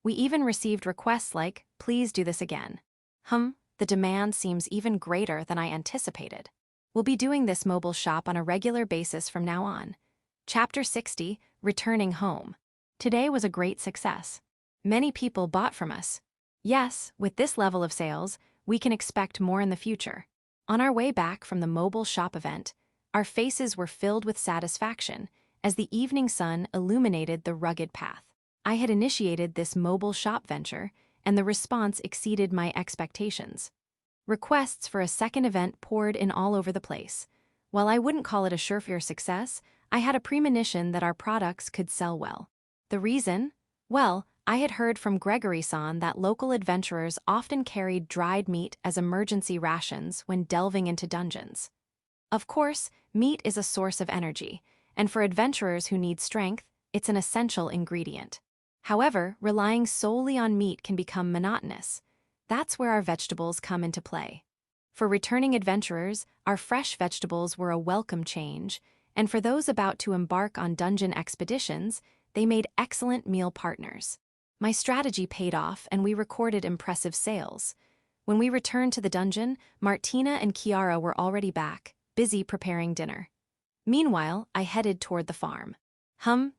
We even received requests like, "Please do this again." The demand seems even greater than I anticipated. We'll be doing this mobile shop on a regular basis from now on. Chapter 60, Returning Home. Today was a great success. Many people bought from us. Yes, with this level of sales, we can expect more in the future. On our way back from the mobile shop event, our faces were filled with satisfaction as the evening sun illuminated the rugged path. I had initiated this mobile shop venture, and the response exceeded my expectations. Requests for a second event poured in all over the place. While I wouldn't call it a surefire success, I had a premonition that our products could sell well. The reason? Well, I had heard from Gregory-san that local adventurers often carried dried meat as emergency rations when delving into dungeons. Of course, meat is a source of energy, and for adventurers who need strength, it's an essential ingredient. However, relying solely on meat can become monotonous. That's where our vegetables come into play. For returning adventurers, our fresh vegetables were a welcome change, and for those about to embark on dungeon expeditions, they made excellent meal partners. My strategy paid off, and we recorded impressive sales. When we returned to the dungeon, Martina and Kiara were already back, busy preparing dinner. Meanwhile, I headed toward the farm.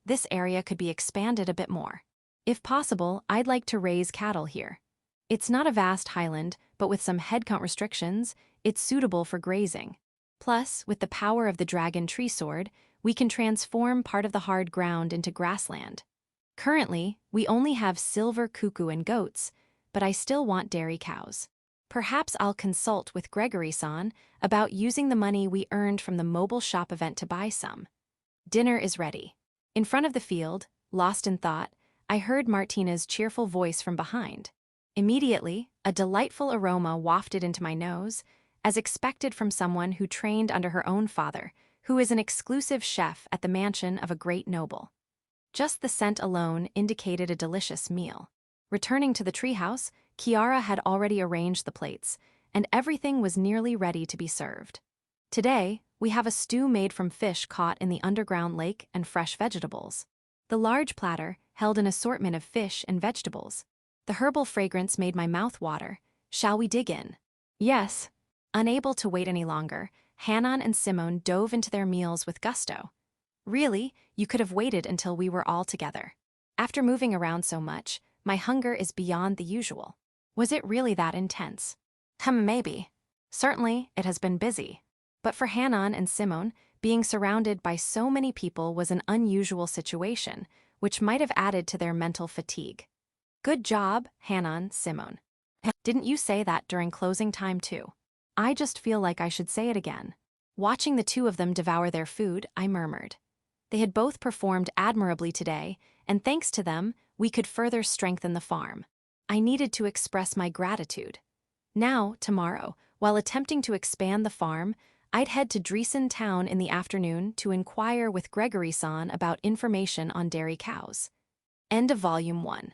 This area could be expanded a bit more. If possible, I'd like to raise cattle here. It's not a vast highland, but with some headcount restrictions, it's suitable for grazing. Plus, with the power of the dragon tree sword, we can transform part of the hard ground into grassland. Currently, we only have silver cuckoo and goats, but I still want dairy cows. Perhaps I'll consult with Gregory-san about using the money we earned from the mobile shop event to buy some. Dinner is ready. In front of the field, lost in thought, I heard Martina's cheerful voice from behind. Immediately, a delightful aroma wafted into my nose, as expected from someone who trained under her own father, who is an exclusive chef at the mansion of a great noble. Just the scent alone indicated a delicious meal. Returning to the treehouse, Kiara had already arranged the plates, and everything was nearly ready to be served. Today, we have a stew made from fish caught in the underground lake and fresh vegetables. The large platter held an assortment of fish and vegetables. The herbal fragrance made my mouth water. Shall we dig in? Yes. Unable to wait any longer, Hanan and Simone dove into their meals with gusto. Really, you could have waited until we were all together. After moving around so much, my hunger is beyond the usual. Was it really that intense? Maybe. Certainly, it has been busy. But for Hanan and Simone, being surrounded by so many people was an unusual situation, which might have added to their mental fatigue. Good job, Hanan, Simone. Didn't you say that during closing time too? I just feel like I should say it again. Watching the two of them devour their food, I murmured. They had both performed admirably today, and thanks to them, we could further strengthen the farm. I needed to express my gratitude. Now, tomorrow, while attempting to expand the farm, I'd head to Dreesen town in the afternoon to inquire with Gregory-san about information on dairy cows. End of Volume 1.